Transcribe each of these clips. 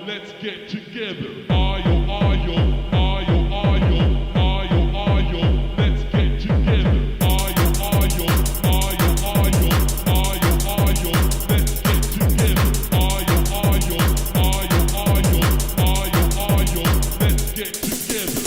Let's get together. Ayo, ayo, ayo, ayo, ayo, ayo. Let's get together. Ayo, ayo, ayo, ayo, ayo, ayo. Let's get together. Ayo, ayo, ayo, ayo, ayo, ayo. Let's get together.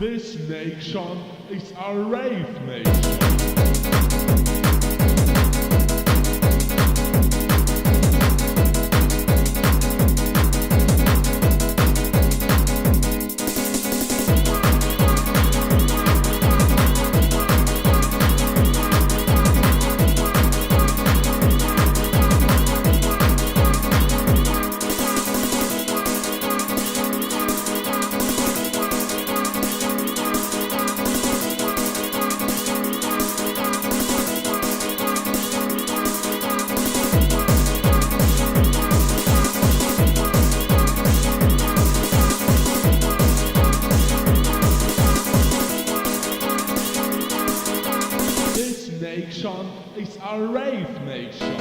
This nation is a rave nation. Nation is a rave nation.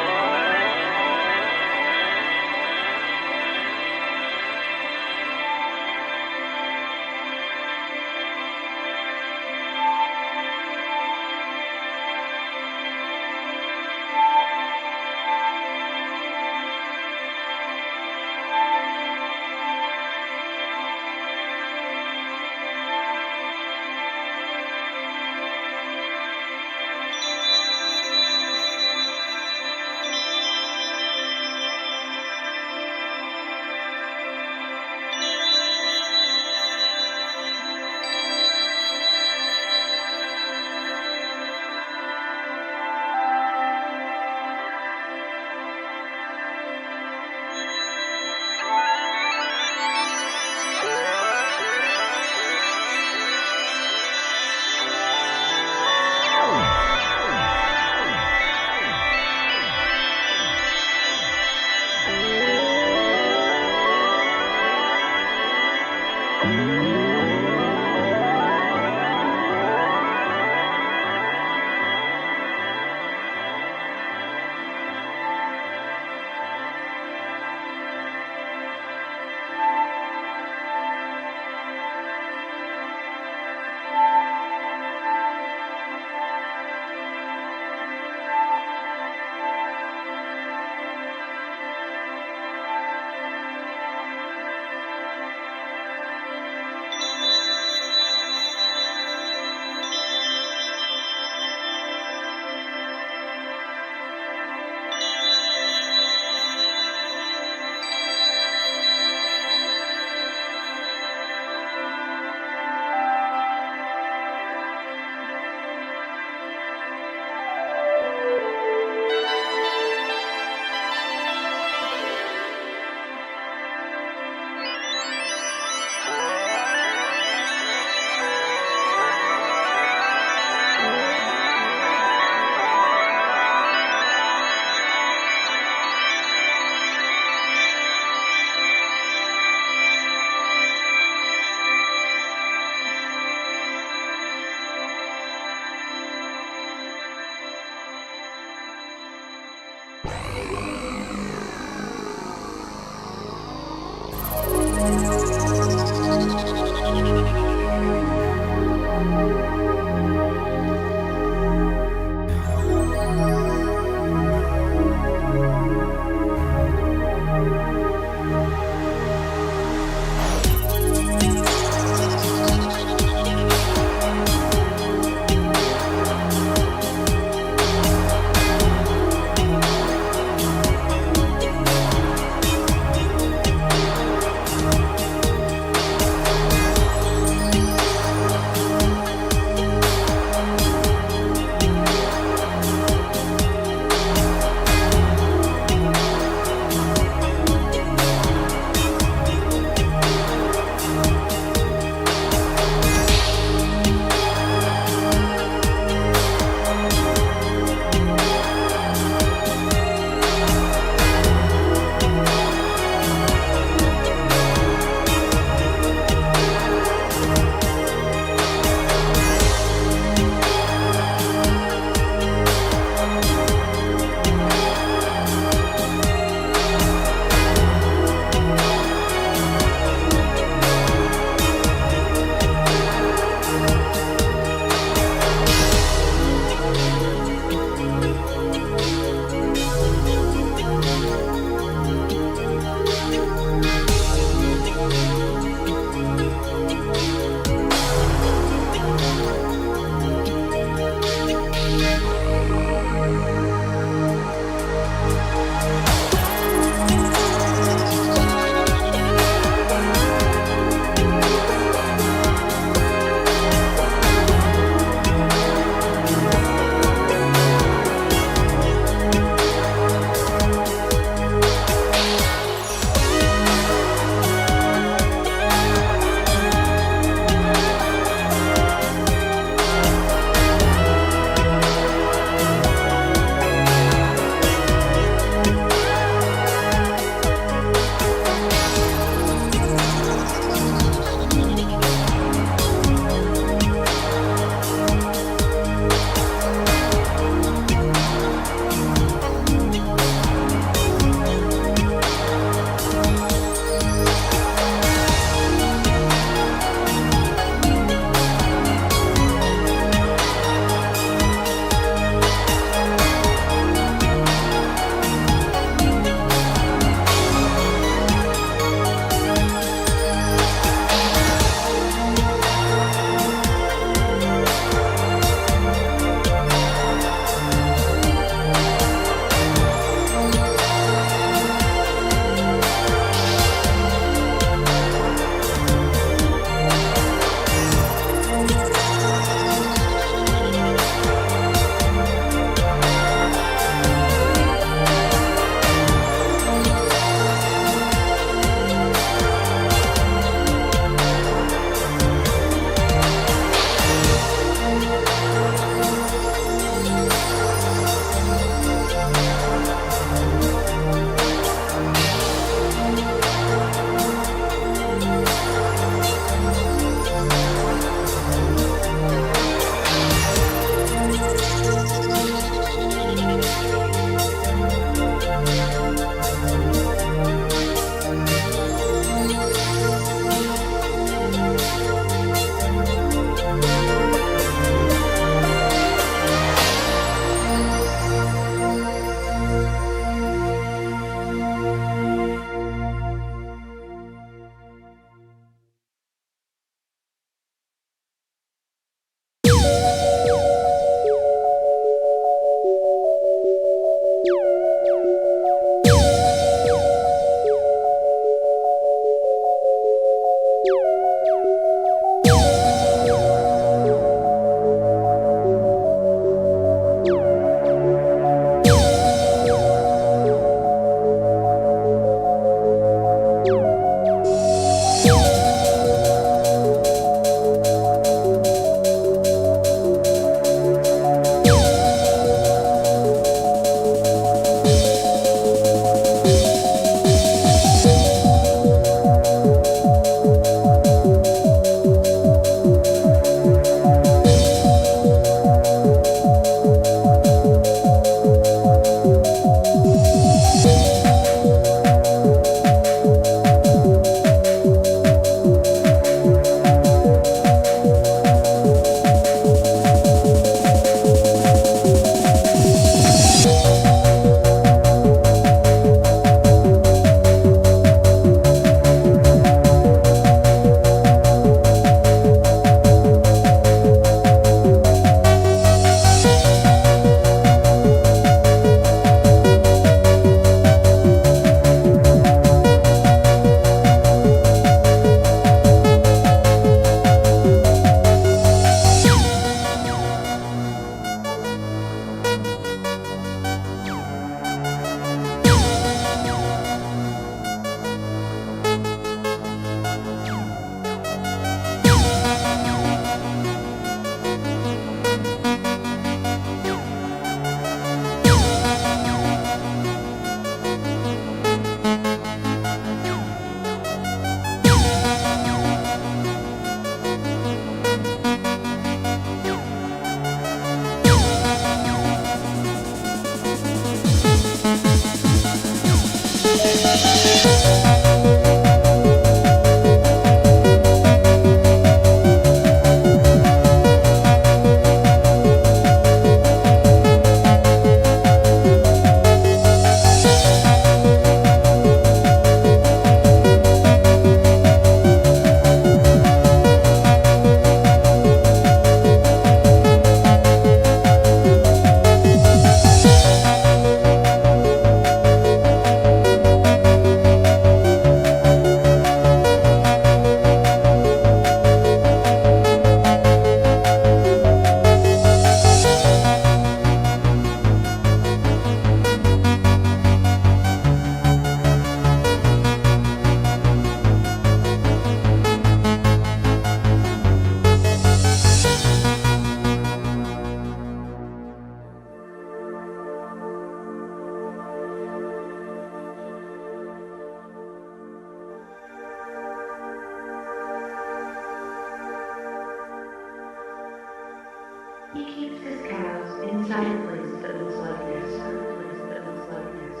that looks like this. Place that looks like this.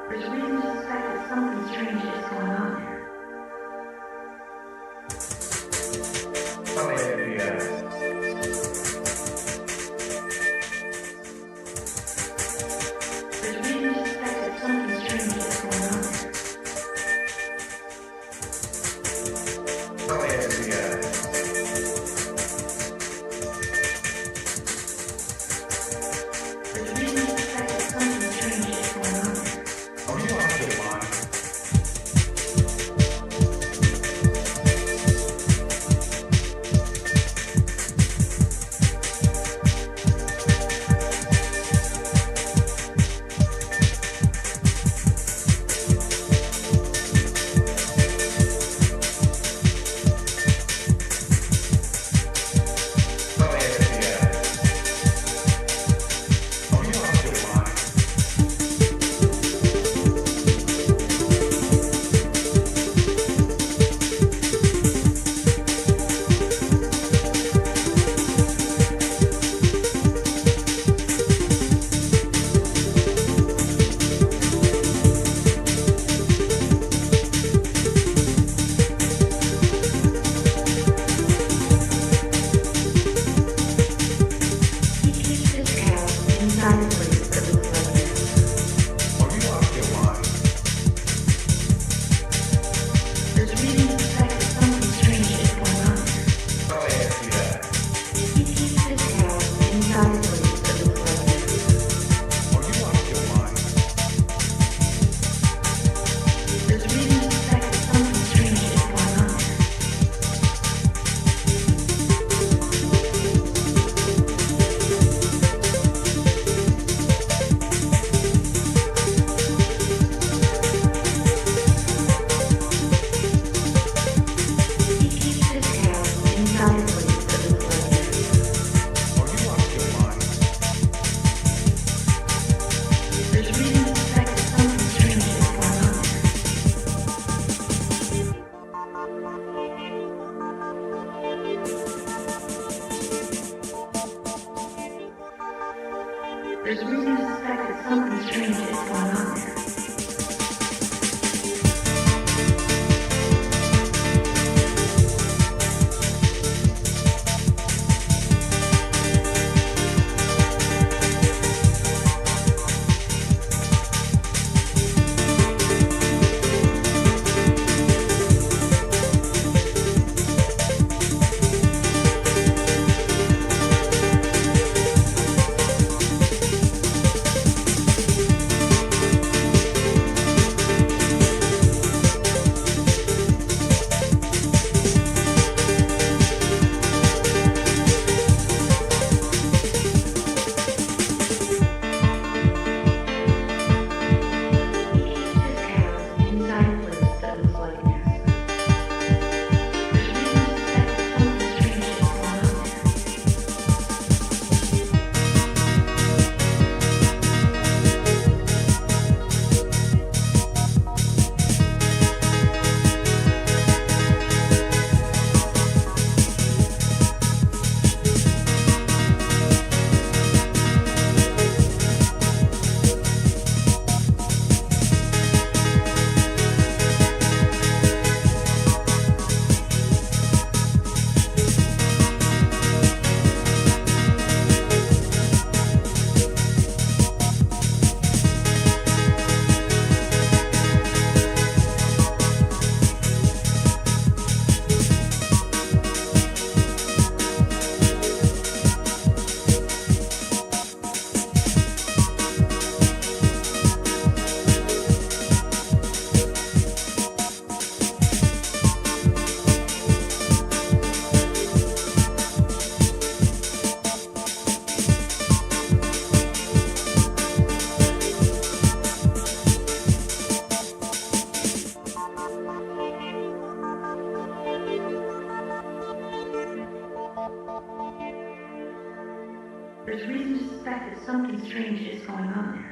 There's reason to suspect that something strange is going on there. Oh, yeah. There's reason to suspect that something strange is going on there. Oh, yeah. There's reason to suspect that something strange is going on there. Oh, you lost your mind. There's reason to suspect that something strange is going on there. There's reason to suspect that something strange is going on there.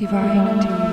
Divine TV.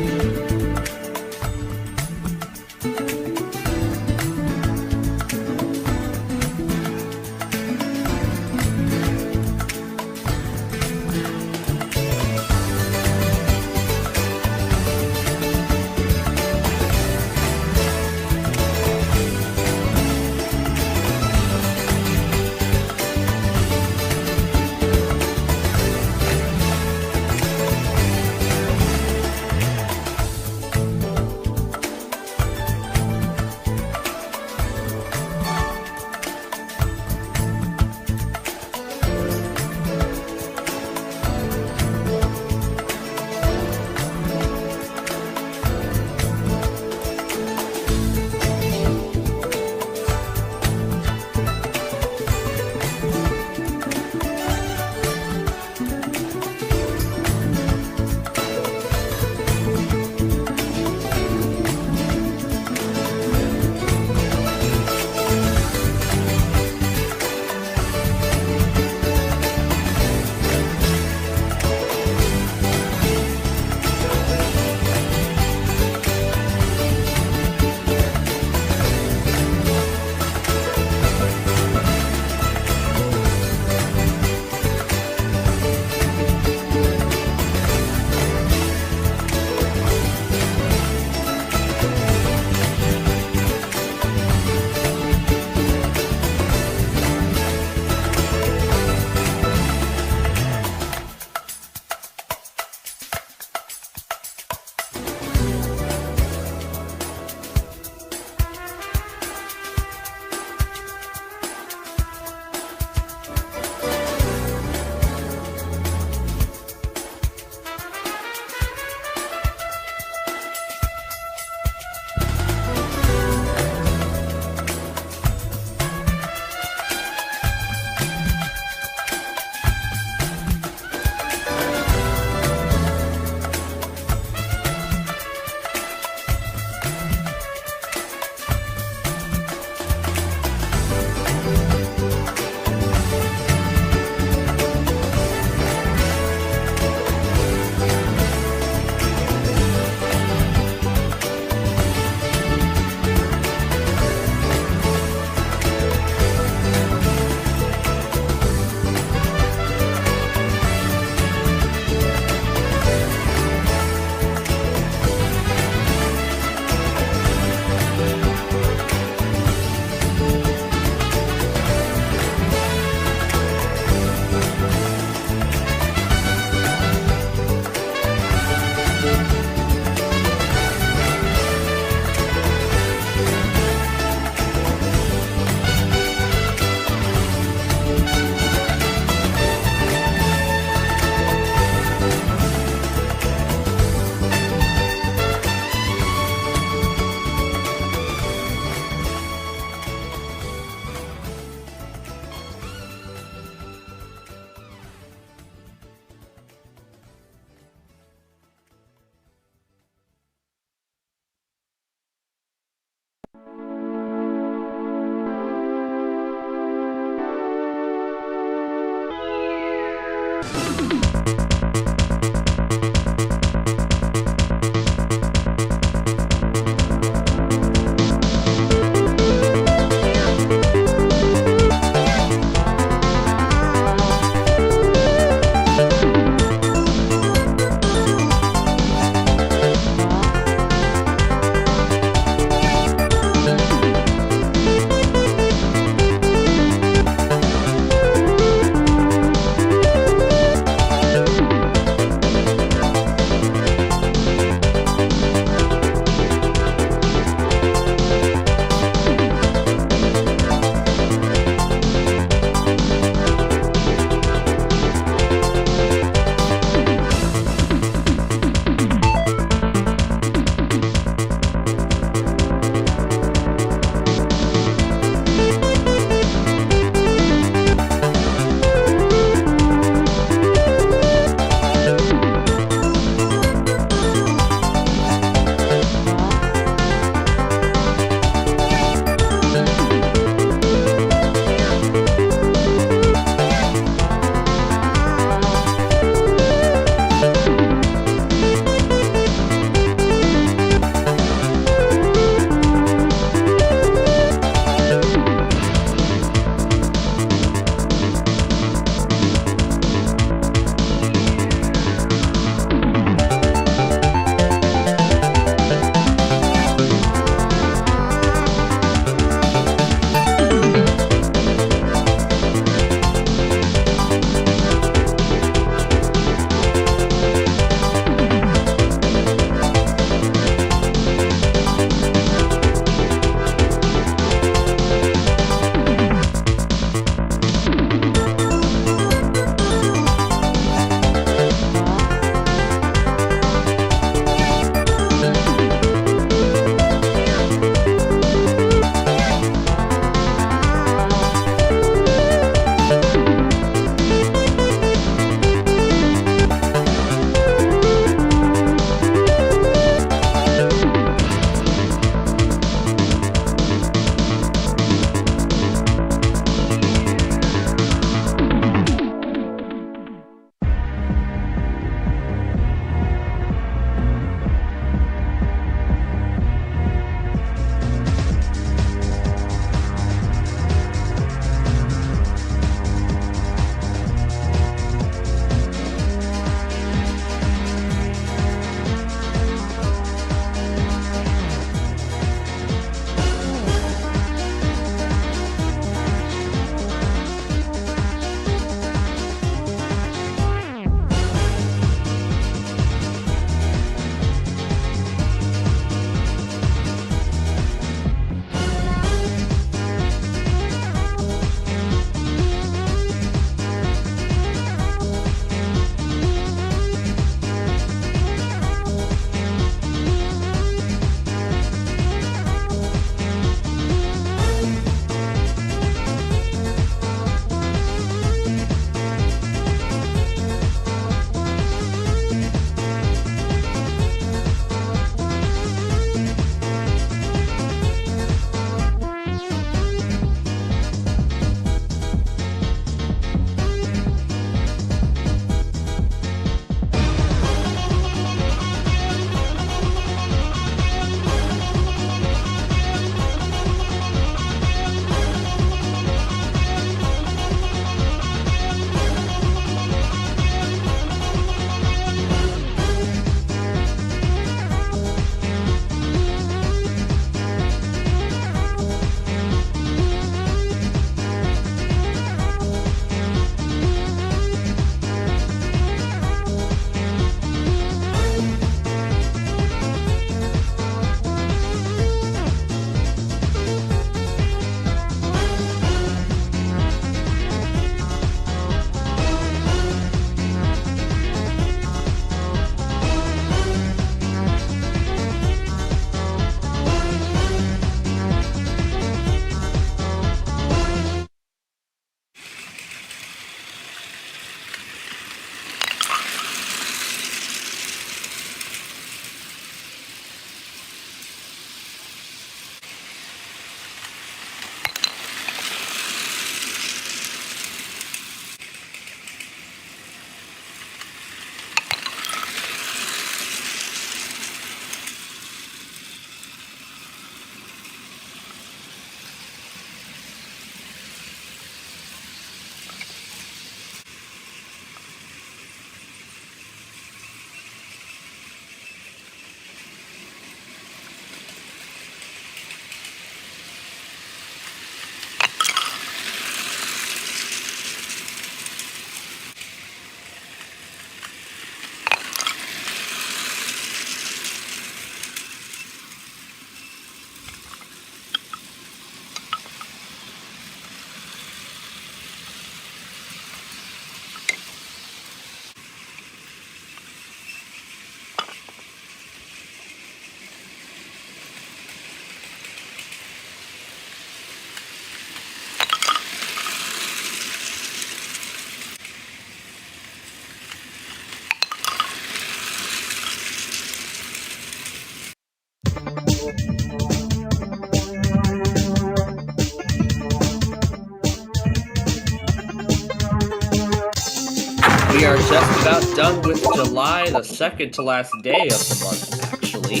we are just about done with July, the second to last day of the month, actually.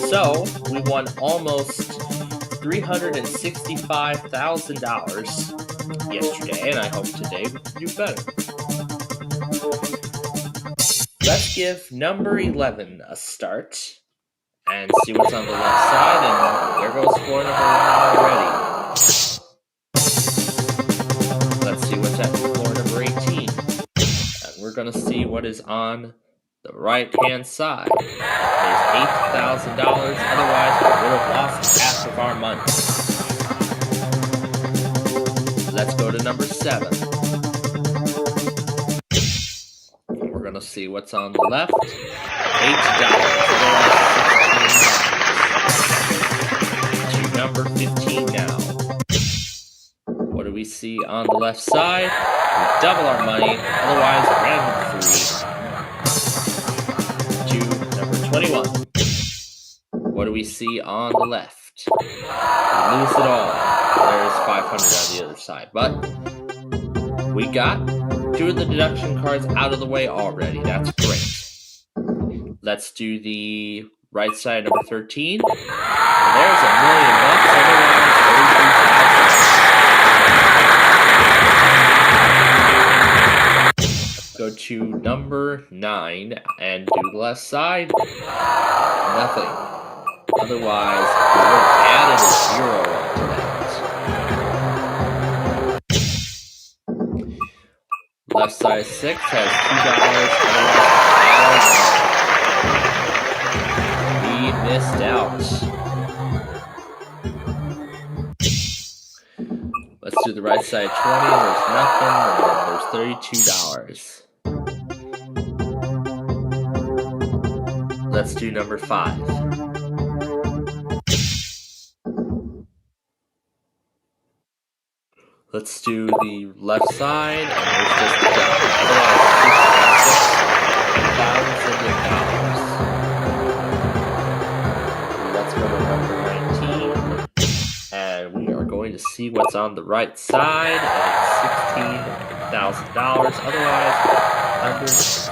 So, we won almost $365,000 yesterday, and I hope today we can do better. Let's give number 11 a start and see what's on the left side, and there goes floor number 1 already. Let's see what's at floor number 18. And we're going to see what is on the right-hand side. There's $8,000, otherwise we would have lost half of our money. Let's go to number 7. We're going to see what's on the left. $8, otherwise $16. To number 15 now. What do we see on the left side? We double our money, otherwise random 3. To number 21. What do we see on the left? We lose it all. There's 500 on the other side, but we got 2 of the deduction cards out of the way already. That's great. Let's do the right side, number 13. And there's $1 million, otherwise $33,000. Go to number 9 and do the left side. Nothing. Otherwise, we would have added a 0 onto that. Left side 6 has $2. We missed out. Let's do the right side 20. There's nothing. And there's $32. Let's do number 5. Let's do the left side, and there's just a dollar. Let's go to number 19, and we are going to see what's on the right side, and it's $16,000, otherwise under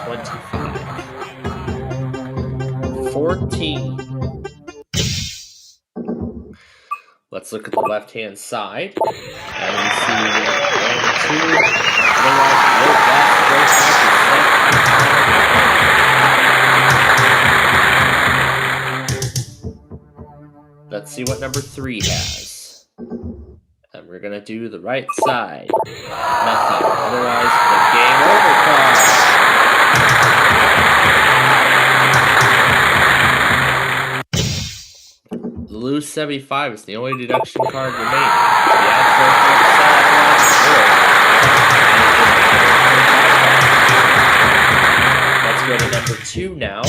25. 14. Let's look at the left-hand side, and we see 1, 2, let's see what number 3 has. And we're going to do the right side. Nothing. Otherwise, the game over card. Lose 75 is the only deduction card remaining. Let's go to number 2 now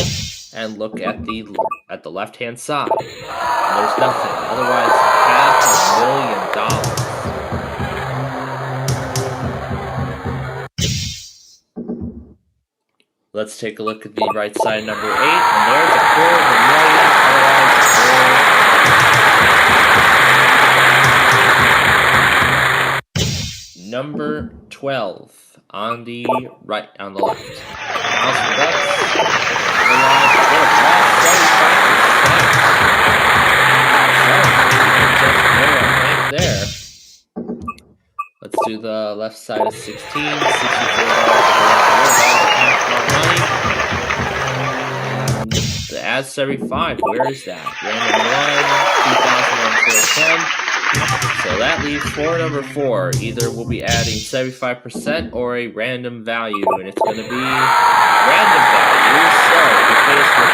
and look at the left-hand side. And there's nothing. Otherwise, $500,000. Let's take a look at the right side, number 8, and there's $250,000. Number 12 on the right, on the left. $1,000. There. Let's do the left side of 16. $64. The add 75. Where is that? Random 1, 2001, 410. So that leaves floor number 4. Either we'll be adding 75% or a random value, and it's going to be random value. So we finished with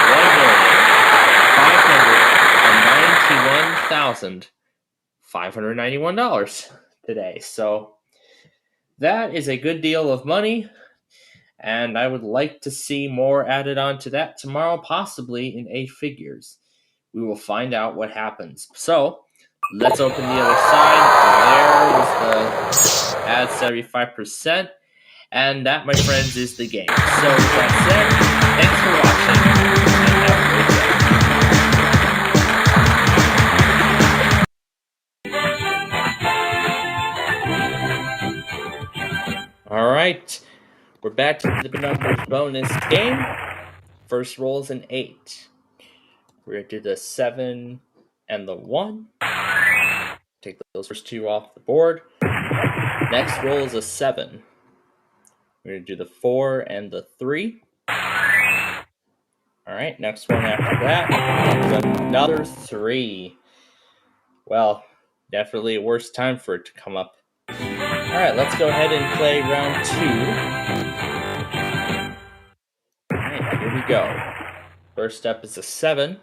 $1,591,591 today. So that is a good deal of money, and I would like to see more added on to that tomorrow, possibly in 8 figures. We will find out what happens. So let's open the other side. There was the add 75%. And that, my friends, is the game. So that's it. Thanks for watching, and have a great day. All right. We're back to the numbers bonus game. First roll is an 8. We're going to do the 7 and the 1. Take those first two off the board. Next roll is a 7. We're going to do the 4 and the 3. All right, next one after that is another 3. Well, definitely a worse time for it to come up. All right, let's go ahead and play round 2. All right, here we go. First up is a 7.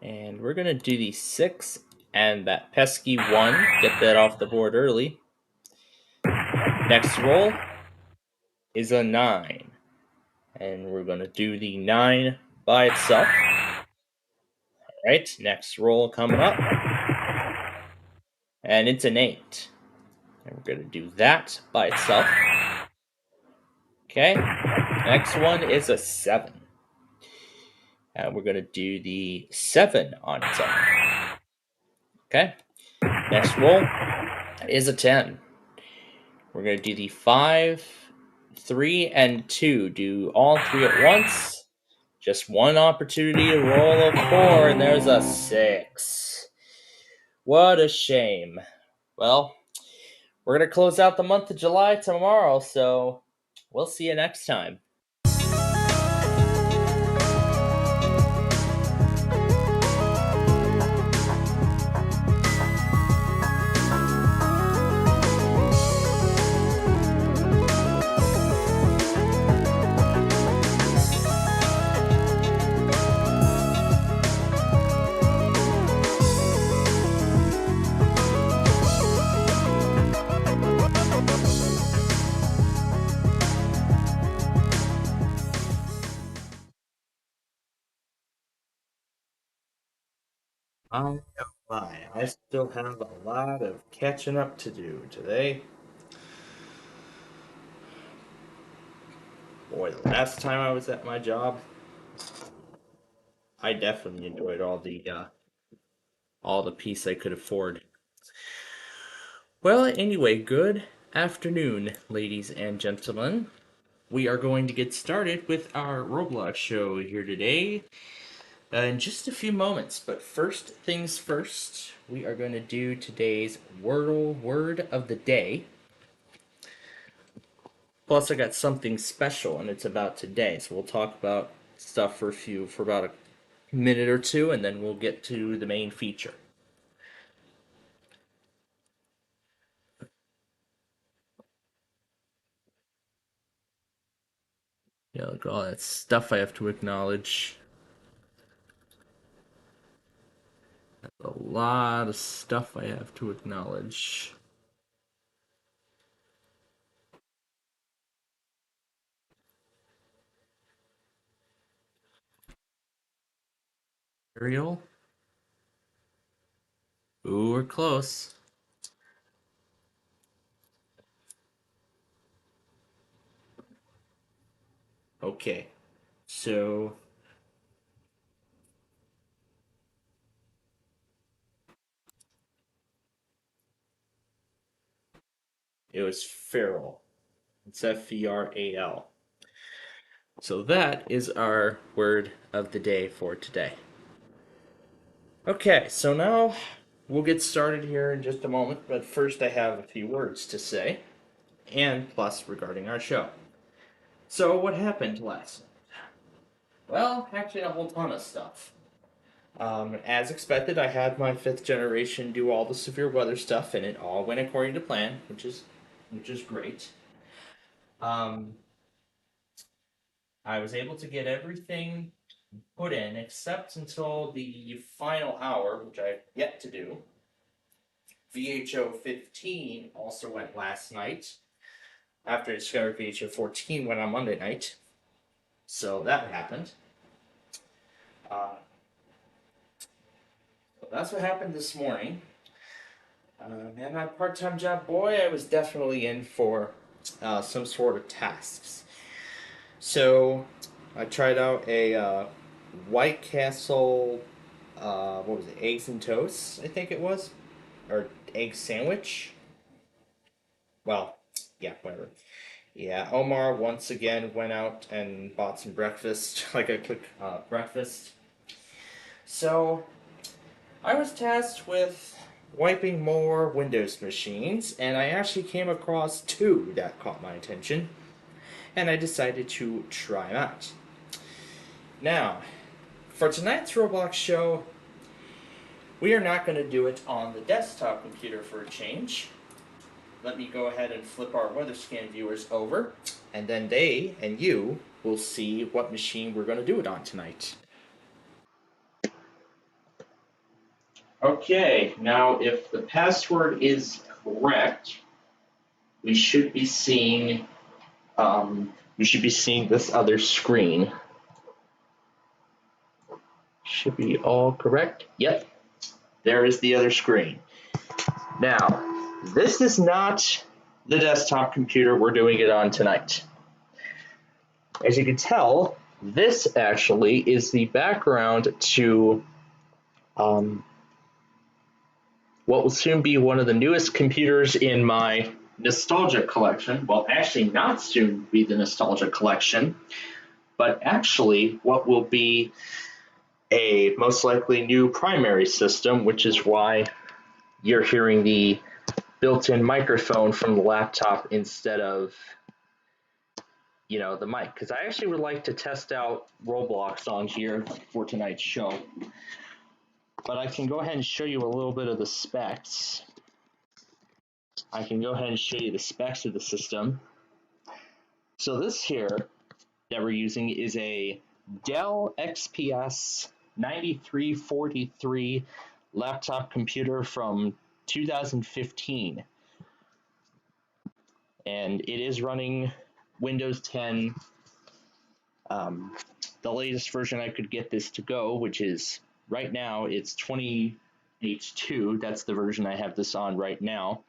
And we're going to do the 6 and that pesky 1. Get that off the board early. Next roll is a 9. And we're going to do the 9 by itself. All right, next roll coming up. And it's an 8. And we're going to do that by itself. Okay, next one is a 7. And we're going to do the 7 on its own. Okay, next roll is a 10. We're going to do the 5, 3, and 2. Do all 3 at once. Just one opportunity to roll a 4, and there's a 6. What a shame. Well, we're going to close out the month of July tomorrow, so we'll see you next time. I still have a lot of catching up to do today. Boy, the last time I was at my job, I definitely enjoyed all the peace I could afford. Well, anyway, good afternoon, ladies and gentlemen. We are going to get started with our Roblox show here today in just a few moments. But first things first, we are going to do today's Wordle Word of the Day. Plus, I got something special, and it's about today. So we'll talk about stuff for about a minute or two, and then we'll get to the main feature. Yeah, look at all that stuff I have to acknowledge. That's a lot of stuff I have to acknowledge. Ariel? Ooh, we're close. Okay, so it was feral. It's F-E-R-A-L. So that is our word of the day for today. Okay, so now we'll get started here in just a moment, but first I have a few words to say, and plus regarding our show. So what happened last night? Well, actually a whole ton of stuff. As expected, I had my 5th generation do all the severe weather stuff, and it all went according to plan, which is great. I was able to get everything put in except until the final hour, which I have yet to do. VHO 15 also went last night. After I discovered VHO 14 went on Monday night. So that happened. So that's what happened this morning. And my part-time job, boy, I was definitely in for some sort of tasks. So I tried out a White Castle, what was it, eggs and toast, I think it was? Or egg sandwich? Well, yeah, whatever. Yeah, Omar once again went out and bought some breakfast, like a quick breakfast. So, I was tasked with wiping more Windows machines, and I actually came across two that caught my attention, and I decided to try them out. Now, for tonight's Roblox show, we are not going to do it on the desktop computer for a change. Let me go ahead and flip our weather scan viewers over, and then they and you will see what machine we're going to do it on tonight. Okay, now if the password is correct, we should be seeing this other screen. Should be all correct. Yep, there is the other screen. Now, this is not the desktop computer we're doing it on tonight. As you can tell, this actually is the background to what will soon be one of the newest computers in my nostalgia collection. Well, actually not soon be the nostalgia collection, but actually what will be a most likely new primary system, which is why you're hearing the built-in microphone from the laptop instead of the mic, because I actually would like to test out Roblox on here for tonight's show. But I can go ahead and show you a little bit of the specs. I can go ahead and show you the specs of the system. So this here that we're using is a Dell XPS 9343 laptop computer from 2015. And it is running Windows 10. The latest version I could get this to go, which is right now, it's 20H2. That's the version I have this on right now.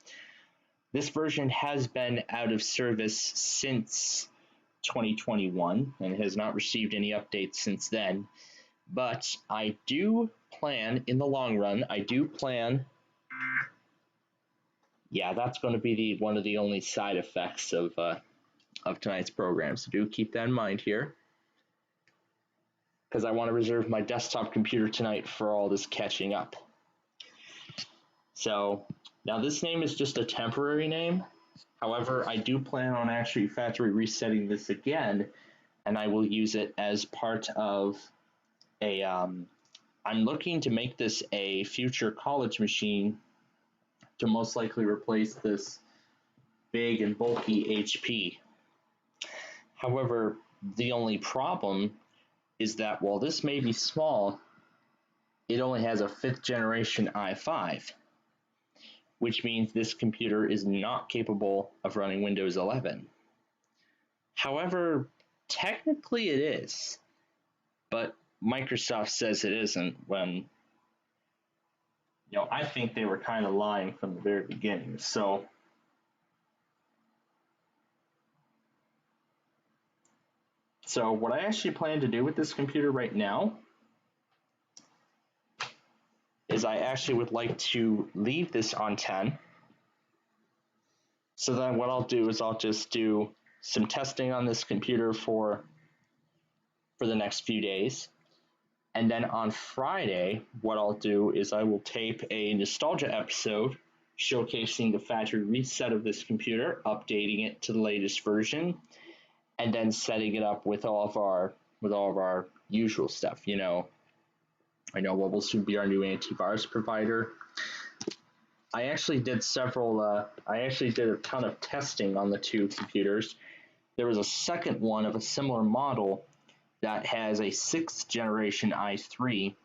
This version has been out of service since 2021 and has not received any updates since then. But I do plan, in the long run, yeah, that's going to be one of the only side effects of tonight's program. So do keep that in mind here, because I want to reserve my desktop computer tonight for all this catching up. So now this name is just a temporary name. However, I do plan on actually factory resetting this again, and I will use it as part of a, I'm looking to make this a future college machine to most likely replace this big and bulky HP. However, the only problem is that while this may be small, it only has a 5th generation i5, which means this computer is not capable of running Windows 11. However, technically it is, but Microsoft says it isn't when, I think they were kind of lying from the very beginning. So what I actually plan to do with this computer right now is I actually would like to leave this on 10. So then what I'll do is I'll just do some testing on this computer for the next few days. And then on Friday, what I'll do is I will tape a nostalgia episode showcasing the factory reset of this computer, updating it to the latest version, and then setting it up with all of our usual stuff. I know what will soon be our new antivirus provider. I actually did a ton of testing on the two computers. There was a second one of a similar model that has a 6th generation i3.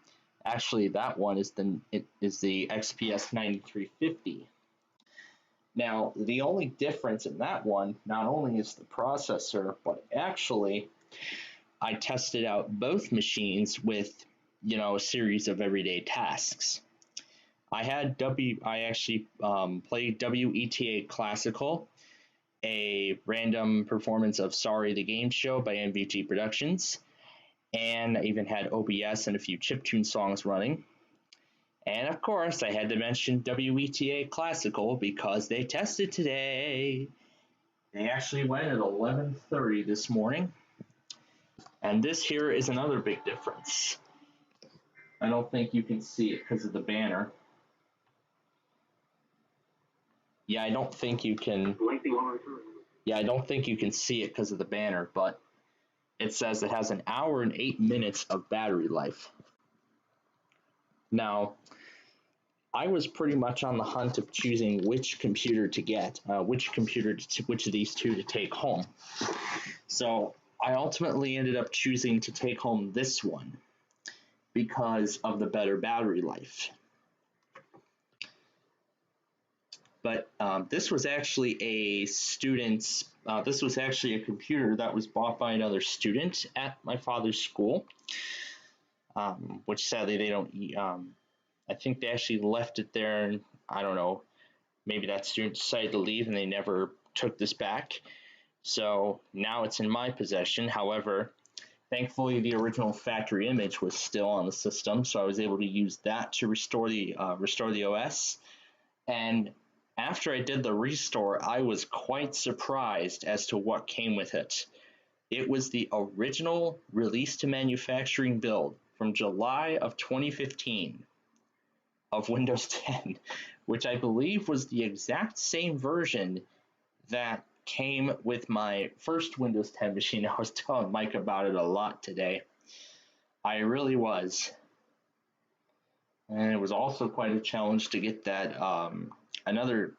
Actually, that one is the XPS 9350. Now, the only difference in that one not only is the processor, but actually I tested out both machines with a series of everyday tasks. I actually played WETA Classical, a random performance of Sorry the Game Show by MVG Productions, and I even had OBS and a few chiptune songs running. And of course, I had to mention WETA Classical because they tested today. They actually went at 11:30 this morning. And this here is another big difference. I don't think you can see it because of the banner. Yeah, I don't think you can. Yeah, I don't think you can see it because of the banner, but it says it has an hour and 8 minutes of battery life. Now, I was pretty much on the hunt of choosing which computer to get, which of these two to take home. So I ultimately ended up choosing to take home this one because of the better battery life. But this was actually a computer that was bought by another student at my father's school, which sadly they don't, I think they actually left it there, and I don't know, maybe that student decided to leave and they never took this back. So now it's in my possession. However, thankfully the original factory image was still on the system, so I was able to use that to restore the OS. And after I did the restore, I was quite surprised as to what came with it. It was the original release to manufacturing build from July of 2015 of Windows 10, which I believe was the exact same version that came with my first Windows 10 machine. I was telling Mike about it a lot today. I really was. And it was also quite a challenge to get that another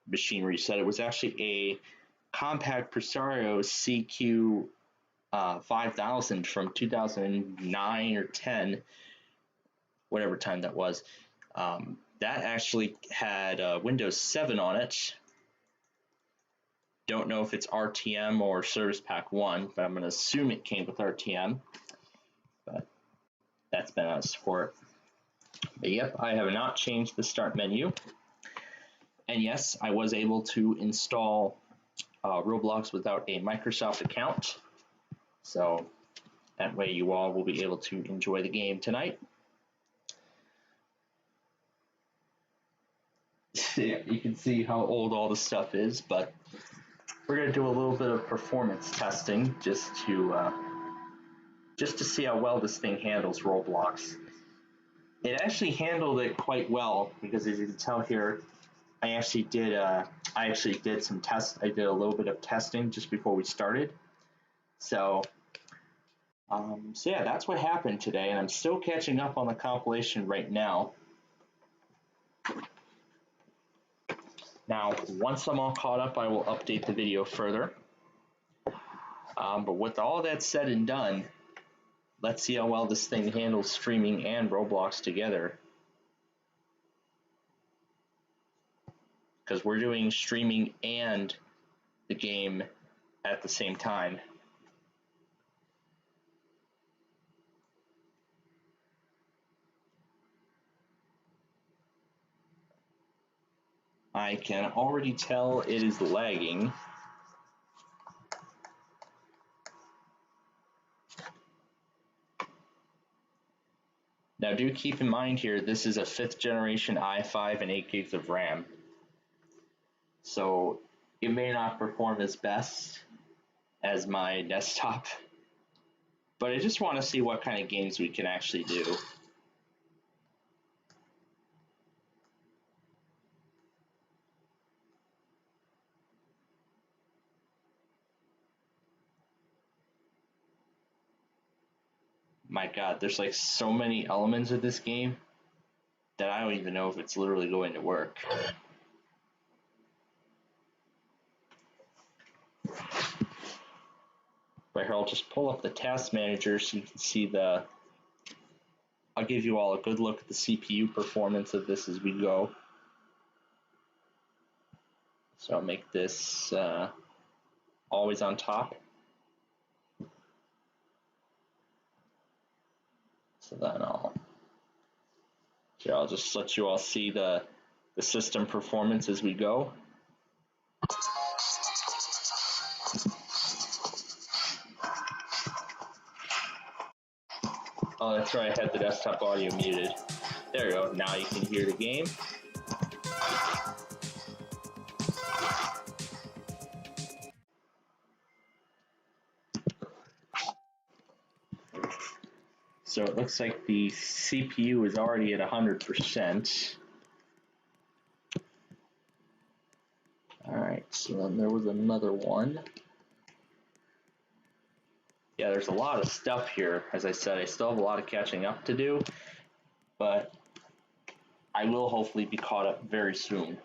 machine reset. It was actually a compact Presario CQ 5000 from 2009 or 10, whatever time that was. That actually had Windows 7 on it. Don't know if it's RTM or Service Pack 1, but I'm going to assume it came with RTM. But that's been out of support. But yep, I have not changed the start menu. And yes, I was able to install Roblox without a Microsoft account. So that way you all will be able to enjoy the game tonight. Yeah, you can see how old all the stuff is, but we're going to do a little bit of performance testing just to see how well this thing handles Roblox. It actually handled it quite well because, as you can tell here, I actually did some tests. I did a little bit of testing just before we started. So yeah, that's what happened today, and I'm still catching up on the compilation right now. Now, once I'm all caught up, I will update the video further. But with all that said and done, let's see how well this thing handles streaming and Roblox together. Because we're doing streaming and the game at the same time. I can already tell it is lagging. Now do keep in mind here, this is a 5th generation i5 and 8 gigs of RAM. So it may not perform as best as my desktop, but I just want to see what kind of games we can actually do. My God, there's like so many elements of this game that I don't even know if it's literally going to work. But here, I'll just pull up the task manager so you can see I'll give you all a good look at the CPU performance of this as we go. So I'll make this always on top. So then I'll just let you all see the system performance as we go. Oh, that's right, I had the desktop audio muted. There you go, now you can hear the game. So it looks like the CPU is already at 100%. Alright, so then there was another one. Yeah, there's a lot of stuff here. As I said, I still have a lot of catching up to do, but I will hopefully be caught up very soon.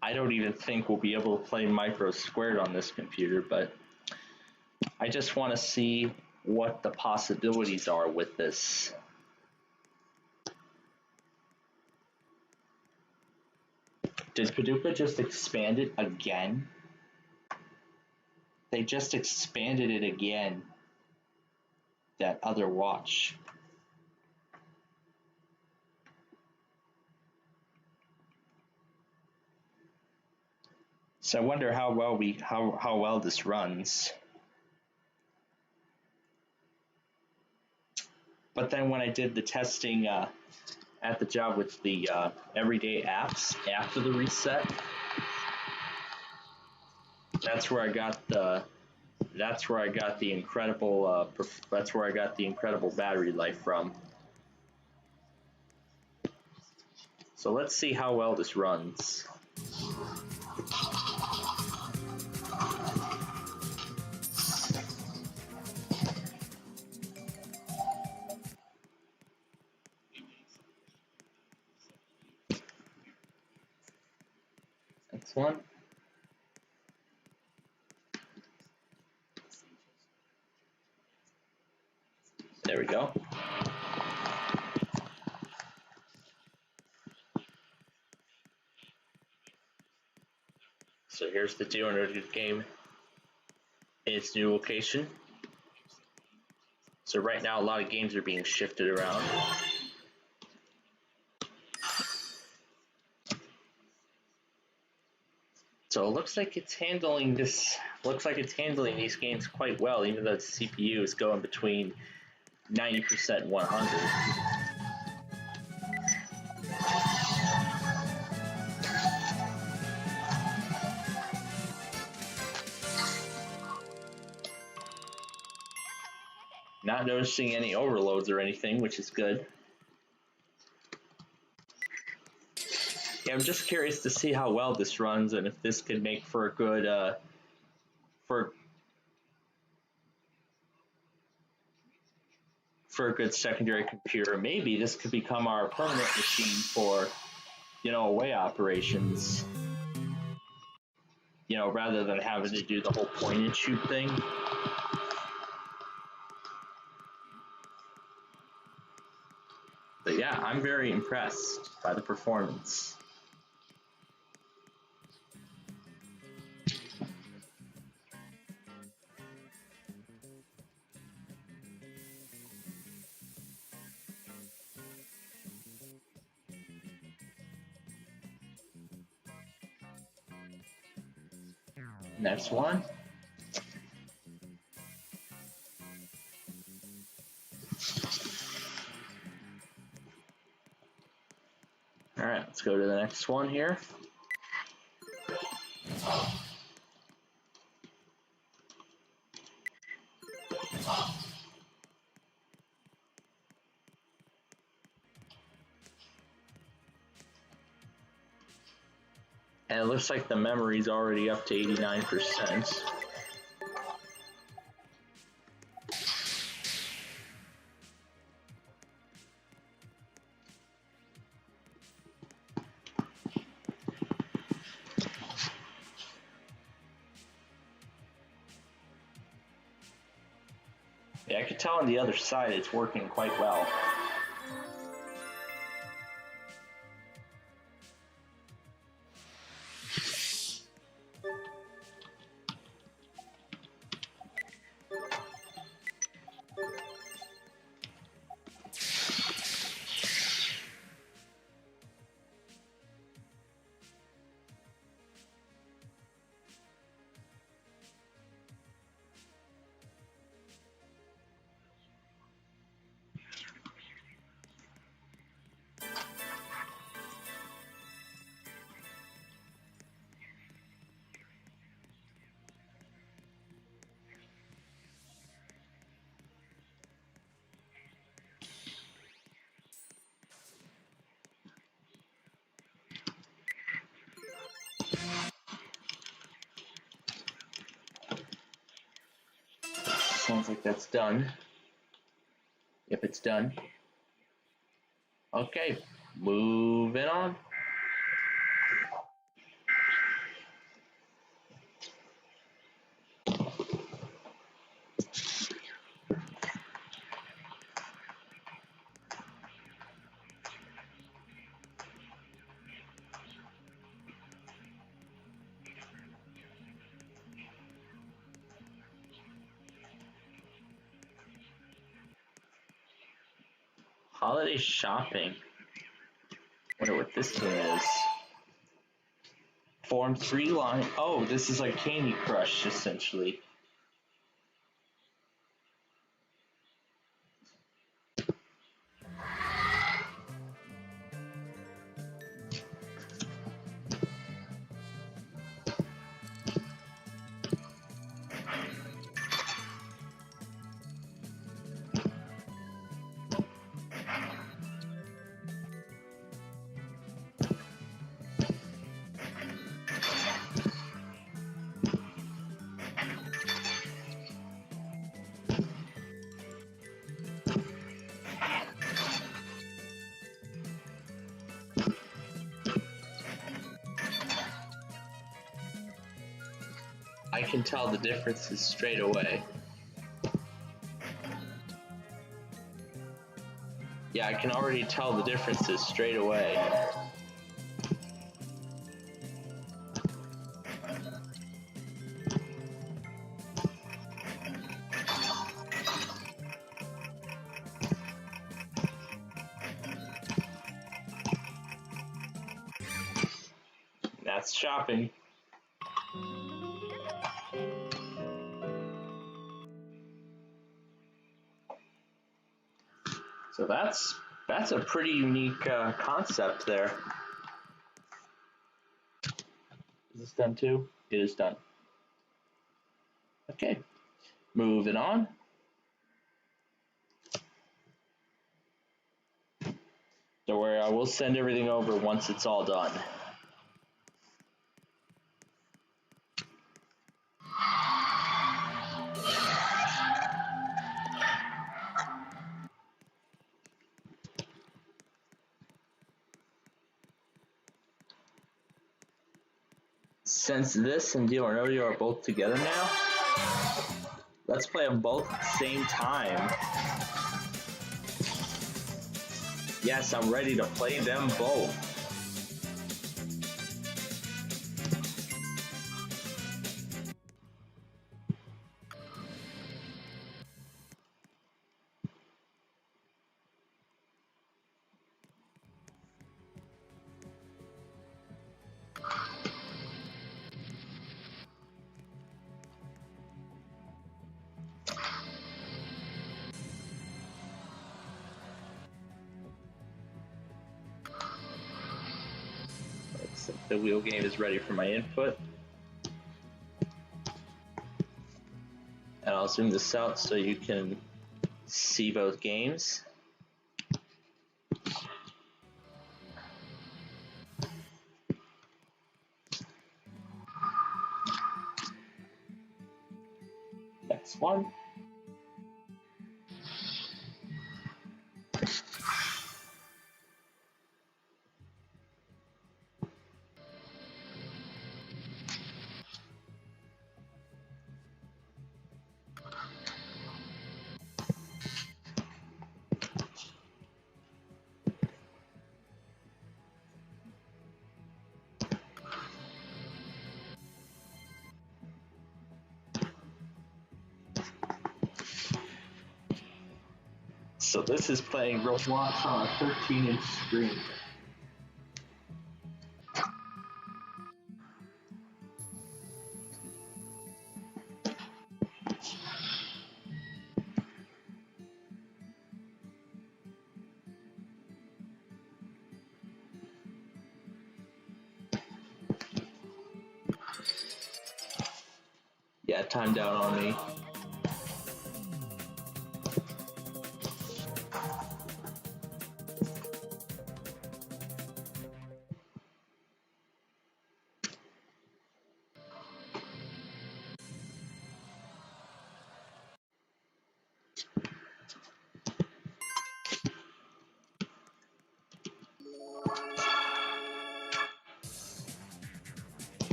I don't even think we'll be able to play Micro Squared on this computer, but I just want to see what the possibilities are with this. Did Paducah just expand it again? They just expanded it again. That other watch. So I wonder how well this runs. But then when I did the testing at the job with the everyday apps after the reset, that's where I got the incredible battery life from. So let's see how well this runs. Next one. There we go. So here's the 200 game in its new location. So right now a lot of games are being shifted around. So it looks like it's handling these games quite well, even though the CPU is going between 90% and 100. Not noticing any overloads or anything, which is good. Yeah, I'm just curious to see how well this runs and if this could make for a good for a good secondary computer. Maybe this could become our permanent machine for, away operations. Rather than having to do the whole point and shoot thing. But yeah, I'm very impressed by the performance. Next one. All right, let's go to the next one here. And it looks like the memory's already up to 89%. Yeah, I could tell on the other side it's working quite well. Sounds like that's done. If it's done. Okay, moving on. Holiday shopping. Wonder what this one is. Form 3 line. Oh, this is like Candy Crush, essentially. I can tell the differences straight away. Yeah, I can already tell the differences straight away. That's shopping. So that's a pretty unique concept there. Is this done too? It is done. Okay, moving on. Don't worry, I will send everything over once it's all done. Since this and Deal or No Deal are both together now, let's play them both at the same time. Yes, I'm ready to play them both. The wheel game is ready for my input. And I'll zoom this out so you can see both games. Next one. So this is playing Roblox on a 13-inch screen. Yeah, timed out on me.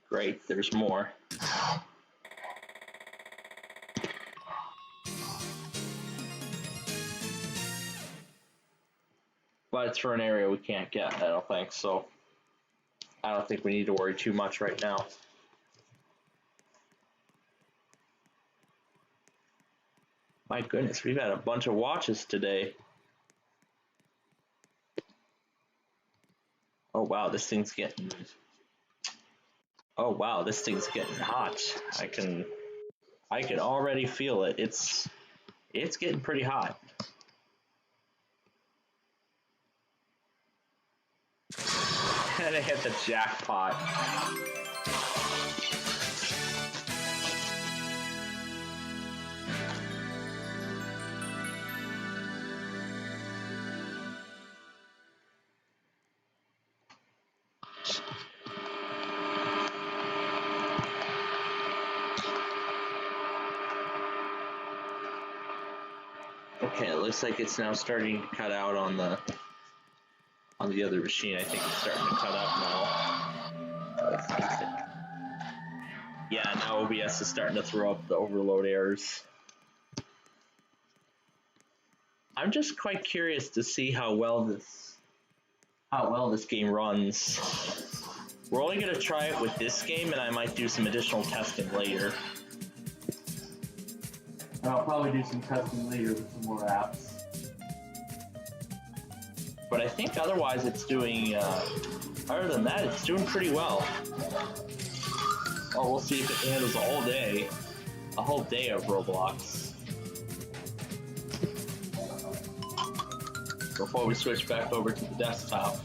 Great, there's more. But it's for an area we can't get, I don't think, so I don't think we need to worry too much right now. My goodness, we've had a bunch of watches today. Oh wow, this thing's getting... Oh wow, this thing's getting hot. I can already feel it. It's getting pretty hot. And I hit the jackpot. Okay, it looks like it's now starting to cut out on the other machine. I think it's starting to cut out now. Yeah, now OBS is starting to throw up the overload errors. I'm just quite curious to see how well this game runs. We're only going to try it with this game, and I might do some additional testing later. And I'll probably do some testing later with some more apps. But I think otherwise it's doing, other than that, it's doing pretty well. Oh, we'll see if it handles a whole day of Roblox. Before we switch back over to the desktop.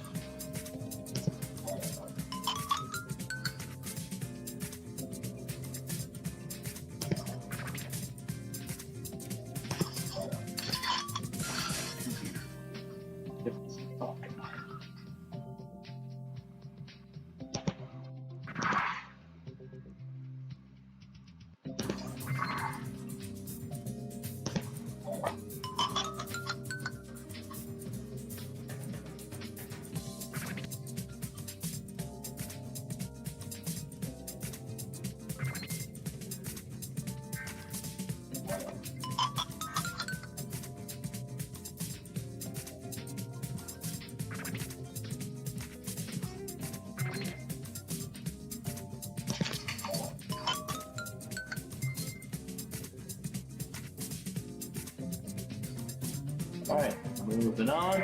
Alright, moving on.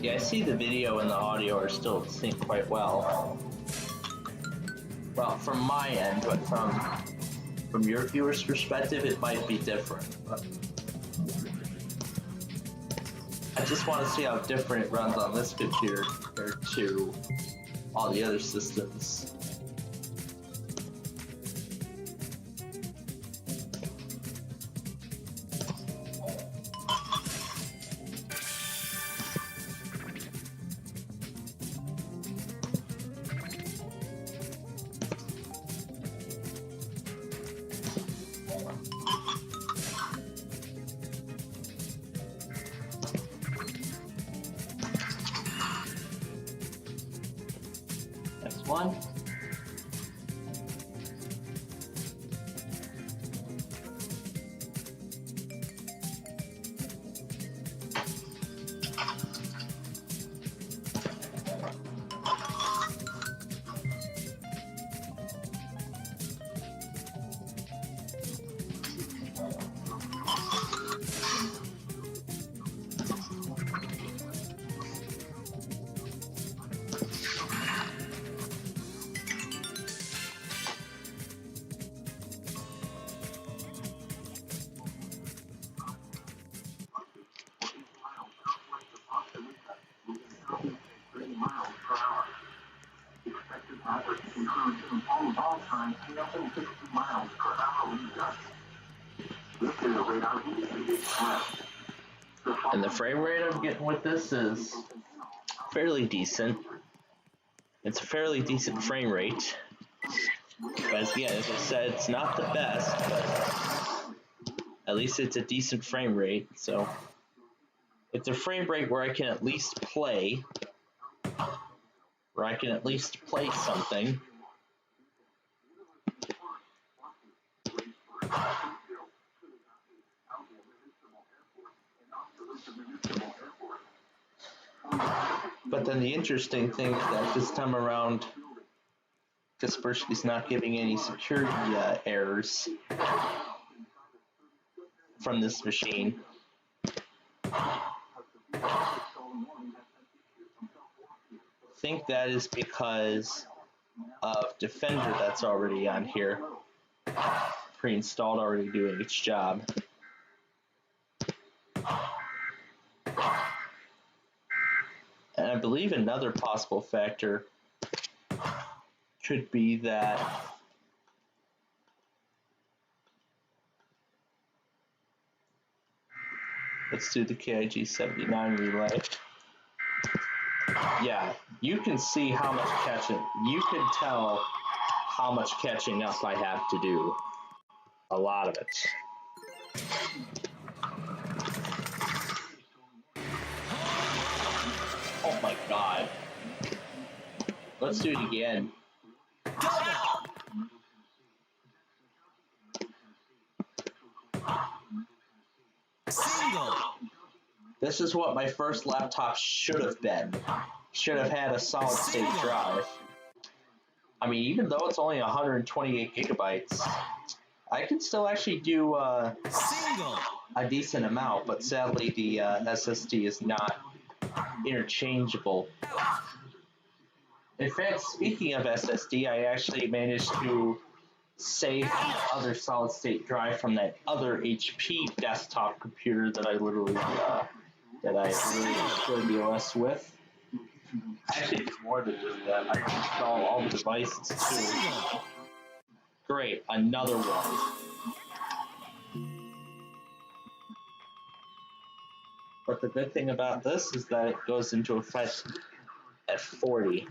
Yeah, I see the video and the audio are still synced quite well. Well, from my end, but from your viewer's perspective, it might be different. But I just want to see how different it runs on this computer compared to all the other systems. one. And the frame rate I'm getting with this is fairly decent. It's a fairly decent frame rate. But again, as I said, it's not the best, but at least it's a decent frame rate. So it's a frame rate where I can at least play, something. But then the interesting thing is that this time around, Kaspersky's not giving any security errors from this machine. I think that is because of Defender that's already on here, pre-installed, already doing its job. And I believe another possible factor could be that let's do the KIG-79 relay. Yeah, you can see how much you can tell how much catching up I have to do. A lot of it. Oh my god. Let's do it again. Single. This is what my first laptop should have been. Should have had a solid state drive. I mean, even though it's only 128 gigabytes, I can still actually do a decent amount, but sadly the SSD is not interchangeable. In fact, speaking of SSD, I actually managed to save the other solid state drive from that other HP desktop computer that I literally destroyed the OS with. Actually, it's more than just that. I install all the devices too. Great, another one. But the good thing about this is that it goes into effect at 40.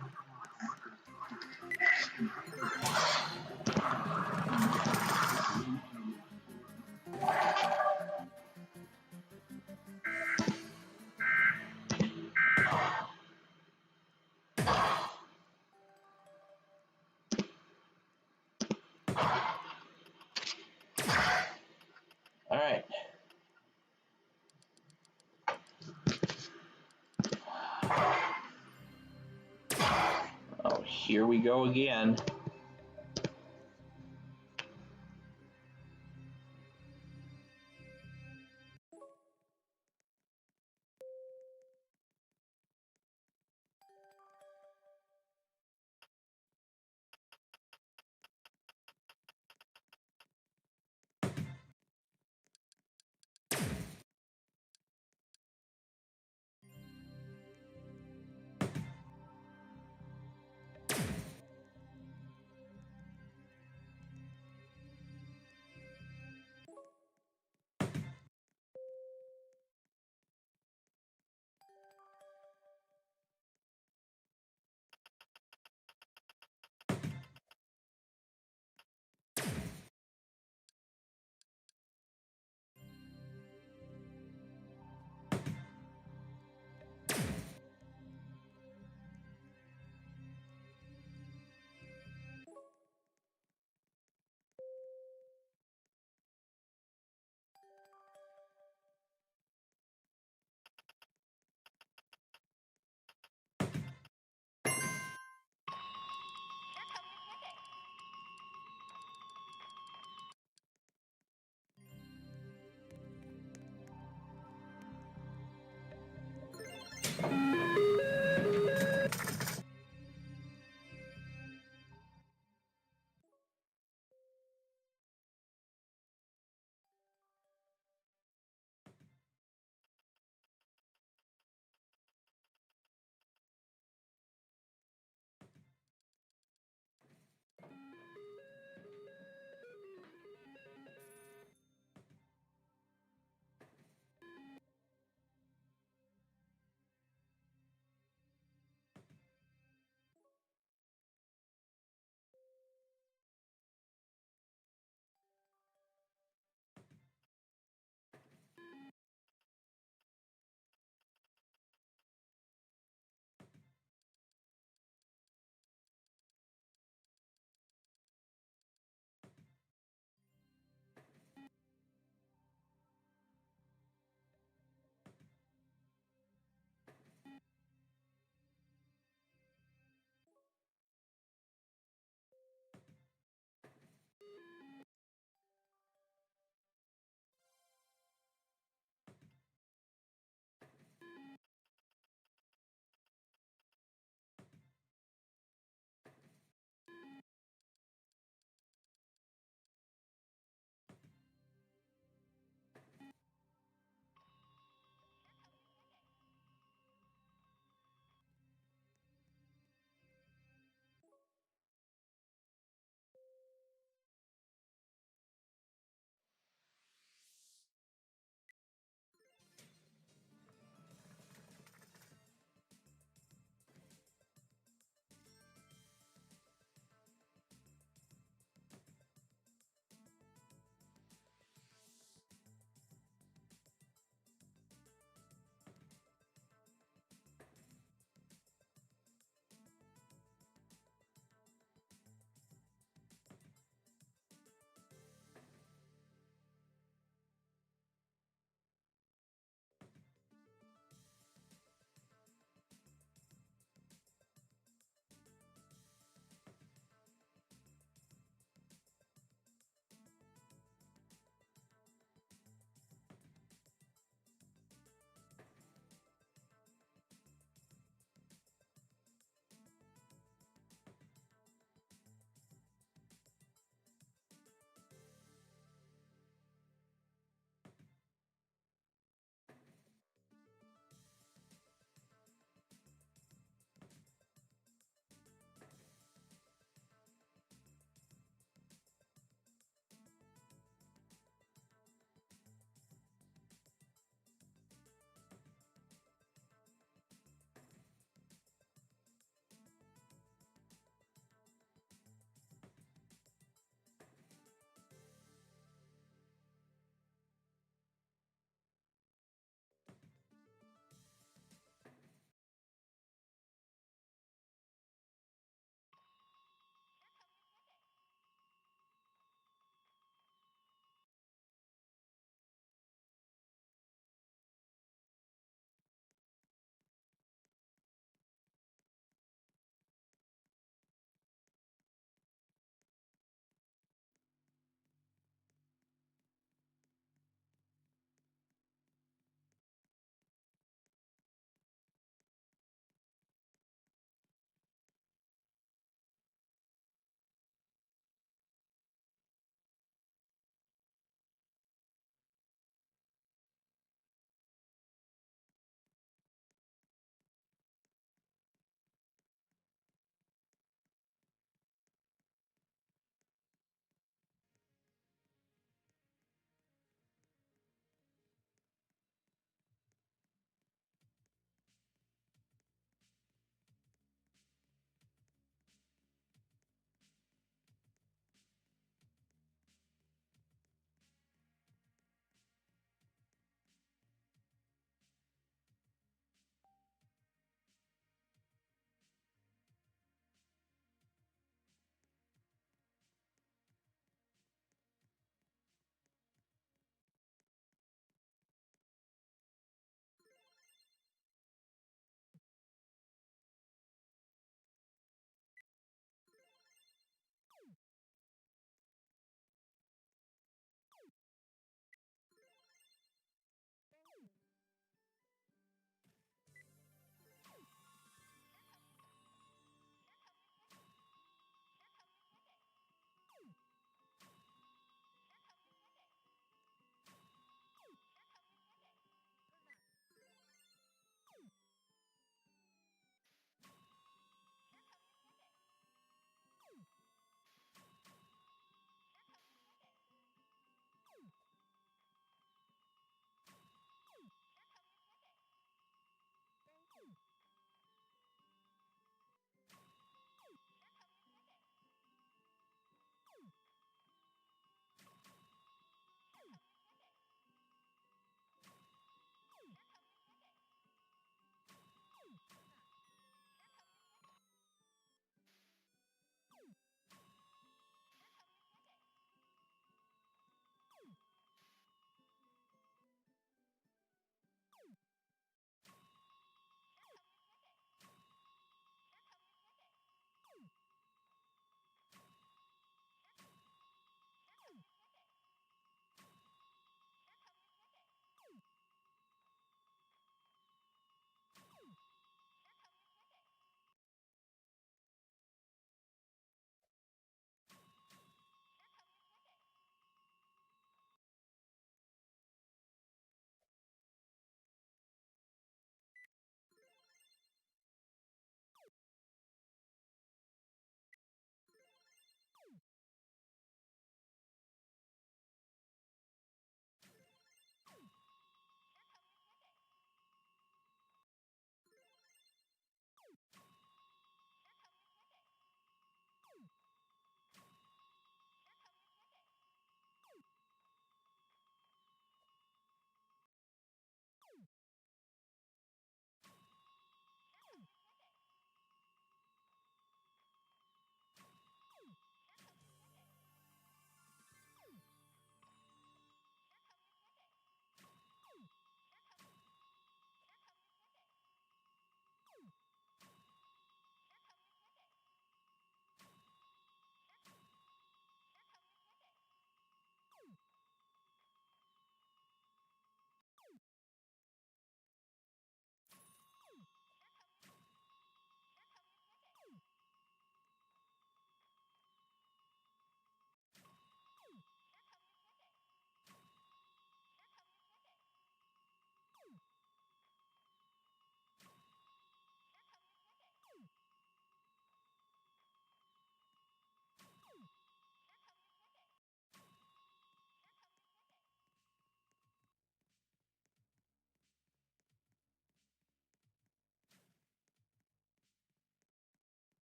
All right. Oh, here we go again.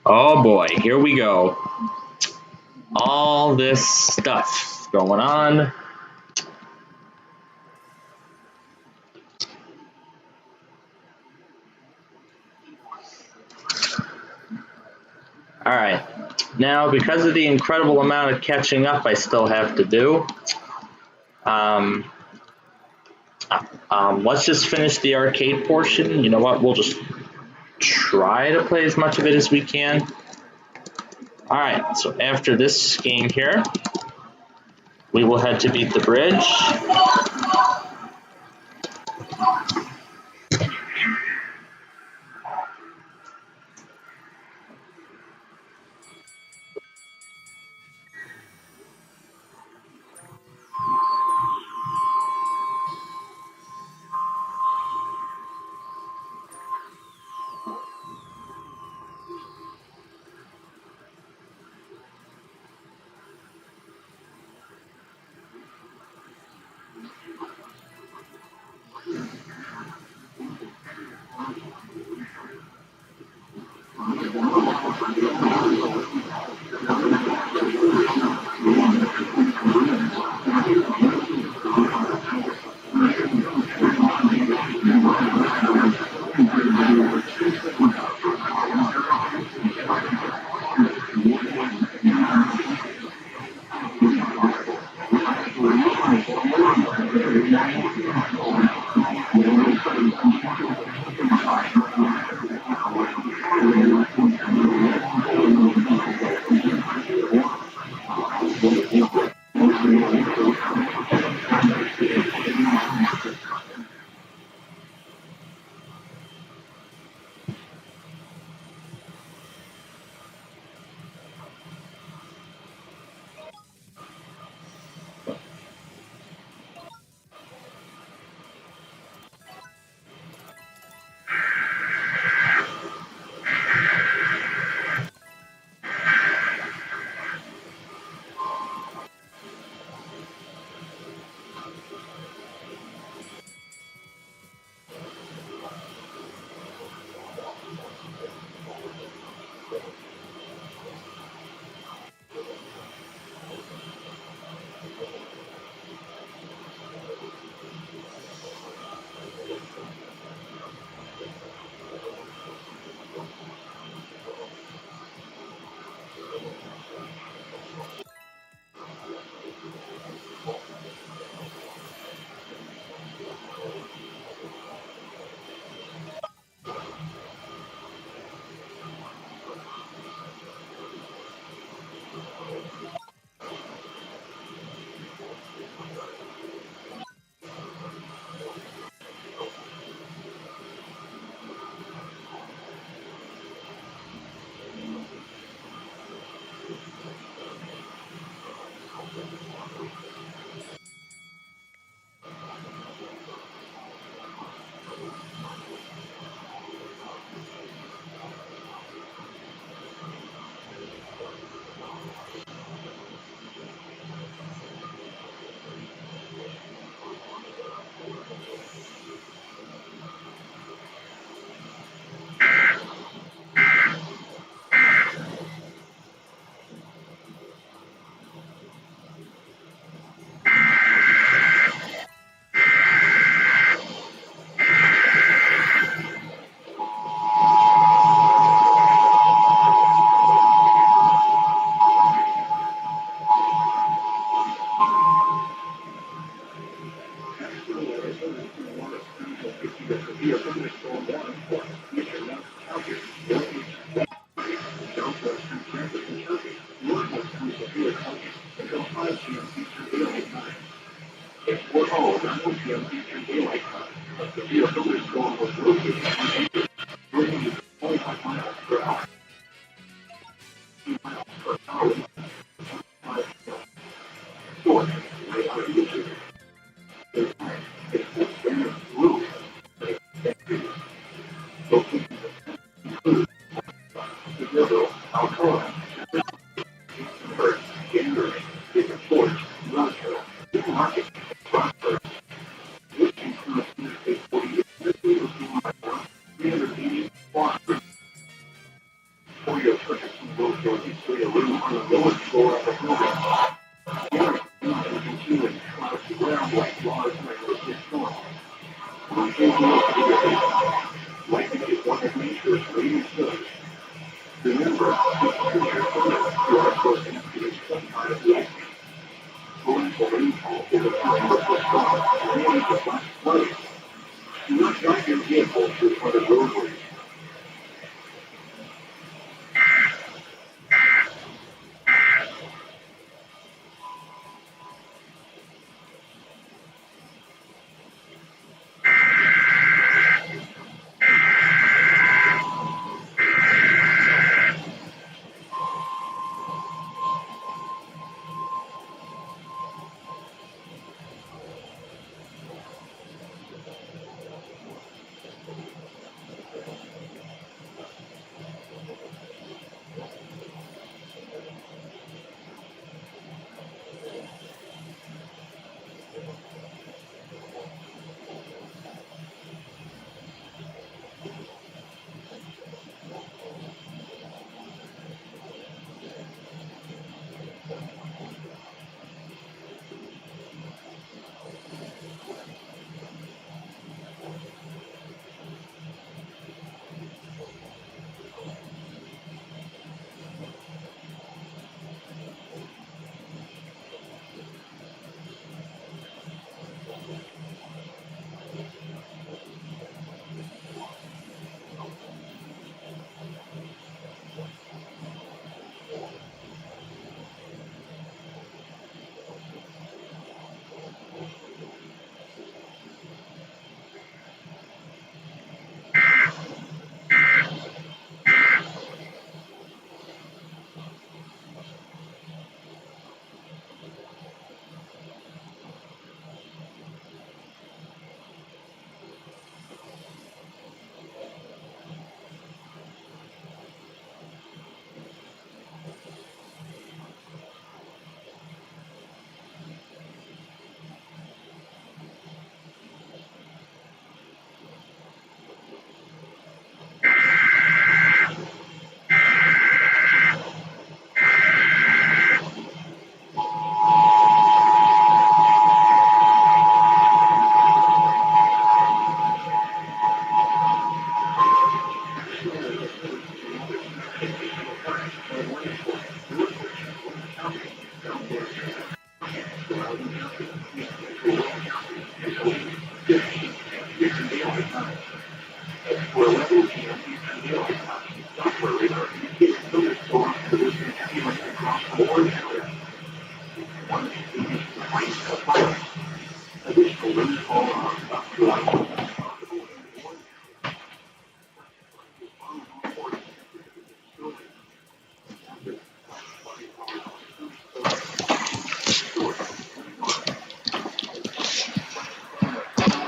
Oh boy, here we go. All this stuff going on. All right. Now, because of the incredible amount of catching up I still have to do, let's just finish the arcade portion. You know what? We'll just try to play as much of it as we can. All right. So after this game here, we will head to beat the bridge.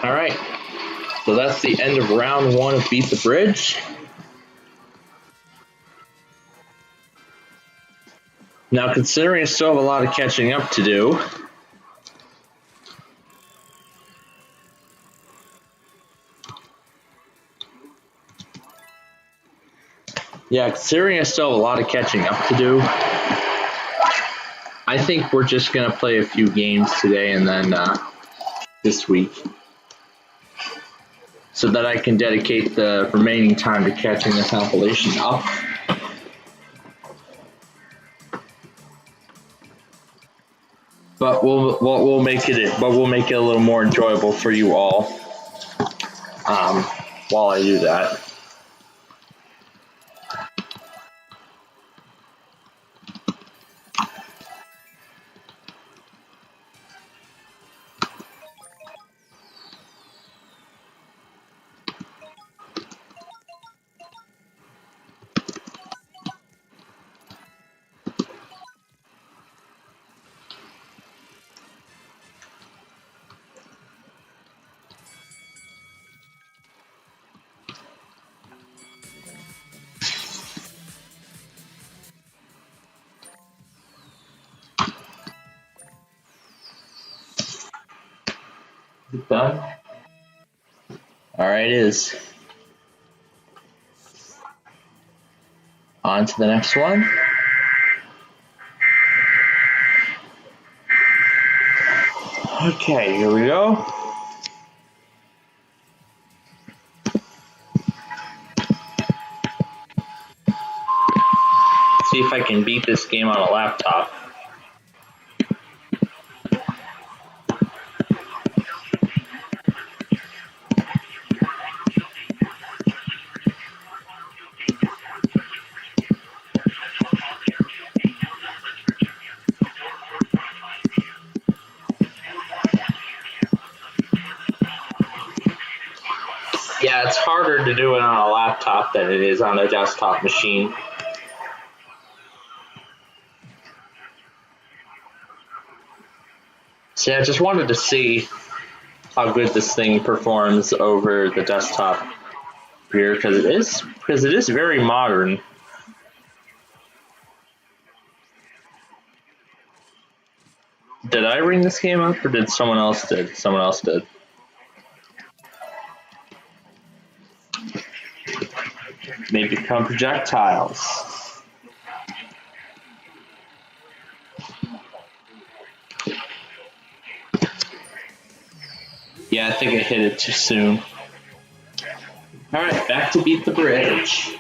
All right, so that's the end of round one of Beat the Bridge. Now, considering I still have a lot of catching up to do, I think we're just going to play a few games today and then this week, so that I can dedicate the remaining time to catching the compilation up. But we'll make it a little more enjoyable for you all while I do that. Done? All right, it is. On to the next one. Okay, here we go. See if I can beat this game on a laptop. Yeah, it's harder to do it on a laptop than it is on a desktop machine. So yeah, I just wanted to see how good this thing performs over the desktop here, because it is very modern. Did I ring this game up, or did someone else did? Someone else did. They become projectiles. Yeah, I think I hit it too soon. Alright, back to beat the bridge.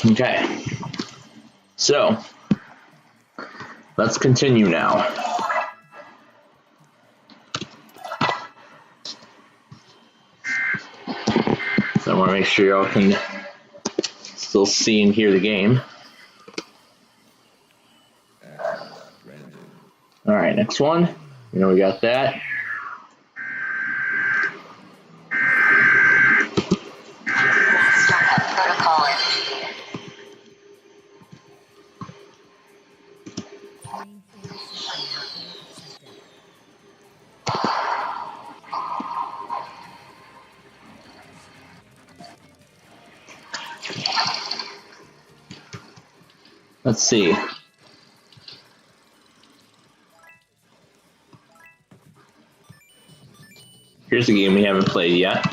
Okay. So, let's continue now. So I want to make sure y'all can still see and hear the game. All right, next one. You know, we got that. Startup protocol initiated. Let's see. Here's a game we haven't played yet.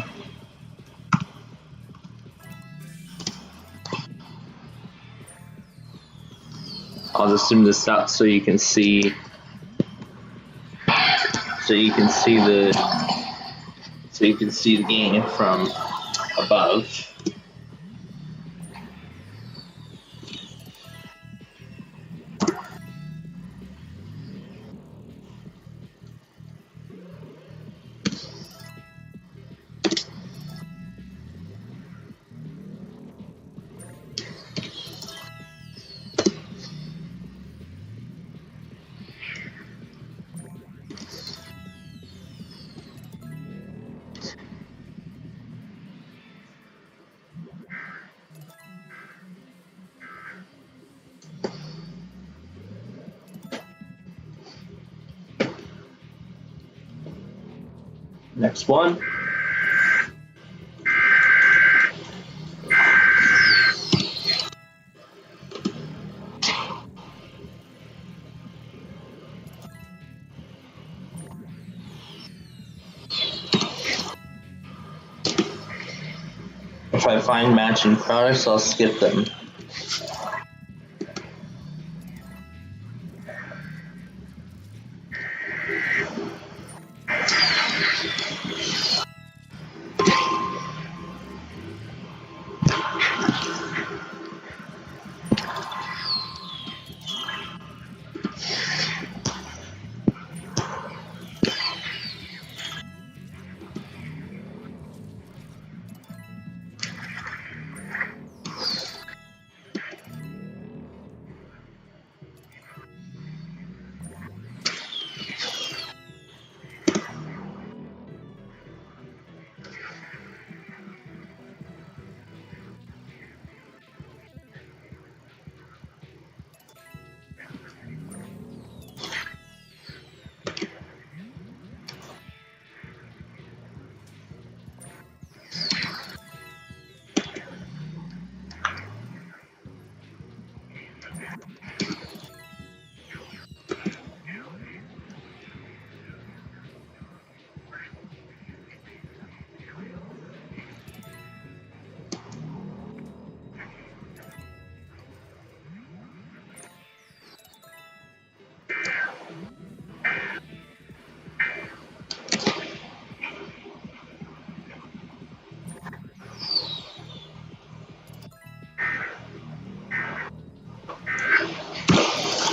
I'll just zoom this out so you can see. So you can see the game from above. Next one. If I find matching products, I'll skip them.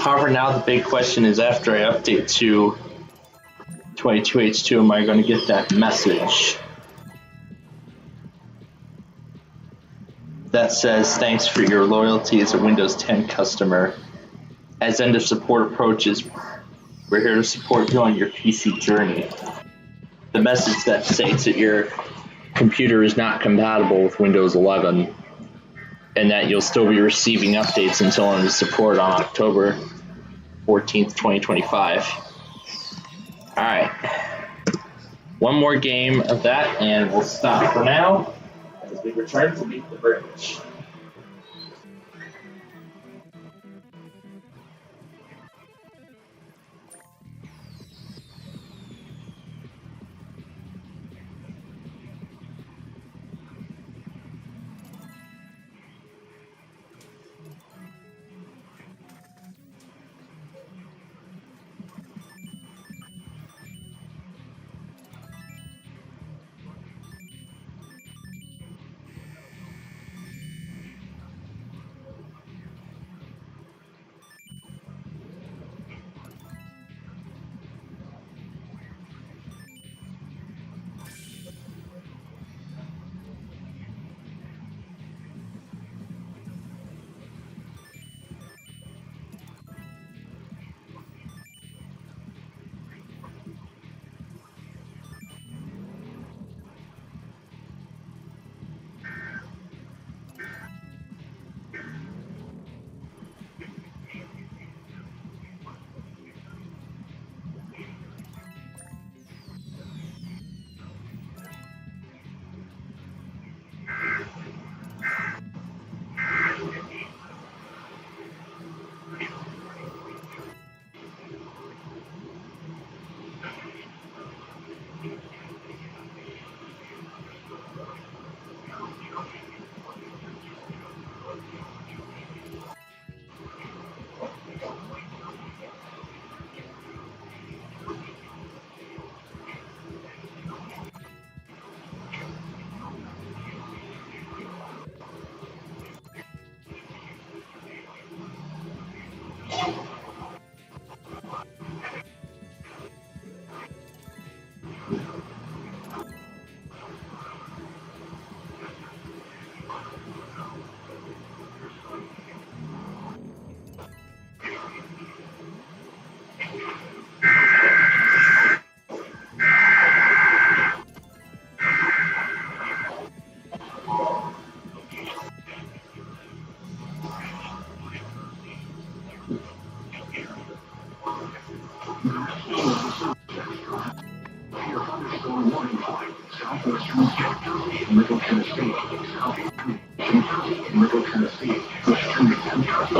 However, now the big question is, after I update to 22H2, am I going to get that message that says, thanks for your loyalty as a Windows 10 customer. As end of support approaches, we're here to support you on your PC journey. The message that states that your computer is not compatible with Windows 11 and that you'll still be receiving updates until end of support on October 14th, 2025. All right. One more game of that and we'll stop for now as we return to Meet the Bridge.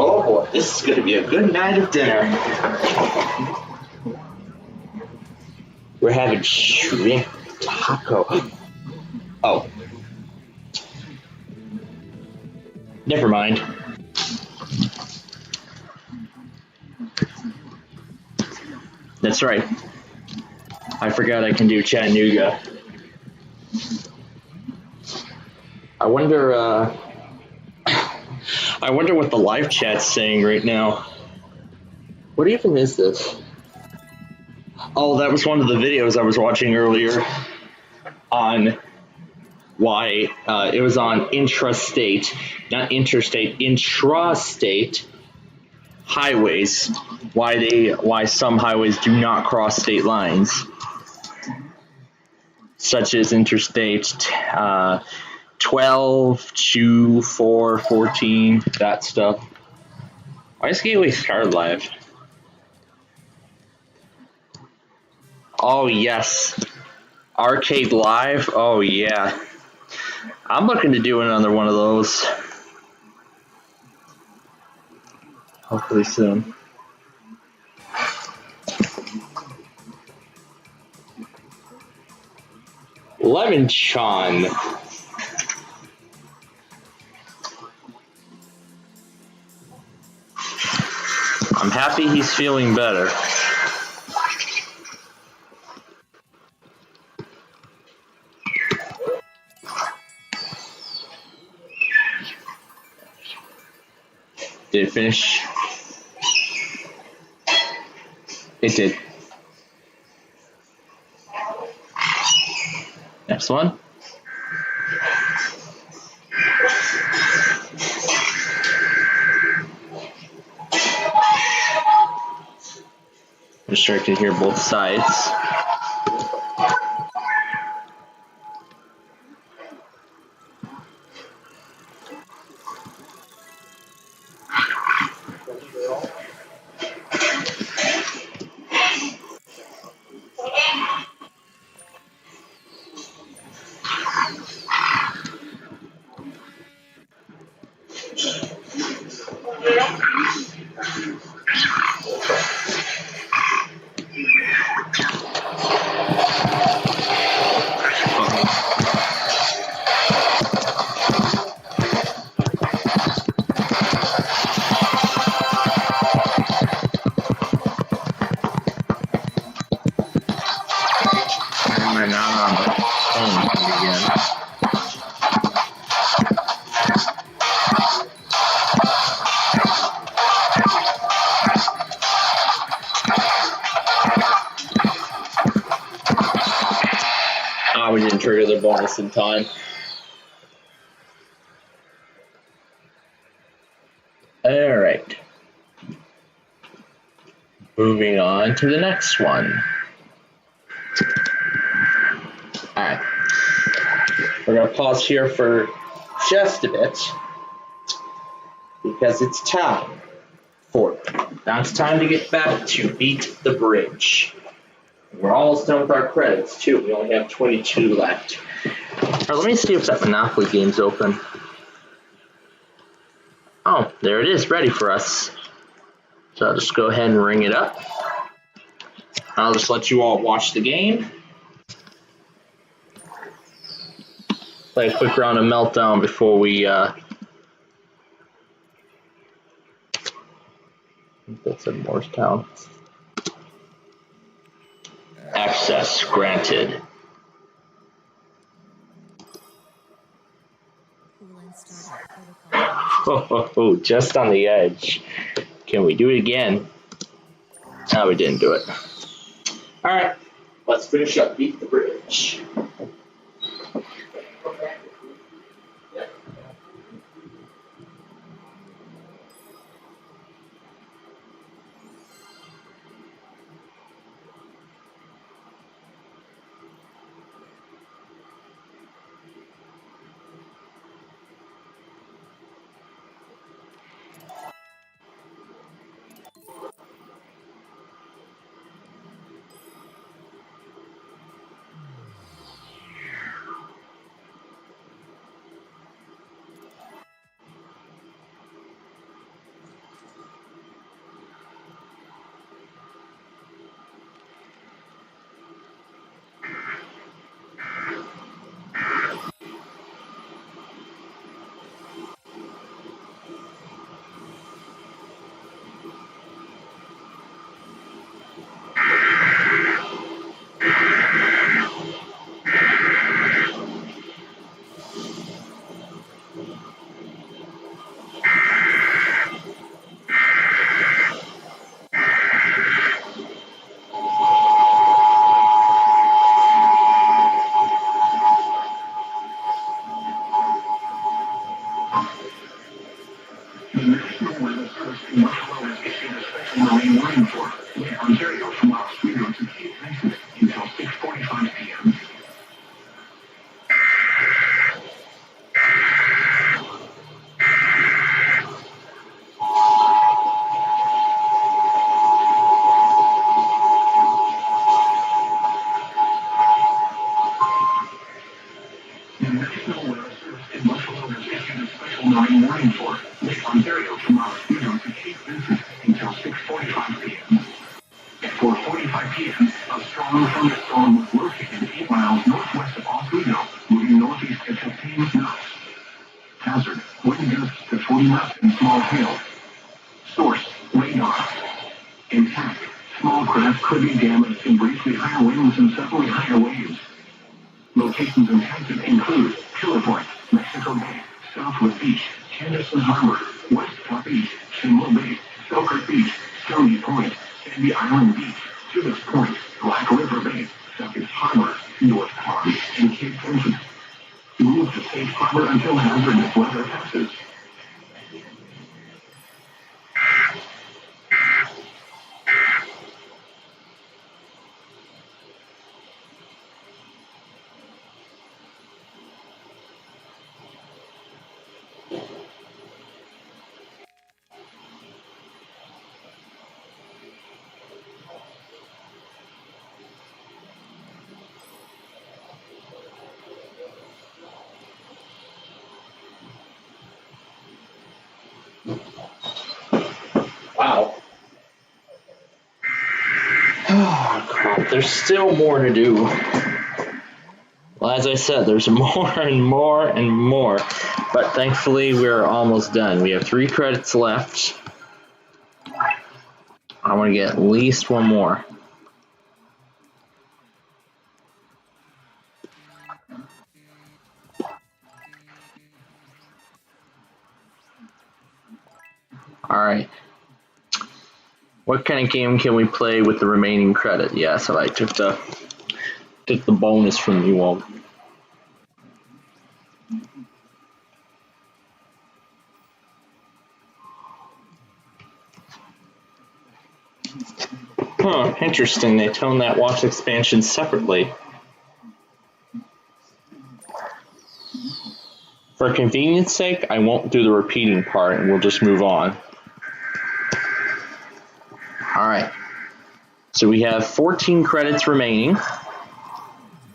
Oh boy, this is going to be a good night of dinner. We're having shrimp taco. Oh. Never mind. That's right. I forgot I can do Chattanooga. I wonder what the live chat's saying right now. What even is this? Oh, that was one of the videos I was watching earlier on why it was on intrastate, not interstate, intrastate highways. Why some highways do not cross state lines, such as interstate 12, 2, 4, 14, that stuff. Why is Gateway Star live? Oh yes, Arcade Live. Oh yeah, I'm looking to do another one of those. Hopefully soon. Lemon Chan. I'm happy he's feeling better. Did it finish? It did. Next one. I'm sure I can hear both sides. We didn't trigger the bonus in time. All right. Moving on to the next one. All right. We're going to pause here for just a bit because it's time now it's time to get back to Beat the Bridge. We're almost done with our credits, too. We only have 22 left. All right, let me see if that Monopoly game's open. Oh, there it is, ready for us. So I'll just go ahead and ring it up. I'll just let you all watch the game. Play a quick round of Meltdown before we... That's in Morristown. Access granted. Oh, just on the edge. Can we do it again? No, we didn't do it. All right, let's finish up Beat the Bridge. The National Weather Service in Buffalo has issued a special marine warning for Lake Ontario from Mosquito to Cape Vincent until 6:45 p.m. At 4:45 p.m., a strong thunderstorm was located 8 miles northwest of Oswego, moving northeast at 15 knots. Hazard, wind gusts to 40 knots and small hail. Source, radar. Impact, small craft could be damaged in briefly higher winds and suddenly higher waves. Locations impacted include Pillar Point, Mexico Bay, Southwood Beach, Henderson Harbor, West Top Beach, Shingle Bay, Selkirk Beach, Stony Point, Sandy Island Beach, Tubbs Point, Black River Bay, Suckers Harbor, North Pond, and Cape Vincent. Move to safe harbor until hazardous weather passes. Wow. Oh, crap. There's still more to do. Well, as I said, there's more and more and more. But thankfully, we're almost done. We have 3 credits left. I want to get at least one more. Alright. What kind of game can we play with the remaining credit? Yeah, so I took the bonus from you all. Huh, interesting. They toned that watch expansion separately. For convenience sake, I won't do the repeating part and we'll just move on. Alright. So we have 14 credits remaining.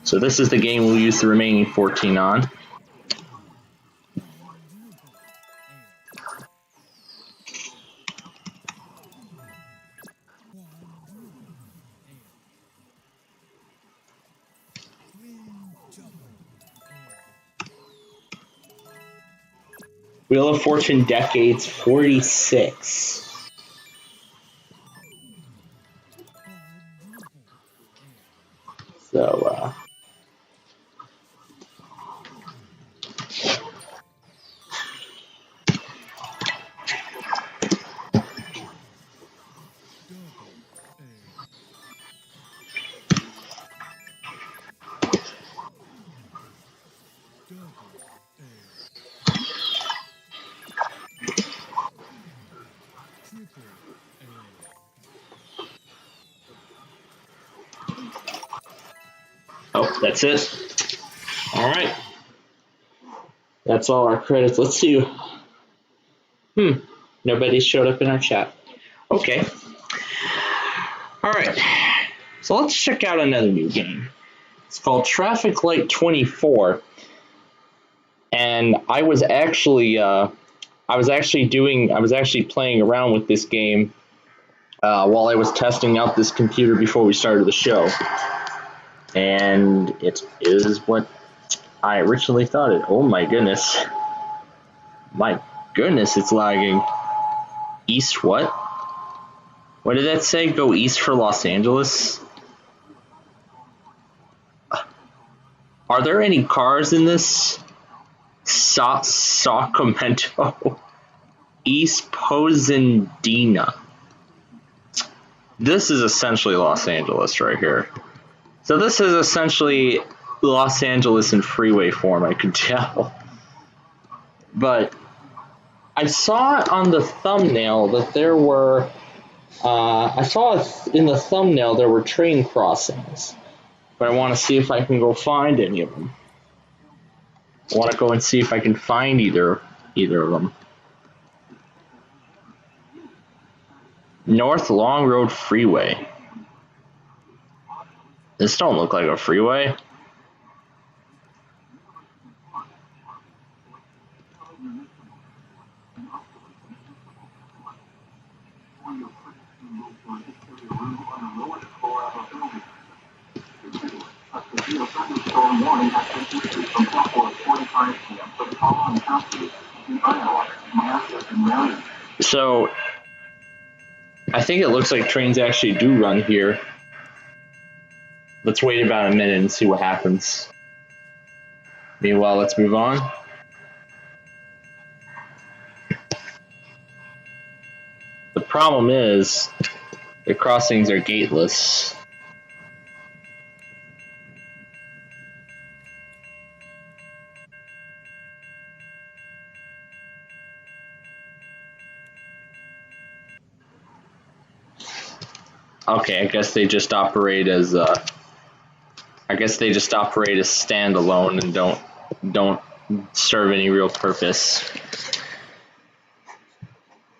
So this is the game we'll use the remaining 14 on. Wheel of Fortune Decades 46. So, oh, that's it. All right. That's all our credits. Let's see. Nobody showed up in our chat. Okay. All right. So let's check out another new game. It's called Traffic Light 24. And I was actually playing around with this game while I was testing out this computer before we started the show. And it is what I originally thought it. Oh my goodness. My goodness, it's lagging. East what? What did that say? Go east for Los Angeles? Are there any cars in this? Sacramento. East Posendina. This is essentially Los Angeles right here. So this is essentially Los Angeles in freeway form, I could tell. But I saw on the thumbnail that there were, in the thumbnail there were train crossings. But I want to see if I can go find any of them. I want to go and see if I can find either of them. North Long Road Freeway. This don't look like a freeway. transmission from 4:45 p.m. for the following counties in Iowa, Nebraska, and Maryland. So, I think it looks like trains actually do run here. Let's wait about a minute and see what happens. Meanwhile, let's move on. The problem is, the crossings are gateless. Okay, I guess they just operate as standalone and don't serve any real purpose.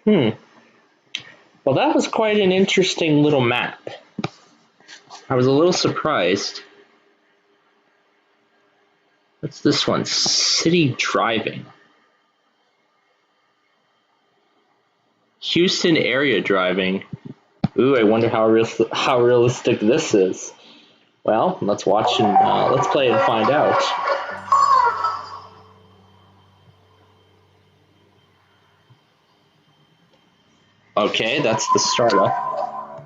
Well, that was quite an interesting little map. I was a little surprised. What's this one? City driving. Houston area driving. Ooh, I wonder how realistic this is. Well, let's watch and let's play and find out. Okay, that's the startup.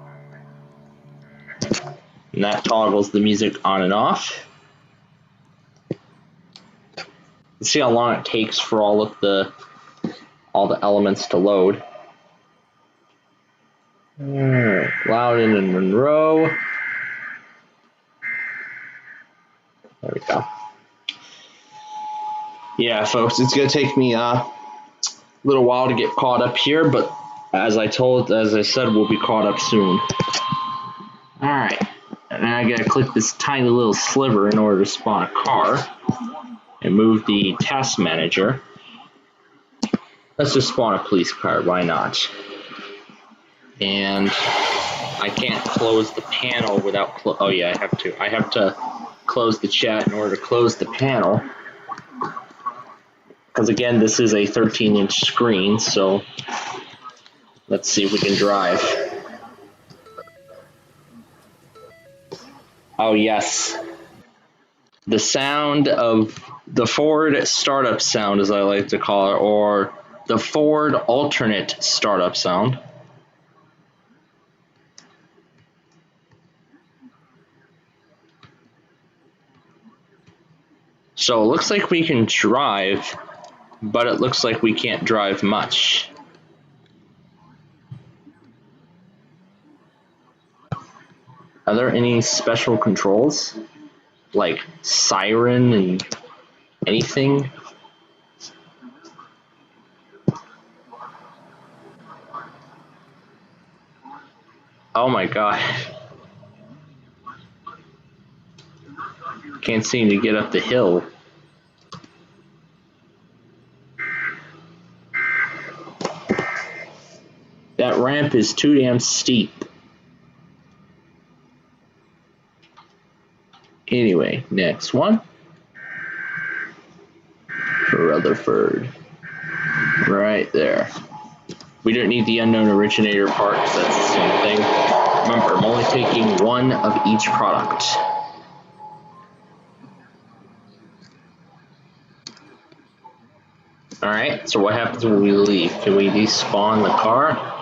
And that toggles the music on and off. Let's see how long it takes for all the elements to load. Loudon and Monroe. There we go. Yeah, folks, it's gonna take me a little while to get caught up here, but as I said, we'll be caught up soon. All right, and then I gotta click this tiny little sliver in order to spawn a car and move the task manager. Let's just spawn a police car. Why not? And I can't close the panel without oh yeah, I have to close the chat in order to close the panel, because again, this is a 13-inch screen. So let's see if we can drive. Oh yes, the sound of the Ford startup sound, as I like to call it, or the Ford alternate startup sound. So it looks like we can drive, but it looks like we can't drive much. Are there any special controls? Like siren and anything? Oh my god. Can't seem to get up the hill. That ramp is too damn steep. Anyway, next one. Rutherford. Right there. We don't need the unknown originator part because that's the same thing. Remember, I'm only taking one of each product. Alright, so what happens when we leave? Can we despawn the car?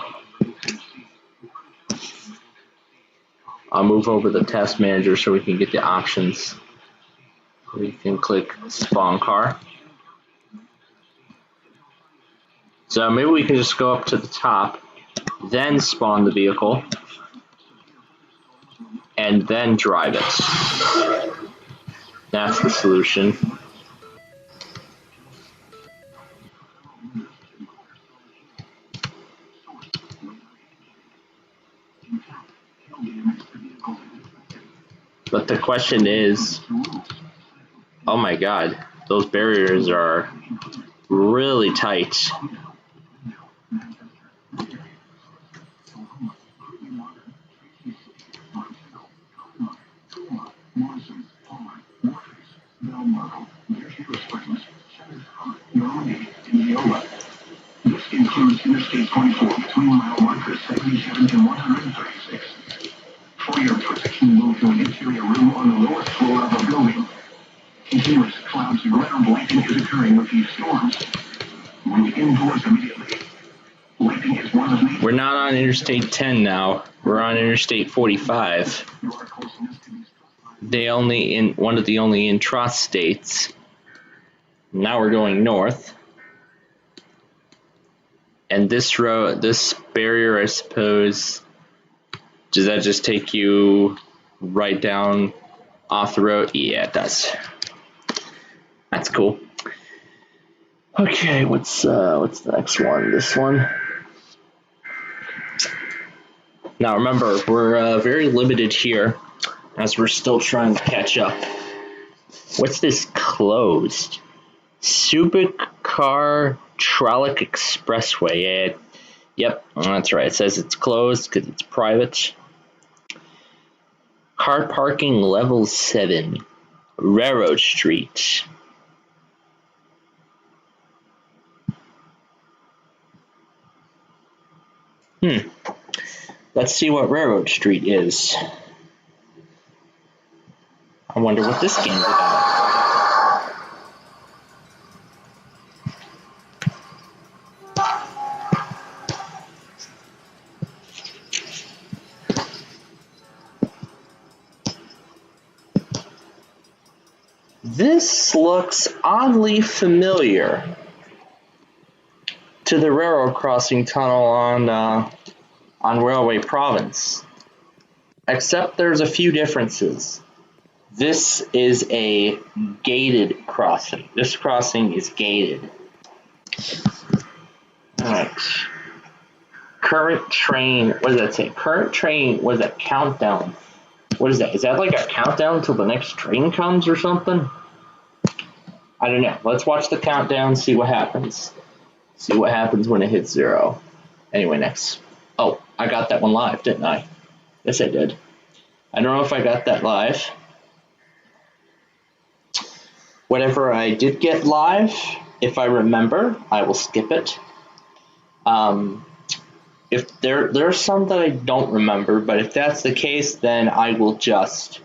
I'll move over the task manager so we can get the options. We can click spawn car. So maybe we can just go up to the top, then spawn the vehicle, and then drive it. That's the solution. But the question is, oh my god, those barriers are really tight. This includes Interstate 24 between mile markers 77 to 136. For your protection, move to an interior room on the lowest floor of a building. Keep continuous clouds and ground lightning is occurring with these storms. Move indoors immediately. Lightning is one of the... We're not on Interstate 10 now. We're on Interstate 45. You are close enough to be... One of the only intrastates. Now we're going north. And this road, this barrier, I suppose, does that just take you right down off the road? Yeah, it does. That's cool. Okay, what's the next one? This one. Now remember, we're very limited here, as we're still trying to catch up. What's this closed? Supercar Trolloc Expressway. Yep, that's right. It says it's closed because it's private. Car parking level 7. Railroad Street. Let's see what Railroad Street is. I wonder what this game's about. This looks oddly familiar to the railroad crossing tunnel on Railway Province, except there's a few differences. This is a gated crossing. This crossing is gated. Alright. Current train, what does that say? Current train, what is that? Countdown. What is that? Is that like a countdown until the next train comes or something? I don't know. Let's watch the countdown, see what happens. See what happens when it hits 0. Anyway, next. Oh, I got that one live, didn't I? Yes, I did. I don't know if I got that live. Whatever I did get live, if I remember, I will skip it. If there's some that I don't remember, but if that's the case, then I will just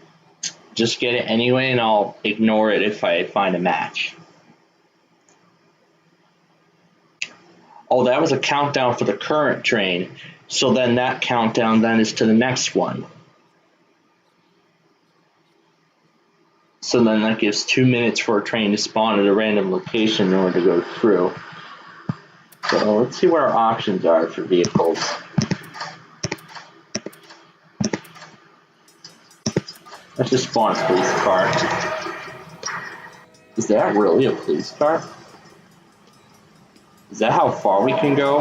get it anyway, and I'll ignore it if I find a match. Oh, that was a countdown for the current train. So then that countdown then is to the next one. So then that gives 2 minutes for a train to spawn at a random location in order to go through. So let's see what our options are for vehicles. Let's just spawn a police car. Is that really a police car? Is that how far we can go?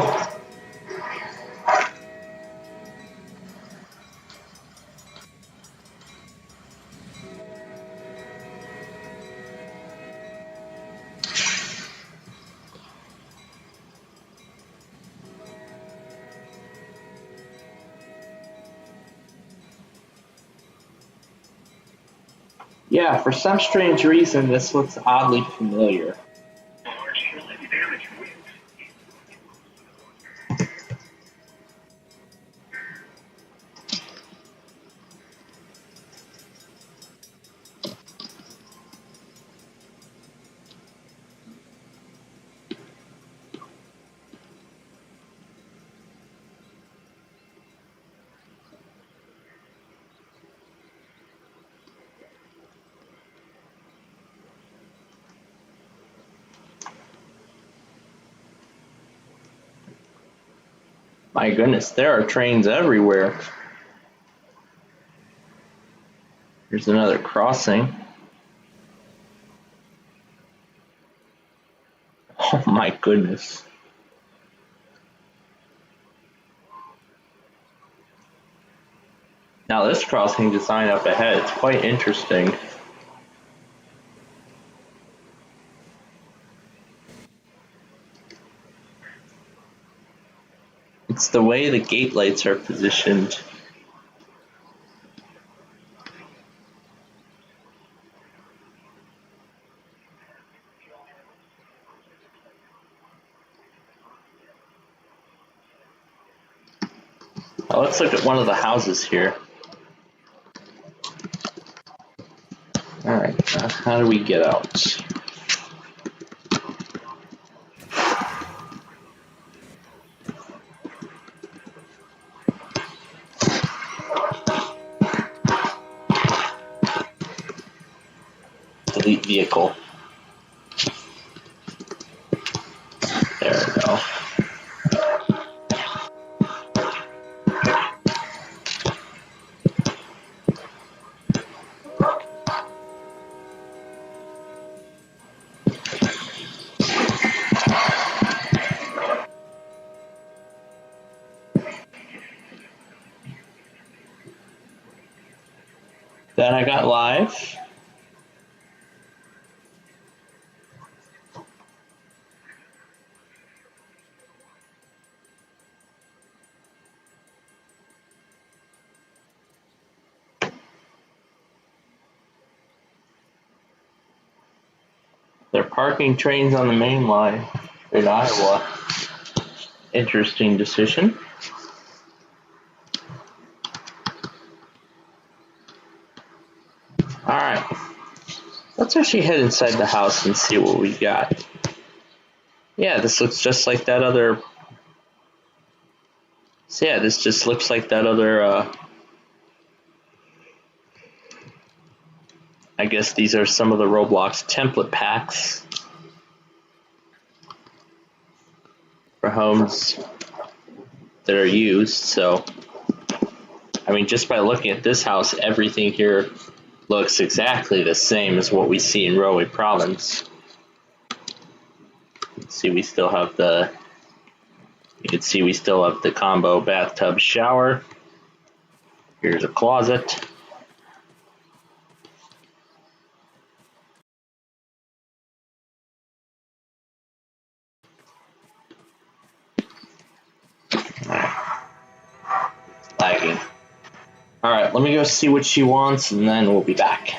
Yeah, for some strange reason, this looks oddly familiar. My goodness, there are trains everywhere. Here's another crossing. Oh my goodness. Now this crossing design up ahead, it's quite interesting. It's the way the gate lights are positioned. Now let's look at one of the houses here. Alright, How do we get out? Delete vehicle. There we go. Then I got live. They're parking trains on the main line in Iowa. Interesting decision. Alright. Let's actually head inside the house and see what we got. Yeah, this looks just like that other... So yeah, this just looks like that other... I guess these are some of the Roblox template packs for homes that are used. So, I mean, just by looking at this house, everything here looks exactly the same as what we see in Roe Province. See, we still have the, you can see we still have the combo bathtub shower. Here's a closet. Lagging. Alright, let me go see what she wants and then we'll be back.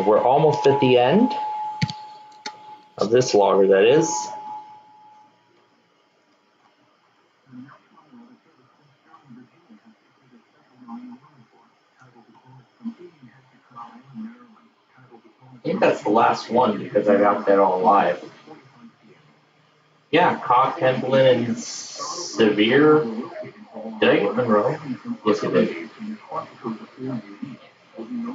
We're almost at the end of this logger, that is. I think that's the last one because I got that all live. Yeah, Cock, Hemblin, and Severe. Did I get Monroe? Yes, I did.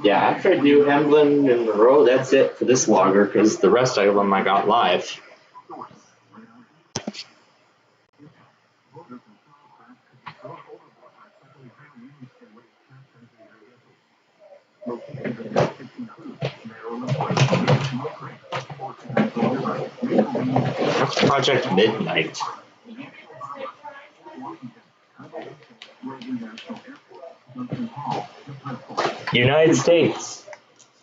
Yeah, after I do Hemblin and Monroe, that's it for this logger because the rest of them I got live. That's Project Midnight. United States,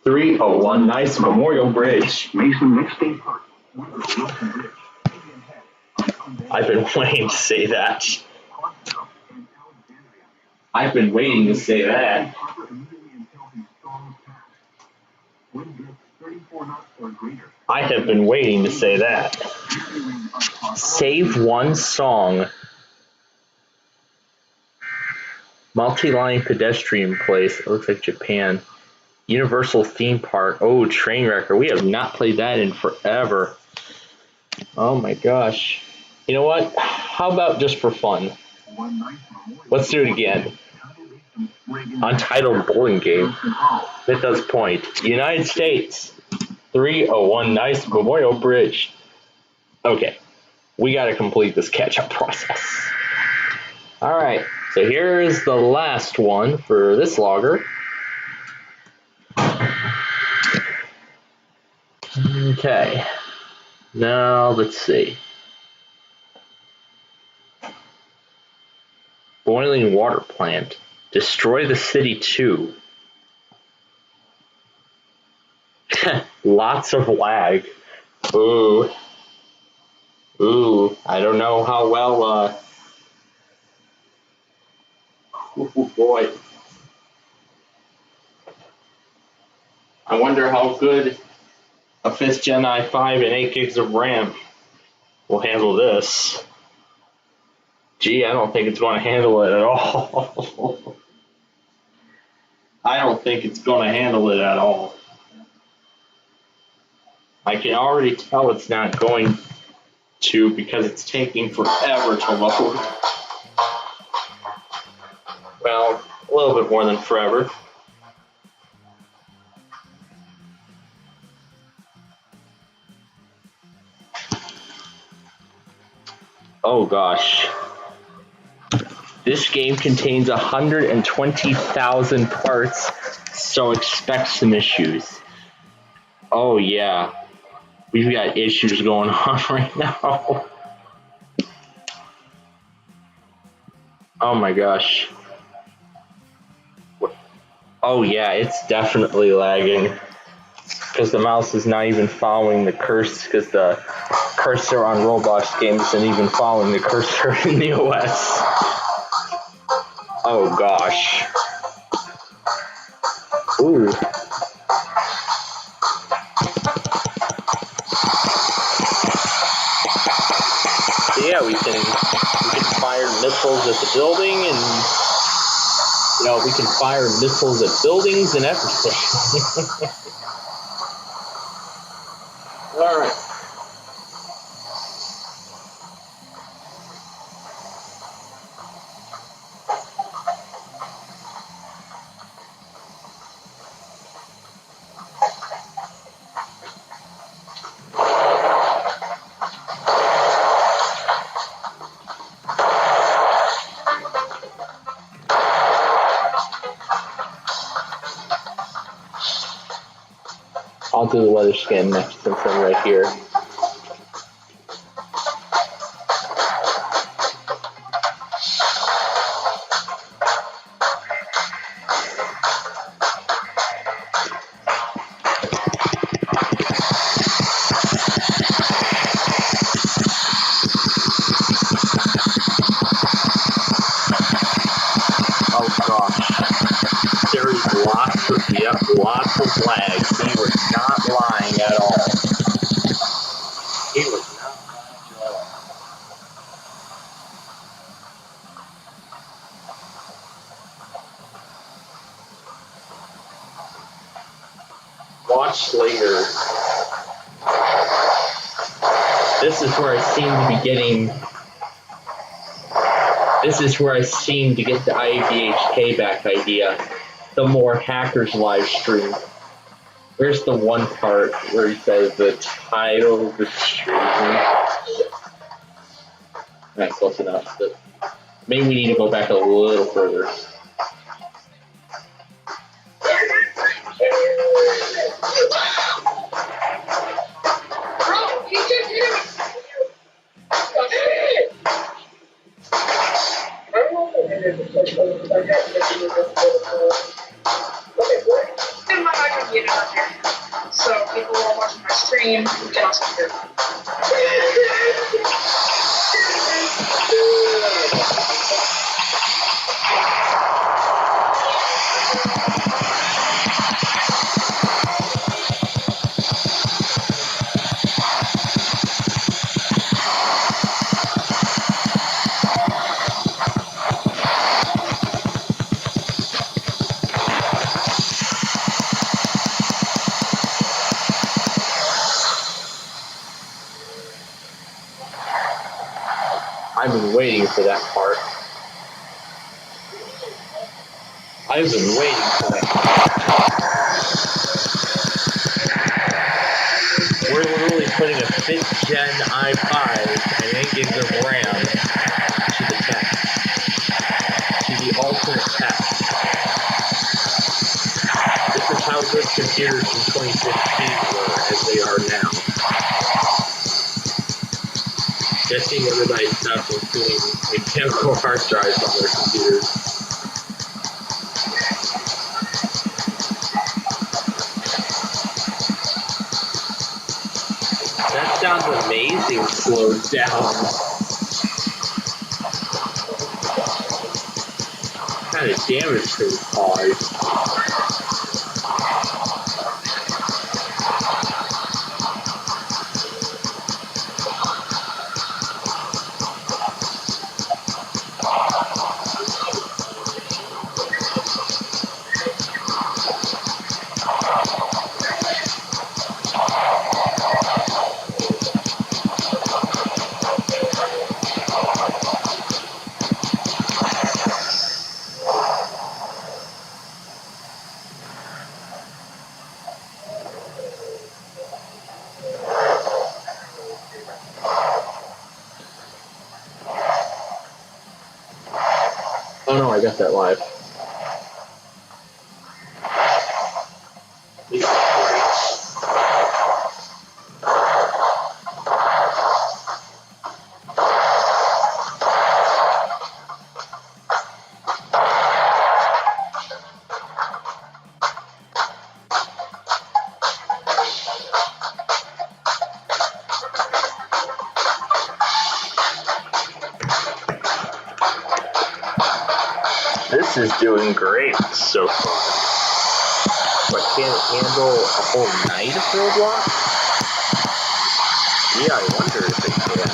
301 Nice Memorial Bridge. I've been waiting to say that. I've been waiting to say that. I have been waiting to say that. Save one song. Multi-line pedestrian place. It looks like Japan. Universal theme park. Oh, Trainwrecker. We have not played that in forever. Oh my gosh. You know what? How about just for fun? Let's do it again. Untitled bowling game. That does point. United States. 301 Nice Memorial Bridge. Okay. We got to complete this catch-up process. All right. So here is the last one for this logger. Okay. Now let's see. Boiling water plant. Destroy the city too. Lots of lag. Ooh. Ooh. I don't know how well, oh boy. I wonder how good a 5th Gen i5 and 8 gigs of RAM will handle this. Gee, I don't think it's going to handle it at all. I don't think it's going to handle it at all. I can already tell it's not going to because it's taking forever to load. Well, a little bit more than forever. Oh gosh. This game contains 120,000 parts, so expect some issues. Oh yeah. We've got issues going on right now. Oh my gosh. Oh yeah, it's definitely lagging. Because the mouse is not even following the cursor, because the cursor on Roblox games isn't even following the cursor in the OS. Oh gosh. Ooh. So yeah, we can fire missiles at the building, and you know, we can fire missiles at buildings and everything. All right. I'll do the weather scan next since I'm right here. Oh gosh. There's lots of lag. We were This is where I seem to be getting. This is where I seem to get the IVHK back idea. The more hackers live stream. Where's the one part where he says the title of the stream? That's close enough. But maybe we need to go back a little further. So people who are watching my stream can also hear. I've been waiting for that part. I've been waiting for that part. We're literally putting a 5th gen i5 and 8 gigs of RAM to the test. To the alternate test. This is how good computers in 2015 were as they are now. Testing everybody's stuff, including mechanical hard drives on their computers. That sounds amazing slowed down. What kind of damage could it cause? Oh no, I got that live. This is doing great so far. But can it handle a whole night of Roblox? Yeah, I wonder if it can.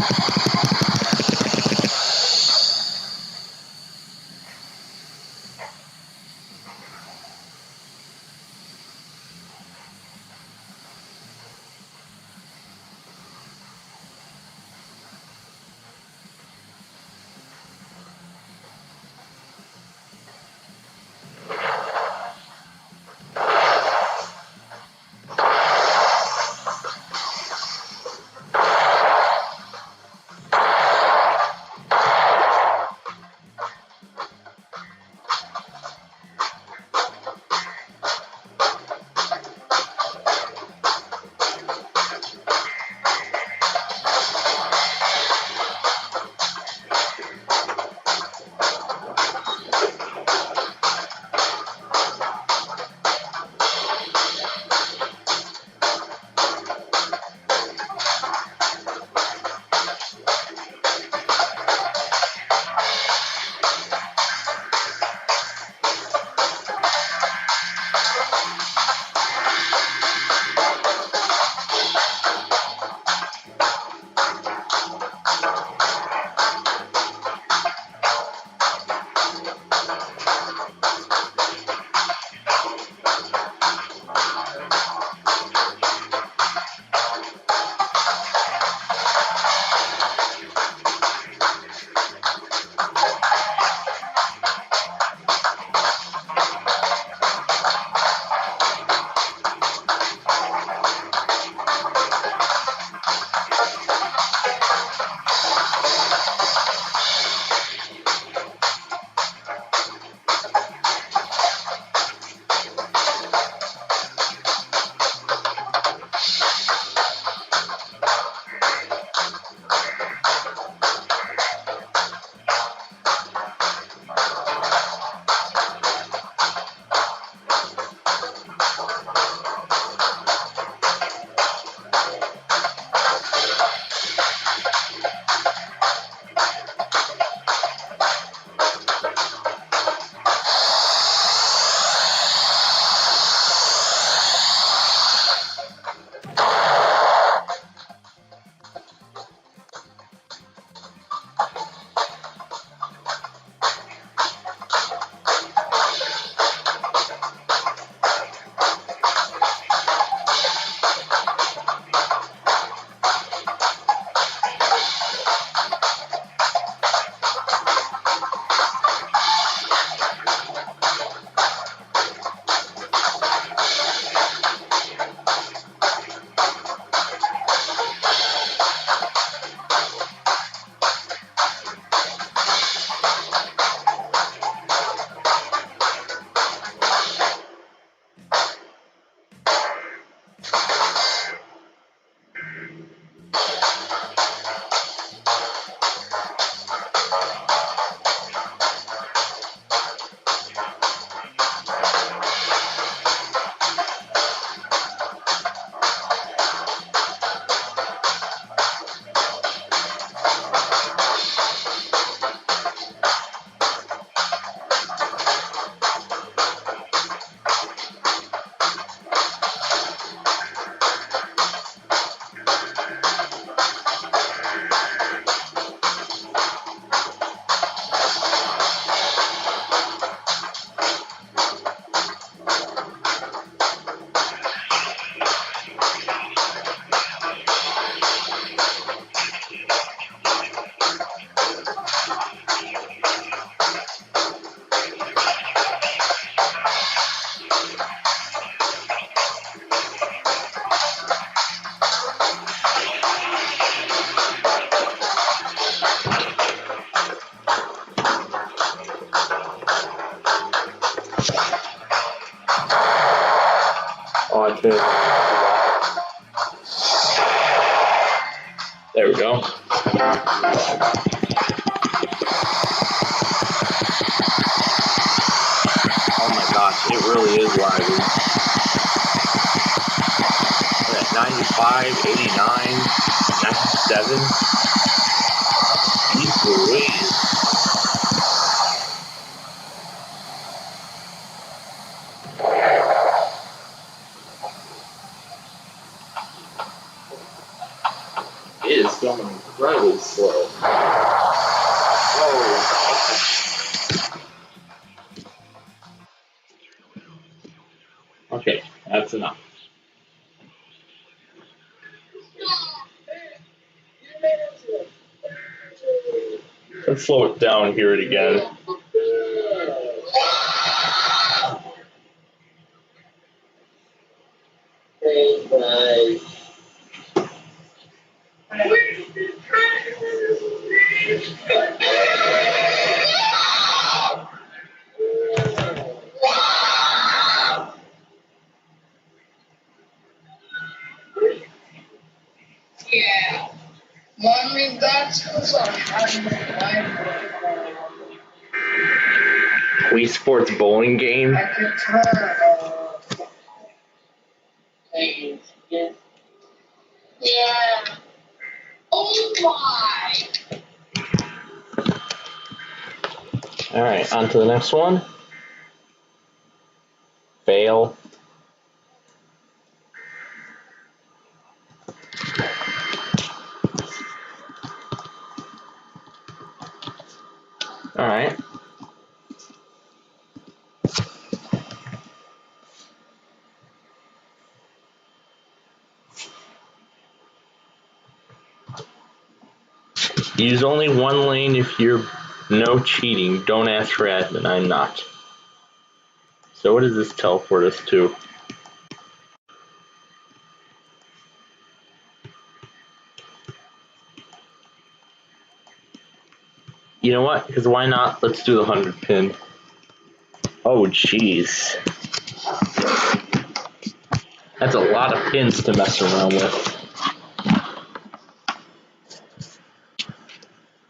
There we go. Oh my gosh, it really is lively. At 95, 89, 97. Jeez Louise. It is going incredibly slow. Oh gosh. Okay, that's enough. Let's slow it down, hear it again. Yeah. Mommy, that's because I'm having Wii Sports bowling game. I can turn Yeah. Oh my. Alright, on to the next one. Fail. Alright. Use only one lane if you're no cheating. Don't ask for admin. I'm not. So what does this teleport us to? You know what? Because why not? Let's do the 100 pin. Oh, jeez. That's a lot of pins to mess around with.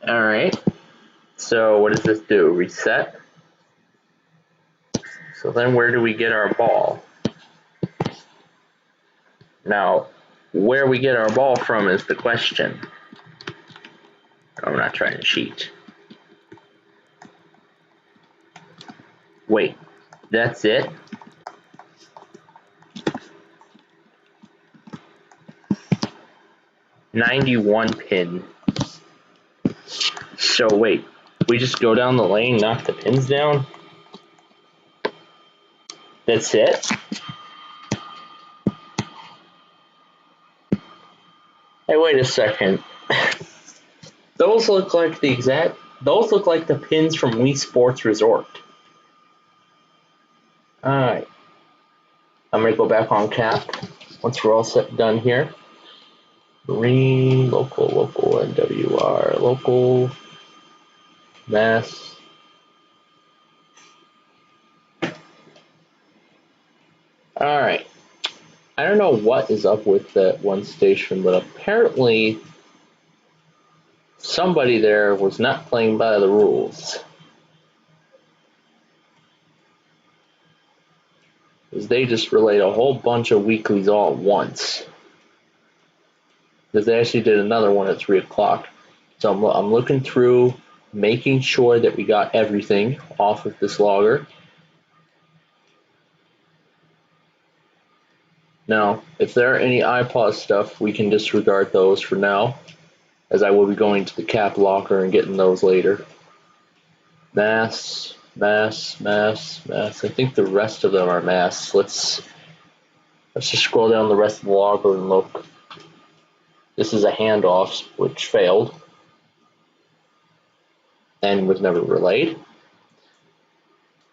Alright. So what does this do? Reset? So then where do we get our ball? Now, where we get our ball from is the question. I'm not trying to cheat. Wait, that's it? $91 pin. So wait, we just go down the lane, knock the pins down? That's it? Hey, wait a second. Those look like the pins from Wii Sports Resort. Alright. I'm gonna go back on cap once we're all done here. Marine, local, NWR, local, mass. Alright. I don't know what is up with that one station, but apparently somebody there was not playing by the rules. Because they just relayed a whole bunch of weeklies all at once. Because they actually did another one at 3 o'clock. So I'm looking through, making sure that we got everything off of this logger. Now, if there are any iPod stuff, we can disregard those for now, as I will be going to the cap locker and getting those later. Mass. I think the rest of them are mass. Let's just scroll down the rest of the logger and look. This is a handoff, which failed and was never relayed.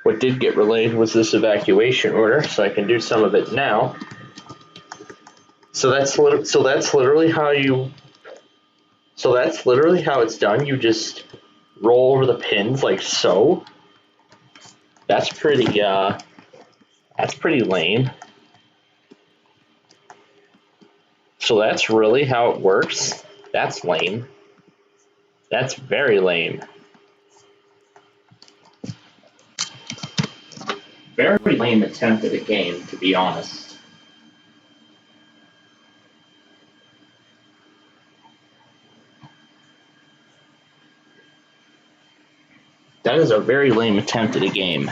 What did get relayed was this evacuation order, so I can do some of it now. So that's literally how it's done. You just roll over the pins like so. That's pretty lame. So that's really how it works. That's lame. That's very lame. Very lame attempt at a game, to be honest. That is a very lame attempt at a game.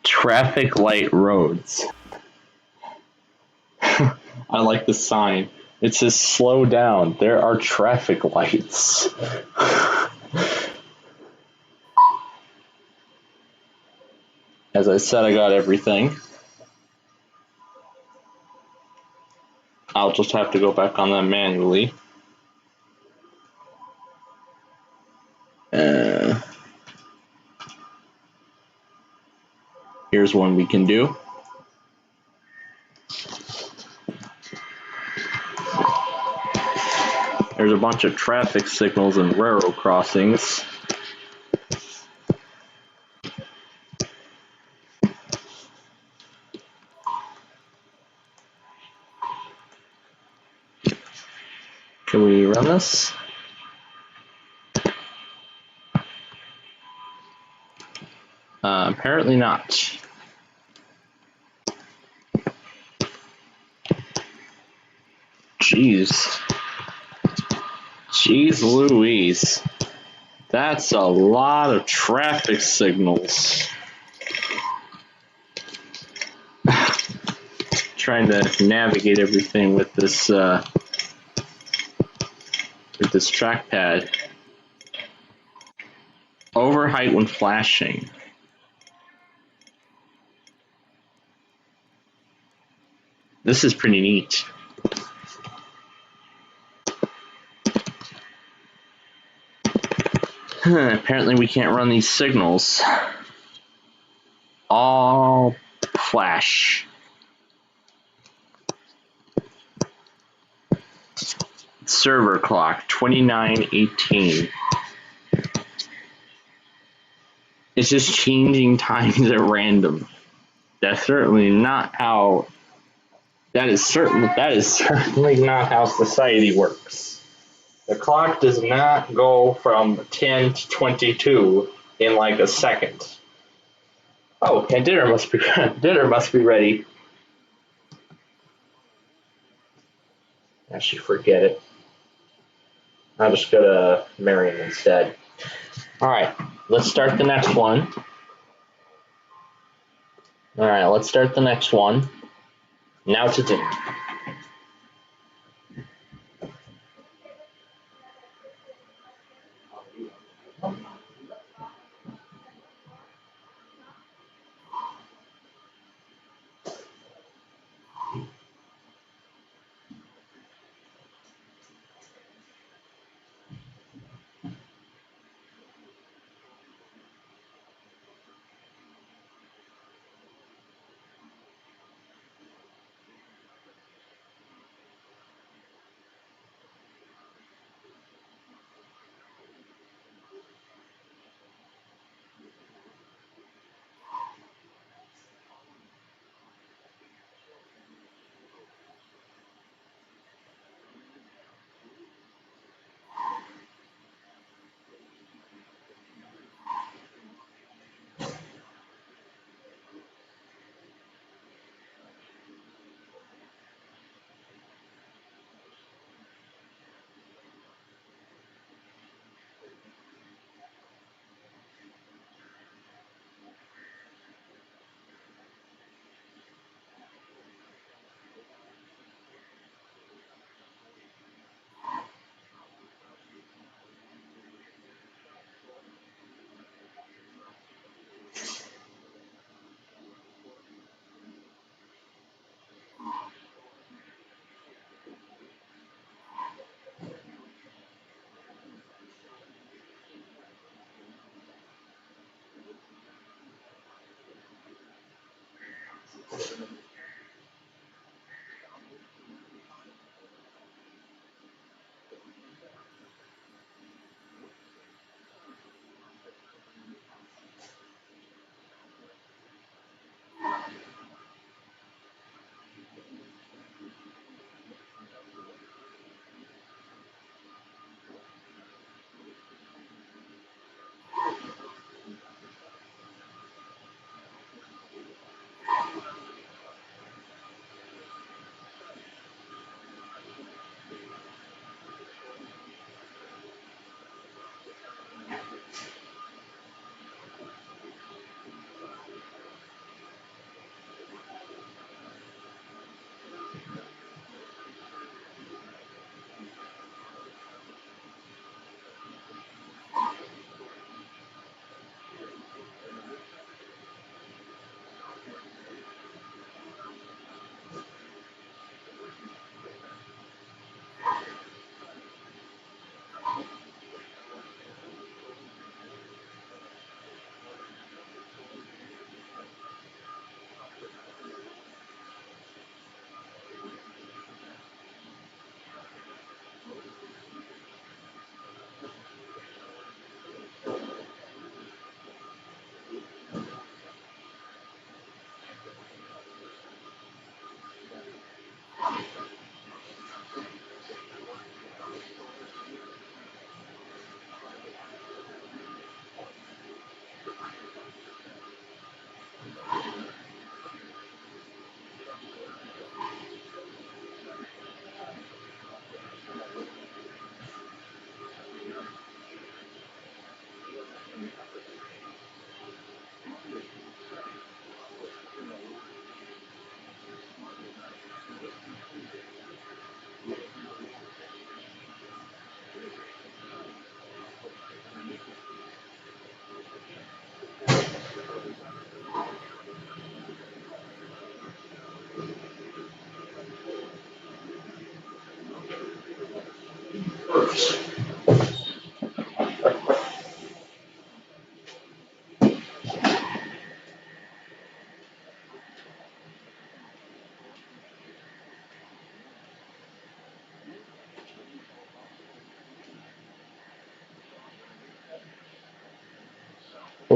Traffic light roads. I like the sign. It says slow down. There are traffic lights. As I said, I got everything. I'll just have to go back on that manually. Here's one we can do. There's a bunch of traffic signals and railroad crossings. Can we run this? Apparently not. Jeez. Jeez Louise. That's a lot of traffic signals. Trying to navigate everything with this trackpad. Overheight when flashing. This is pretty neat. Apparently we can't run these signals. All flash. Server clock 2918. It's just changing times at random. That's certainly not how. That is certainly not how society works. The clock does not go from 10 to 22 in like a second. Oh, and dinner must be ready. Actually, forget it. I'll just go to Marion instead. All right, let's start the next one. All right, let's start the next one. Now to dinner.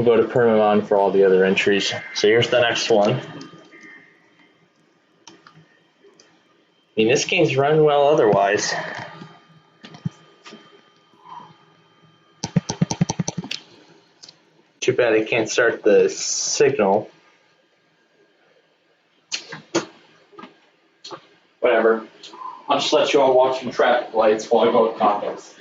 We'll go to Permamon for all the other entries. So here's the next one. I mean, this game's run well otherwise. Too bad I can't start the signal. Whatever. I'll just let you all watch some traffic lights while I go to comments.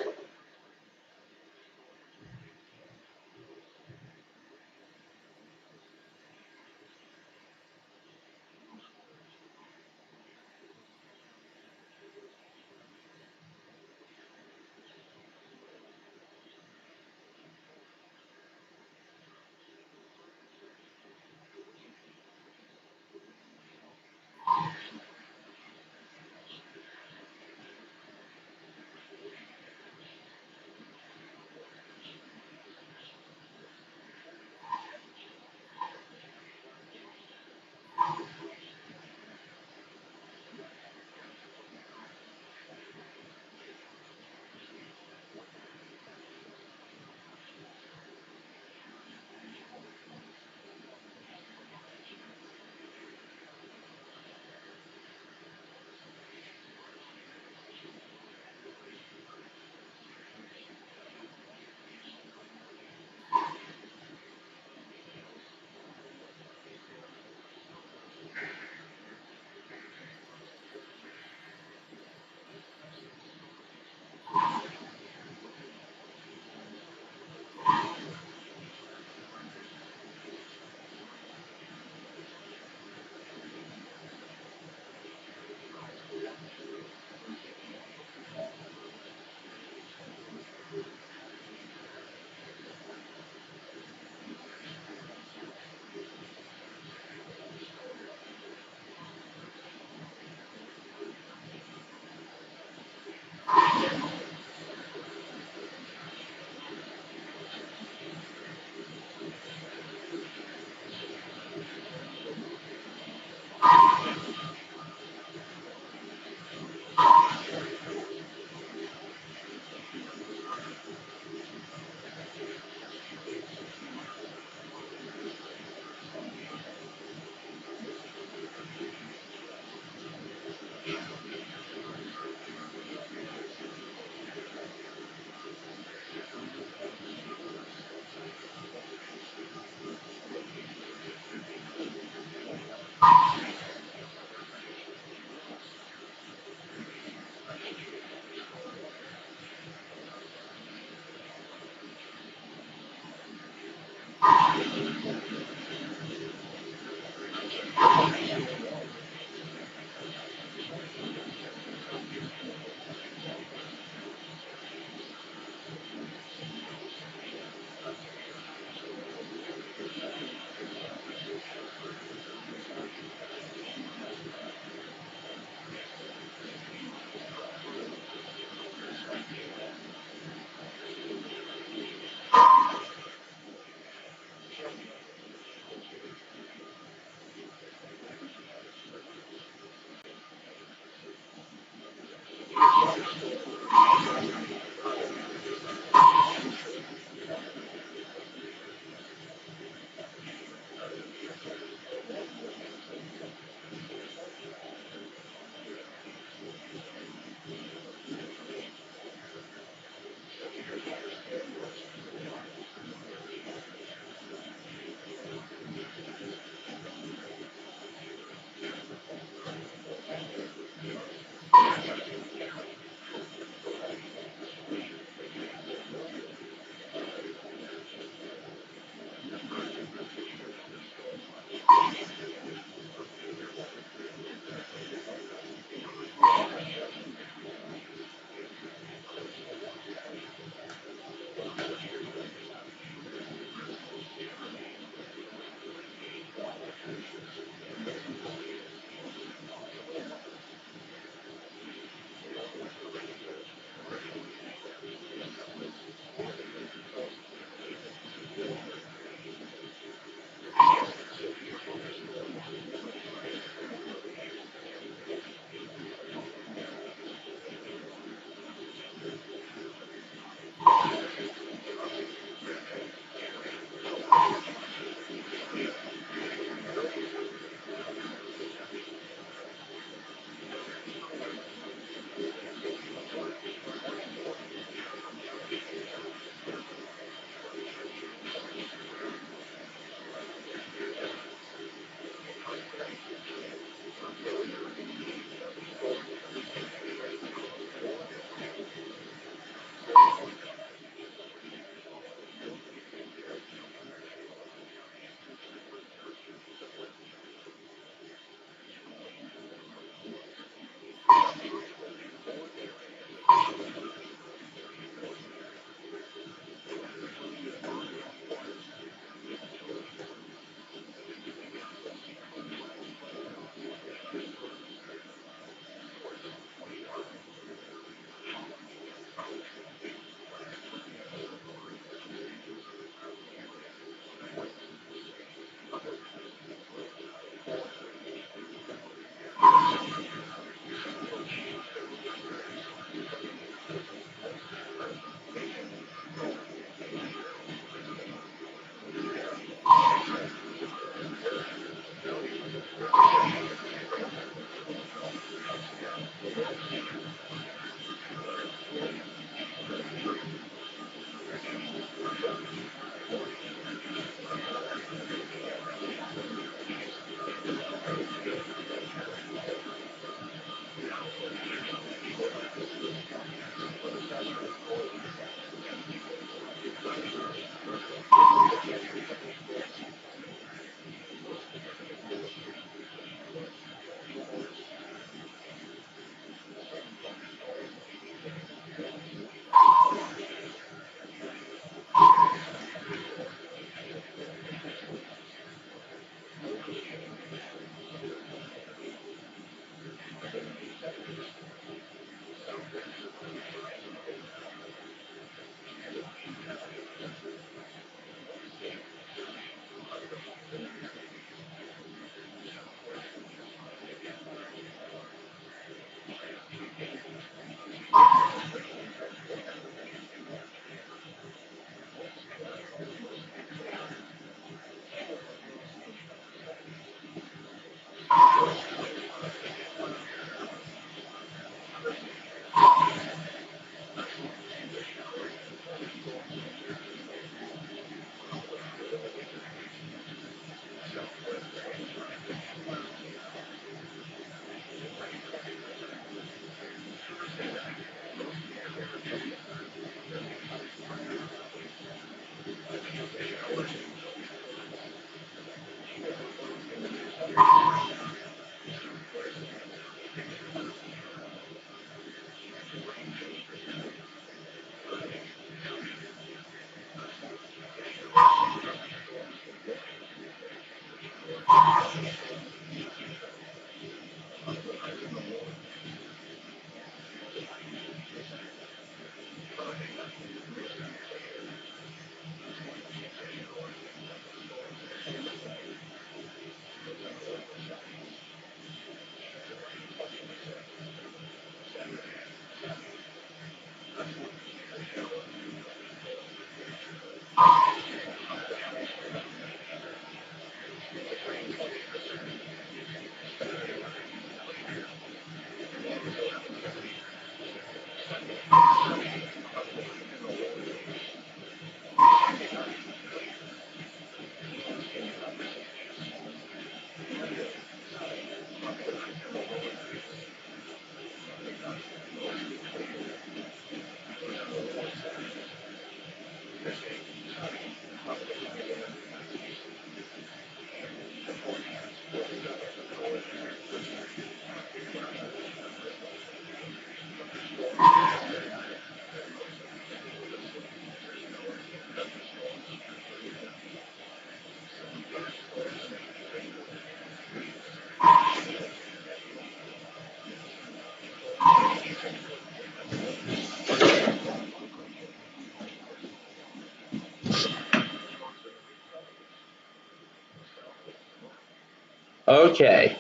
Okay,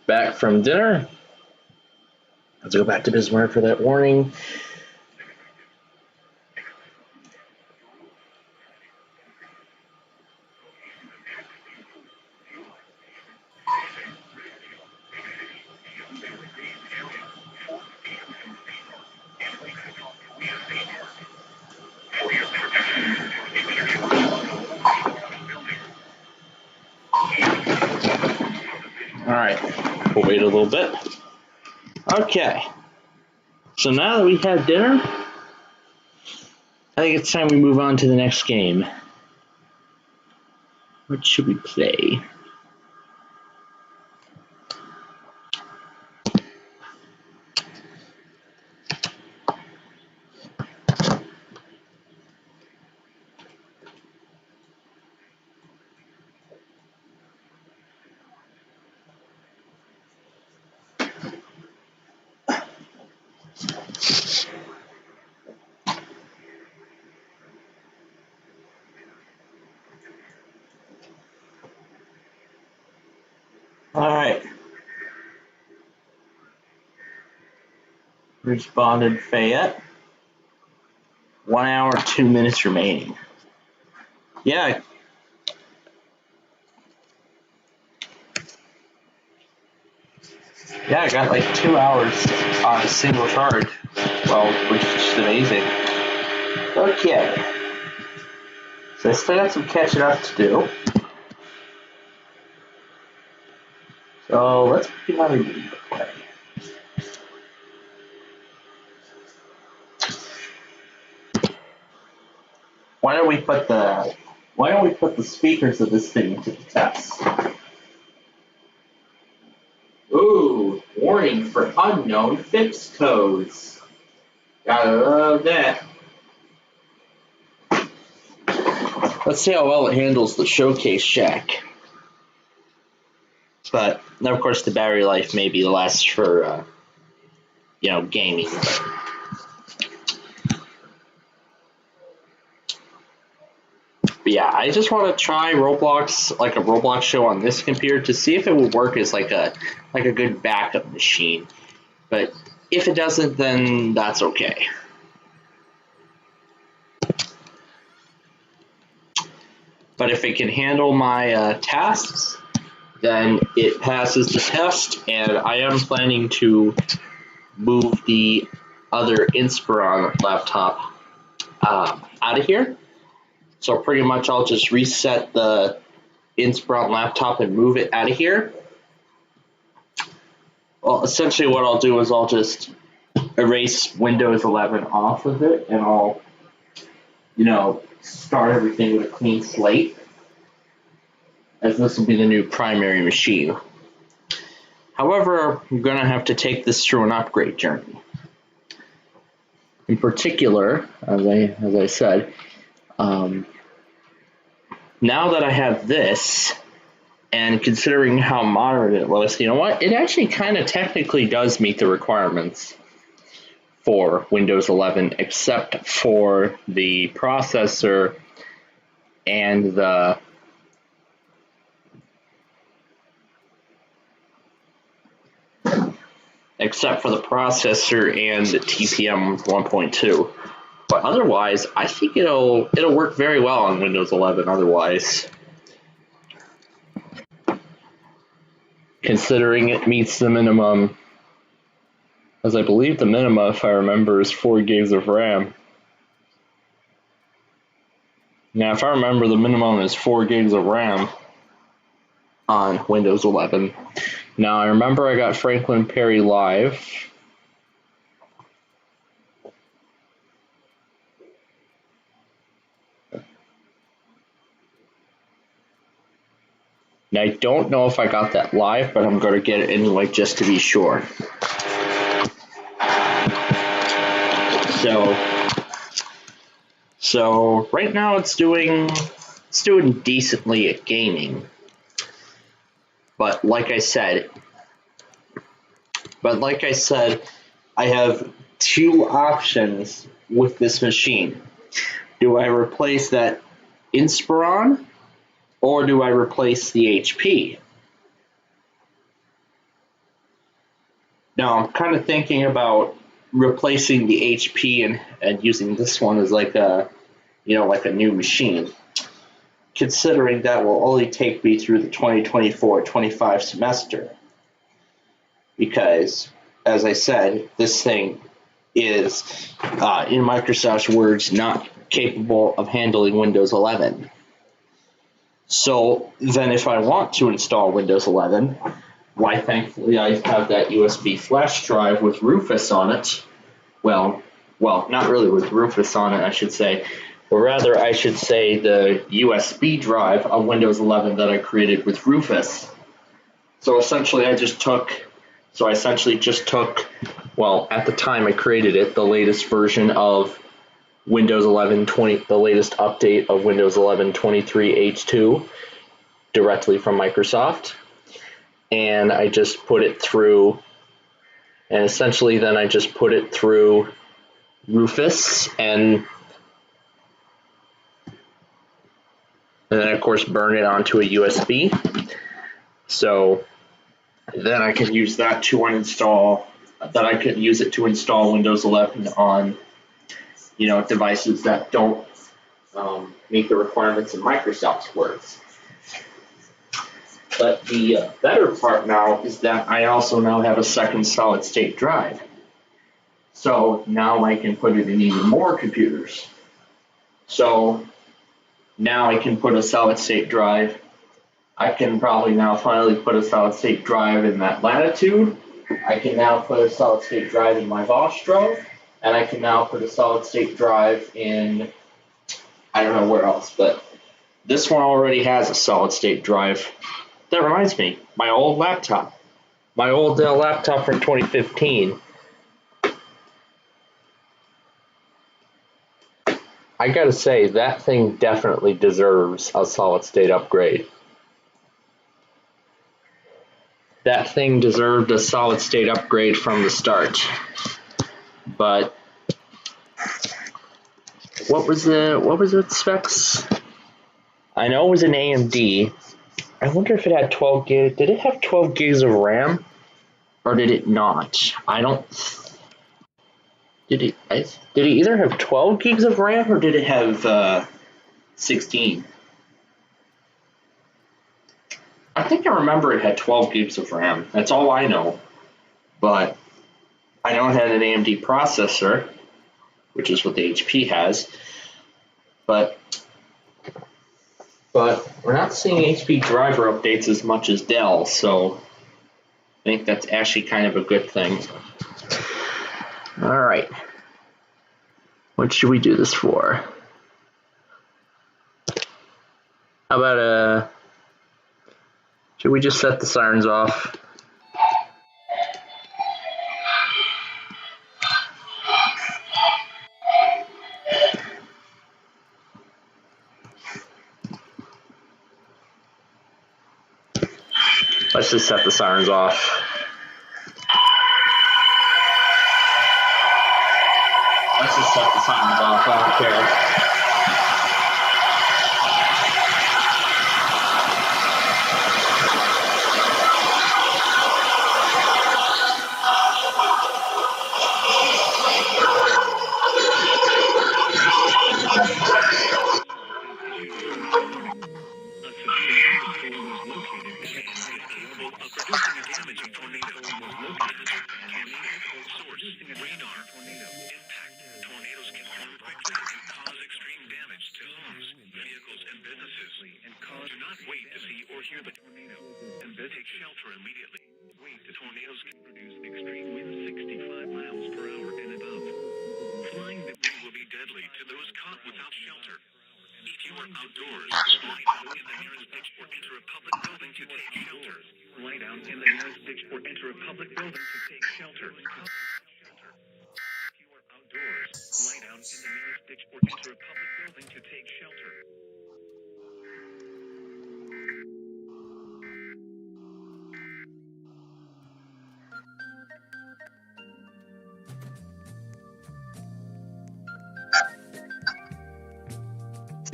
back from dinner. Let's go back to Bismarck for that warning. All right, we'll wait a little bit. Okay, so now that we have dinner, I think it's time we move on to the next game. What should we play? Alright. Responded Fayette. 1 hour, 2 minutes remaining. Yeah. Yeah, I got like 2 hours on a single charge. Well, which is just amazing. Okay. So I still got some catching up to do. So let's pick another game to play. Why don't we put the speakers of this thing to the test? Ooh, warning for unknown fix codes. Gotta love that. Let's see how well it handles the showcase jack. But of course, the battery life may be less for gaming. But yeah, I just want to try Roblox, like a Roblox show on this computer, to see if it will work as like a good backup machine. But if it doesn't, then that's okay. But if it can handle my tasks, then it passes the test, and I am planning to move the other Inspiron laptop out of here. So pretty much I'll just reset the Inspiron laptop and move it out of here. Well, essentially what I'll do is I'll just erase Windows 11 off of it, and I'll, start everything with a clean slate, as this will be the new primary machine. However, I'm going to have to take this through an upgrade journey. In particular, as I said, now that I have this, and considering how modern it looks, you know what? It actually kind of technically does meet the requirements for Windows 11, except for the processor and the TPM 1.2. But otherwise, I think it'll work very well on Windows 11 otherwise. Considering it meets the minimum, as I believe the minimum, if I remember, is 4 gigs of RAM. Now, if I remember, the minimum is 4 gigs of RAM on Windows 11. Now, I remember I got Franklin Perry Live. And I don't know if I got that live, but I'm going to get it anyway just to be sure. So right now it's doing decently at gaming. But like I said, I have 2 options with this machine. Do I replace that Inspiron, or do I replace the HP? Now I'm kind of thinking about replacing the HP and using this one as like a new machine, considering that will only take me through the 2024-25 semester. Because, as I said, this thing is, in Microsoft's words, not capable of handling Windows 11. So then if I want to install Windows 11, why, thankfully, I have that USB flash drive with Rufus on it. Well, not really with Rufus on it, I should say. Or rather, I should say the USB drive of Windows 11 that I created with Rufus. So essentially, I just took, well, at the time I created it, the latest version of Windows 11 the latest update of Windows 11 23H2 directly from Microsoft. And I just put it through, and essentially then I just put it through Rufus, and then of course burn it onto a USB. So then I can use that to uninstall. That I could use it to install Windows 11 on, devices that don't meet the requirements of Microsoft's words. But the better part now is that I also now have a second solid-state drive. So now I can put it in even more computers. So now I can put a solid-state drive. I can probably now finally put a solid-state drive in that Latitude. I can now put a solid-state drive in my Vostro. And I can now put a solid-state drive in, I don't know where else, but this one already has a solid-state drive. That reminds me, my old laptop. My old laptop from 2015. I gotta say, that thing definitely deserves a solid-state upgrade. That thing deserved a solid-state upgrade from the start. But what was its specs? I know it was an AMD. I wonder if it had 12 gigs. Did it have 12 gigs of RAM? Or did it not? I don't... Did it either have 12 gigs of RAM or did it have 16? I think I remember it had 12 gigs of RAM. That's all I know. But I know it had an AMD processor, which is what the HP has. But we're not seeing HP driver updates as much as Dell, so I think that's actually kind of a good thing. All right. What should we do this for? How about should we just set the sirens off? Let's just set the sirens off. Let's just set the sirens off. I don't care.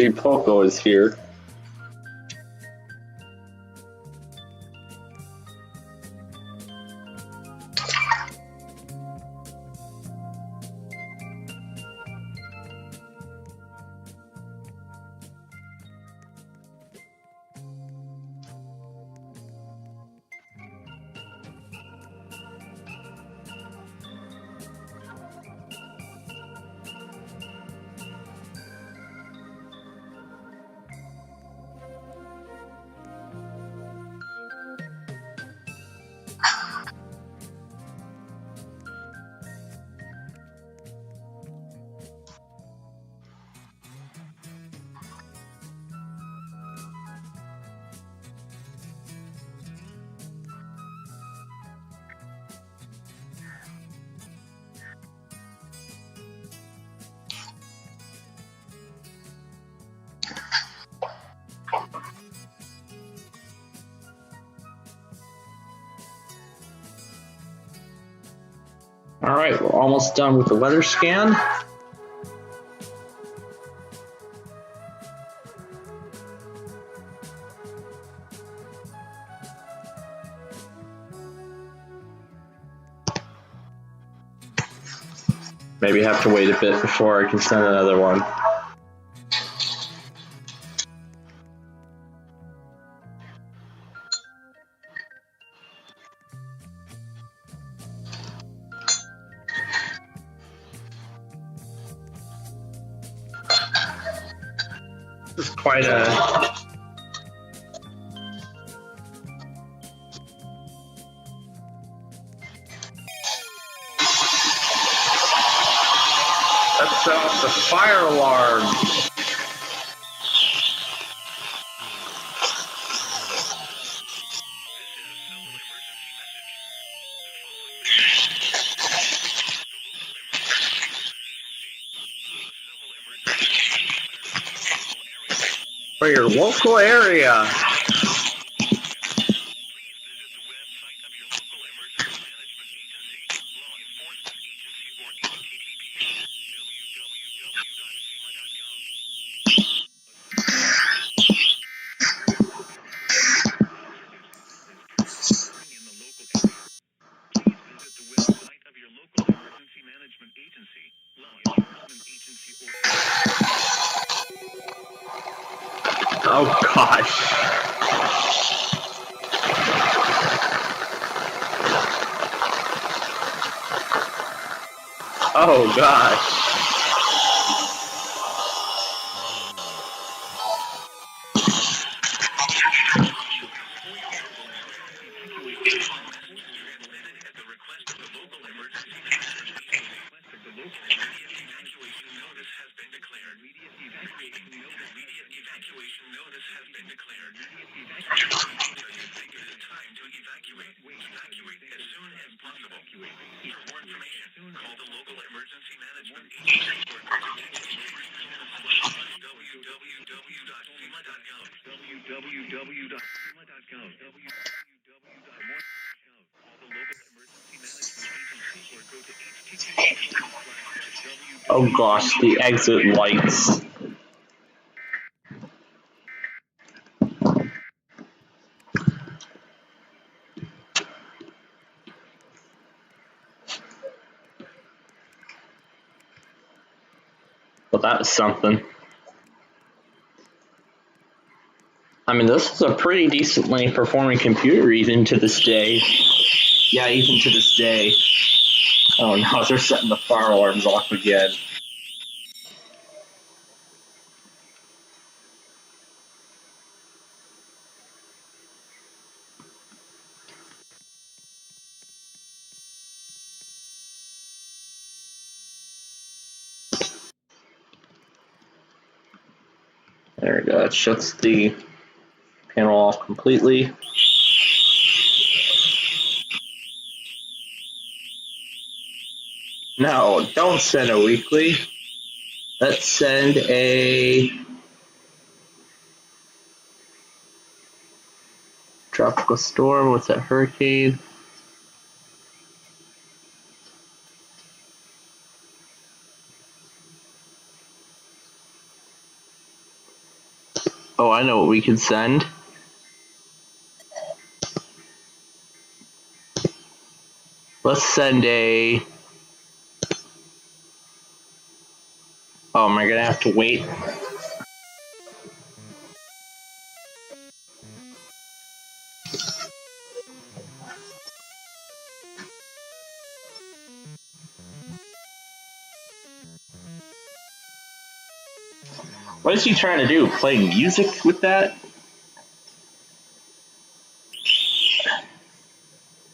See, Poco is here. All right, we're almost done with the weather scan. Maybe have to wait a bit before I can send another one. This is quite a... Let's set off the fire alarm. For your local area. Oh gosh. Oh gosh. Oh gosh, the exit lights. Well, that was something. I mean, this is a pretty decently performing computer even to this day. Yeah, even to this day. Oh no, they're setting the fire alarms off again. There we go, it shuts the panel off completely. No, don't send a weekly. Let's send a tropical storm. What's that? Hurricane? Oh, I know what we can send. Let's send a... Oh, am I gonna have to wait? What is he trying to do? Play music with that?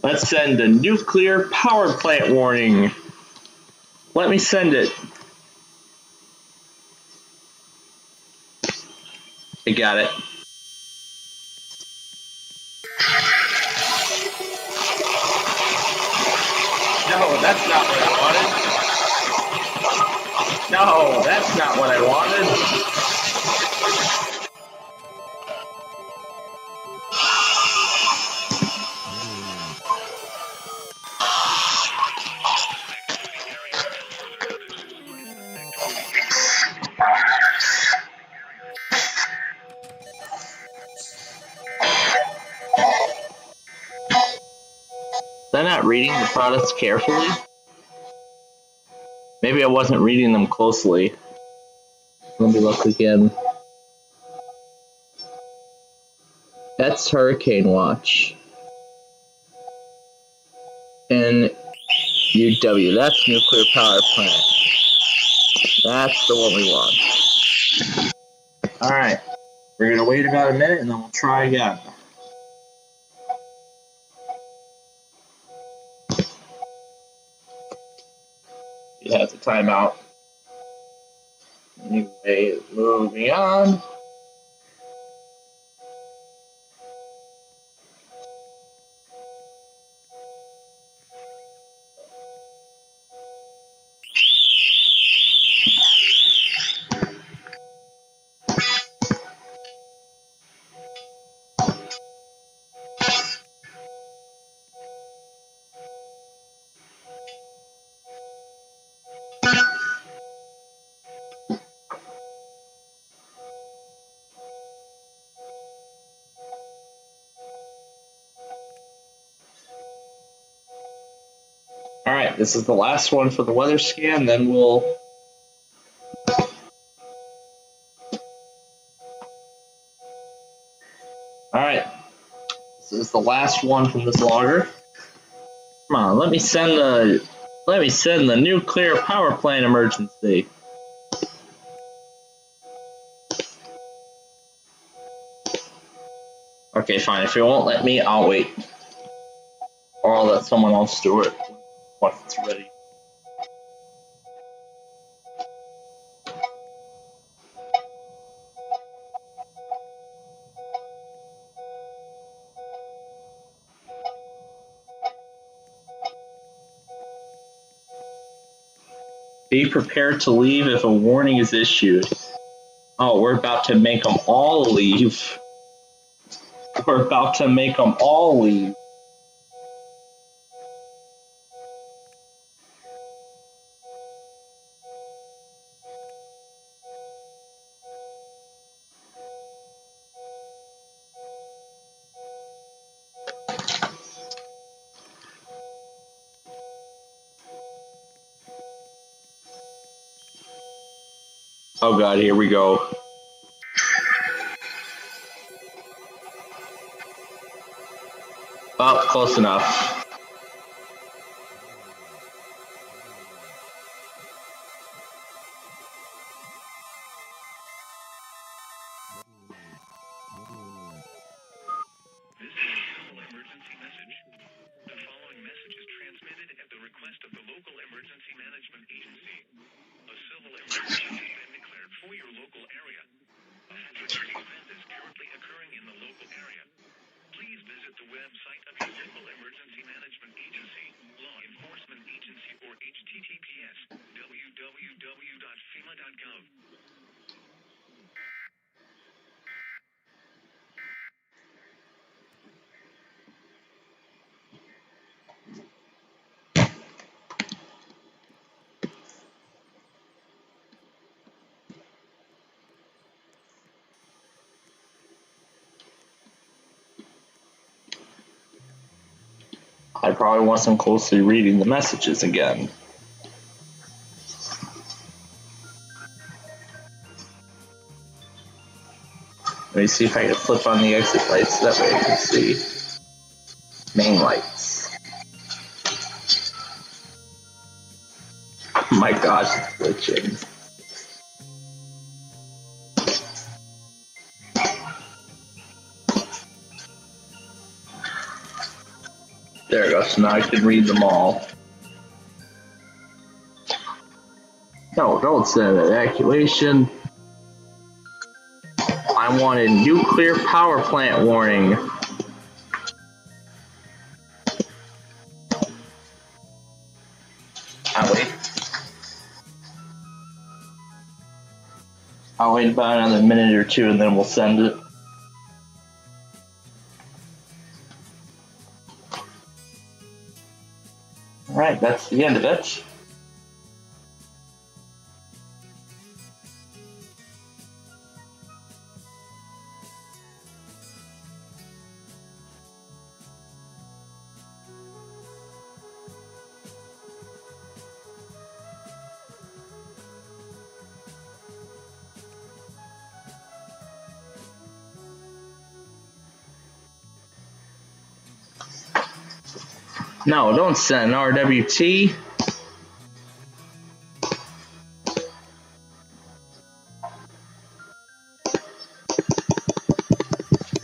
Let's send a nuclear power plant warning. Let me send it. I got it. No, that's not what I wanted. No, that's not what I wanted. They're not reading the products carefully. Maybe I wasn't reading them closely. Let me look again. That's Hurricane Watch. And UW, that's nuclear power plant. That's the one we want. Alright, we're gonna wait about a minute and then we'll try again. It has a timeout. Anyway, moving on. Alright, this is the last one for the weather scan, then we'll... Alright, this is the last one from this logger. Come on, let me send the nuclear power plant emergency. Okay, fine. If it won't let me, I'll wait. Or I'll let someone else do it once it's ready. Be prepared to leave if a warning is issued. Oh, we're about to make them all leave. We're about to make them all leave. Oh god, here we go. Oh, close enough. This is a civil emergency message. The following message is transmitted at the request of the local emergency management agency. A civil emergency has been declared for your local area. A hazardous event is currently occurring in the local area. Please visit the website of your local emergency management agency, law enforcement agency, or https www.fema.gov. I probably wasn't closely reading the messages again. Let me see if I can flip on the exit lights, that way I can see. Main lights. Oh my gosh, it's glitching. There we go, so now I can read them all. No, don't send evacuation. I want a nuclear power plant warning. I'll wait about another minute or two and then we'll send it. Alright, that's the end of it. No, don't send an RWT.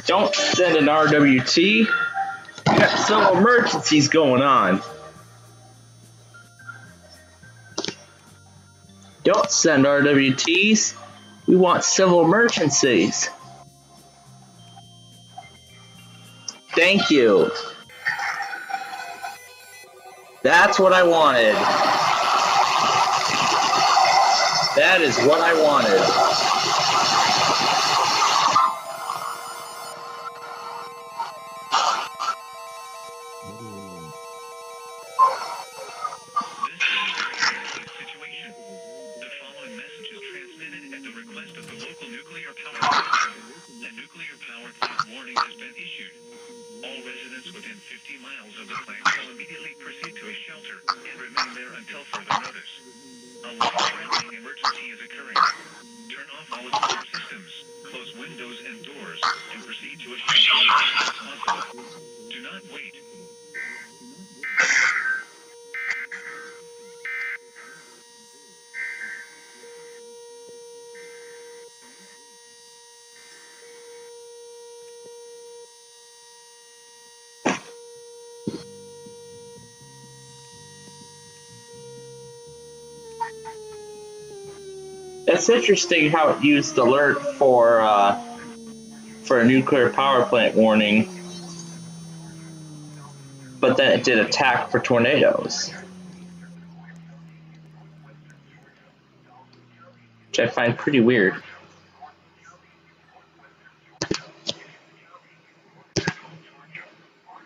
Don't send an RWT. We got some emergencies going on. Don't send RWTs. We want civil emergencies. Thank you. That's what I wanted. That is what I wanted. It's interesting how it used alert for a nuclear power plant warning, but then it did attack for tornadoes, which I find pretty weird.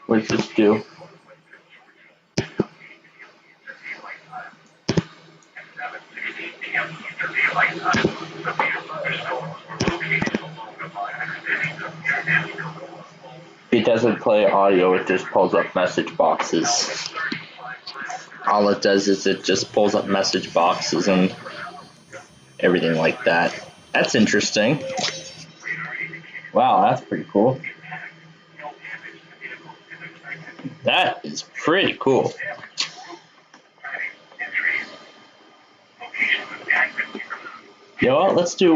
What does this do? It doesn't play audio, it just pulls up message boxes. All it does is it just pulls up message boxes and everything like that. That's interesting. Wow, that's pretty cool. That is pretty cool. You know what, let's do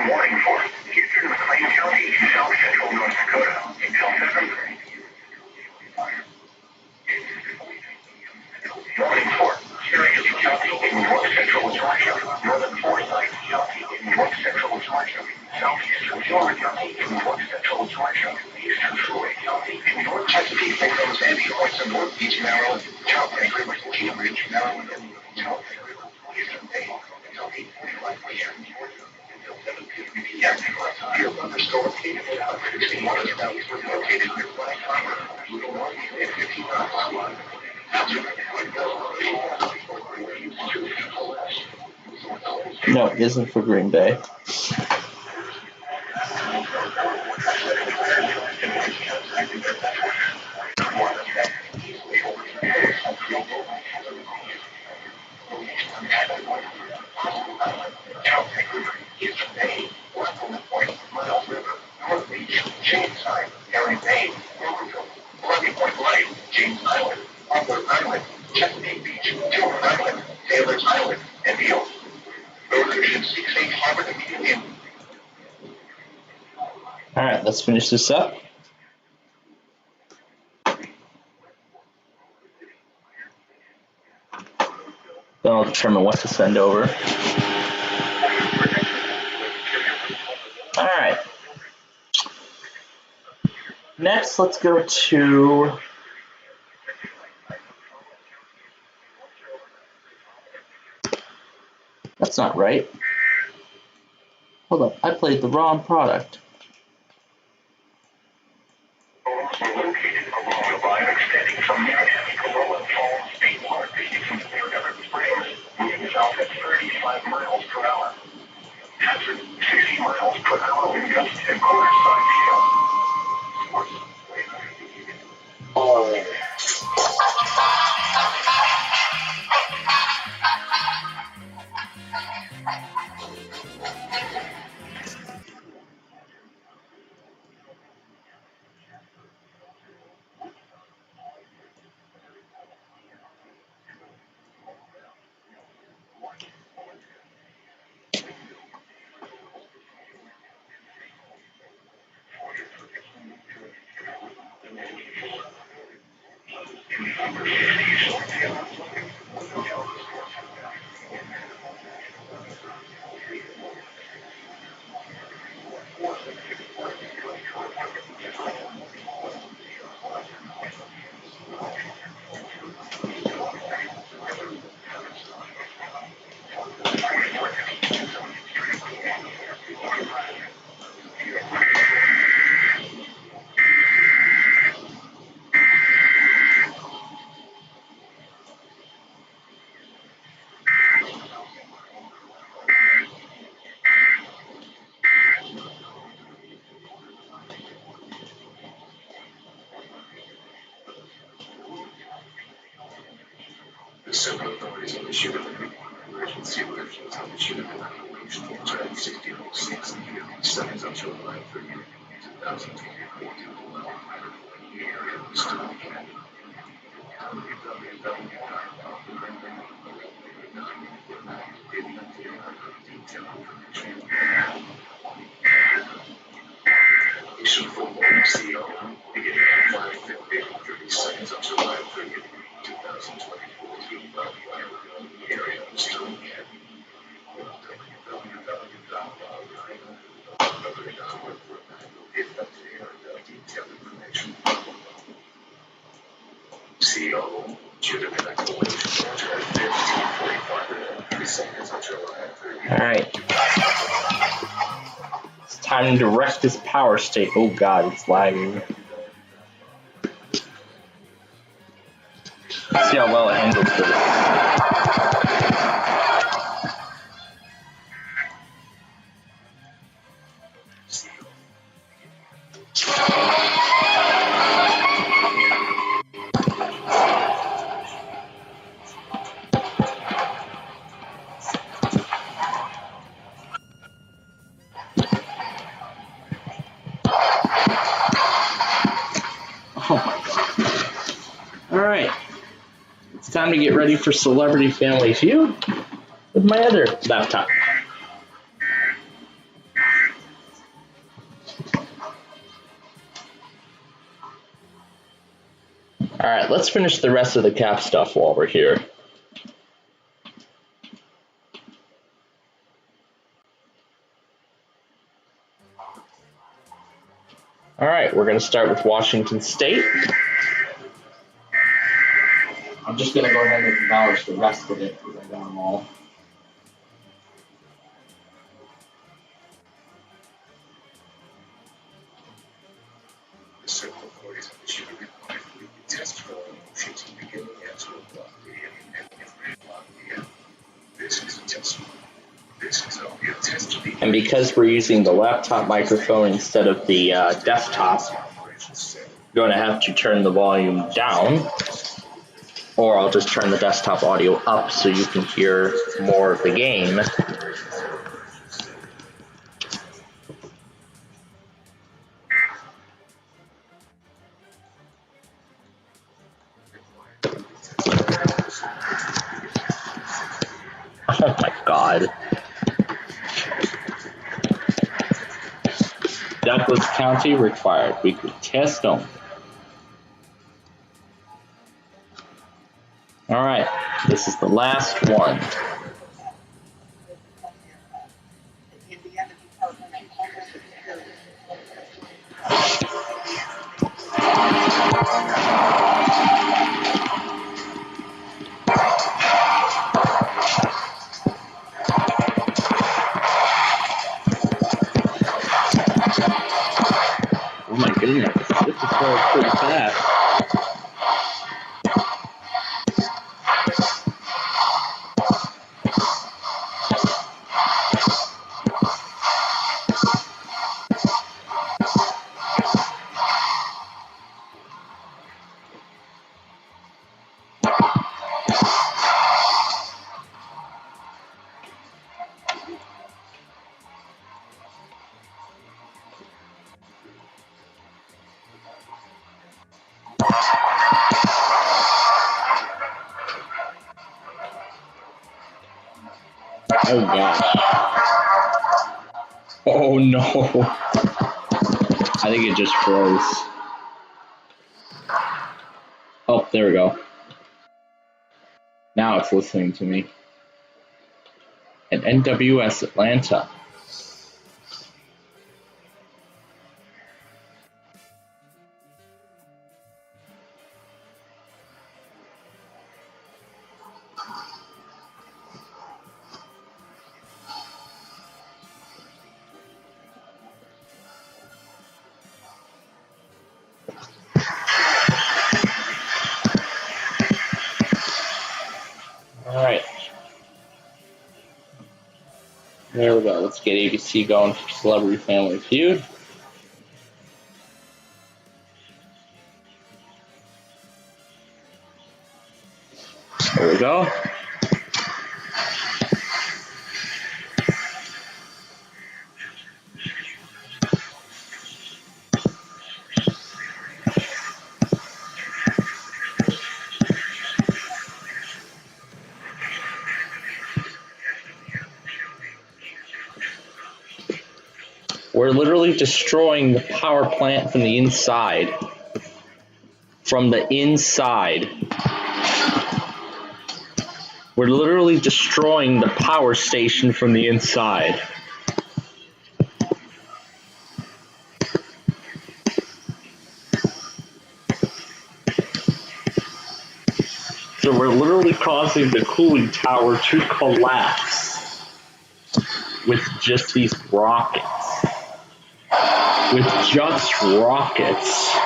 Warning for future McLean County, South Central North Dakota, until 7:30. Warning for Sirius County in North Central Georgia, Northern Forsyth County in North Central Georgia, Southeastern Florida County in North Central Georgia, Eastern Floyd County in North Chesapeake Bay, Sandy Points in North Beach, Maryland, Choptank River, Cambridge, Maryland, Choptank River, Eastern Bay, until 8:45 p.m. Your thunderstorm located in 160 miles south, located near Black Harbor, Little Rock, and 50 miles. no, it isn't for Green Bay. Chesapeake Beach, Gilbert Island, Taylor's Island, and Neal. Resolution 68 Harvard immediately. Alright, let's finish this up. Then I'll determine what to send over. Alright. Next, let's go to that's not right. Hold up, I played the wrong product. Located along the line extending from Manhattan to Lowland Falls State Water District from Fairhaven Springs, moving south at 35 miles per hour. Hazard 60 miles per hour with gusts and quarter side hail. The civil authorities have issued an emergency alert on the shooting evacuation of Child 1606 7th of July 30, 2024 to allow the area of Stone Canyon. Detailed information. Issue for CO beginning at 5:50 30 seconds of July 30, 2024 to the area of Stone Canyon. Detailed information. CO should have been a collision at 15:45 30 seconds of July 30. Alright. It's time to wreck this power state. Oh god, it's lagging. See how well it handles this. Oh my god. Alright. It's time to get ready for Celebrity Family Feud with my other laptop. Alright, let's finish the rest of the cap stuff while we're here. Alright, we're going to start with Washington State. I'm just going to go ahead and acknowledge the rest of it because I got them all. The civil authorities have issued a report for the test for motions beginning at 12 p.m. and every 1 p.m. This is a test. This is only a test of the. And because we're using the laptop microphone instead of the desktop, I'm going to have to turn the volume down, or I'll just turn the desktop audio up so you can hear more of the game. Oh my god. Douglas County required weekly test only. Alright, this is the last one. Oh my goodness, this is going pretty fast. Oh gosh. Oh no. I think it just froze. Oh, there we go. Now it's listening to me. And NWS Atlanta. All right. There we go. Let's get ABC going for Celebrity Family Feud. There we go. We're literally destroying the power plant from the inside. From the inside. We're literally destroying the power station from the inside. So we're literally causing the cooling tower to collapse with just these rockets. With just rockets.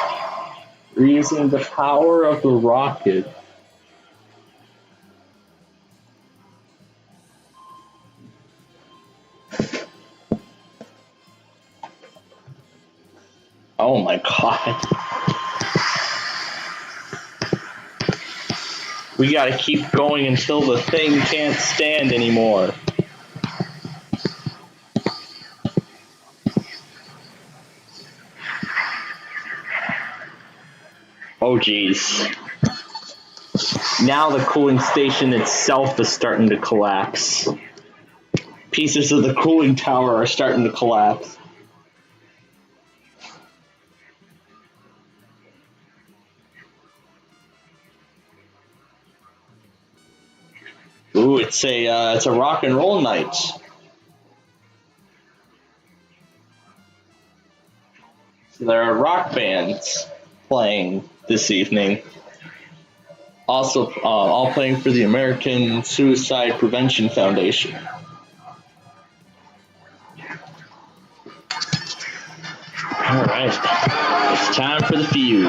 We're using the power of the rocket. Oh my god. We gotta keep going until the thing can't stand anymore. Oh geez. Now the cooling station itself is starting to collapse. Pieces of the cooling tower are starting to collapse. Ooh, it's a rock and roll night. So there are rock bands playing this evening. Also, all playing for the American Suicide Prevention Foundation. All right, it's time for the feud.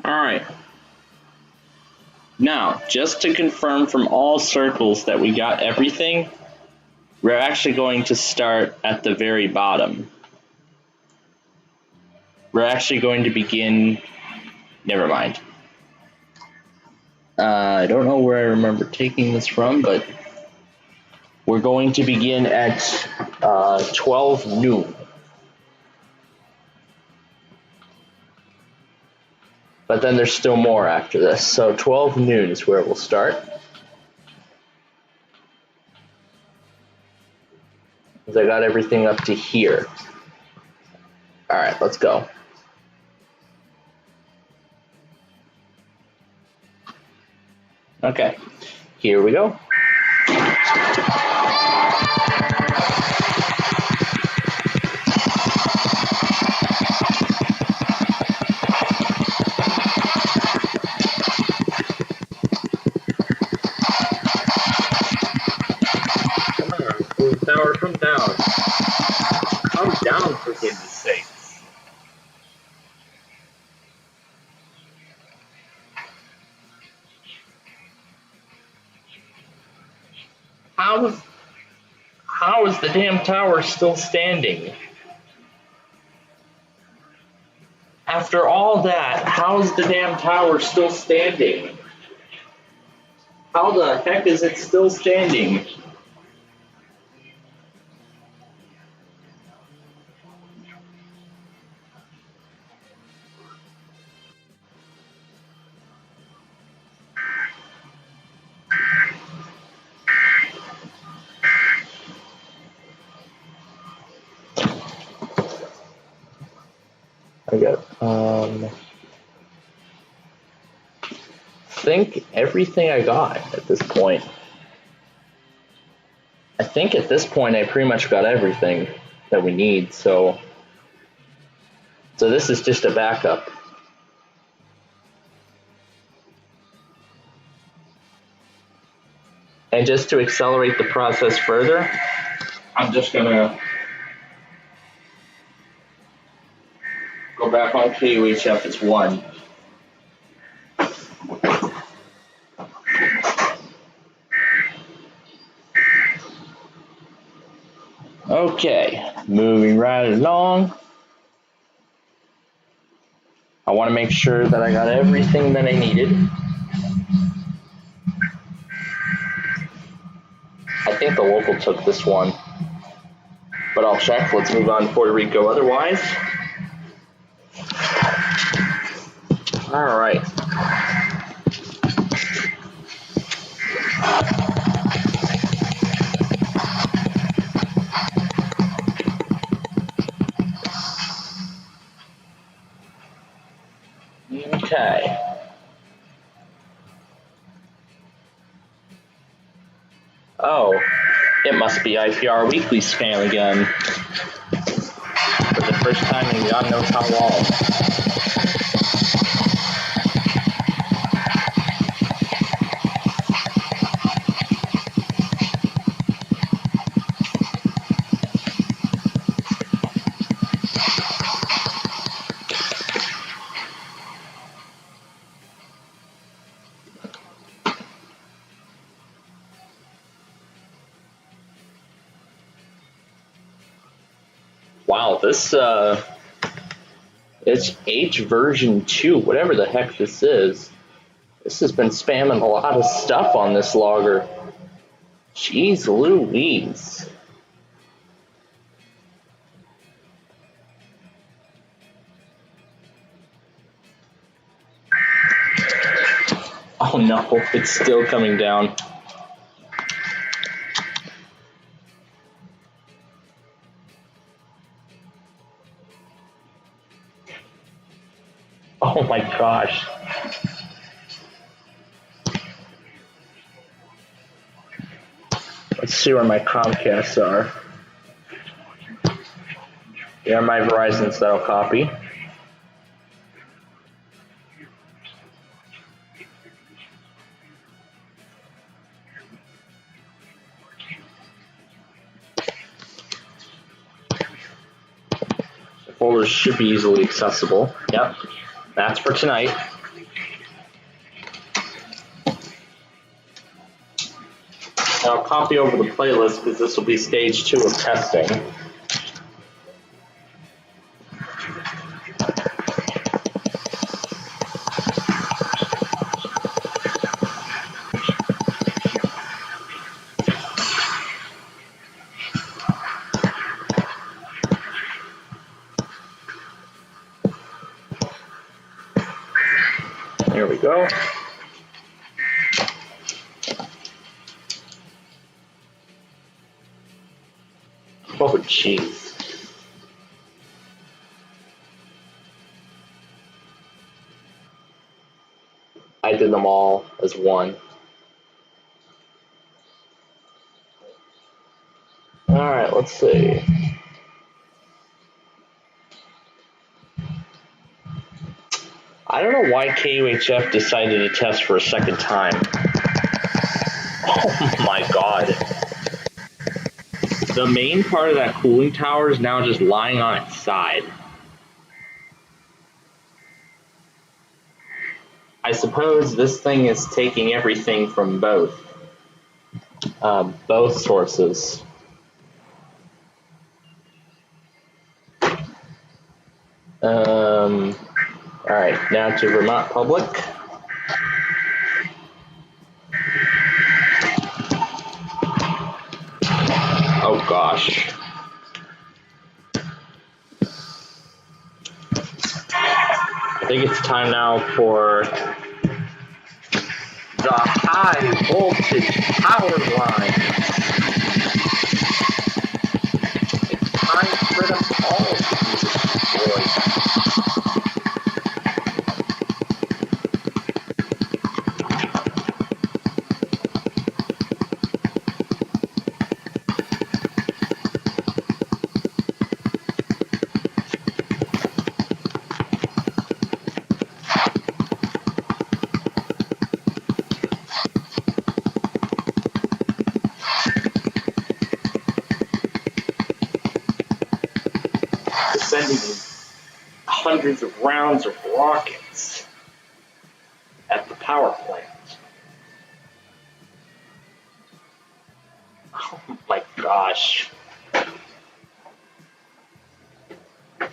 Alright. Now, just to confirm from all circles that we got everything, we're actually going to start at the very bottom. We're actually going to begin... Never mind. I don't know where I remember taking this from, but we're going to begin at 12 noon. But then there's still more after this. So 12 noon is where we'll start. Because I got everything up to here. Alright, let's go. Okay, here we go. Tower, come down. Come down, for goodness sake. How is the damn tower still standing? After all that, how's the damn tower still standing? How the heck is it still standing? I got, think everything I got at this point. I think at this point I pretty much got everything that we need, so this is just a backup. And just to accelerate the process further, I'm just gonna go back on KUHF as 1. Okay, moving right along. I want to make sure that I got everything that I needed. I think the local took this one, but I'll check. Let's move on to Puerto Rico otherwise. All right. Okay. Oh, it must be IPR Weekly spam again. For the first time in God knows how long. Wow, this, it's H version 2, whatever the heck this is. This has been spamming a lot of stuff on this logger. Jeez Louise. Oh no, it's still coming down. Oh my gosh. Let's see where my Comcasts are. There are my Verizons that I'll copy. The folders should be easily accessible. Yep, that's for tonight. I'll copy over the playlist because this will be stage 2 of testing. There we go. Oh, jeez. I did them all as one. All right, let's see. I don't know why KUHF decided to test for a second time. Oh my god. The main part of that cooling tower is now just lying on its side. I suppose this thing is taking everything from both sources. Alright, now to Vermont Public. Oh gosh. I think it's time now for the high voltage power line. It's time for them all to be destroyed. Sending hundreds of rounds of rockets at the power plant. Oh my gosh.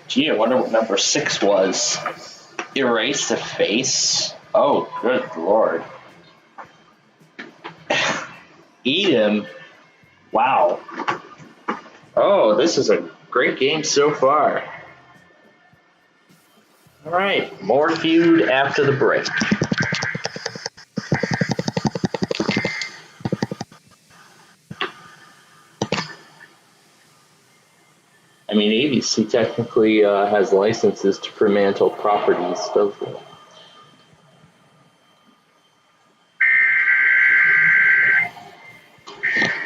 Gee, I wonder what number 6 was. Erase a face? Oh, good lord. Eat him? Wow. Oh, this is a great game so far. Alright, more feud after the break. I mean, ABC technically has licenses to Fremantle properties, doesn't it?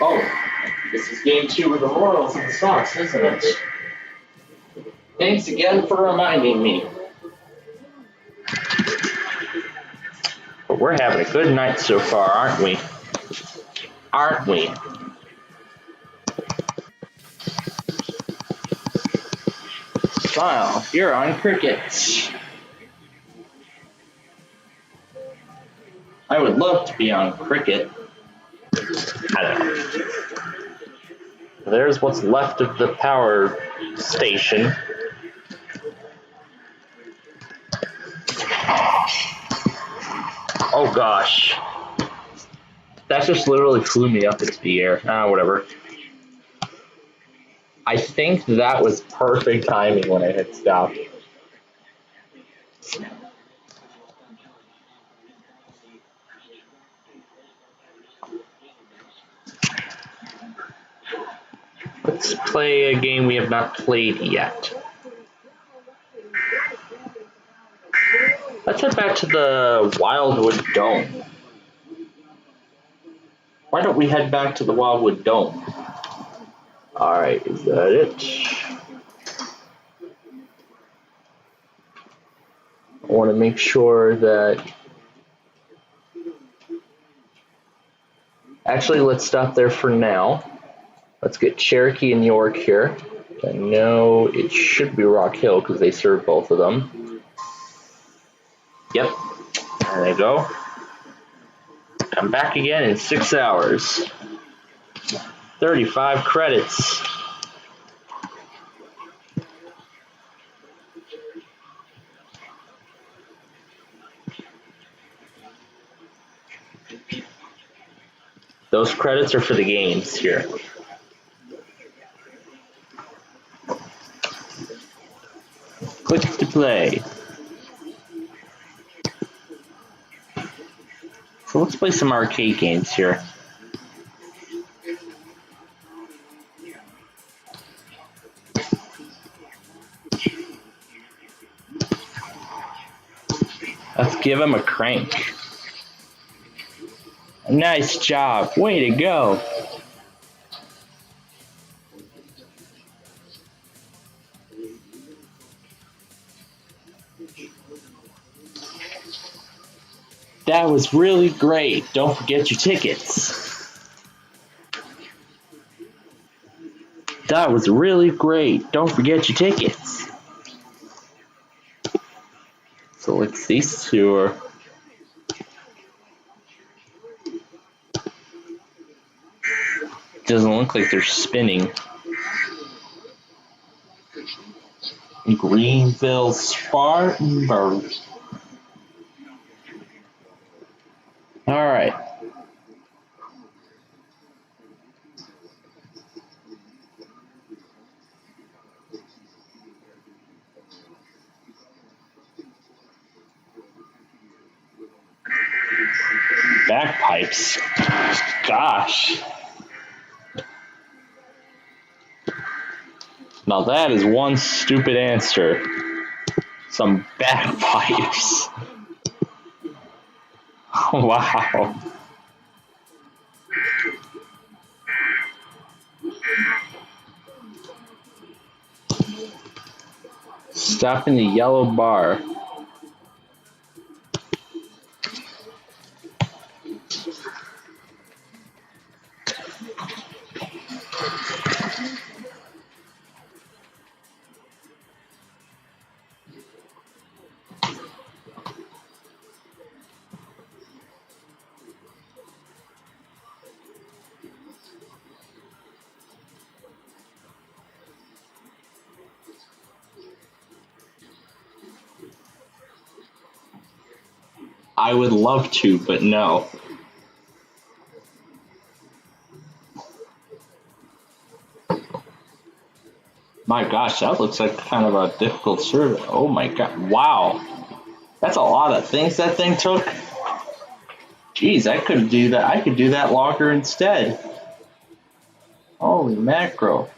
Oh, this is game 2 of the Royals and the Sox, isn't it? Thanks again for reminding me. But we're having a good night so far, aren't we? Aren't we? Smile, you're on cricket. I would love to be on cricket. I don't know. There's what's left of the power station. Oh gosh. That just literally flew me up into the air. Whatever. I think that was perfect timing when I hit stop. Let's play a game we have not played yet. Let's head back to the Wildwood Dome. Why don't we head back to the Wildwood Dome? Alright, is that it? I want to make sure that... Actually, let's stop there for now. Let's get Cherokee and York here. I know it should be Rock Hill because they serve both of them. Yep, there they go. Come back again in 6 hours. 35 credits. Those credits are for the games here. Click to play. So let's play some arcade games here. Let's give him a crank. Nice job. Way to go. That was really great. Don't forget your tickets. That was really great. Don't forget your tickets. So let's see, sure. Doesn't look like they're spinning. Greenville Spartanburg. All right. Bagpipes. Gosh. Now that is one stupid answer. Some bagpipes. Wow. Stop in the yellow bar. I would love to, but no. My gosh, that looks like kind of a difficult survey. Oh my god, wow. That's a lot of things that thing took. Jeez, I could do that. I could do that longer instead. Holy macro.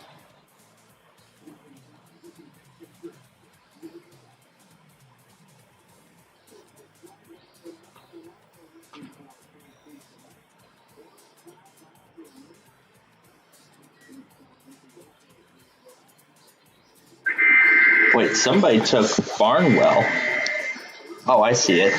Wait, somebody took Barnwell. Oh, I see it.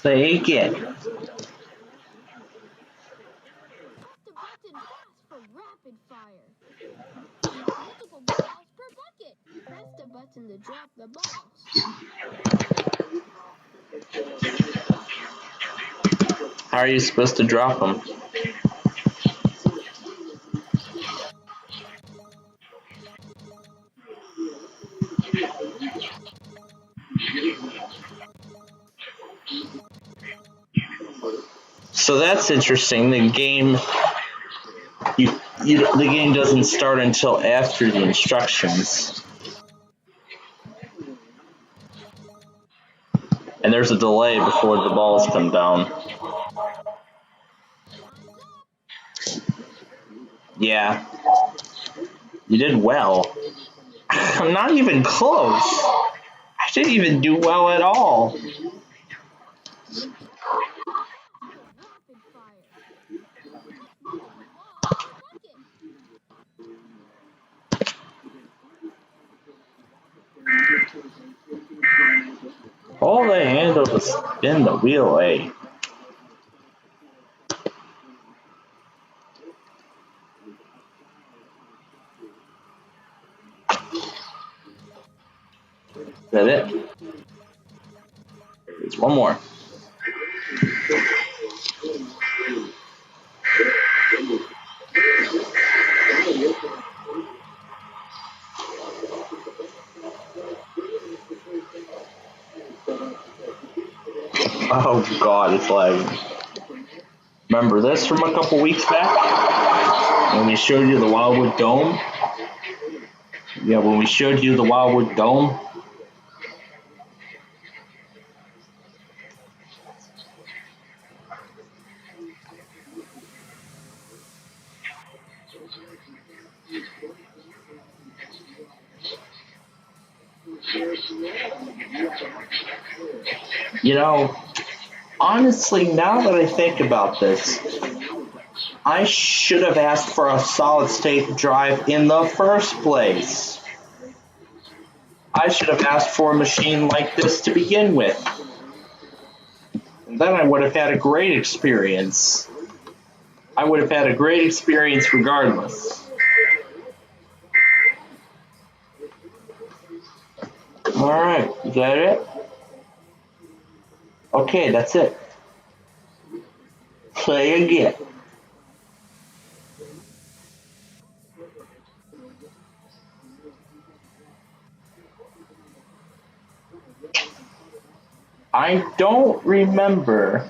Take it. The button fast for rapid fire. Multiple balls per bucket. Press the button to drop the balls. How are you supposed to drop them? So that's interesting. The game, the game doesn't start until after the instructions, and there's a delay before the balls come down. Yeah, you did well. I'm not even close. I didn't even do well at all. Hold the handle to spin the wheel, eh? Is that it? There's one more. Oh god, it's lagging. Remember this from a couple weeks back? When we showed you the Wildwood Dome? Yeah, when we showed you the Wildwood Dome. You know, honestly, now that I think about this, I should have asked for a solid state drive in the first place. I should have asked for a machine like this to begin with. And then I would have had a great experience. I would have had a great experience regardless. Alright, is that it? Okay, that's it. Play again. I don't remember.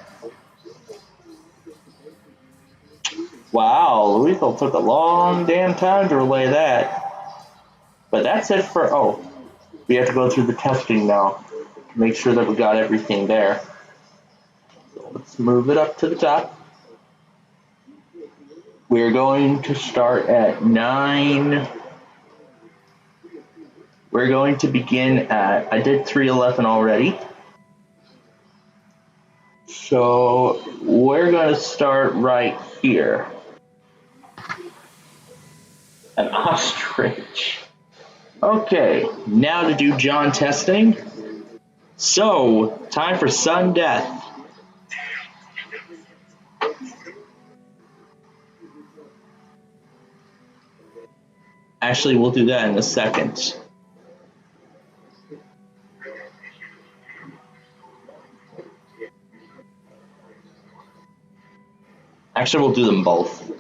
Wow, Louisville took a long damn time to relay that. But that's it for, oh, we have to go through the testing now to make sure that we got everything there. So let's move it up to the top. We're going to start at 9. We're going to begin at, I did 311 already. So we're going to start right here. An ostrich. Okay, now to do John testing. So, time for sudden death. Actually, we'll do that in a second. Actually, we'll do them both.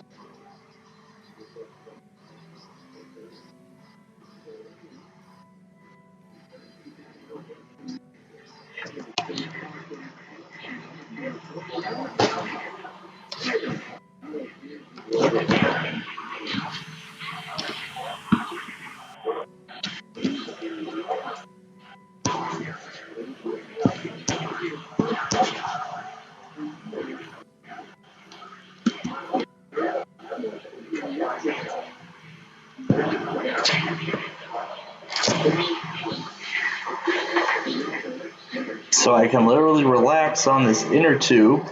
So I can literally relax on this inner tube.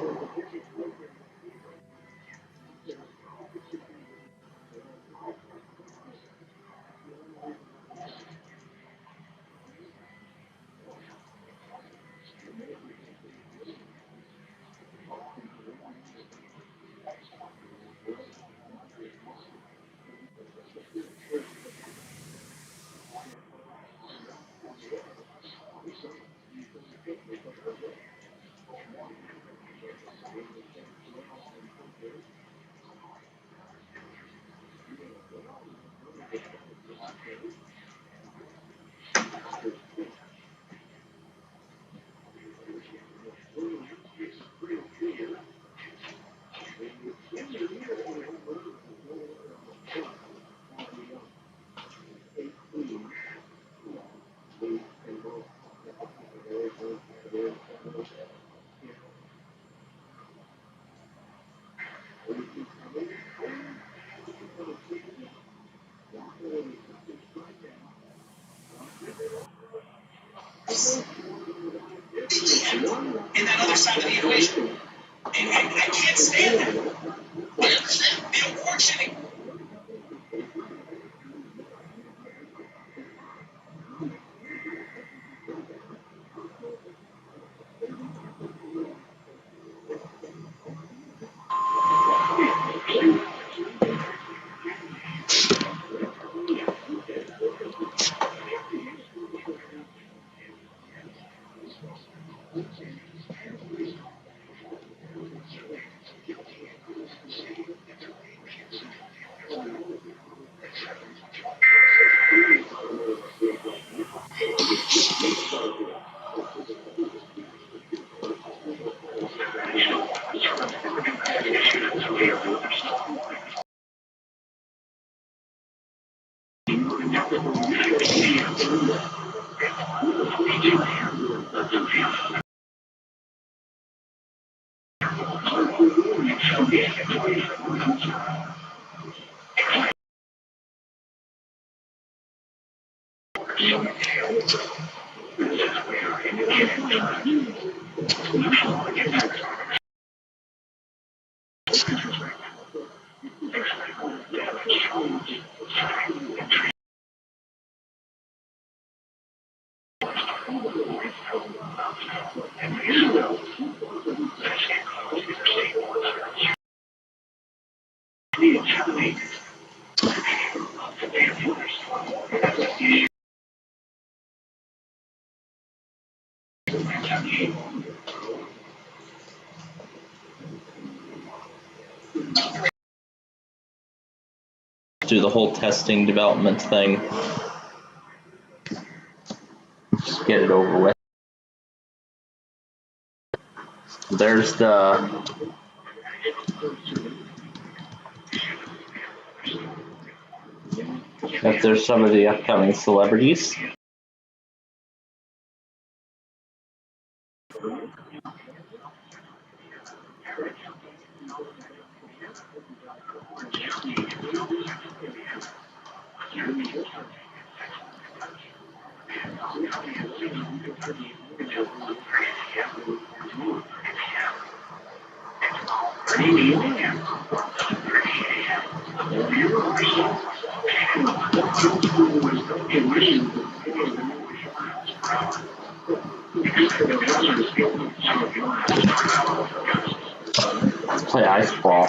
In that other side of the equation. And I can't stand that. I understand. They don't portion it. Do the whole testing development thing. Just get it over with. There's if there's some of the upcoming celebrities. Let's play ice ball.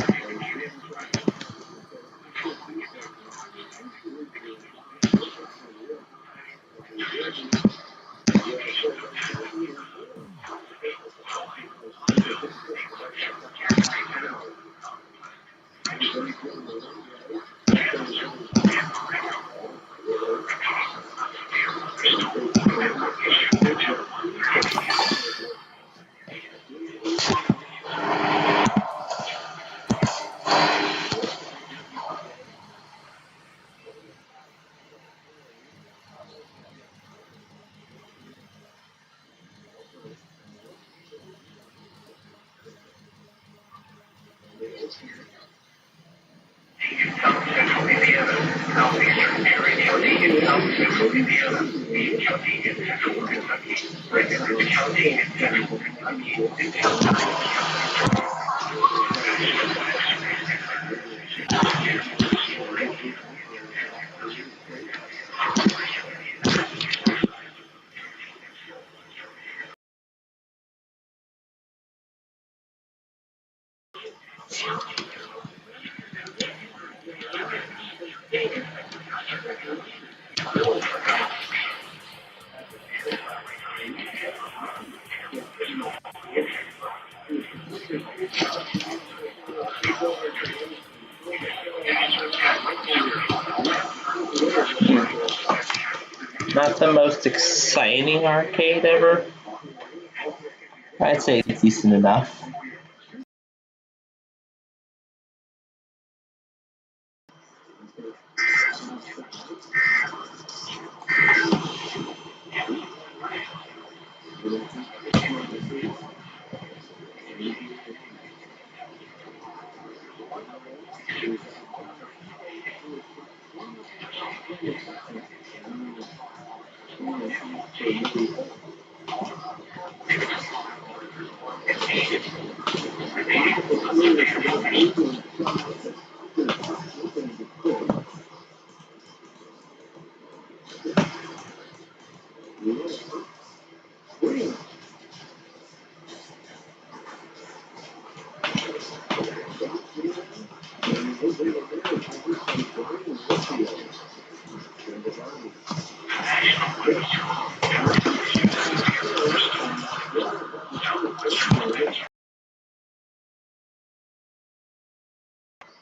Not the most exciting arcade ever. I'd say it's decent enough.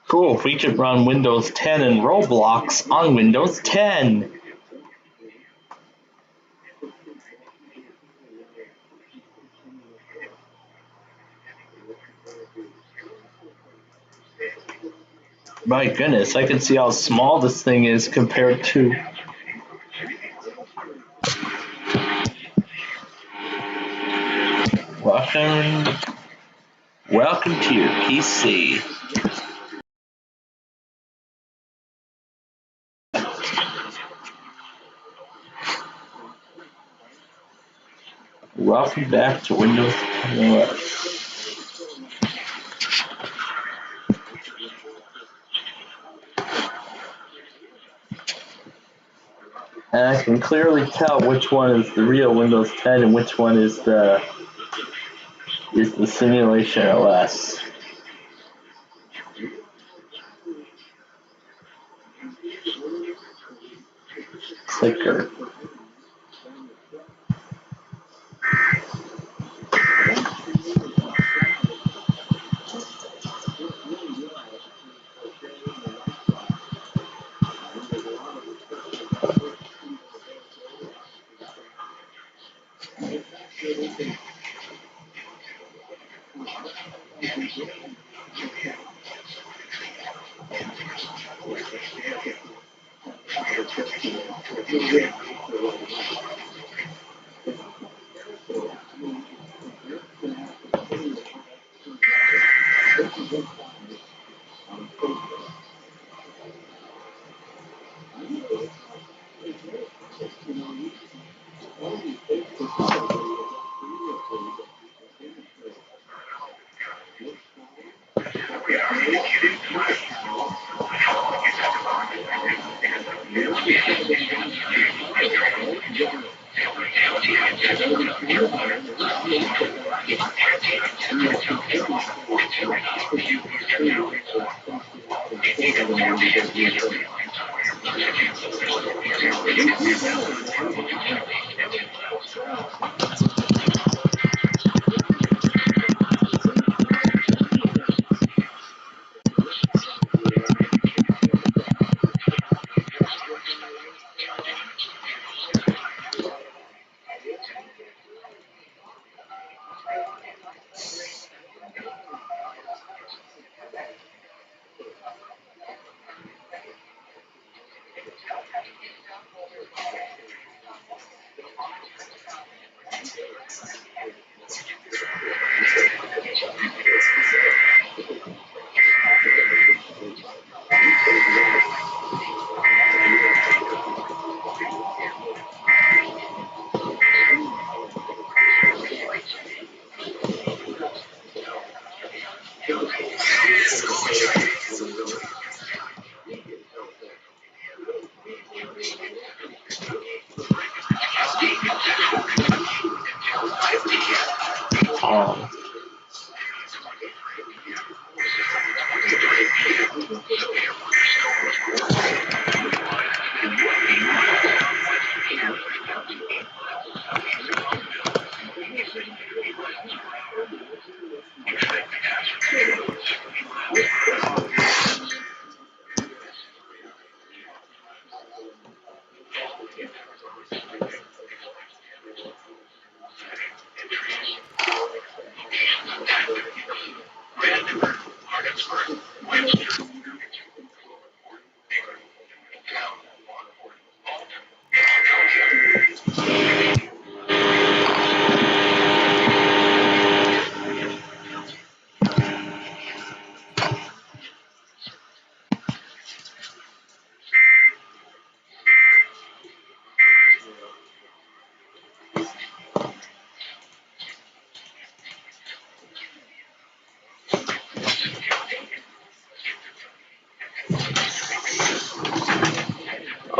Cool, if we could run Windows 10 and Roblox on Windows 10. My goodness, I can see how small this thing is compared to. Welcome to your PC. Welcome back to Windows 10 OS. And I can clearly tell which one is the real Windows 10 and which one is the simulation OS. Clicker.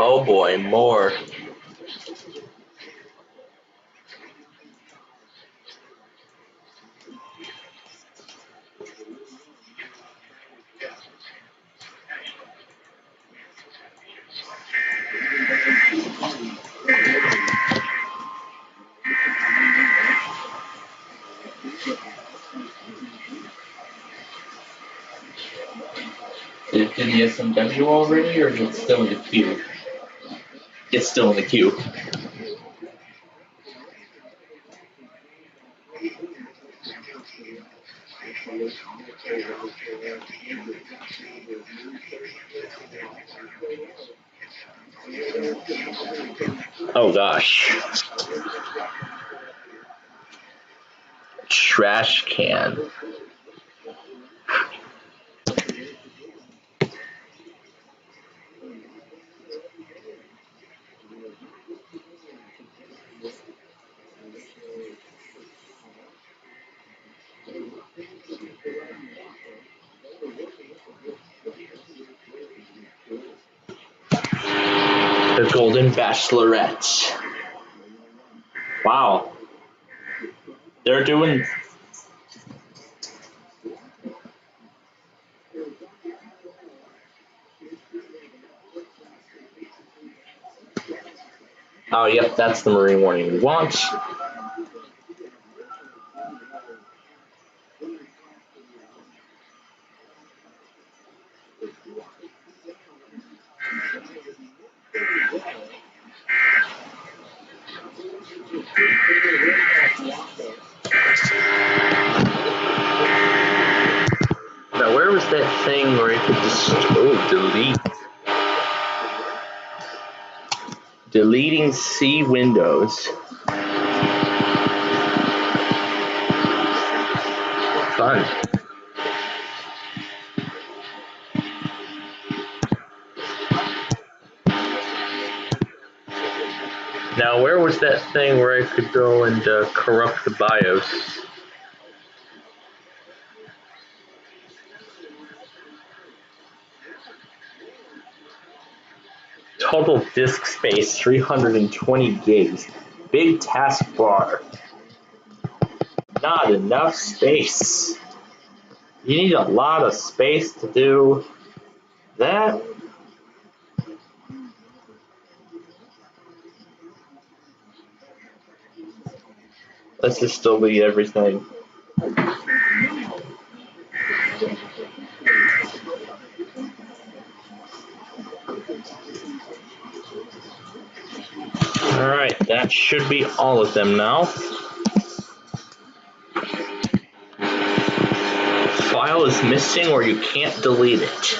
Oh boy, more. Did he have some demo already, or is it still in the queue? It's still in the queue. Oh gosh. Trash can. The Golden Bachelorette. Wow. They're doing. Oh, yep, that's the marine warning we want. Now, where was that thing where I could just delete? Deleting C windows. Fun. Now, where was that thing where I could go and corrupt the BIOS? Total disk space, 320 gigs. Big taskbar. Not enough space. You need a lot of space to do that. Let's just delete everything. Alright, that should be all of them now. File is missing or you can't delete it.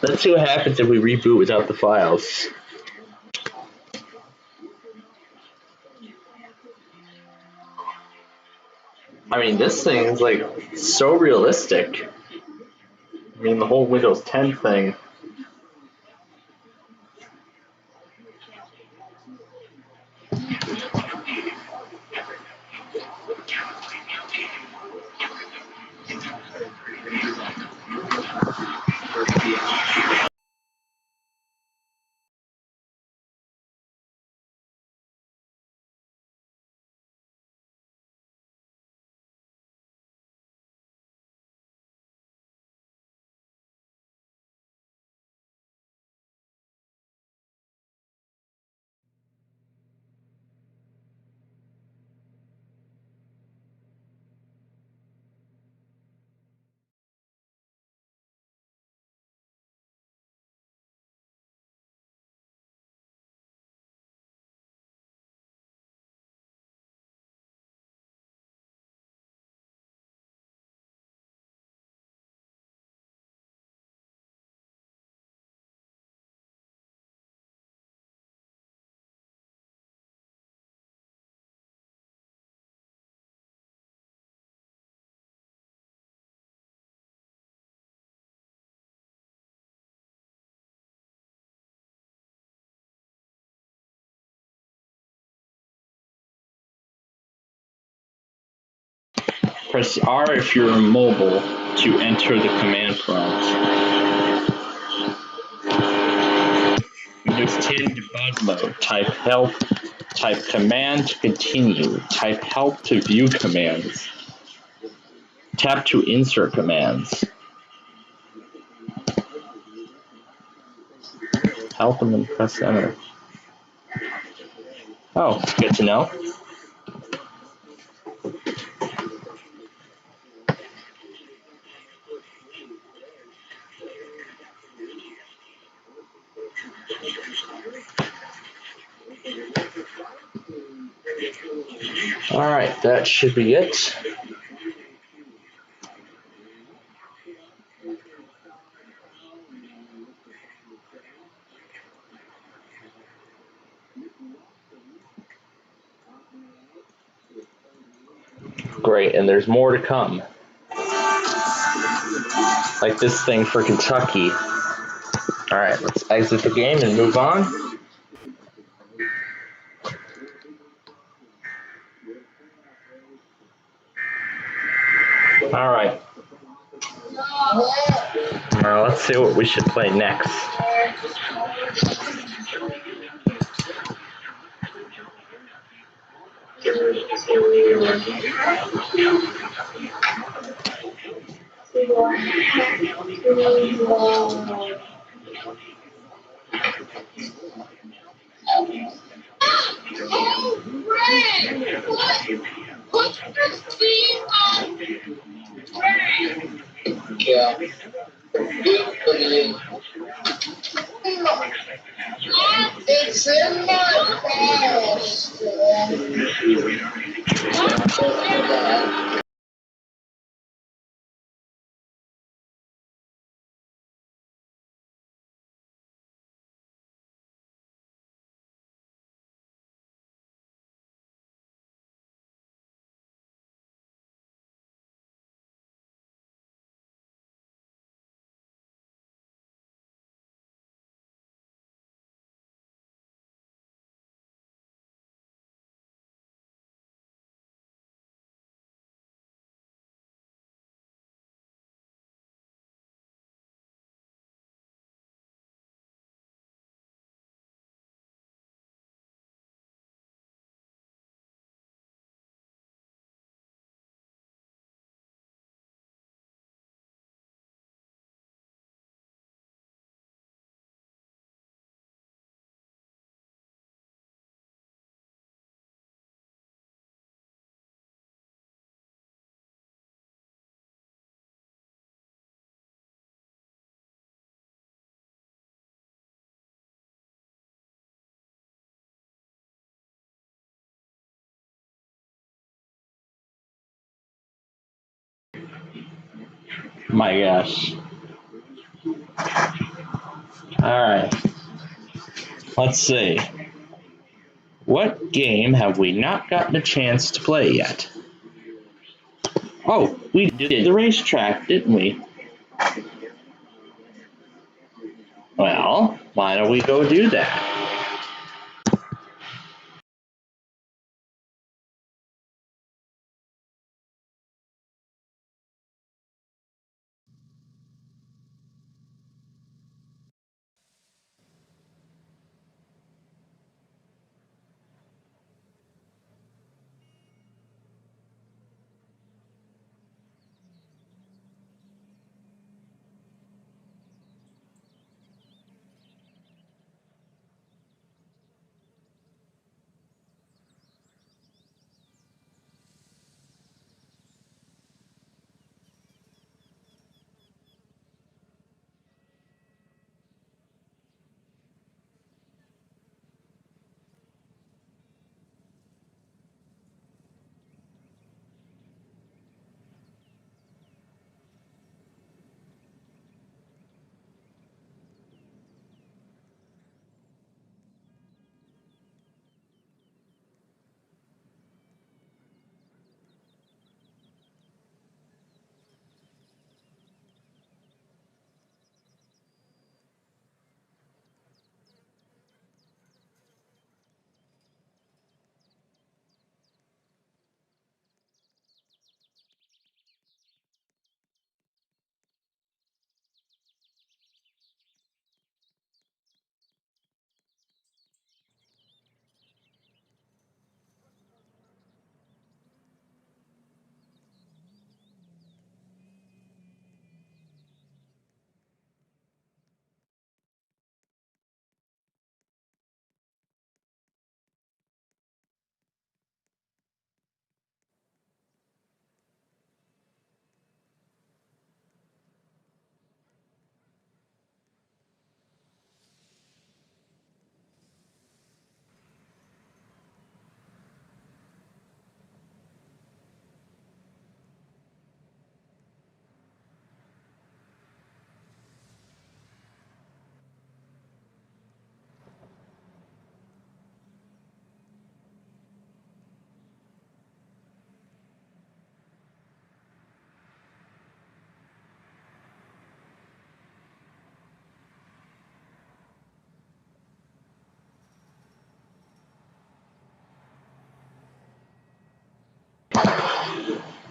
Let's see what happens if we reboot without the files. I mean, this thing's like so realistic. I mean, the whole Windows 10 thing. Press R if you're mobile to enter the command prompt. Windows 10 debug mode. Type help. Type command to continue. Type help to view commands. Tap to insert commands. Help and then press enter. Oh, good to know. Alright, that should be it. Great, and there's more to come. Like this thing for Kentucky. Alright, let's exit the game and move on. Alright. Now let's see what we should play next. It's in my best. My gosh. Alright. Let's see. What game have we not gotten a chance to play yet? Oh, we did the racetrack, didn't we? Well, why don't we go do that?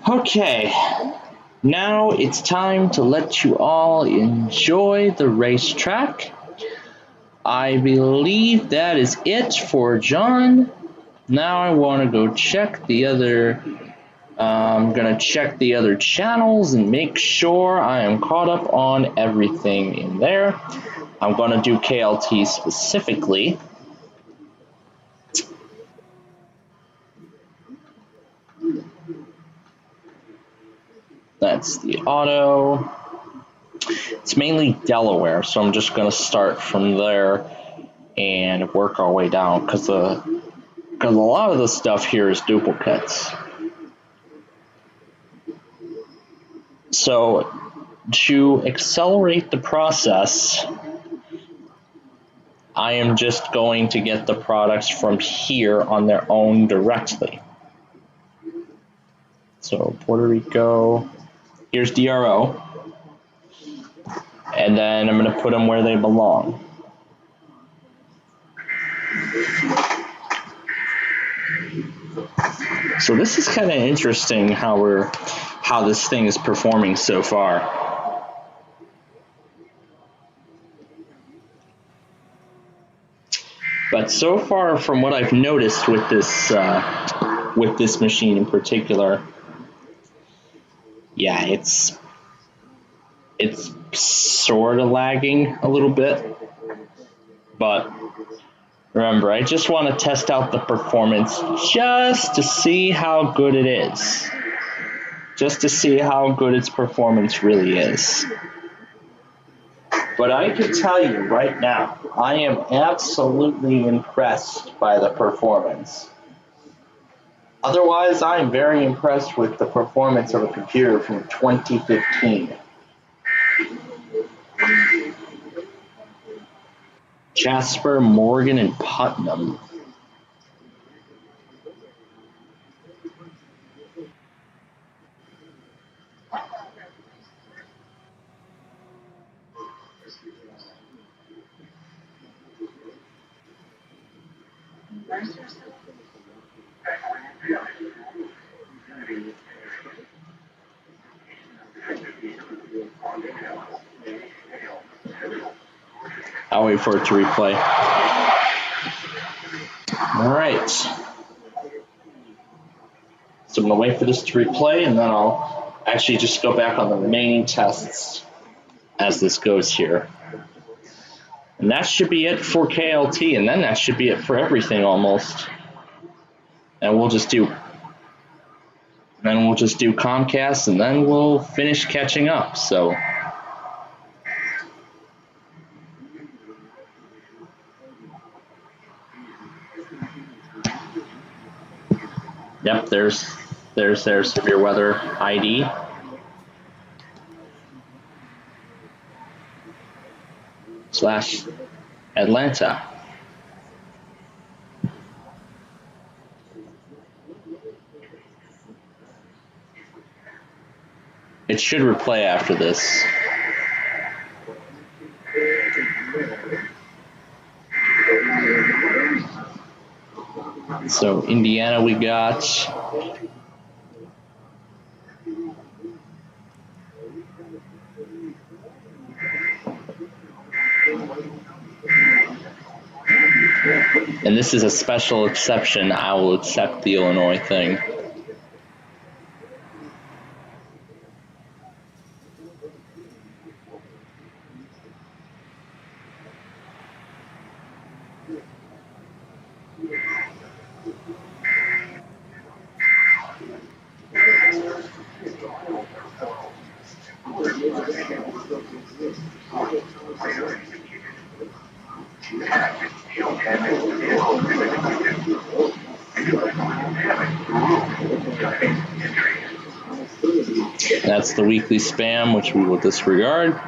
Okay, now it's time to let you all enjoy the racetrack. I believe that is it for John. Now I want to go check the other I'm gonna check the other channels and make sure I am caught up on everything in there. I'm gonna do KLT specifically. That's the auto. It's mainly Delaware, so I'm just gonna start from there and work our way down because a lot of the stuff here is duplicates. So to accelerate the process, I am just going to get the products from here on their own directly. So Puerto Rico, here's DRO, and then I'm going to put them where they belong. So this is kind of interesting how this thing is performing so far. But so far, from what I've noticed with this machine in particular, yeah, it's sort of lagging a little bit. But remember, I just want to test out the performance just to see how good it is. Just to see how good its performance really is. But I can tell you right now, I am absolutely impressed by the performance. Otherwise, I'm very impressed with the performance of a computer from 2015. Jasper, Morgan, and Putnam. I'll wait for it to replay. All right. So I'm going to wait for this to replay, and then I'll actually just go back on the remaining tests as this goes here. And that should be it for KLT, and then that should be it for everything almost. And we'll just do Comcast, and then we'll finish catching up. So yep, there's their severe weather ID. / Atlanta. It should replay after this. So Indiana we got. And this is a special exception. I will accept the Illinois thing. That's the weekly spam, which we will disregard.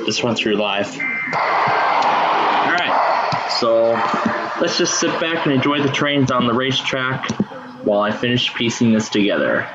This went through live. Alright, so let's just sit back and enjoy the trains on the racetrack while I finish piecing this together.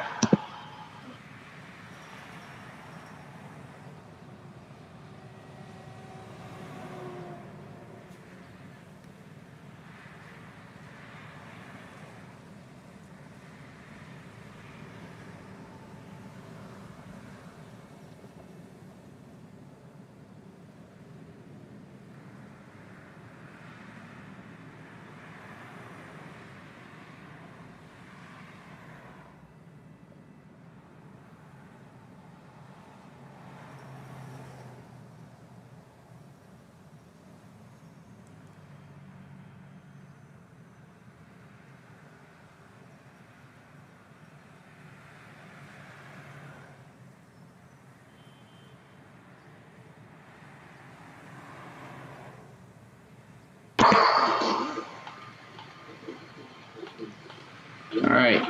Alright.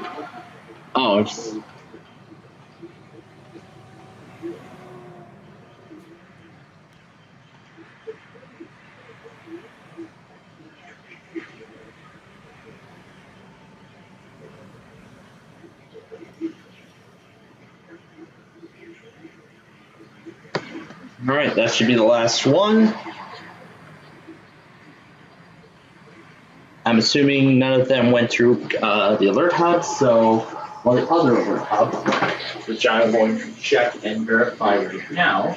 Oh, it's... Alright, that should be the last one. I'm assuming none of them went through the alert hub, so, well, the other alert hub, which I'm going to check and verify right now.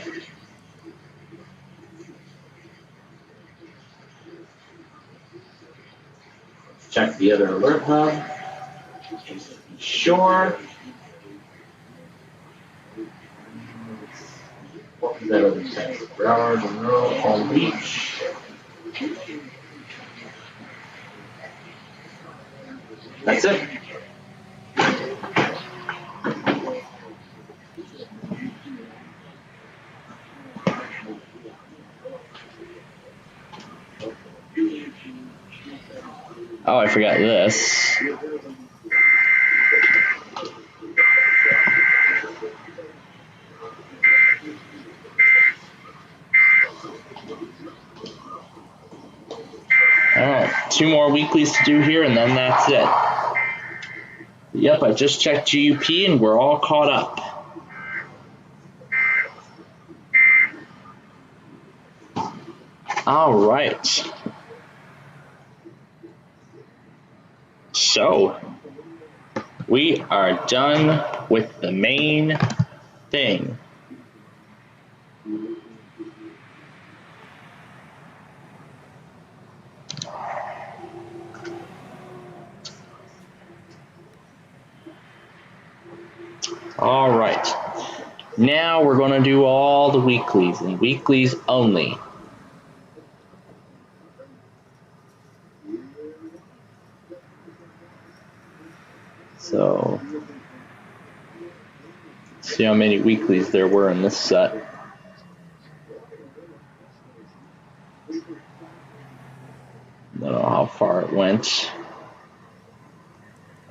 Check the other alert hub, just to be sure. What was that other text? Broward, Monroe, Palm Beach. That's it. Oh, I forgot this. Alright, 2 more weeklies to do here, and then that's it. Yep, I just checked GUP, and we're all caught up. Alright. So, we are done with the main thing. All right, now we're going to do all the weeklies and weeklies only. So, see how many weeklies there were in this set. I don't know how far it went.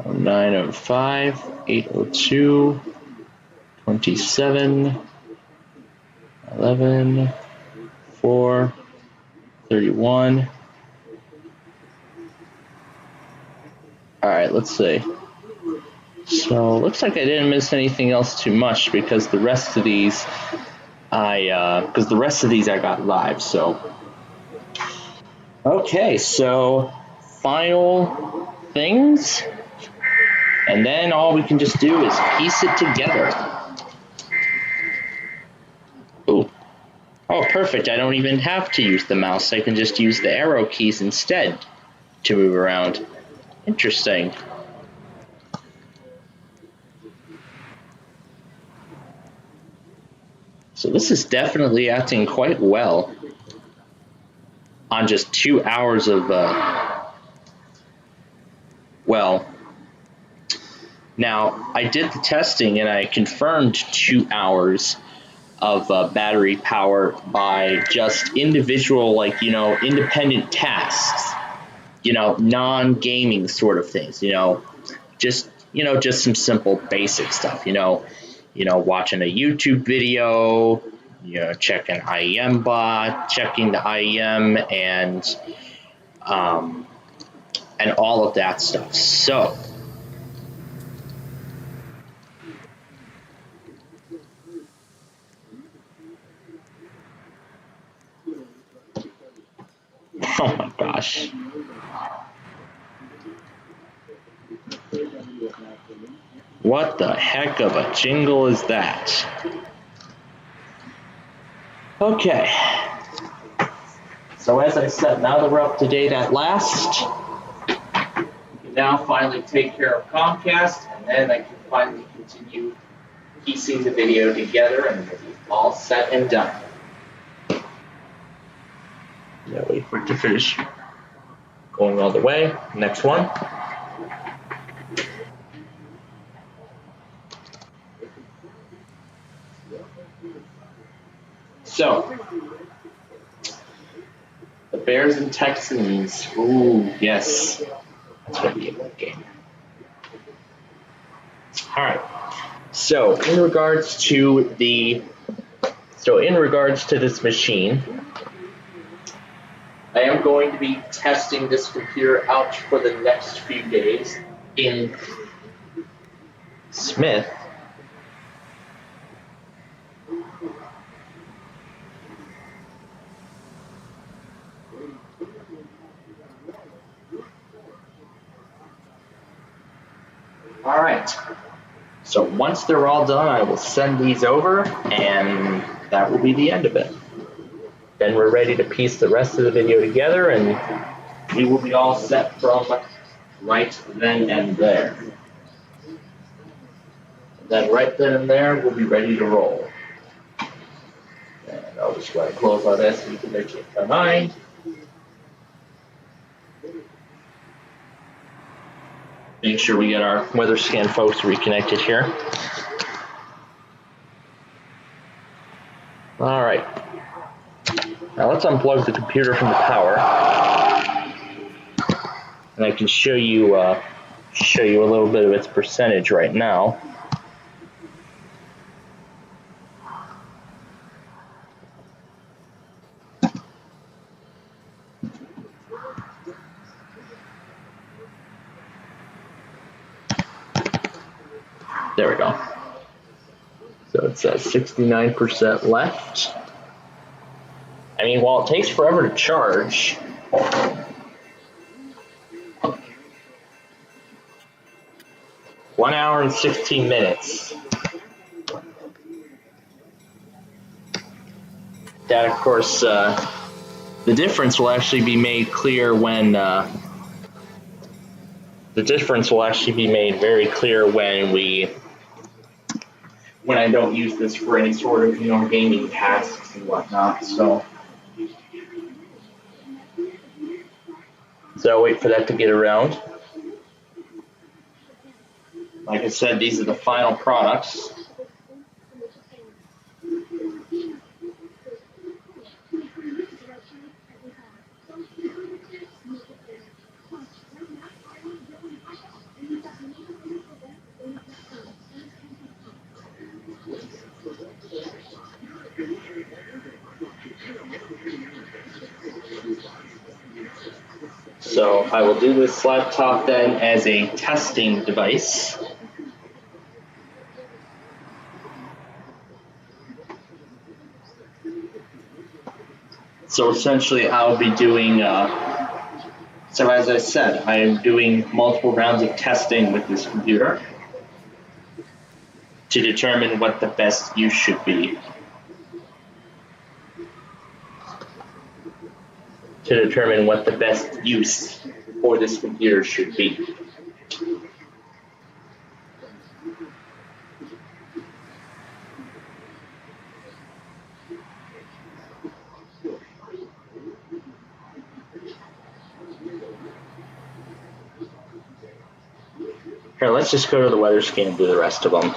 905, 802, 27, 11, 4, 31. All right, let's see. So looks like I didn't miss anything else too much because the rest of these I got live. So okay, so final things, and then all we can just do is piece it together. Ooh. Oh, perfect. I don't even have to use the mouse. I can just use the arrow keys instead to move around. Interesting. So this is definitely acting quite well on just 2 hours of, well, now I did the testing and I confirmed 2 hours of battery power by just individual, like, independent tasks, non-gaming sort of things, just some simple basic stuff, watching a YouTube video, checking IEM bot, checking the IEM, and all of that stuff. So oh my gosh. What the heck of a jingle is that? Okay. So as I said, now that we're up to date at last, we can now finally take care of Comcast, and then I can finally continue piecing the video together, and it'll be all set and done. Now wait for it to finish going all the way. Next one. So, the Bears and Texans. Ooh, yes. That's going to be a good game. All right. So, in regards to this machine, I am going to be testing this computer out for the next few days in Smith. All right. So once they're all done, I will send these over, and that will be the end of it. Then we're ready to piece the rest of the video together, and we will be all set from right then and there. Then right then and there, we'll be ready to roll. And I'll just go ahead and close all this, and you can make it my mind. Make sure we get our weather scan folks reconnected here. All right. Now let's unplug the computer from the power, and I can show you a little bit of its percentage right now. There we go. So it says 69% left. I mean, while it takes forever to charge, (1 hour and 16 minutes). That, of course, the difference will actually be made clear when the difference will actually be made very clear when I don't use this for any sort of gaming tasks and whatnot. So wait for that to get around. Like I said, these are the final products. So I will do this laptop then as a testing device. So essentially I'll be doing, so as I said, I am doing multiple rounds of testing with this computer to determine what the best use should be. To determine what the best use for this computer should be. Here, let's just go to the weather scan and do the rest of them.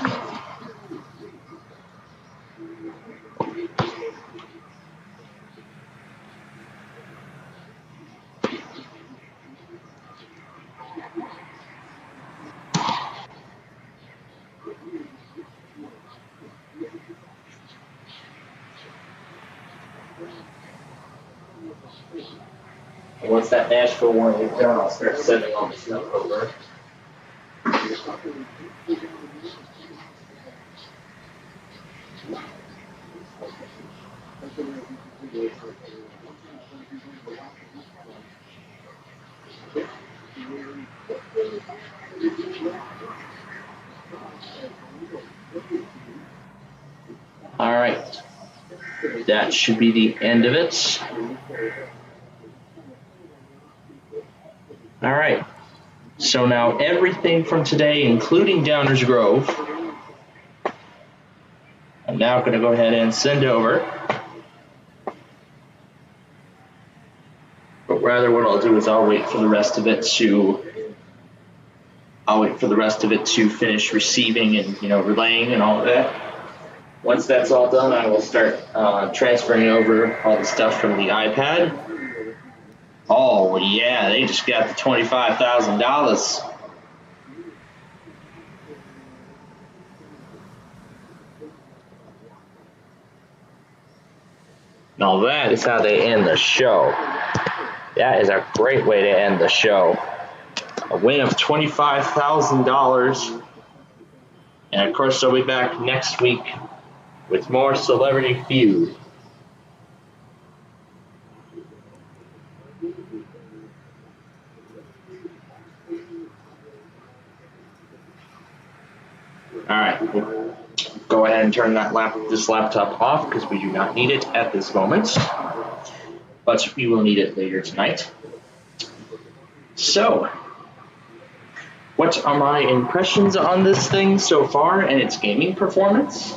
Once that Nashville one is done, I'll start sending all this stuff over. All right, that should be the end of it. All right, so now everything from today, including Downers Grove, I'm now going to go ahead and send over. But rather, what I'll do is I'll wait for the rest of it to finish receiving and relaying and all of that. Once that's all done, I will start transferring over all the stuff from the iPad. Oh yeah, they just got the $25,000. Now that is how they end the show. That is a great way to end the show. A win of $25,000. And of course, I'll be back next week with more Celebrity Feud. All right, we'll go ahead and turn this laptop off because we do not need it at this moment, but we will need it later tonight. So, what are my impressions on this thing so far and its gaming performance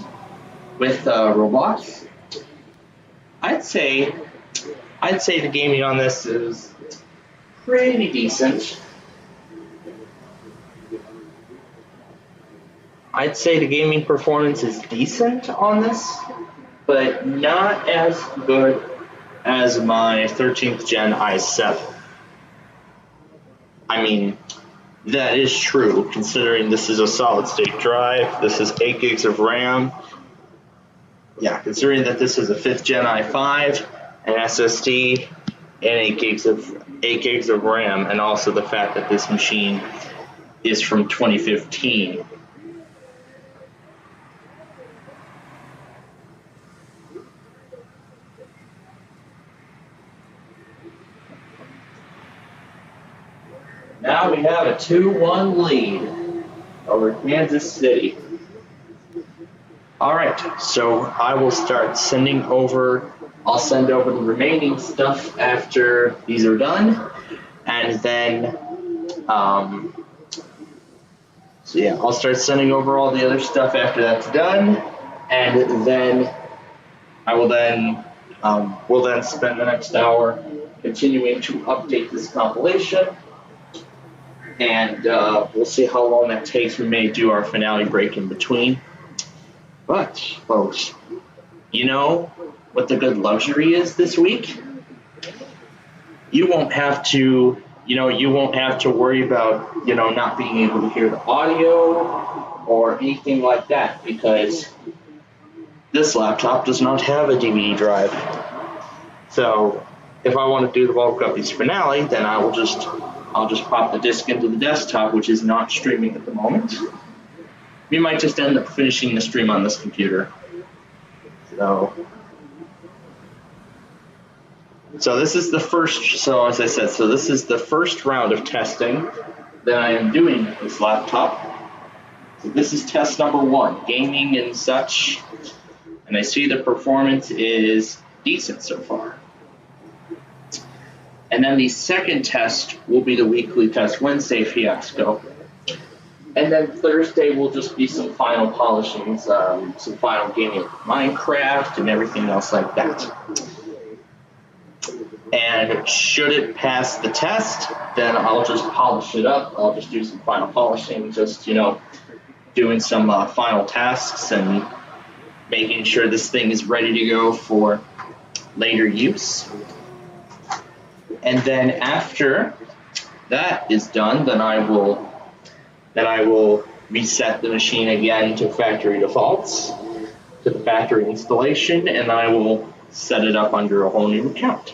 with Roblox? I'd say the gaming on this is pretty decent. I'd say the gaming performance is decent on this, but not as good as my 13th gen i7. I mean, that is true, considering this is a solid-state drive, this is 8 gigs of RAM. Yeah, considering that this is a 5th gen i5, an SSD, and 8 gigs of RAM, and also the fact that this machine is from 2015. Now we have a 2-1 lead over Kansas City. All right, so I will start sending over. I'll send over the remaining stuff after these are done, and then, I'll start sending over all the other stuff after that's done, and then we'll then spend the next hour continuing to update this compilation. And we'll see how long that takes. We may do our finale break in between. But, folks, you know what the good luxury is this week? You won't have to worry about, not being able to hear the audio or anything like that, because this laptop does not have a DVD drive. So, if I want to do the Vault Guppies finale, then I'll just pop the disc into the desktop, which is not streaming at the moment. We might just end up finishing the stream on this computer. So this is the first. So as I said, this is the first round of testing that I am doing with this laptop. So this is test number 1, gaming and such, and I see the performance is decent so far. And then the second test will be the weekly Test Wednesday fiasco. And then Thursday will just be some final polishings, some final gaming of Minecraft and everything else like that. And should it pass the test, then I'll just polish it up. I'll just do some final polishing, just, doing some final tasks and making sure this thing is ready to go for later use. And then after that is done, then I will reset the machine again to factory defaults, to the factory installation, and I will set it up under a whole new account.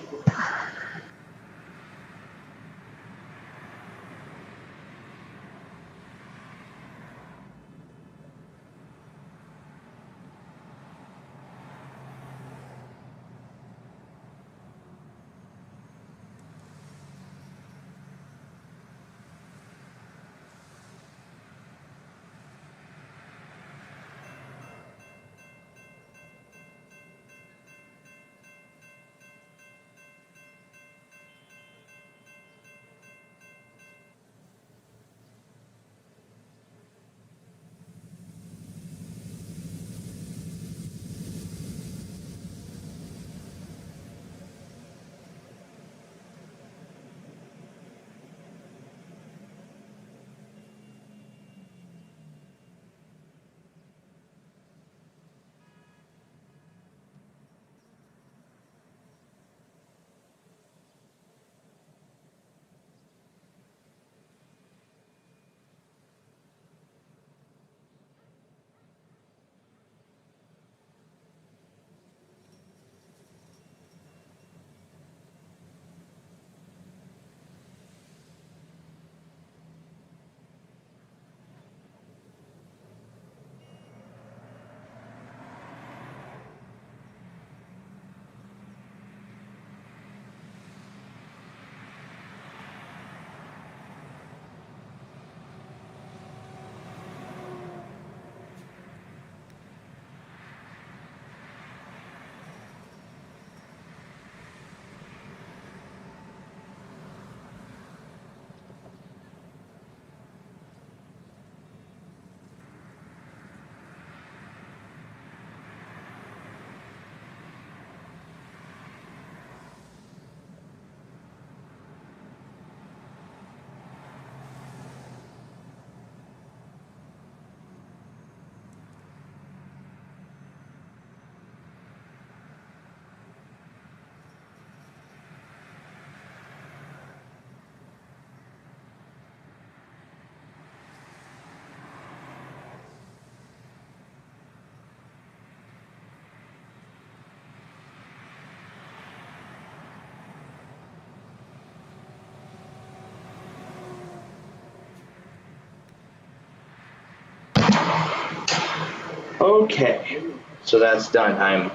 Okay, so that's done. I'm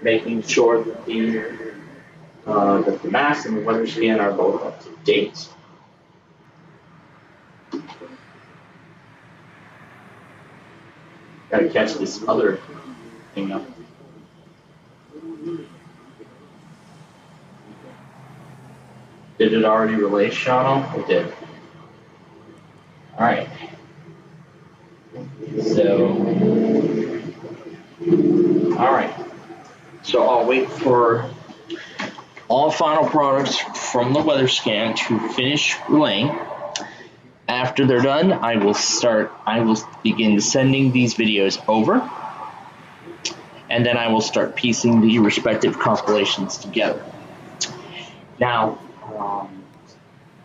making sure that the mass and the weather scan are both up to date. Gotta catch this other thing up. Did it already relay, Shano? It did. Alright. Alright. So I'll wait for all final products from the weather scan to finish relaying. After they're done, I will begin sending these videos over, and then I will start piecing the respective compilations together. Now,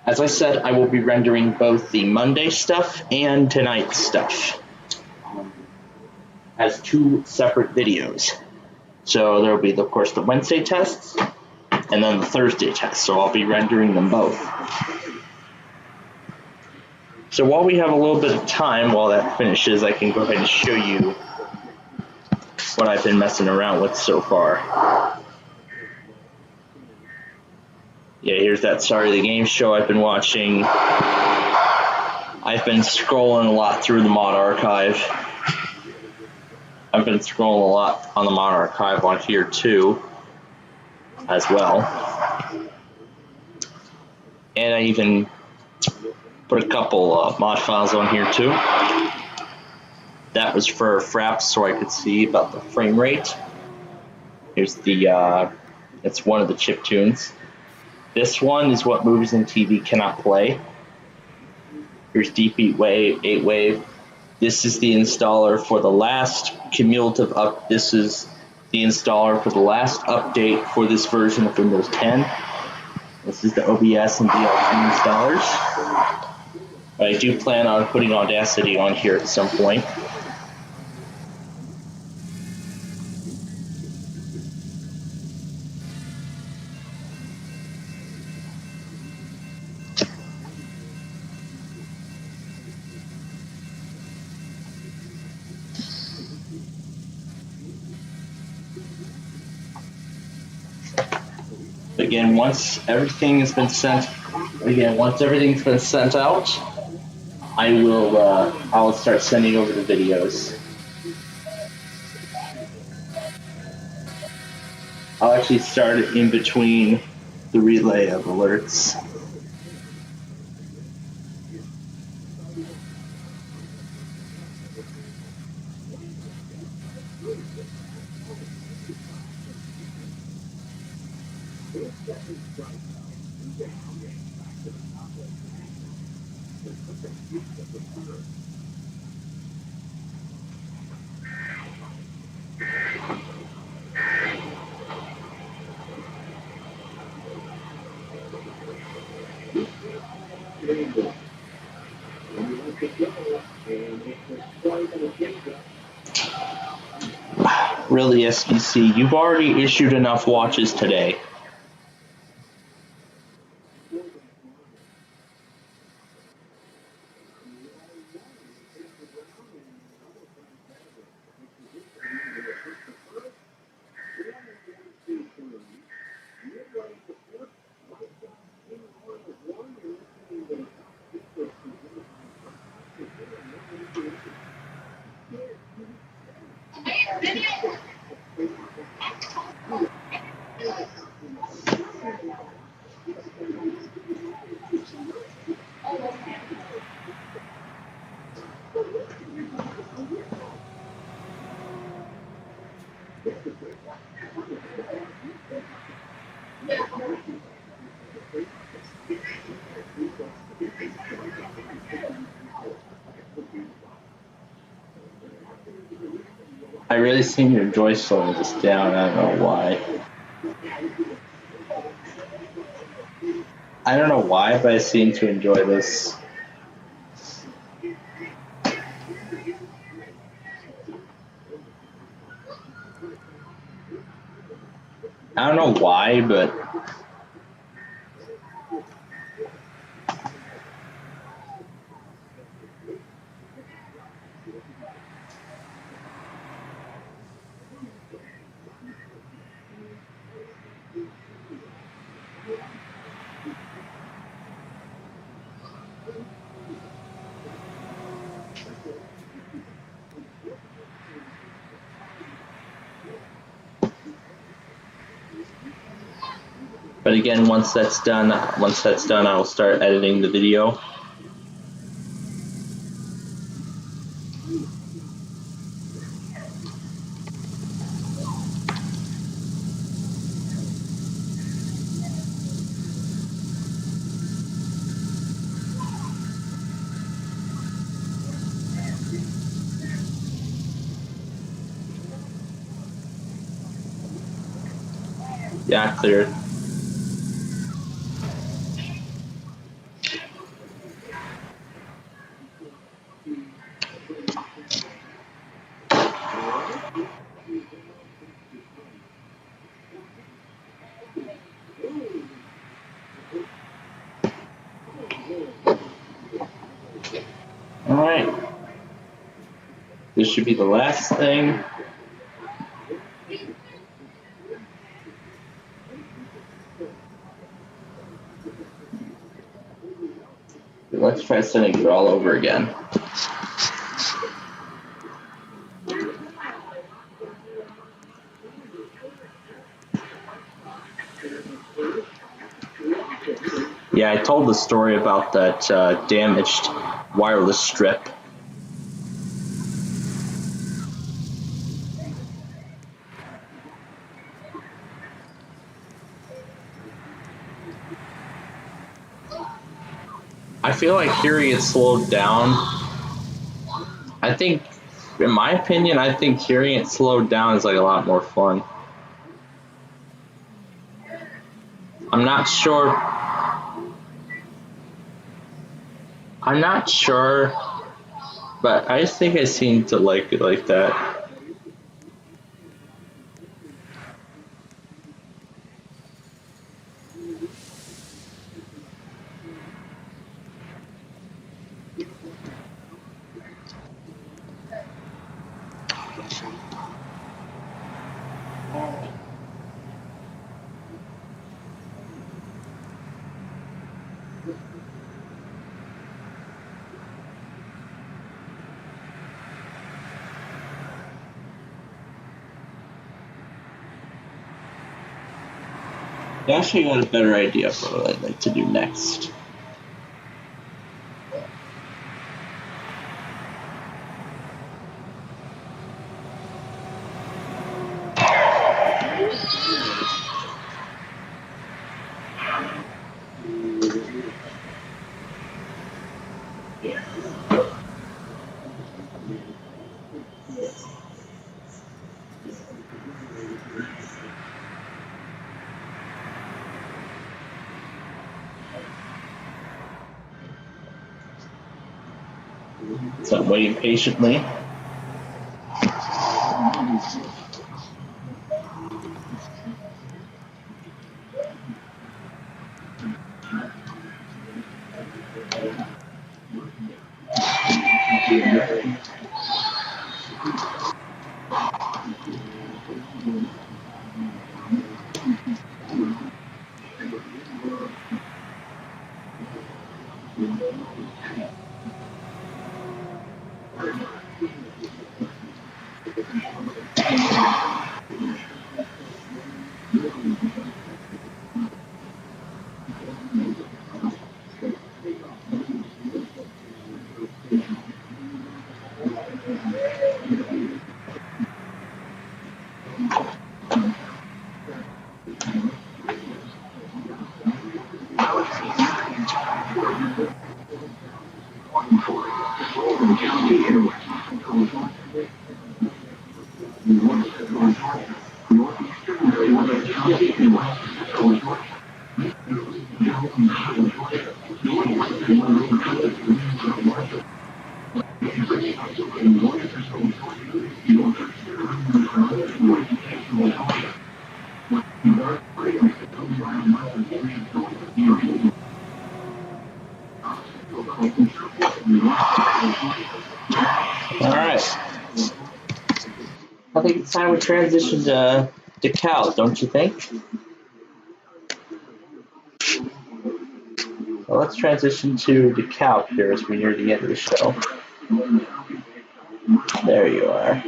as I said, I will be rendering both the Monday stuff and tonight's stuff as two separate videos. So there will be, of course, the Wednesday tests and then the Thursday tests. So I'll be rendering them both. So while we have a little bit of time while that finishes, I can go ahead and show you what I've been messing around with so far. Yeah, here's that Sorry the Game show I've been watching. I've been scrolling a lot through the mod archive. I've been scrolling a lot on the mod archive on here too, as well. And I even Put a couple mod files on here too. That was for fraps so I could see about the frame rate. Here's the, it's one of the chip tunes. This one is what movies and TV cannot play. Here's Deep 8 Wave. This is the installer for the last cumulative up. This is the installer for the last update for this version of Windows 10. This is the OBS and VLC installers. But I do plan on putting Audacity on here at some point. Again, once everything's been sent out, I'll start sending over the videos. I'll actually start it in between the relay of alerts. Really, SPC, you've already issued enough watches today. I really seem to enjoy slowing this down. I don't know why. I don't know why, but I seem to enjoy this. I don't know why, but again, once that's done, I will start editing the video. Yeah, cleared. All right. This should be the last thing. Let's try sending it all over again. Yeah, I told the story about that damaged wireless strip. I feel like hearing it slowed down. I think, in my opinion, I think hearing it slowed down is like a lot more fun. I'm not sure. I'm not sure, but I just think I seem to like it like that. I actually got a better idea for what I'd like to do next. So I'm waiting patiently. Alright. I think it's time we transition to DeKalb, don't you think? Well, let's transition to DeKalb here as we near the end of the show. There you are.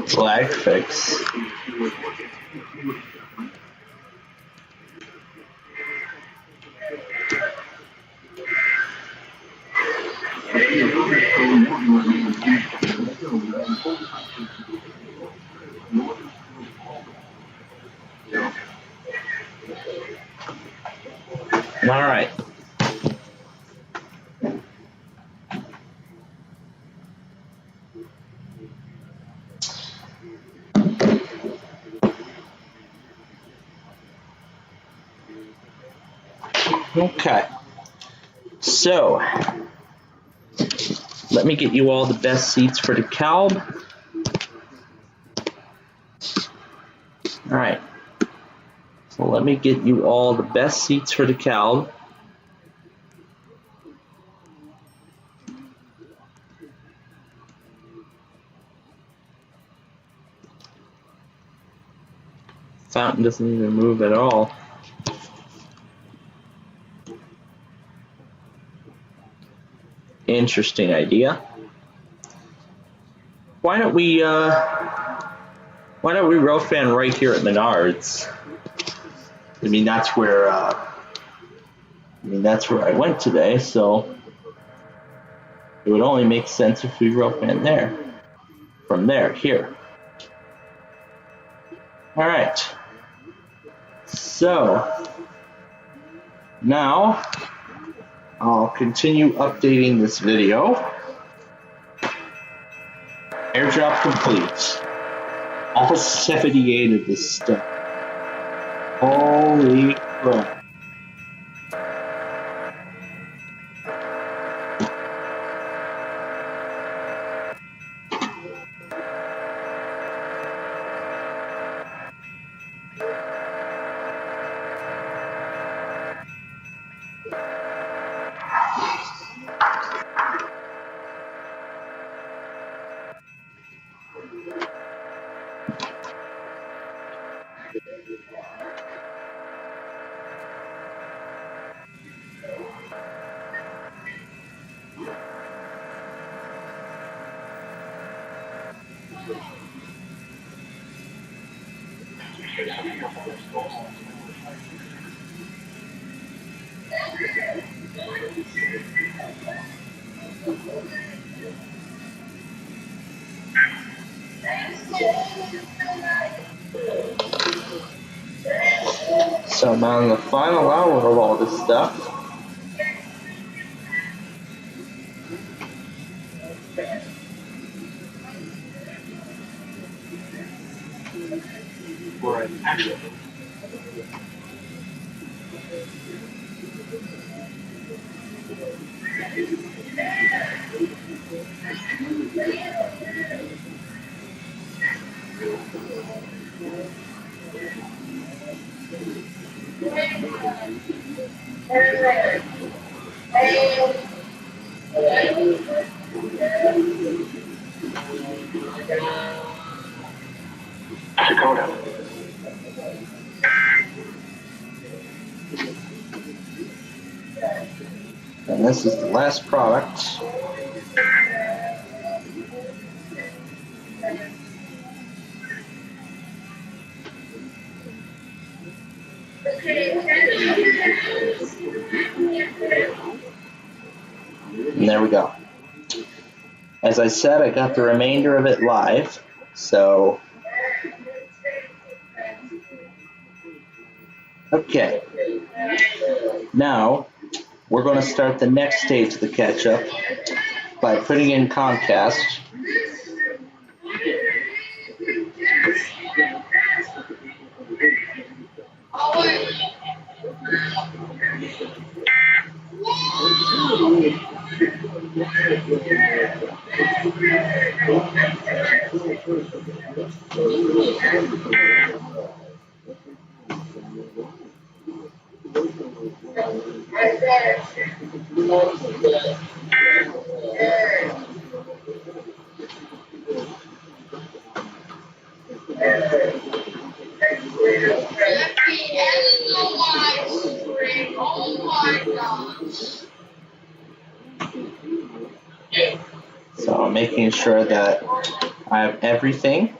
Flag fix. All right. Okay. So, let me get you all the best seats for the Calb. Alright. So let me get you all the best seats for the Calb. Fountain doesn't even move at all. Interesting idea. Why don't we road fan right here at Menards? I mean that's where I went today, so it would only make sense if we road fan there. From there, here. Alright. So now I'll continue updating this video. Airdrop complete. All 78 of this stuff. Holy crap. So I'm on the final hour of all this stuff. For an action. Dakota. And this is the last product. And there we go. As I said, I got the remainder of it live, so okay. Now we're going to start the next stage of the catch-up by putting in Comcast. So I'm making sure that I have everything.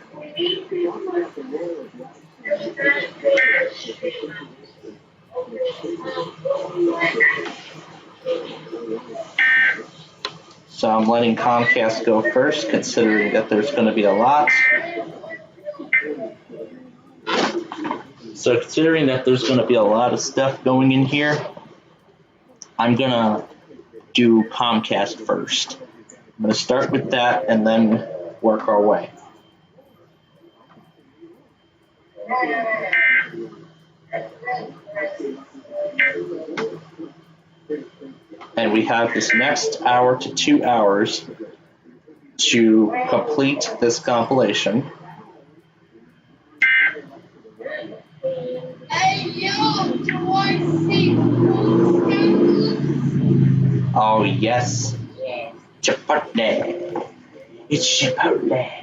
So I'm letting Comcast go first, considering that there's going to be a lot. So considering that there's going to be a lot of stuff going in here, I'm going to do Comcast first. I'm going to start with that and then work our way. And we have this next hour to 2 hours to complete this compilation. Oh, yes. Chipotle. It's Chipotle.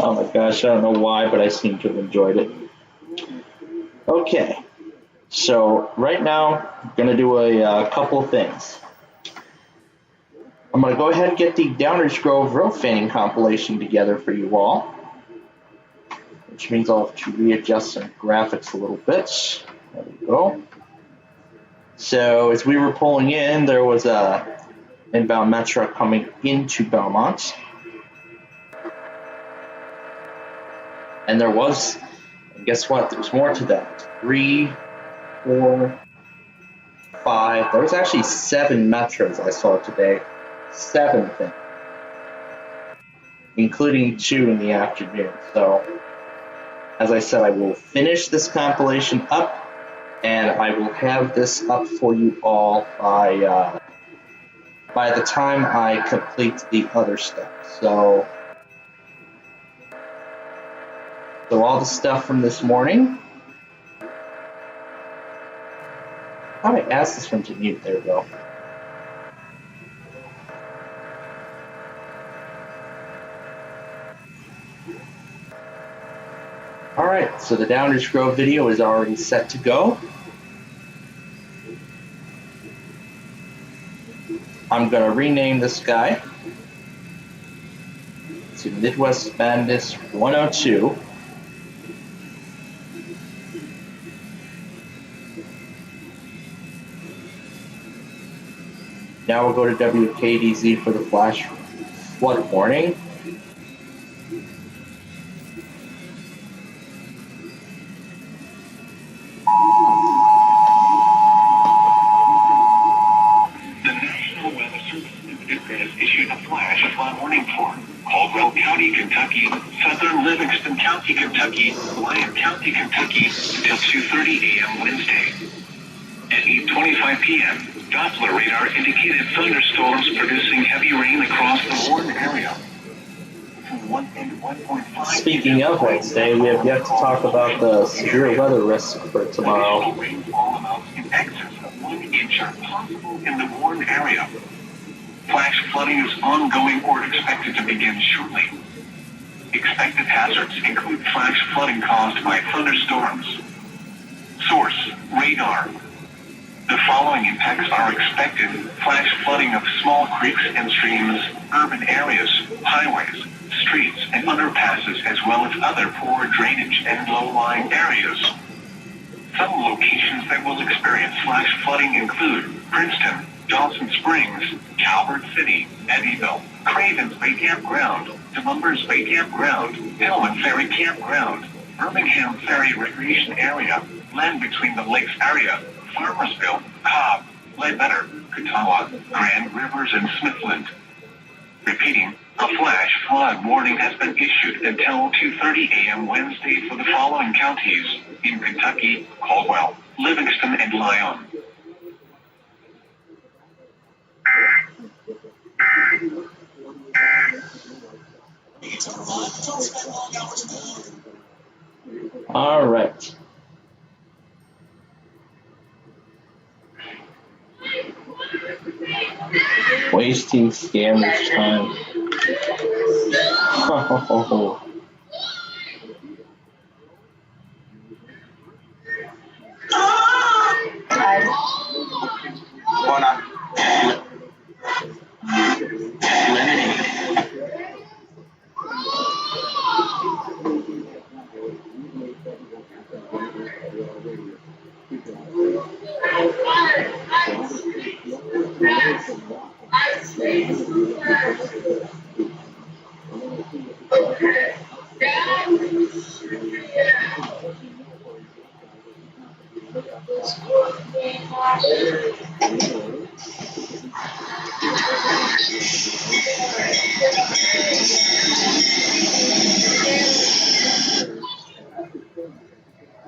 Oh my gosh, I don't know why, but I seem to have enjoyed it. Okay, so right now I'm going to do a couple of things. I'm going to go ahead and get the Downers Grove road fanning compilation together for you all, which means I'll have to readjust some graphics a little bit. There we go. So as we were pulling in, there was a inbound Metro coming into Belmont. And there was, and guess what? There's more to that. 3, 4, 5. There was actually 7 Metros I saw today. 7 things, including 2 in the afternoon. So, as I said, I will finish this compilation up, and I will have this up for you all by the time I complete the other stuff. So all the stuff from this morning. How do I ask this one to mute? There we go. Alright, so the Downers Grove video is already set to go. I'm going to rename this guy to Midwest Madness 102. Now we'll go to WKDZ for the flash flood warning. The National Weather Service has issued a flash flood warning for Caldwell County, Kentucky, southern Livingston County, Kentucky, Lyon County, Kentucky, until 2:30 a.m. Wednesday. At 8:25 p.m., Doppler radar indicated thunderstorms producing heavy rain across the Warren area. Between 1 and 1.5. Speaking of Wednesday, we have yet to talk about the severe weather risk for tomorrow. Rainfall amounts in excess of 1 inch are possible in the Warren area. Flash flooding is ongoing or expected to begin shortly. Expected hazards include flash flooding caused by thunderstorms. Source: radar. The following impacts are expected: flash flooding of small creeks and streams, urban areas, highways, streets, and underpasses, as well as other poor drainage and low-lying areas. Some locations that will experience flash flooding include Princeton, Dawson Springs, Calvert City, Eddyville, Cravens Bay Campground, DeLumbers Bay Campground, Hillman Ferry Campground, Birmingham Ferry Recreation Area, Land Between the Lakes Area, Farmersville, Cobb, Ledbetter, Catawba, Grand Rivers, and Smithland. Repeating, a flash flood warning has been issued until 2:30 a.m. Wednesday for the following counties in Kentucky: Caldwell, Livingston, and Lyon. All right. Wasting scammers' time. Oh.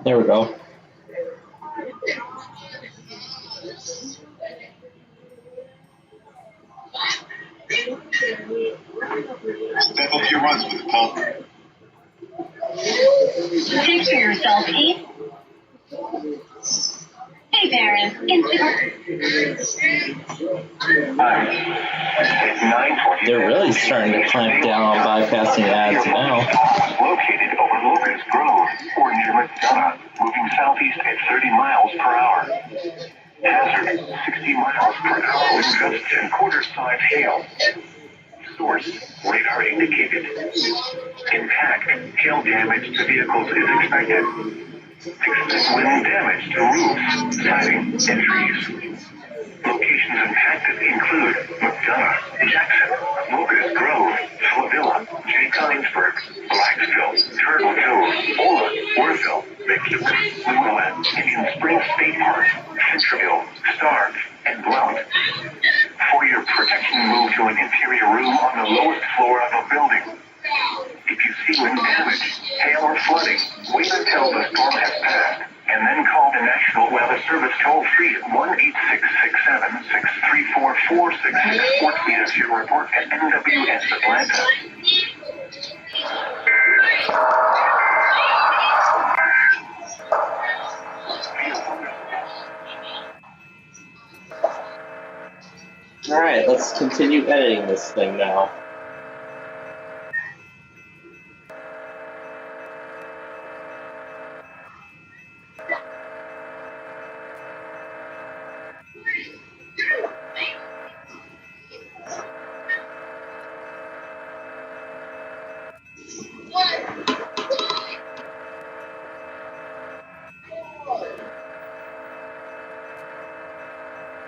There we go. Step up your runs with the pulp. Picture yourself, Pete. Hey, Baron. Hi. It's 9:20. They're really starting to clamp down on bypassing ads now. Located over Locust Grove or near McDonough, moving southeast at 30 miles per hour. Hazard 60 miles per hour with gusts and quarter-size hail. Source radar indicated. Impact, hail damage to vehicles is expected. Expect wind damage to roofs, siding, and trees. Locations impacted include McDonough, Jackson, Locust Grove, Flavilla, J. Collinsburg, Blacksville, Turtle Cove, Ola, Worthville, McEwen, Luna, Indian Springs State Park, Centreville, Stark, and Blount. For your protection, move to an interior room on the lowest floor of a building. If you see wind damage, hail, or flooding, wait until the storm has passed, and then call the National Weather Service toll-free at 1-866-7-634-466 or tweet us your report at NWS Atlanta. Alright, let's continue editing this thing now.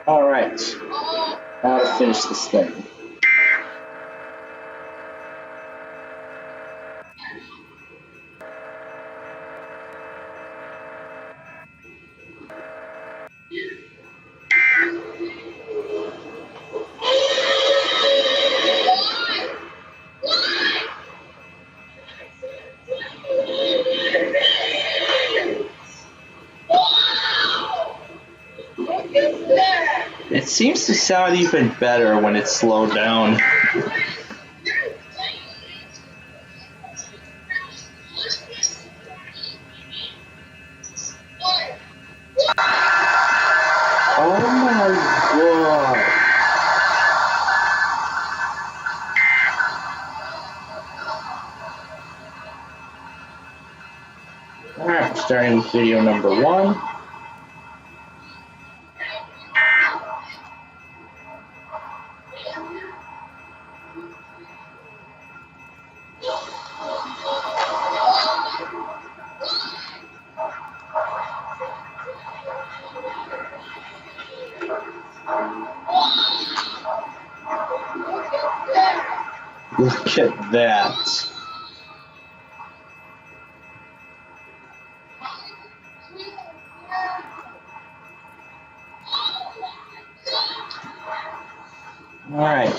Alright, now to finish this thing. It seems to sound even better when it's slowed down. Oh my god. Alright, starting with video number 1. Look at that. Alright.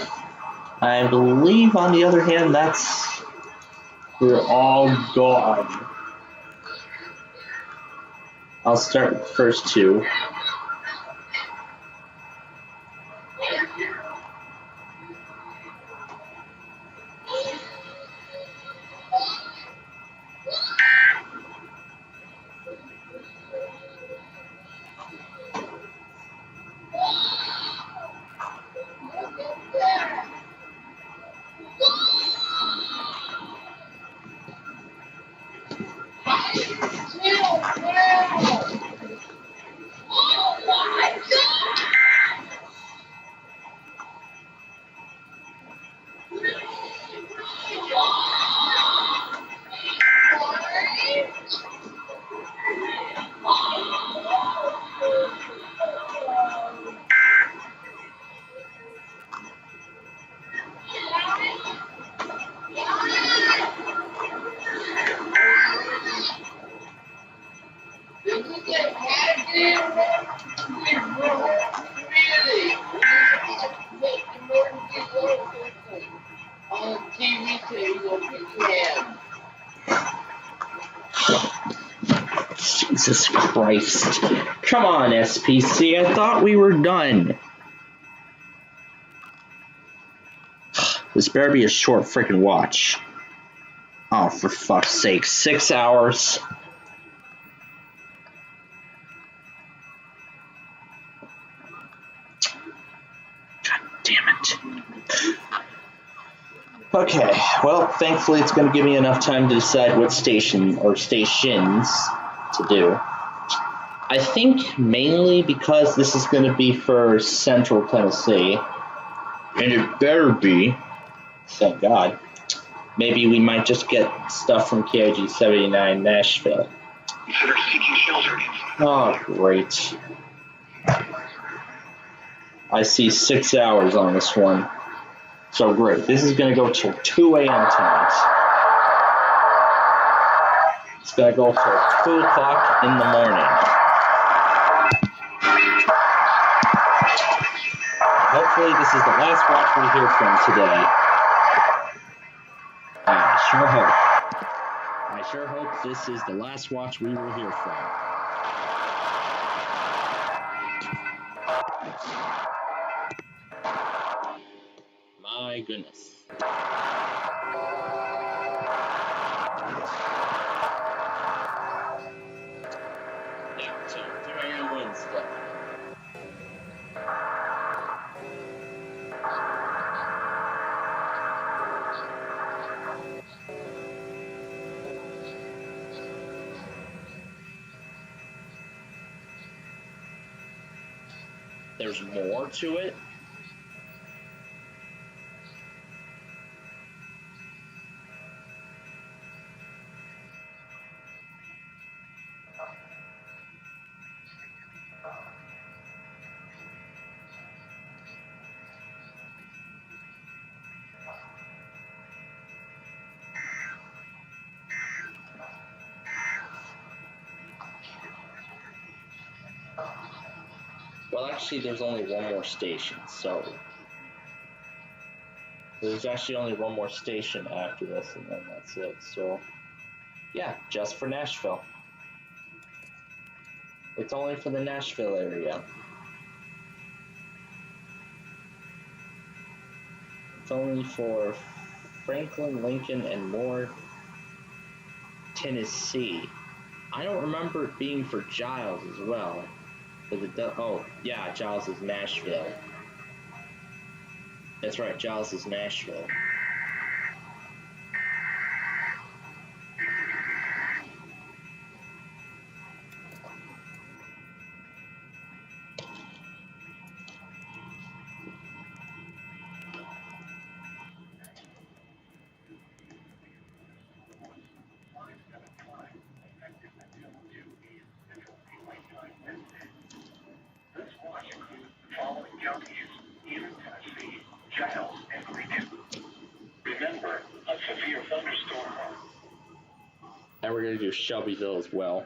I believe, on the other hand, we're all gone. I'll start with the first two. Jesus Christ. Come on, SPC. I thought we were done. This better be a short freaking watch. Oh, for fuck's sake. 6 hours. God damn it. Okay, well, thankfully it's going to give me enough time to decide what station or stations to do. I think mainly because this is going to be for Central Tennessee, and it better be, thank God, maybe we might just get stuff from KIG 79 Nashville. Consider seeking shelter. Oh, great. I see 6 hours on this one. So great. This is going to go till 2 a.m. tonight. It's going to go till 2 o'clock in the morning. Hopefully this is the last watch we hear from today. I sure hope this is the last watch we will hear from. My goodness. Yeah, so 2 a.m. Wednesday. There's more to it. Well, actually, there's only one more station, so there's actually only one more station after this, and then that's it. So, yeah, just for Nashville. It's only for the Nashville area. It's only for Franklin, Lincoln, and Moore, Tennessee. I don't remember it being for Giles as well. Oh, yeah, Giles is Nashville. That's right, Giles is Nashville. Following counties in Tennessee, Giles and Lincoln. Remember, a severe thunderstorm. And we're going to do Shelbyville as well.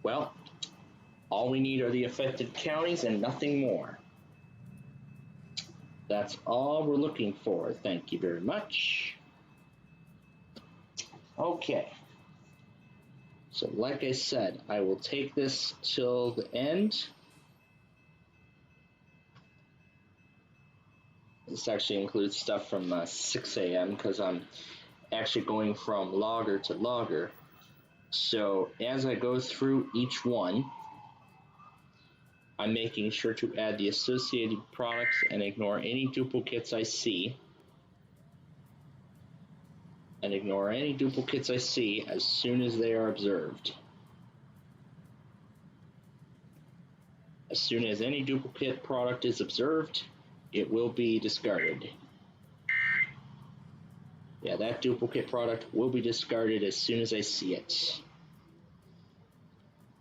Well, all we need are the affected counties and nothing more. That's all we're looking for. Thank you very much. Okay. So like I said, I will take this till the end. This actually includes stuff from 6 a.m. because I'm actually going from logger to logger. So as I go through each one, I'm making sure to add the associated products and ignore any duplicates I see. And ignore any duplicates I see as soon as they are observed. As soon as any duplicate product is observed, it will be discarded. Yeah, that duplicate product will be discarded as soon as I see it.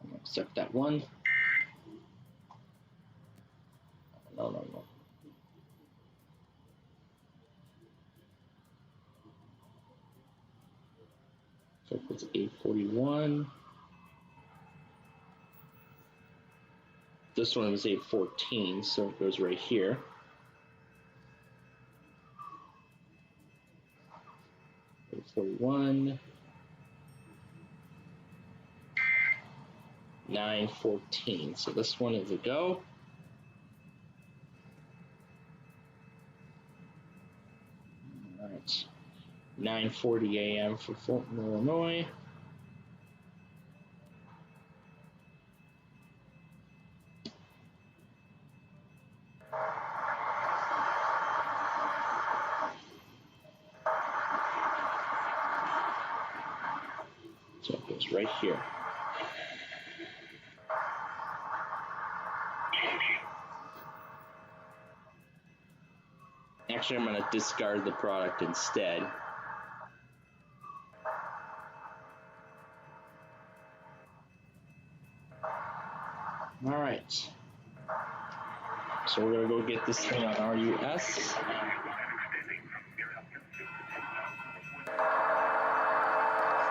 I'm going to accept that one. No. So if it's 8:41. This one was 8:14, so it goes right here. $8:41. 9:14. So this one is a go. All right. 9:40 a.m. for Fulton, Illinois. So it goes right here. Actually, I'm going to discard the product instead. All right. So we're going to go get this thing on RUS. So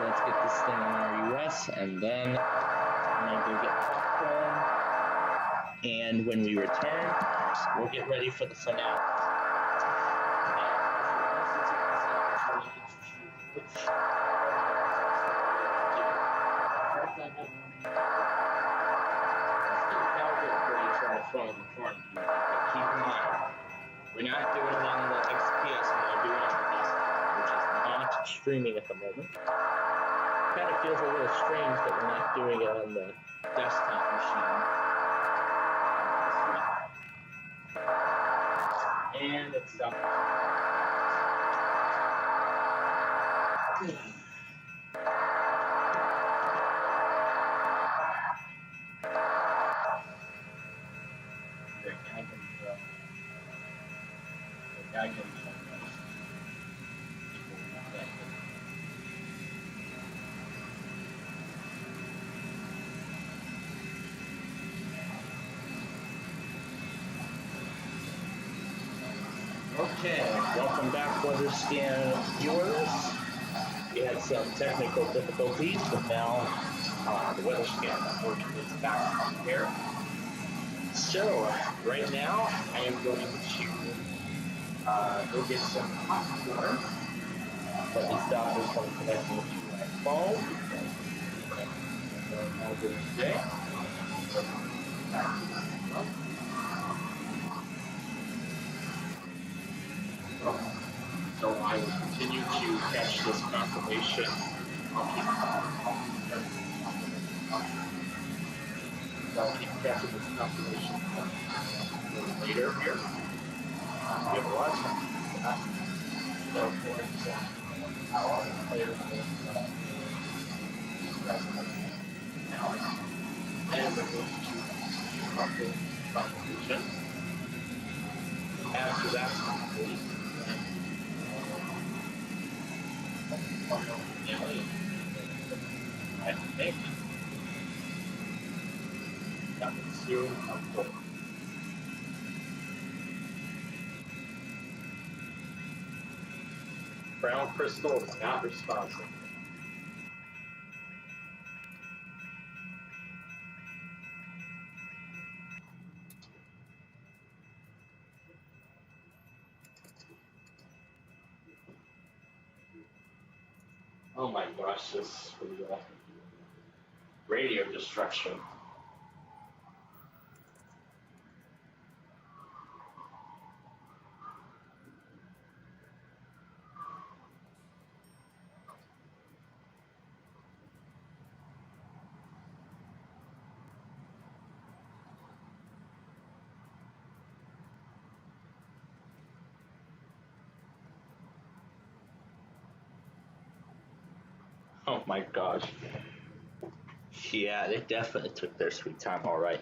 let's get this thing on RUS, and then I'm going to go get popcorn. And when we return, we'll get ready for the finale. Front of the front view, but keep in mind, we're not doing it on the XPS, we're doing it on the desktop, which is not streaming at the moment. Kind of feels a little strange that we're not doing it on the desktop machine. And it's done. Okay, welcome back, Weather Scan viewers. We had some technical difficulties, but now the Weather Scan network is back on here. So, right now, I am going to go get some popcorn. Let me stop this from connecting to my phone. All good today. So I will continue to catch this confirmation. I'll keep catching this confirmation a little later here. We have a lot of time for that. So for example, an hour later, and we're going to confirmation. After that's complete, I think that was zero output. Brown crystal is not responsive. Oh my gosh, this is for the radio destruction. Oh my gosh. Yeah, they definitely took their sweet time, all right.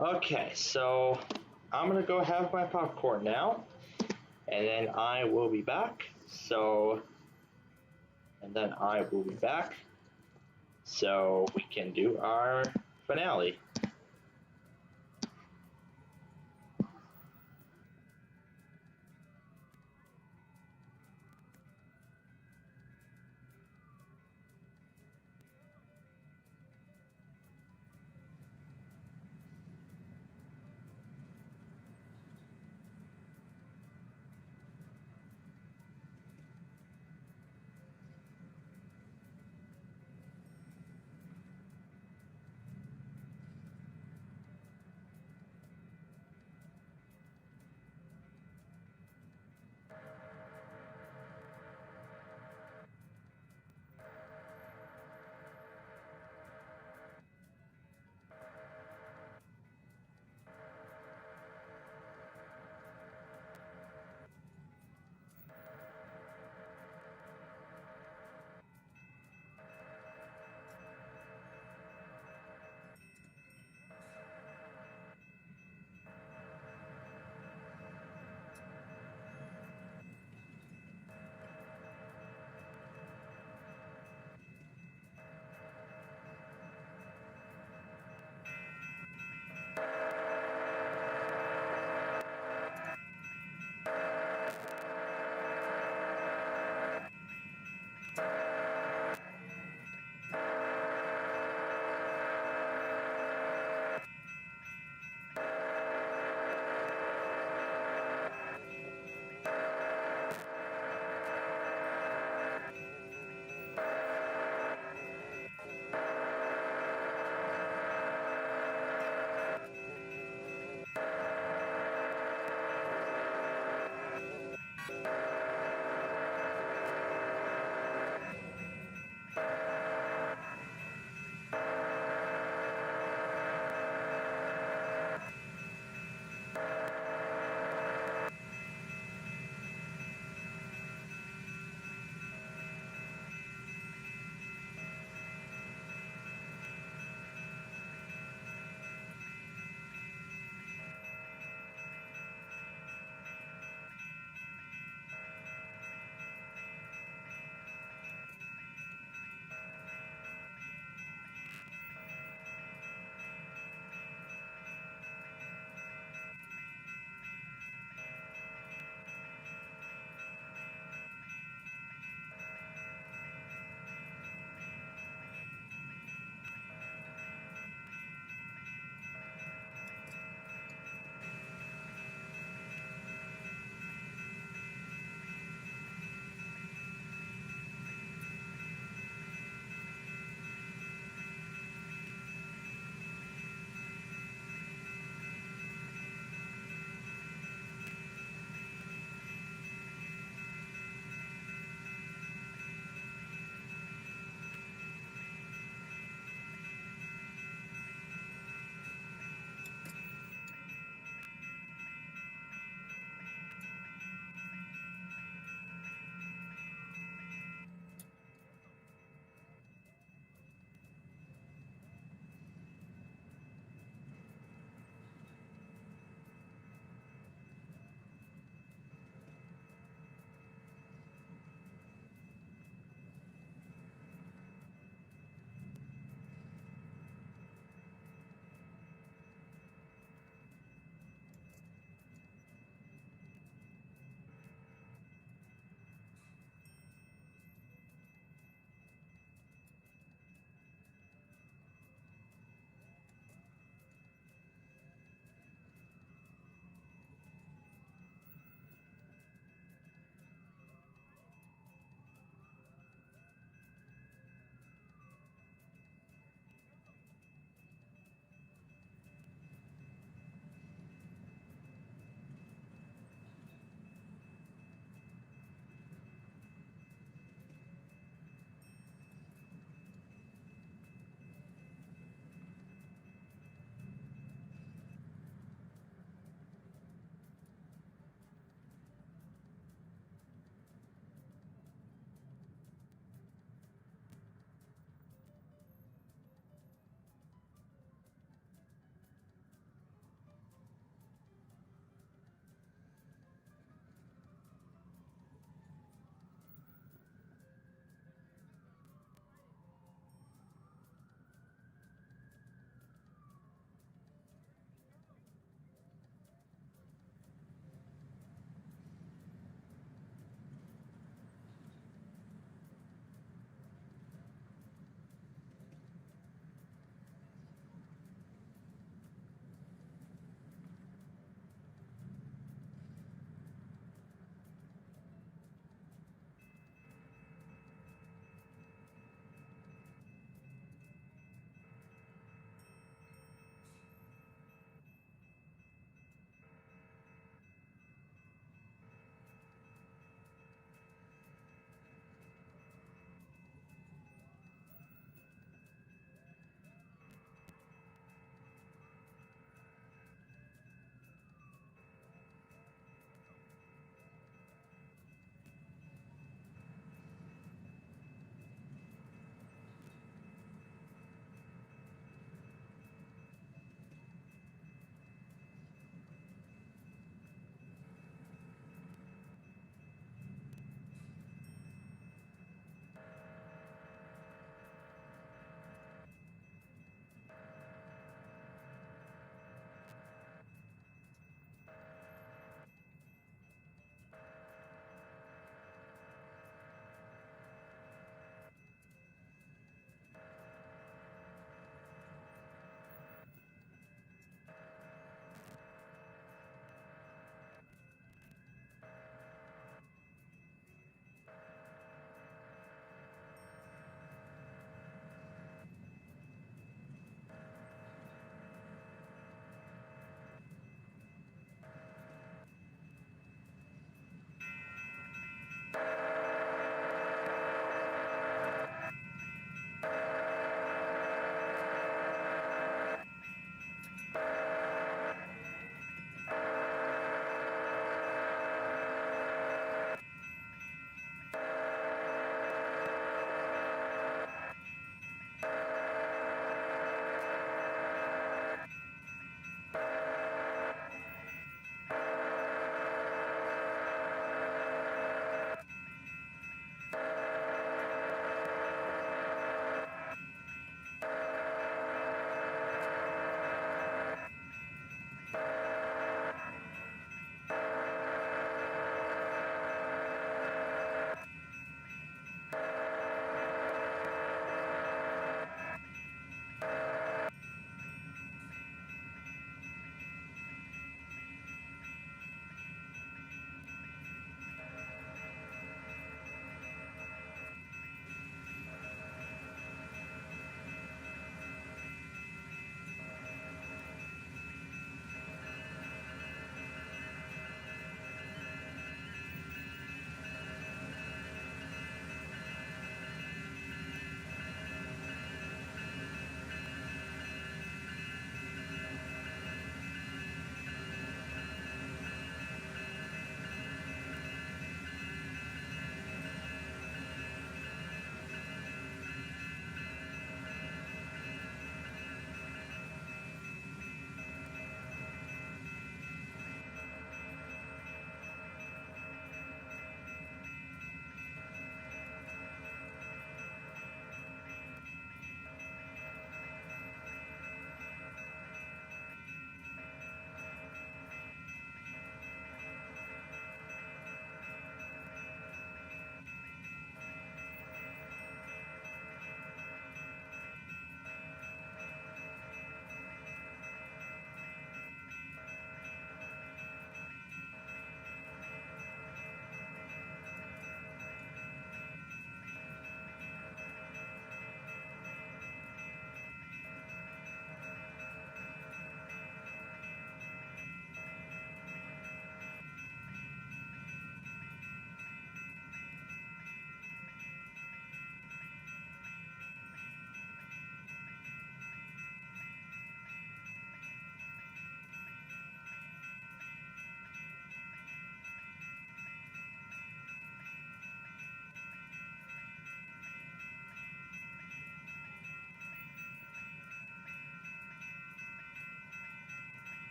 Okay, so I'm gonna go have my popcorn now, and then I will be back. So we can do our finale.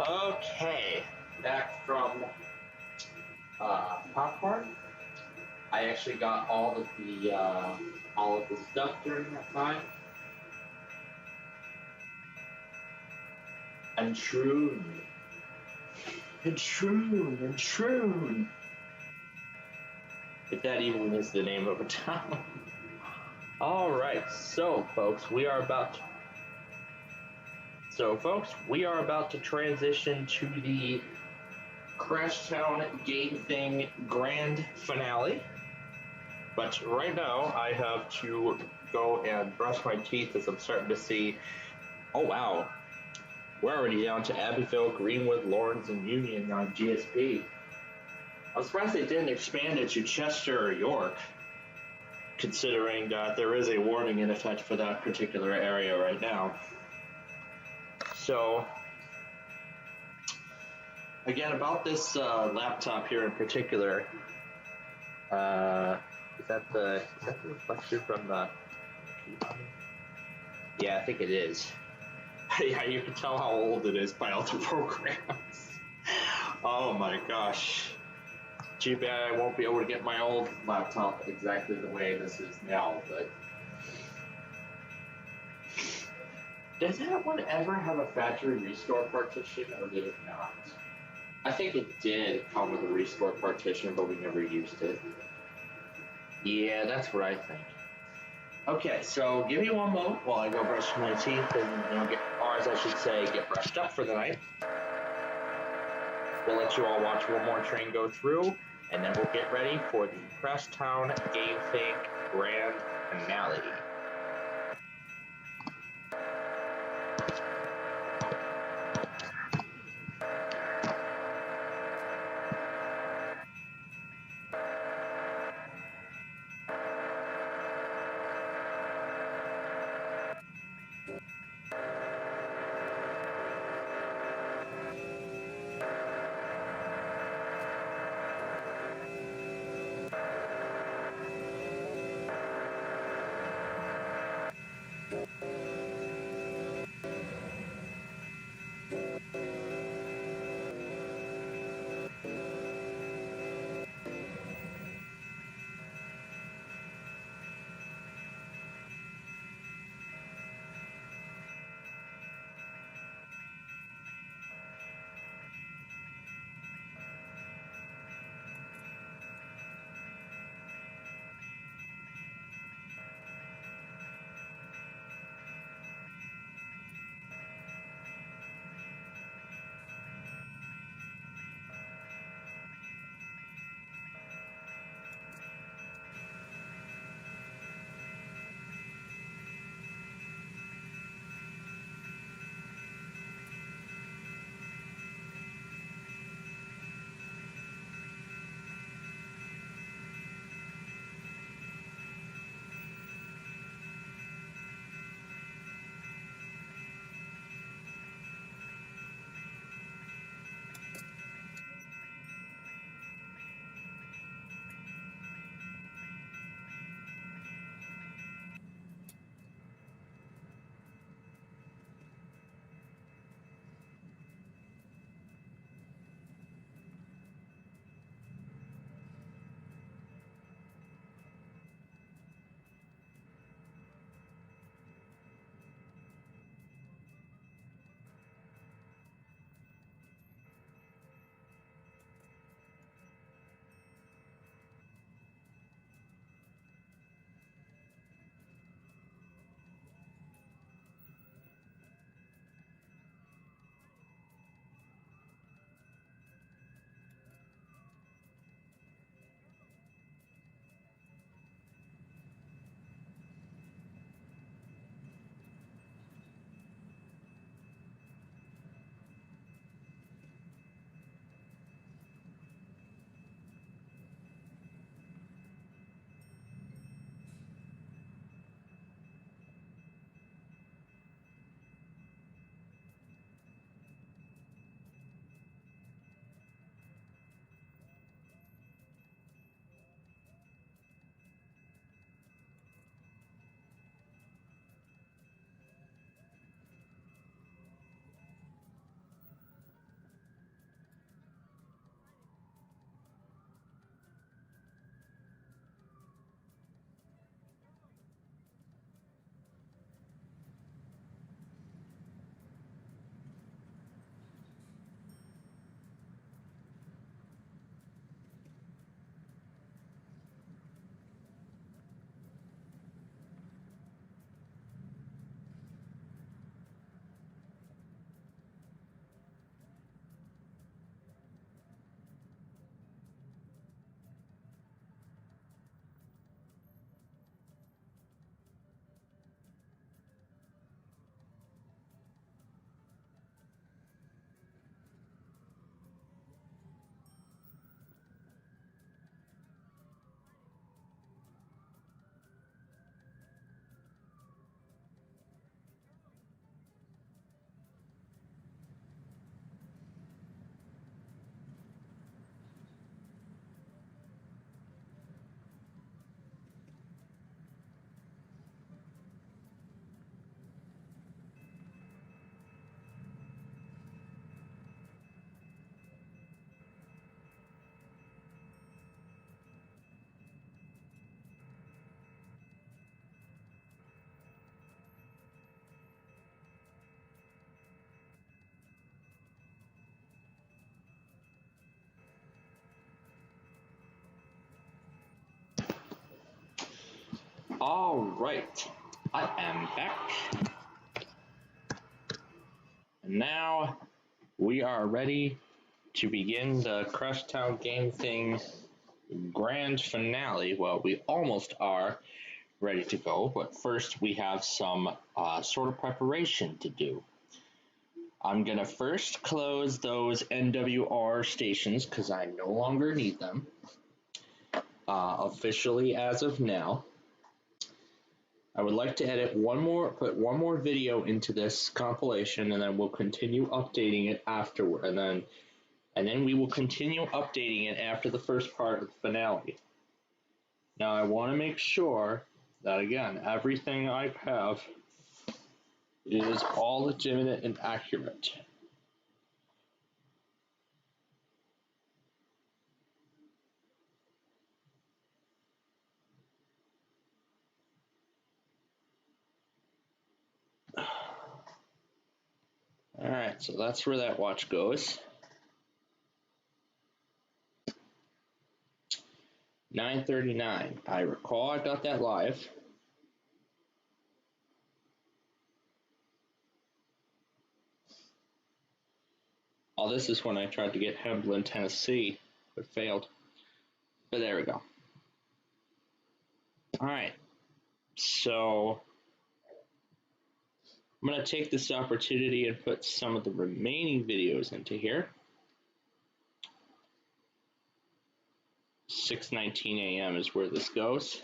Okay, back from popcorn. I actually got all of the stuff during that time. And Shroon. If that even is the name of a town. Alright, so folks, we are about to transition to the Crashtown Game Thing Grand Finale. But right now, I have to go and brush my teeth as I'm starting to see, oh wow, we're already down to Abbeville, Greenwood, Lawrence, and Union on GSP. I'm surprised they didn't expand it to Chester or York, considering that there is a warning in effect for that particular area right now. So, again, about this laptop here in particular, is that the reflection from the keyboard? Yeah, I think it is. Yeah, you can tell how old it is by all the programs. Oh my gosh. Too bad I won't be able to get my old laptop exactly the way this is now, but... Did that one ever have a factory restore partition, or did it not? I think it did come with a restore partition, but we never used it. Yeah, that's what I think. Okay, so give me one moment while I go brush my teeth and, or as I should say, get brushed up for the night. We'll let you all watch one more train go through, and then we'll get ready for the Crashtown Game Thing Grand Finale. All right, I am back. And now we are ready to begin the Crashtown Game Thing grand finale. Well, we almost are ready to go, but first we have some sort of preparation to do. I'm going to first close those NWR stations because I no longer need them, officially as of now. I would like to put one more video into this compilation, and then we'll continue updating it afterward, and then we will continue updating it after the first part of the finale. Now, I want to make sure that, again, everything I have is all legitimate and accurate. Alright, so that's where that watch goes. 9:39. I recall I got that live. All this is when I tried to get Hemblin, Tennessee, but failed. But there we go. Alright, so I'm going to take this opportunity and put some of the remaining videos into here. 6:19 a.m. is where this goes.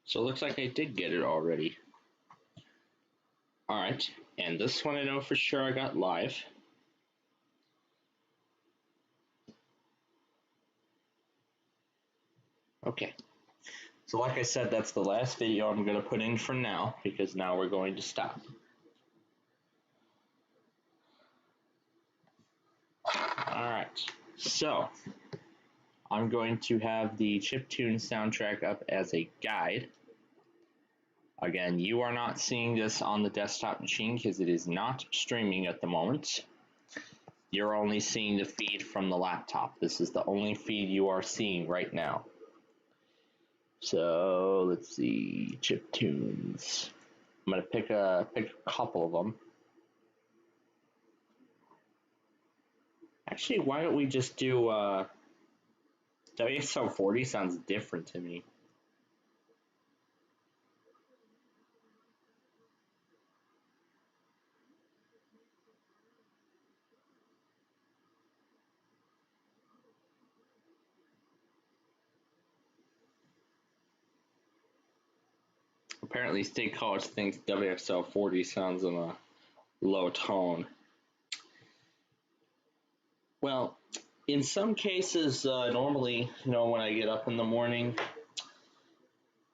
So it looks like I did get it already. Alright, and this one I know for sure I got live. Okay, so like I said, that's the last video I'm going to put in for now, because now we're going to stop. Alright, so I'm going to have the chiptune soundtrack up as a guide. Again, you are not seeing this on the desktop machine because it is not streaming at the moment. You're only seeing the feed from the laptop. This is the only feed you are seeing right now. So let's see, chiptunes. I'm gonna pick a couple of them. Actually, why don't we just do WSL 40 sounds different to me. Apparently, State College thinks WXL 40 sounds in a low tone. Well, in some cases, normally, when I get up in the morning,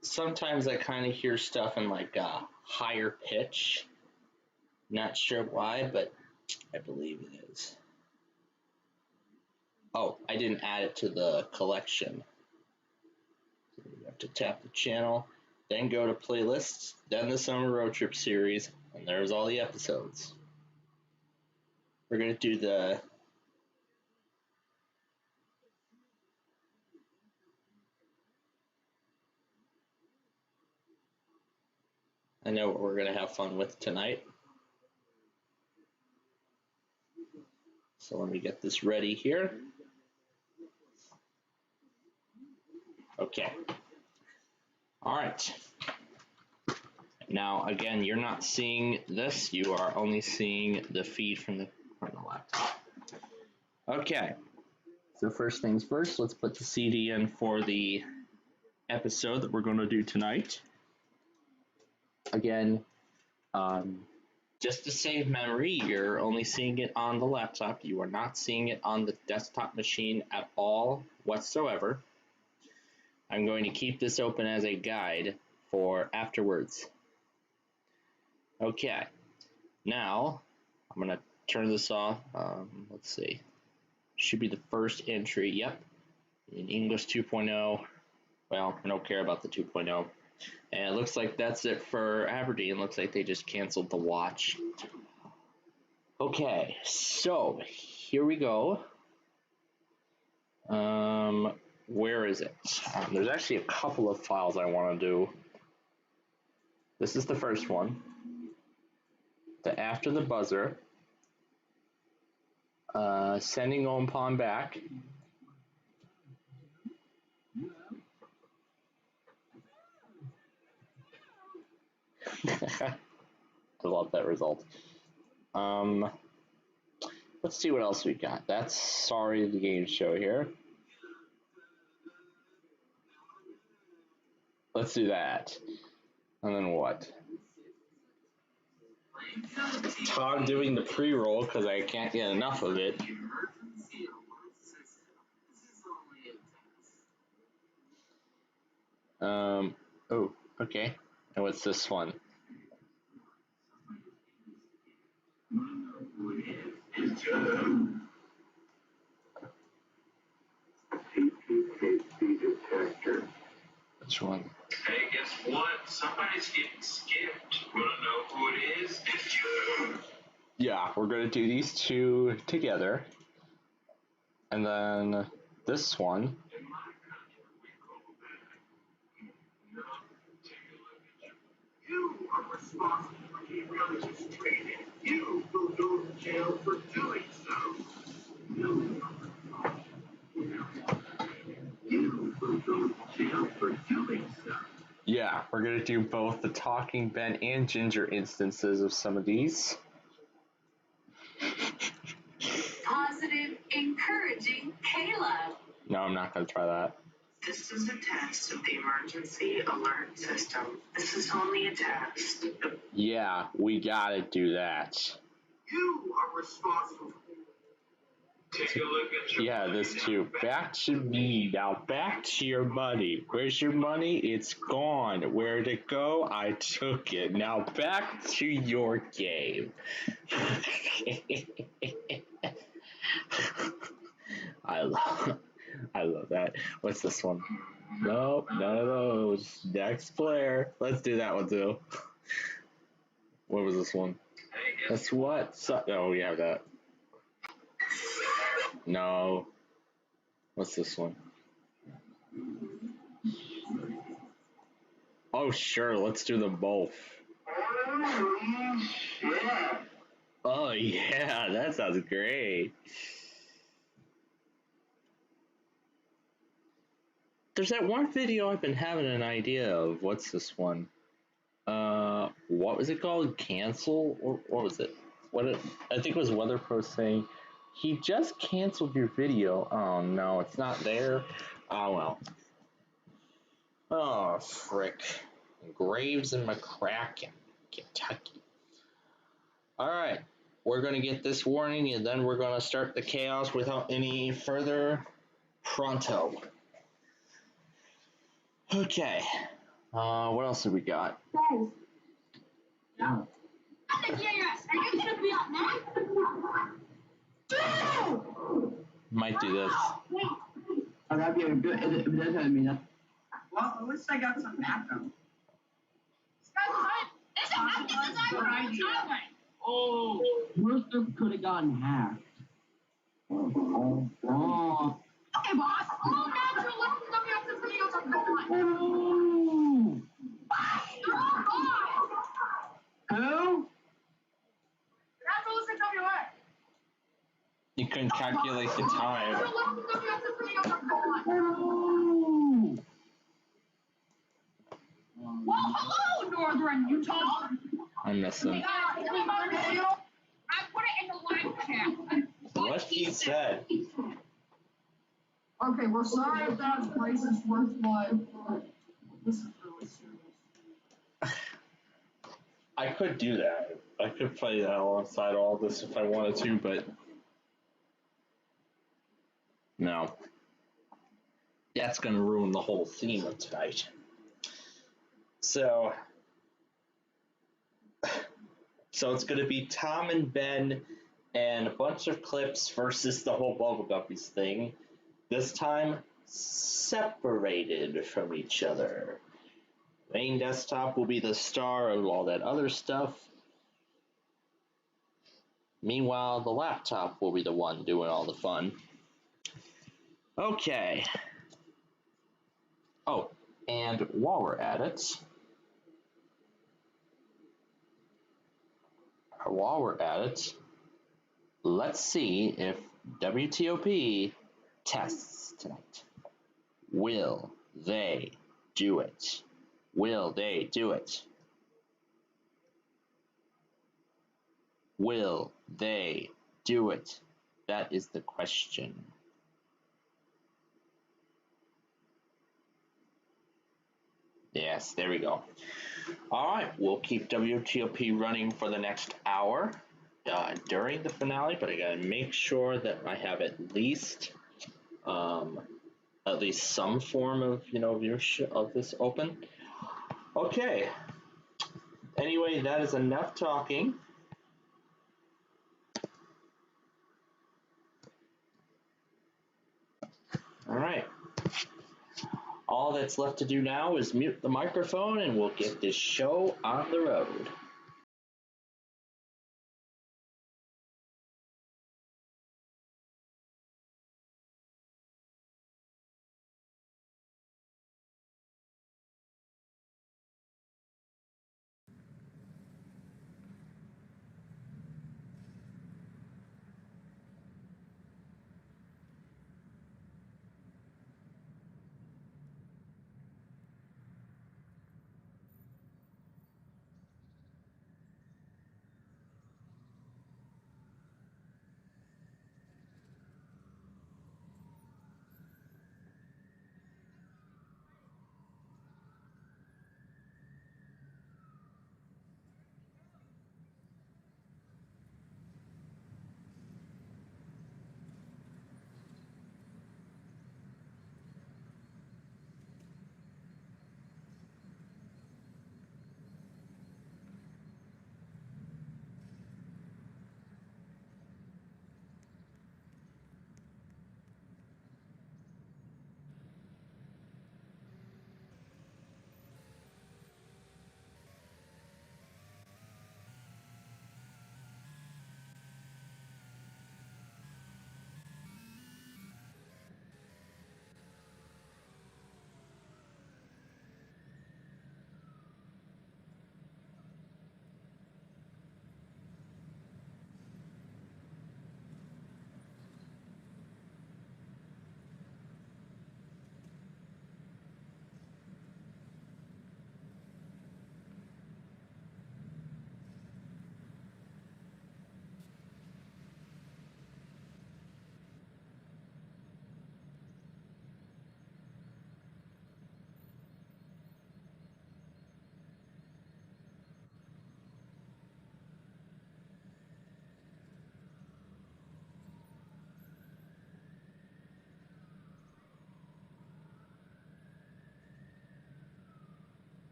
sometimes I kind of hear stuff in like a higher pitch. Not sure why, but I believe it is. Oh, I didn't add it to the collection. So you have to tap the channel, then go to playlists, then the Summer Road Trip series, and there's all the episodes. We're going to do the I know what we're going to have fun with tonight. So let me get this ready here. Okay. All right. Now, again, you're not seeing this. You are only seeing the feed from the laptop. Okay. So first things first, let's put the CD in for the episode that we're going to do tonight. Again, just to save memory, you're only seeing it on the laptop. You are not seeing it on the desktop machine at all whatsoever. I'm going to keep this open as a guide for afterwards. Okay, now I'm going to turn this off. Let's see. Should be the first entry. Yep. in English 2.0. Well, I don't care about the 2.0. And it looks like that's it for Aberdeen. Looks like they just canceled the watch. Okay, so here we go. Where is it? There's actually a couple of files I want to do. This is the first one. The after the buzzer. Sending Ompon back. I love that result. Let's see what else we got. That's Sorry the Game Show here. Let's do that. And then what? Tom doing the pre-roll because I can't get enough of it. Oh, okay. And what's this one? Which one? Hey, guess what? Somebody's getting skipped. Wanna know who it is? It's you! Yeah, we're going to do these two together. And then this one. In my country, we call that. No, take a look at you. You are responsible for irreligious training. You will go to jail for doing so. You will go to jail for doing so. Yeah, we're going to do both the Talking Ben and Ginger instances of some of these. Positive, encouraging Kayla. No, I'm not going to try that. This is a test of the emergency alert system. This is only a test. Yeah, we got to do that. You are responsible. Take a look at your Yeah, money this now. too. Back to me. Now back to your money. Where's your money? It's gone. Where'd it go? I took it. Now back to your game. I love that. What's this one? Nope, none of those. Next player. Let's do that one too. What was this one? Hey, guess That's what? Oh, we have that. No. What's this one? Oh, sure. Let's do them both. Oh, yeah. That sounds great. There's that one video I've been having an idea of. What's this one? What was it called? Cancel? Or what was it? I think it was Weather Pro saying, he just canceled your video. Oh, no. It's not there. Oh, well. Oh, frick. Graves and McCracken, Kentucky. Alright, we're going to get this warning and then we're going to start the chaos without any further pronto. Okay, what else have we got? Guys. Yeah. I'm the DRS. Are you gonna be up next? Might do this. Wait. Oh, that'd be a good, if it does have me, that. Well, at least I got some background. Oh, Rooster could have gotten hacked. Oh. Okay, boss. Oh, natural. Let me know if something else I'm going. Oh. They're all gone. Who? Natural, listen to me what? You couldn't calculate the time. Natural, let me know if something else I'm going. Oh. Well, hello, Northern Utah. I miss him. I put it in the live chat. What he said. Okay, we're sorry if that's racist words live, but this is really serious. I could do that. I could play that alongside all this if I wanted to, but no. That's going to ruin the whole theme of tonight. So it's going to be Tom and Ben and a bunch of clips versus the whole Bubble Guppies thing. This time, separated from each other. Main desktop will be the star of all that other stuff. Meanwhile, the laptop will be the one doing all the fun. Okay. Oh, and while we're at it, let's see if WTOP tests tonight. Will they do it? Will they do it? Will they do it? That is the question. Yes, there we go. All right, we'll keep WTOP running for the next hour during the finale, but I gotta make sure that I have at least some form of viewership of this open. Okay. Anyway, that is enough talking. All right. All that's left to do now is mute the microphone and we'll get this show on the road.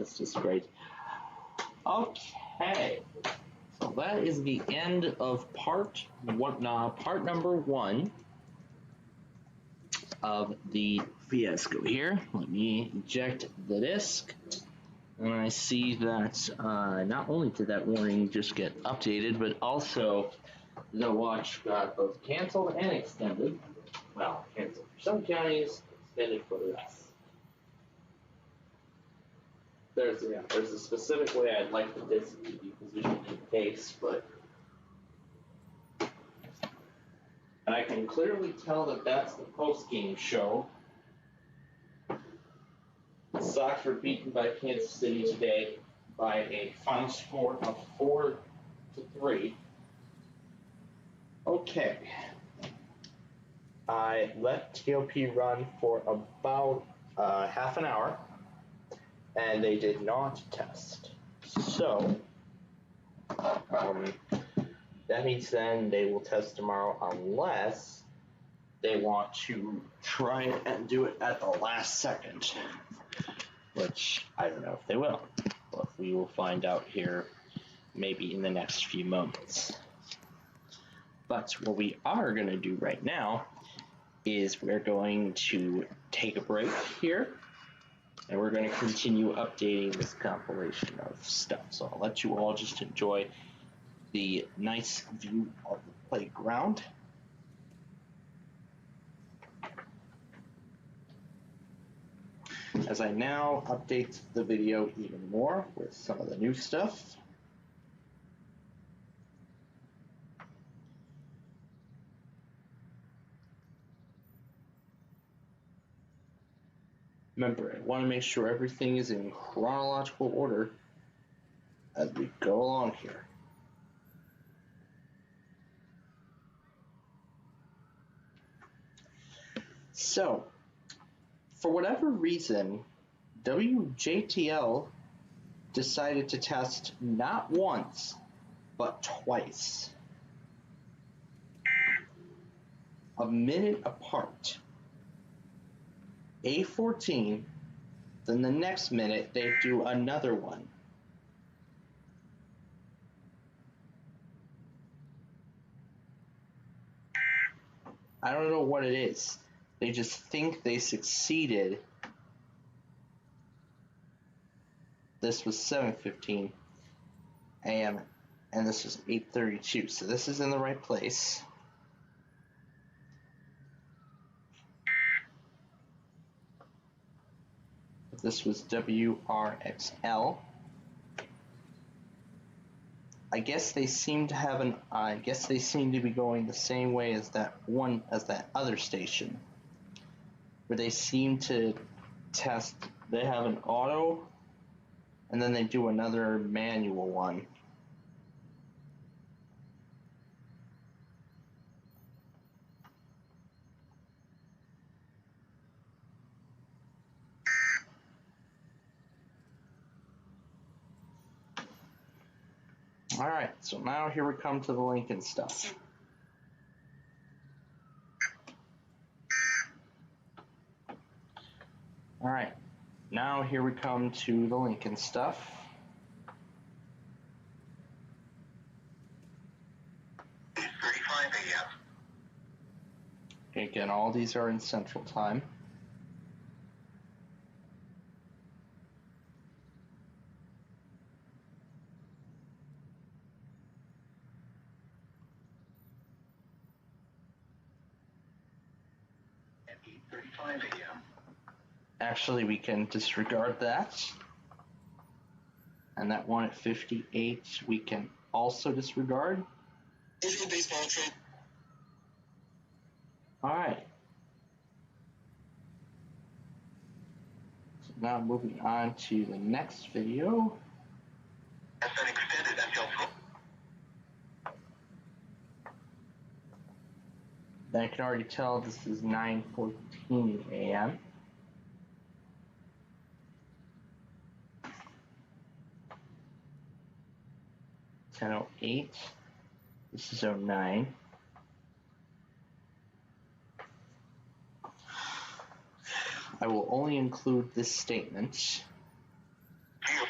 That's just great. Okay, so that is the end of part number 1 of the fiasco here. Let me eject the disc. And I see that not only did that warning just get updated, but also the watch got both canceled and extended. Well, canceled for some counties, extended for the rest. There's a specific way I'd like the disc to be positioned in the case, but and I can clearly tell that that's the post-game show. The Sox were beaten by Kansas City today by a final score of 4-3. Okay. I let TOP run for about half an hour, and they did not test. So, that means then they will test tomorrow unless they want to try and do it at the last second, which I don't know if they will, but we will find out here maybe in the next few moments. But what we are going to do right now is we're going to take a break here, and we're going to continue updating this compilation of stuff. So I'll let you all just enjoy the nice view of the playground. As I now update the video even more with some of the new stuff. Remember, I want to make sure everything is in chronological order as we go along here. So, for whatever reason, WJTL decided to test not once, but twice. A minute apart. A14, then the next minute they do another one. I don't know what it is. They just think they succeeded. This was 7:15 a.m. and this was 8:32, so this is in the right place. This was WRXL. I guess they seem to be going the same way as that other station, where they seem to test. They have an auto, and then they do another manual one. Alright, so now here we come to the Lincoln stuff. Alright, now here we come to the Lincoln stuff. It's 35 a.m. Again, all these are in Central Time. At 8:35 a.m. Actually, we can disregard that. And that one at 58 we can also disregard. Baseball trade. Alright. So now moving on to the next video. Has been extended until. I can already tell this is 9:14 a.m. (10:08). This is 09. I will only include this statement. GOP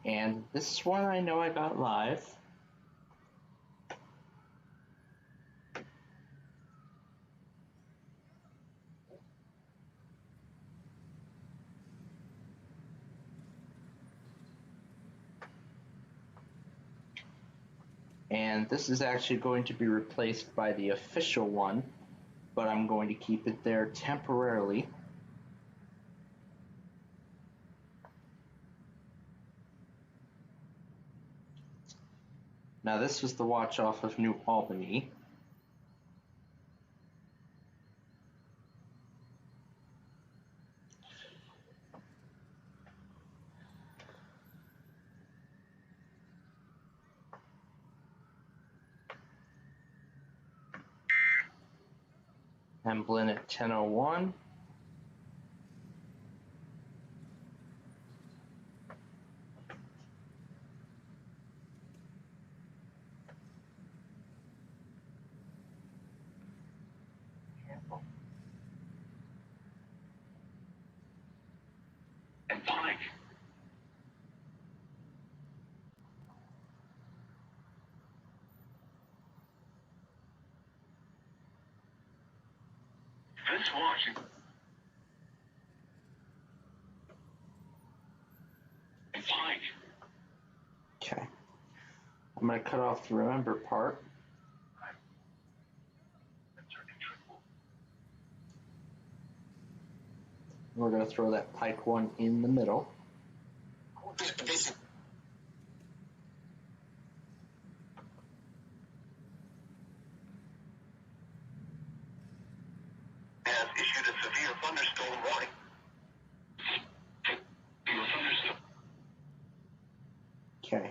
and this one I know I got live. And this is actually going to be replaced by the official one, but I'm going to keep it there temporarily. Now this was the watch off of New Albany. Emblem at 10:01. And Pike. This watch. And Pike. Okay. I'm going to cut off the remember part. We're going to throw that Pike one in the middle. Has issued a severe thunderstorm warning. Okay.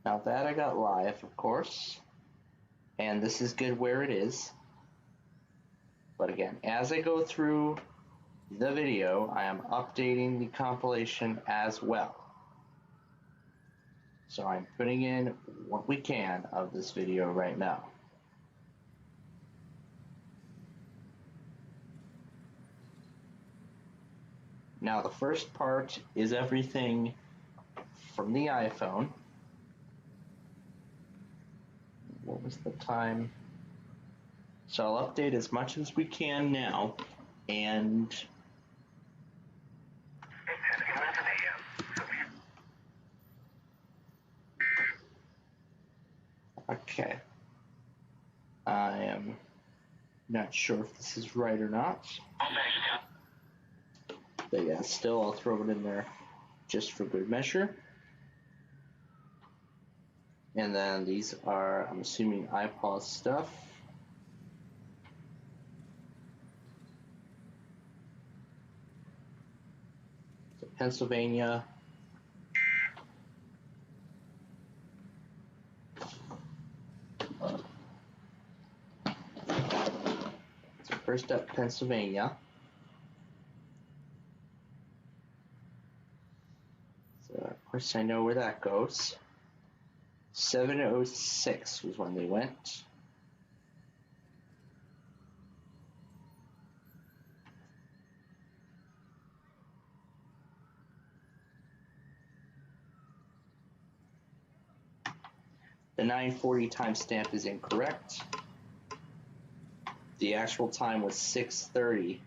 Now that I got live, of course, and this is good where it is. But again, as I go through the video, I am updating the compilation as well. So I'm putting in what we can of this video right now. Now the first part is everything from the iPhone. What was the time? So I'll update as much as we can now, and okay. I am not sure if this is right or not. But yeah, still I'll throw it in there just for good measure. And then these are, I'm assuming, iPod stuff. So Pennsylvania. So first up, Pennsylvania. So of course I know where that goes. 7:06 was when they went. The 9:40 timestamp is incorrect. The actual time was 6:30.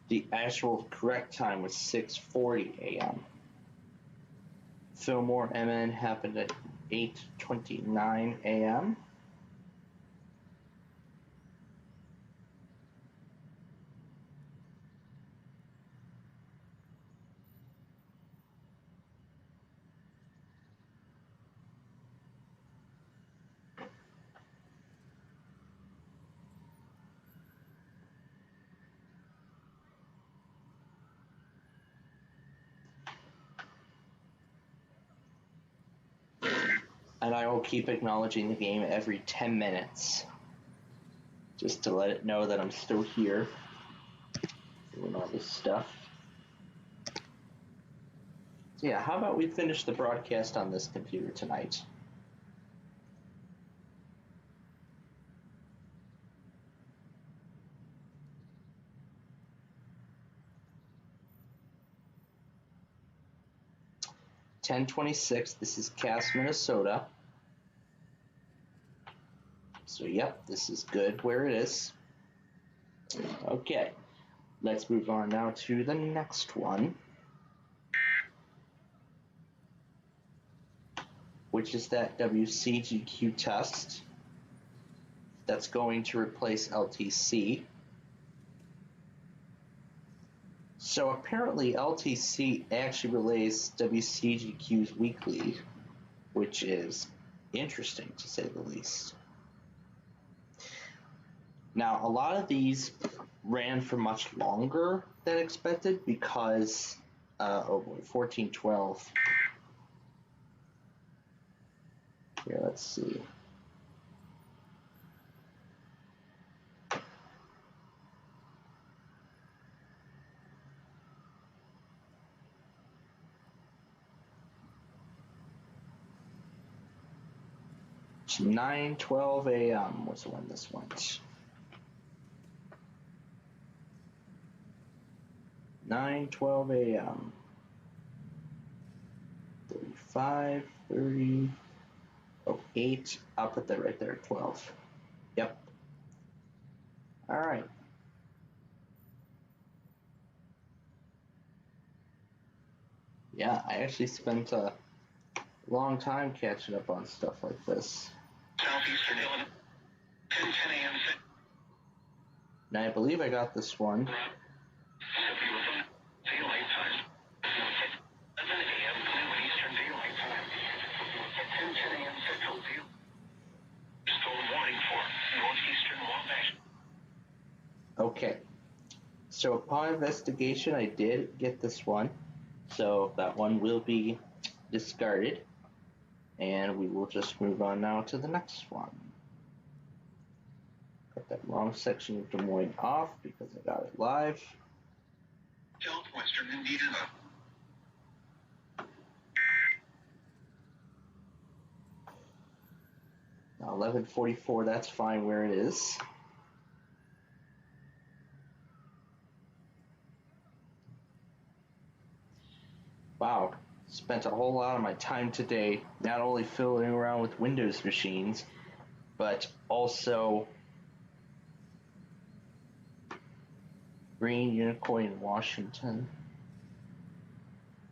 The actual correct time was 6:40 a.m. Fillmore MN happened at 8:29 a.m. And I will keep acknowledging the game every 10 minutes, just to let it know that I'm still here doing all this stuff. So yeah, how about we finish the broadcast on this computer tonight? 1026. This is Cass, Minnesota. So, yep, this is good where it is. Okay, let's move on now to the next one, which is that WCGQ test that's going to replace LTC. So apparently LTC actually relays WCGQ's weekly, which is interesting to say the least. Now, a lot of these ran for much longer than expected because, 1412. Here, let's see. It's 9:12 a.m. was when this went. 9:12 a.m. 35, 30, 8. I'll put that right there, 12. Yep. All right. Yeah, I actually spent a long time catching up on stuff like this. Southeastern Illinois, 10 a.m. And I believe I got this one. Daylight time. 11 a.m. New Eastern Daylight Time. 10 a.m. Central Daylight. Storm warning for northeastern Wabash. Okay. So upon investigation, I did get this one. So that one will be discarded. And we will just move on now to the next one. Got that wrong section of Des Moines off because I got it live. Southwestern Indiana. Now 1144, that's fine where it is. Wow, spent a whole lot of my time today not only fiddling around with Windows machines, but also Green Unicorn in Washington.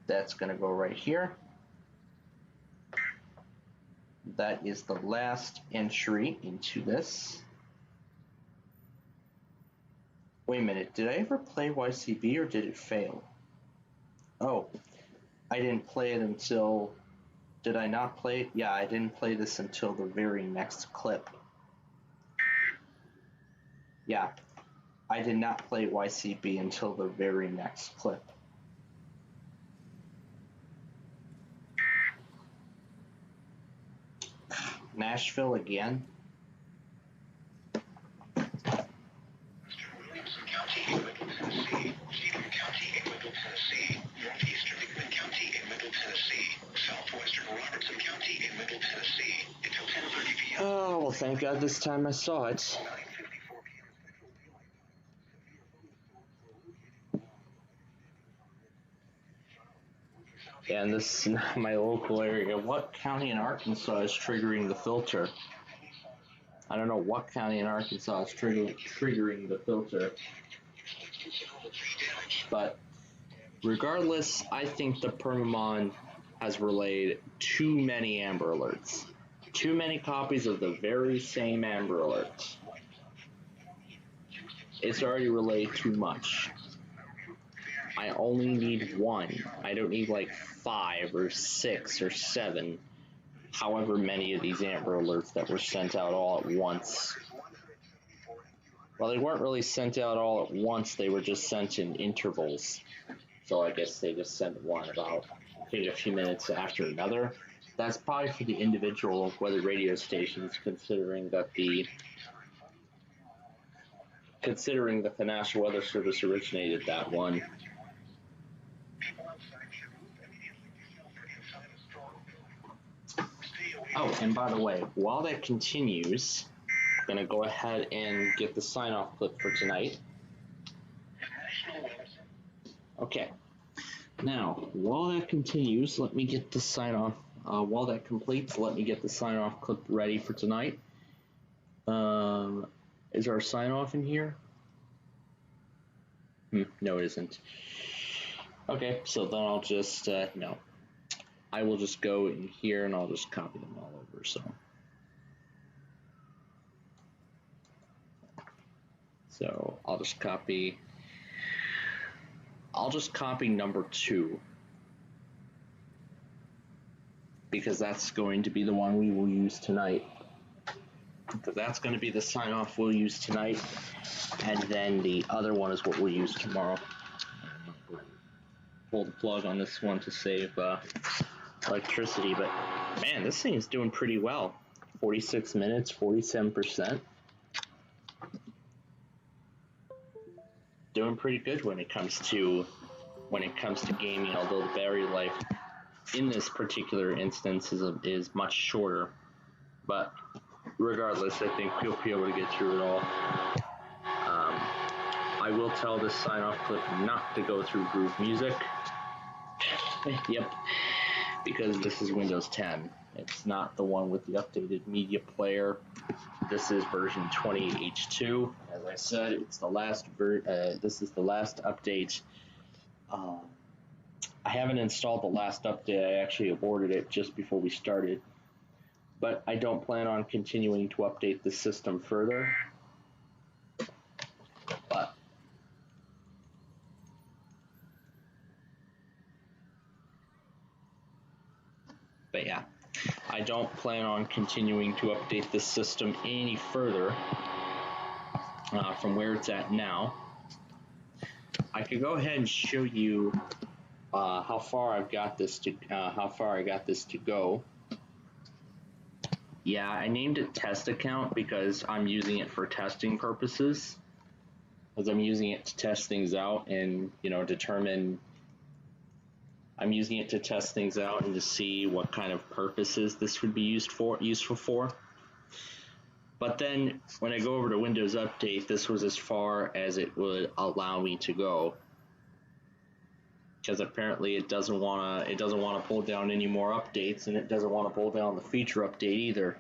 That's going to go right here. That is the last entry into this. Wait a minute, did I ever play YCB or did it fail? Oh, I didn't play it until... Did I not play it? Yeah, I didn't play this until the very next clip. Yeah, I did not play YCB until the very next clip. Nashville again? Williamson County in Middle Tennessee, Cheatham County in Middle Tennessee, northeastern Hickman County in Middle Tennessee, southwestern Robertson County in Middle Tennessee, until 10:30 p.m. Oh, well, thank God this time I saw it. 9:54 p.m. Central Daylight Time. Yeah, and this is not my local area. What county in Arkansas is triggering the filter? I don't know what county in Arkansas is triggering the filter. But regardless, I think the Permamon has relayed too many Amber Alerts. Too many copies of the very same Amber Alert. It's already relayed too much. I only need one. I don't need like 5 or 6 or 7, however many of these Amber Alerts that were sent out all at once. Well, they weren't really sent out all at once, they were just sent in intervals. So I guess they just sent one about maybe a few minutes after another. That's probably for the individual weather radio stations, considering that the National Weather Service originated that one. Oh, and by the way, while that continues, I'm going to go ahead and get the sign-off clip for tonight. Okay. Now, while that continues, let me get the sign off. While that completes, let me get the sign off clip ready for tonight. Is our sign off in here? No, it isn't. Okay, so then I'll just, no. I will just go in here and I'll just copy them all over, So I'll just copy number 2, because that's going to be the one we will use tonight. Because that's going to be the sign off we'll use tonight, and then the other one is what we'll use tomorrow. Pull the plug on this one to save electricity, but man, this thing is doing pretty well. 46 minutes, 47%. Doing pretty good when it comes to gaming, although the battery life in this particular instance is much shorter. But regardless, I think you'll be able to get through it all. I will tell this sign-off clip not to go through Groove Music. Yep, because this is Windows 10. It's not the one with the updated media player. This is version 20H2. As I said, it's the last this is the last update. I haven't installed the last update. I actually aborted it just before we started. But I don't plan on continuing to update the system further. But yeah, I don't plan on continuing to update this system any further from where it's at now. I could go ahead and show you how far I got this to go. Yeah, I named it test account because I'm using it for testing purposes. Because I'm using it to test things out and, I'm using it to test things out and to see what kind of purposes this would be useful for. But then when I go over to Windows Update, this was as far as it would allow me to go. Because apparently it doesn't want to pull down any more updates, and it doesn't want to pull down the feature update either.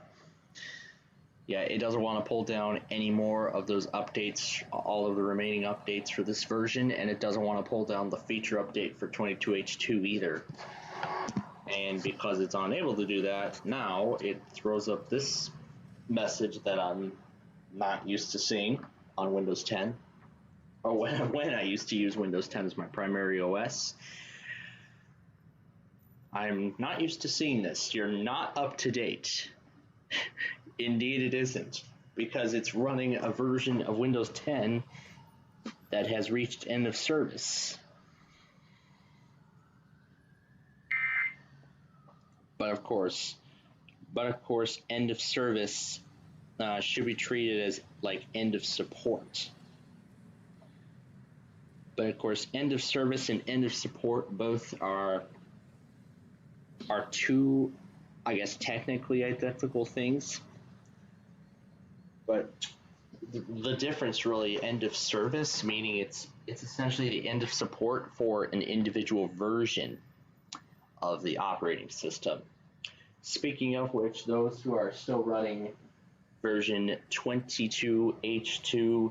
Yeah, it doesn't want to pull down any more of those updates, all of the remaining updates for this version, and it doesn't want to pull down the feature update for 22H2 either. And because it's unable to do that, now it throws up this message that I'm not used to seeing on Windows 10. Or when I used to use Windows 10 as my primary OS. I'm not used to seeing this. You're not up to date. Indeed it isn't, because it's running a version of Windows 10 that has reached end of service. But of course, end of service should be treated as like end of support. But of course, end of service and end of support both are two, I guess, technically identical things. But the difference really, end of service, meaning it's essentially the end of support for an individual version of the operating system. Speaking of which, those who are still running version 22H2,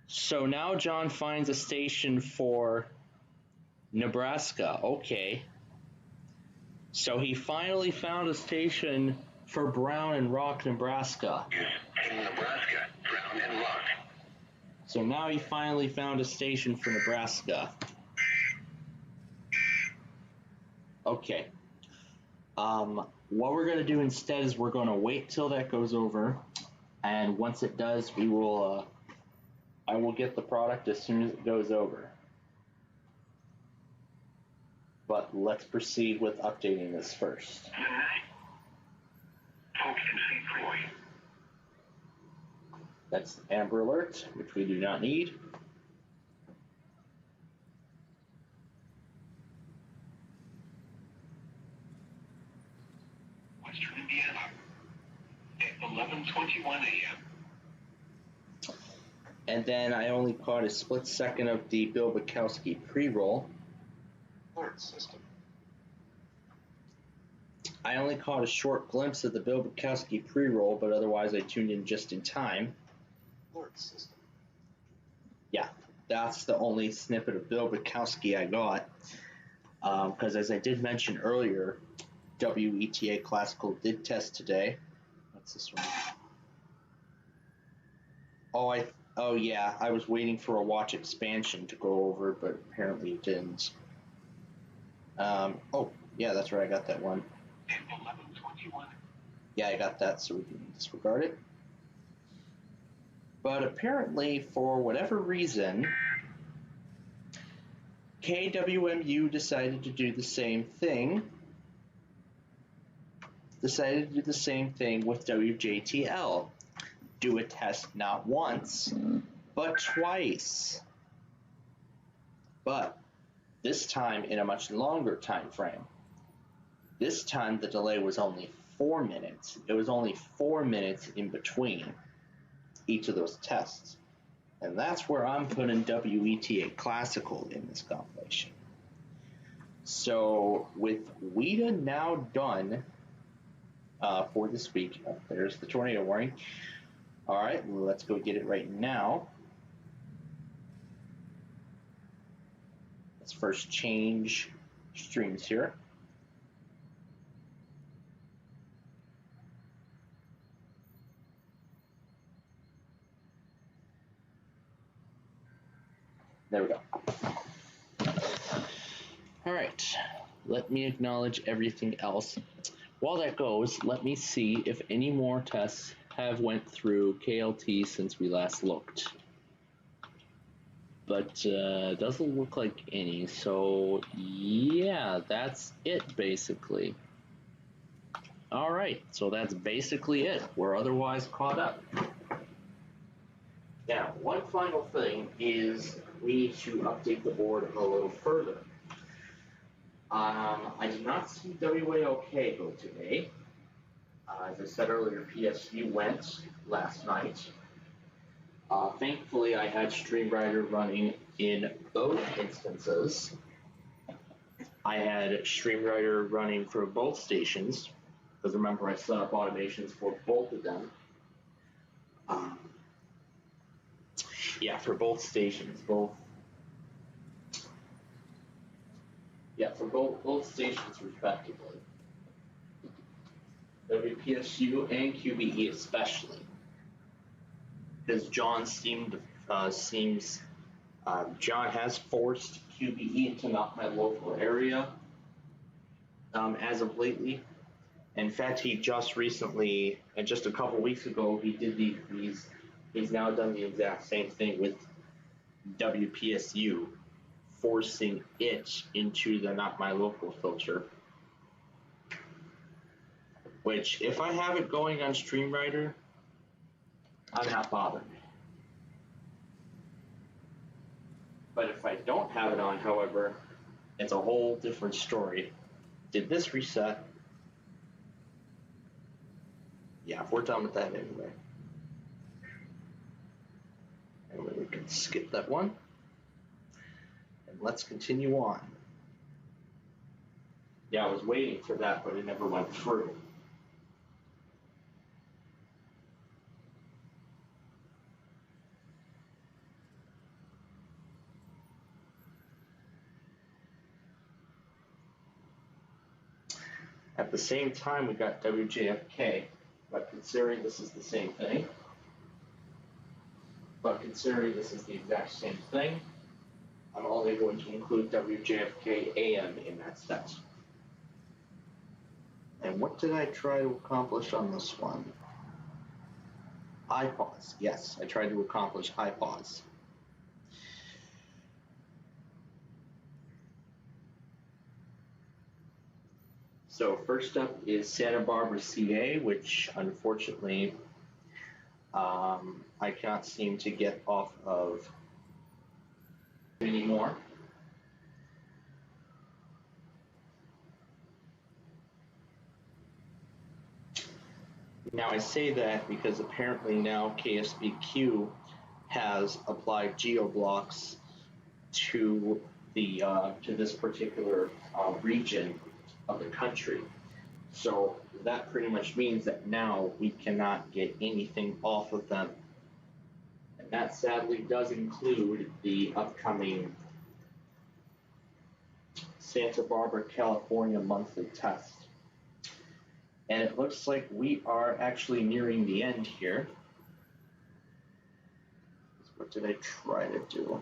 so now John finds a station for Nebraska. Okay. So he finally found a station for Brown and Rock, Nebraska. In Nebraska, Brown and Rock. So now he finally found a station for Nebraska. Okay. What we're going to do instead is we're going to wait till that goes over. And once it does, I will get the product as soon as it goes over. But let's proceed with updating this first. Folks in St. Croix. That's Amber Alert, which we do not need. Western Indiana. At 11:21 a.m. And then I only caught a split second of the Bill Bukowski pre-roll. Alert system. I only caught a short glimpse of the Bill Bukowski pre-roll, but otherwise I tuned in just in time. Alert system. Yeah, that's the only snippet of Bill Bukowski I got. Because as I did mention earlier, WETA Classical did test today. What's this one? Oh yeah, I was waiting for a watch expansion to go over, but apparently it didn't. Oh yeah, that's right, I got that one. 11:21. Yeah, I got that, so we can disregard it. But apparently, for whatever reason, KWMU decided to do the same thing. Decided to do the same thing with WJTL. Do a test not once, but twice. But this time in a much longer time frame. This time the delay was only 4 minutes. It was only 4 minutes in between each of those tests. And that's where I'm putting WETA Classical in this compilation. So with WETA now done for this week, there's the tornado warning. All right, let's go get it right now. Let's first change streams here. There we go. All right, let me acknowledge everything else. While that goes, let me see if any more tests have went through KLT since we last looked. But doesn't look like any, so yeah, that's it basically. All right, so that's basically it. We're otherwise caught up. Now, one final thing is we need to update the board a little further. I did not see WAOK go today. As I said earlier, PSU went last night. Thankfully, I had StreamRider running in both instances. I had StreamRider running for both stations, because remember I set up automations for both of them. Yeah, for both stations, for both stations respectively. WPSU and QBE especially. Because John John has forced QBE to not my local area as of lately. In fact, he just recently, and just a couple weeks ago, he did he's now done the exact same thing with WPSU, forcing it into the not my local filter. Which, if I have it going on StreamRider, I'm not bothered. But if I don't have it on, however, it's a whole different story. Did this reset? Yeah, we're done with that anyway. And we can skip that one. And let's continue on. Yeah, I was waiting for that, but it never went through. At the same time, we got WJFK, but considering this is the same thing, I'm only going to include WJFK AM in that set. And what did I try to accomplish on this one? High pause. Yes, I tried to accomplish high pause. So first up is Santa Barbara, CA, which unfortunately I cannot seem to get off of anymore. Now I say that because apparently now KSBQ has applied geoblocks to the to this particular region of the country. So that pretty much means that now we cannot get anything off of them. And that sadly does include the upcoming Santa Barbara, California monthly test. And it looks like we are actually nearing the end here. What did I try to do?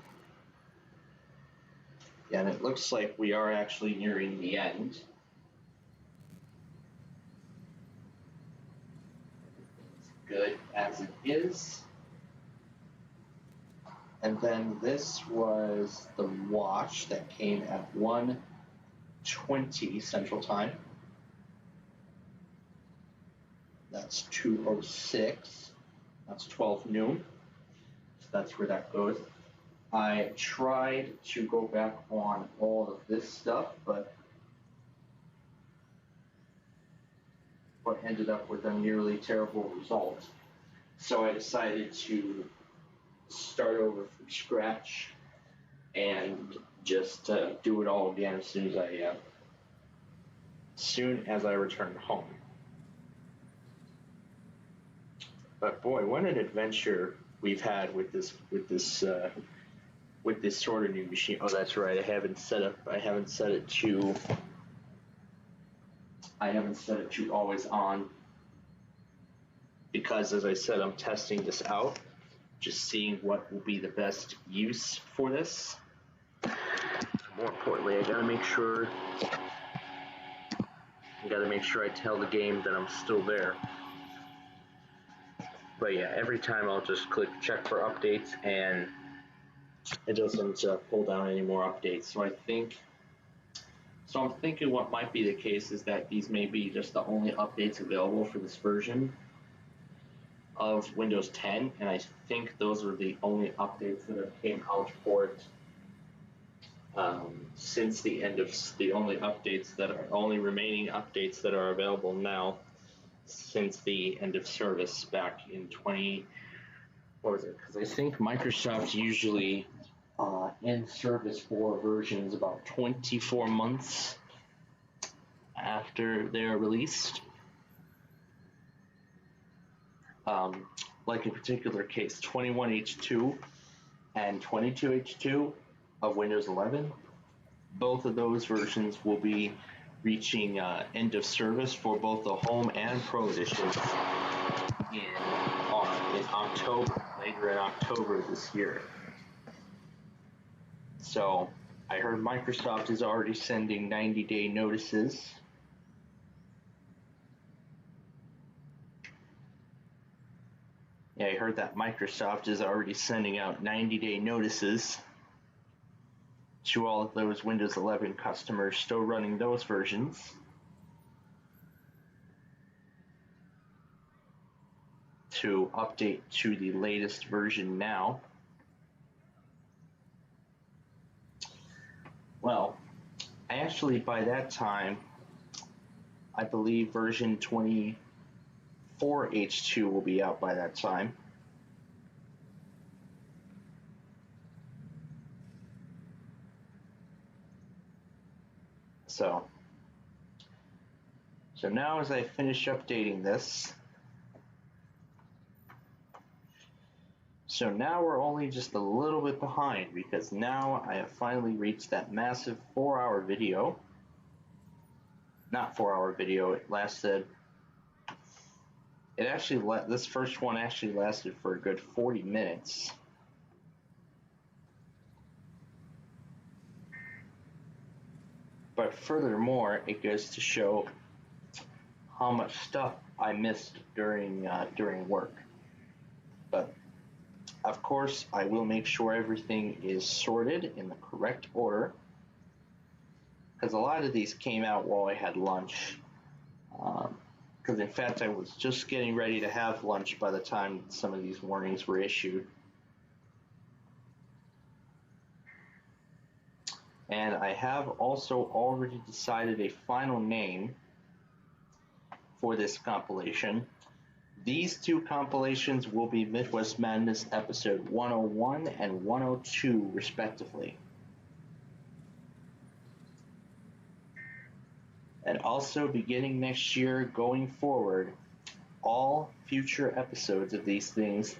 Yeah, and it looks like we are actually nearing the end. It's good as it is. And then this was the watch that came at 1:20 Central Time. That's 2:06. That's 12 noon. So that's where that goes. I tried to go back on all of this stuff, but ended up with a nearly terrible result. So I decided to start over from scratch and just do it all again as soon as I return home. But boy, what an adventure we've had with this sort of new machine. Oh, that's right. I haven't set it to always on, because as I said, I'm testing this out, just seeing what will be the best use for this. More importantly, I gotta make sure I tell the game that I'm still there. But yeah, every time I'll just click check for updates and it doesn't pull down any more updates. So I'm thinking what might be the case is that these may be just the only updates available for this version of Windows 10, and I think those are the only updates that have came out for it since the end of the only remaining updates that are available now since the end of service back in because I think Microsoft usually ends service for versions about 24 months after they're released. Like in particular case, 21H2 and 22H2 of Windows 11, both of those versions will be reaching end of service for both the Home and Pro editions in October, later in October this year. So I heard Microsoft is already sending 90-day notices. Yeah, I heard that Microsoft is already sending out 90-day notices to all of those Windows 11 customers still running those versions. To update to the latest version now. Well, actually by that time, I believe version 24H2 will be out by that time. So now as I finish updating this, so now we're only just a little bit behind, because now I have finally reached that massive 4-hour video. Not 4-hour video, this first one actually lasted for a good 40 minutes. But furthermore, it goes to show how much stuff I missed during work. But of course, I will make sure everything is sorted in the correct order, because a lot of these came out while I had lunch. Because in fact, I was just getting ready to have lunch by the time some of these warnings were issued. And I have also already decided a final name for this compilation. These two compilations will be Midwest Madness episode 101 and 102, respectively. And also, beginning next year, going forward, all future episodes of these things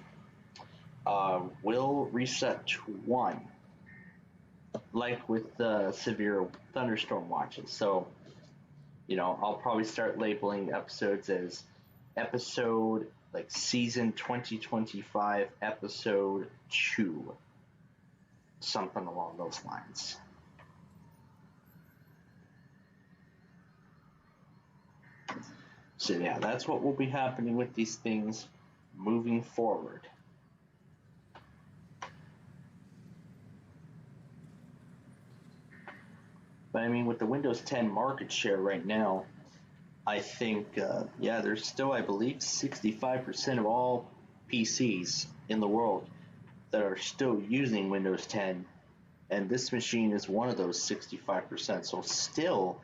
will reset to 1, like with the severe thunderstorm watches. So, I'll probably start labeling episodes as episode, like season 2025, episode 2. Something along those lines. So yeah, that's what will be happening with these things moving forward. But I mean, with the Windows 10 market share right now, I think, there's still, I believe, 65% of all PCs in the world that are still using Windows 10, and this machine is one of those 65%. So still,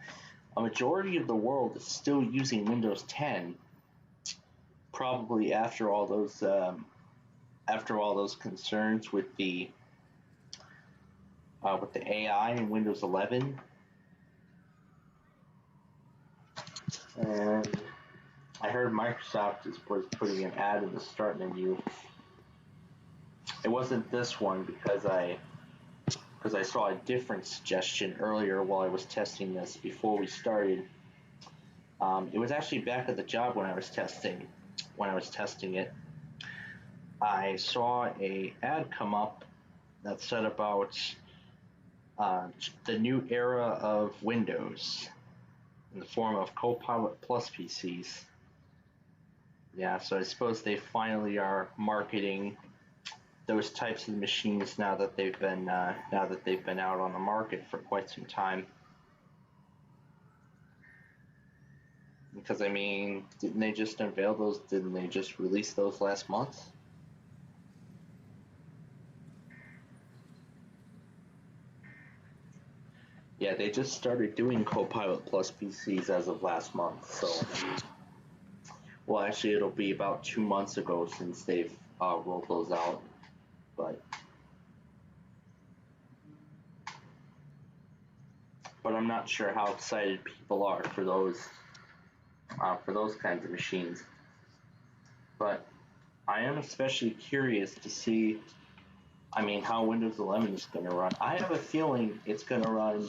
a majority of the world is still using Windows 10, probably after all those concerns with the AI in Windows 11. And I heard Microsoft was putting an ad in the start menu. It wasn't this one because I saw a different suggestion earlier while I was testing this before we started. It was actually back at the job when I was testing it. I saw a ad come up that said about the new era of Windows in the form of Copilot Plus PCs. Yeah, so I suppose they finally are marketing those types of machines now that they've been out on the market for quite some time. Because I mean, didn't they just unveil those? Didn't they just release those last month? Yeah, they just started doing Copilot Plus PCs as of last month, so... Well, actually, it'll be about 2 months ago since they've rolled those out, but I'm not sure how excited people are for those kinds of machines. But I am especially curious to see, how Windows 11 is going to run. I have a feeling it's going to run.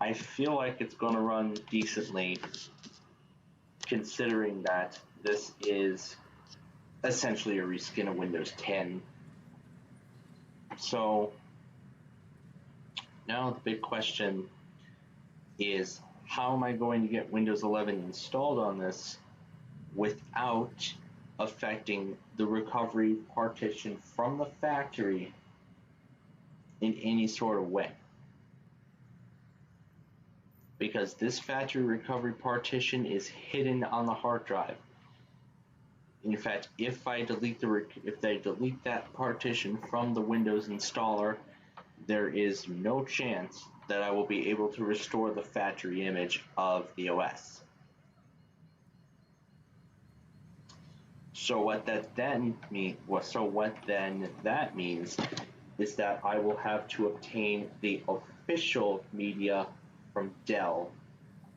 I feel like it's going to run decently, considering that this is essentially a reskin of Windows 10. So now the big question is, how am I going to get Windows 11 installed on this without affecting the recovery partition from the factory in any sort of way? Because this factory recovery partition is hidden on the hard drive. In fact, if they delete that partition from the Windows installer, there is no chance that I will be able to restore the factory image of the OS. So what then that means is that I will have to obtain the official media from Dell.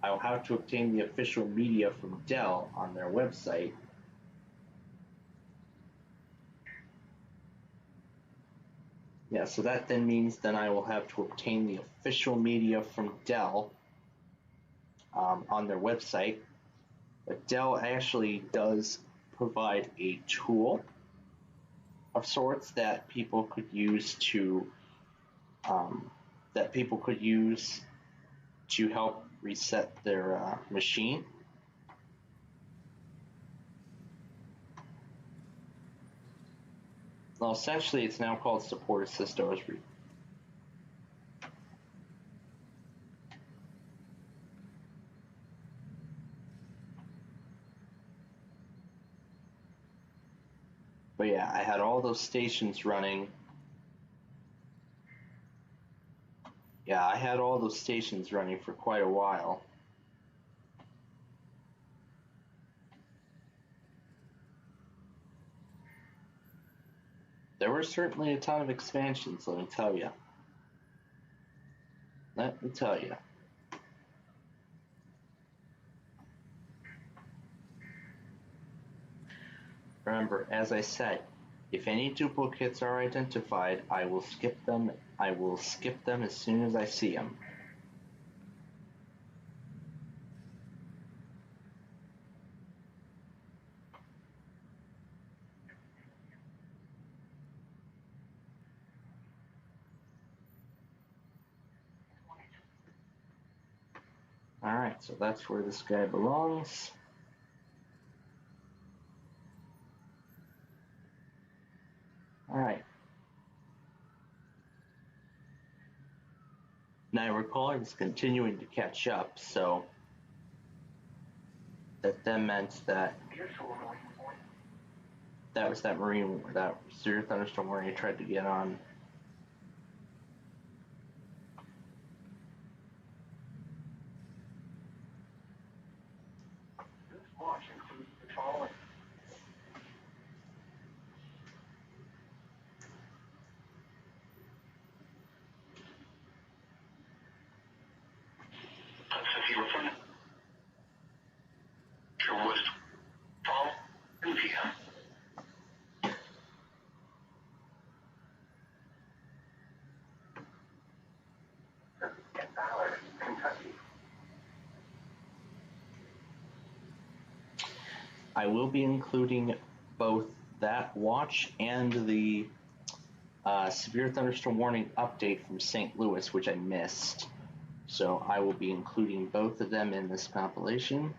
I will have to obtain the official media from Dell on their website. Yeah, so that then means then I will have to obtain the official media from Dell on their website. But Dell actually does provide a tool of sorts that people could use to help reset their machine. Well, essentially, it's now called Support Assist OS. But yeah, I had all those stations running. Yeah, I had all those stations running for quite a while. There were certainly a ton of expansions, let me tell you. Let me tell you. Remember, as I said, if any duplicates are identified, I will skip them. I will skip them as soon as I see them. Alright, so that's where this guy belongs. Alright. Now I recall I was continuing to catch up, so that then meant that that was that Marine, that severe thunderstorm where he tried to get on. This watch includes the following. Severe thunder. Was fall India. Ballard, Kentucky. I will be including both that watch and the severe thunderstorm warning update from St. Louis, which I missed. So I will be including both of them in this compilation.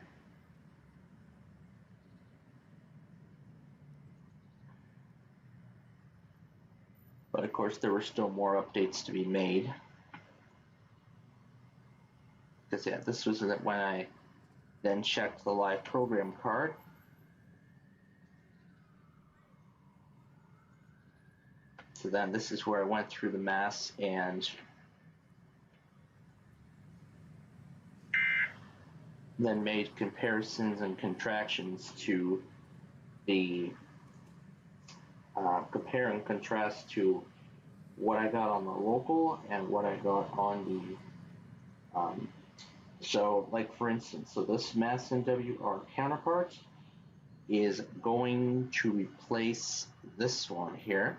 But of course, there were still more updates to be made. Because yeah, this was when I then checked the live program card. So then this is where I went through the mass and then made comparisons and contractions to the compare and contrast to what I got on the local and what I got on the so like for instance, so this mass NWR counterpart is going to replace this one here.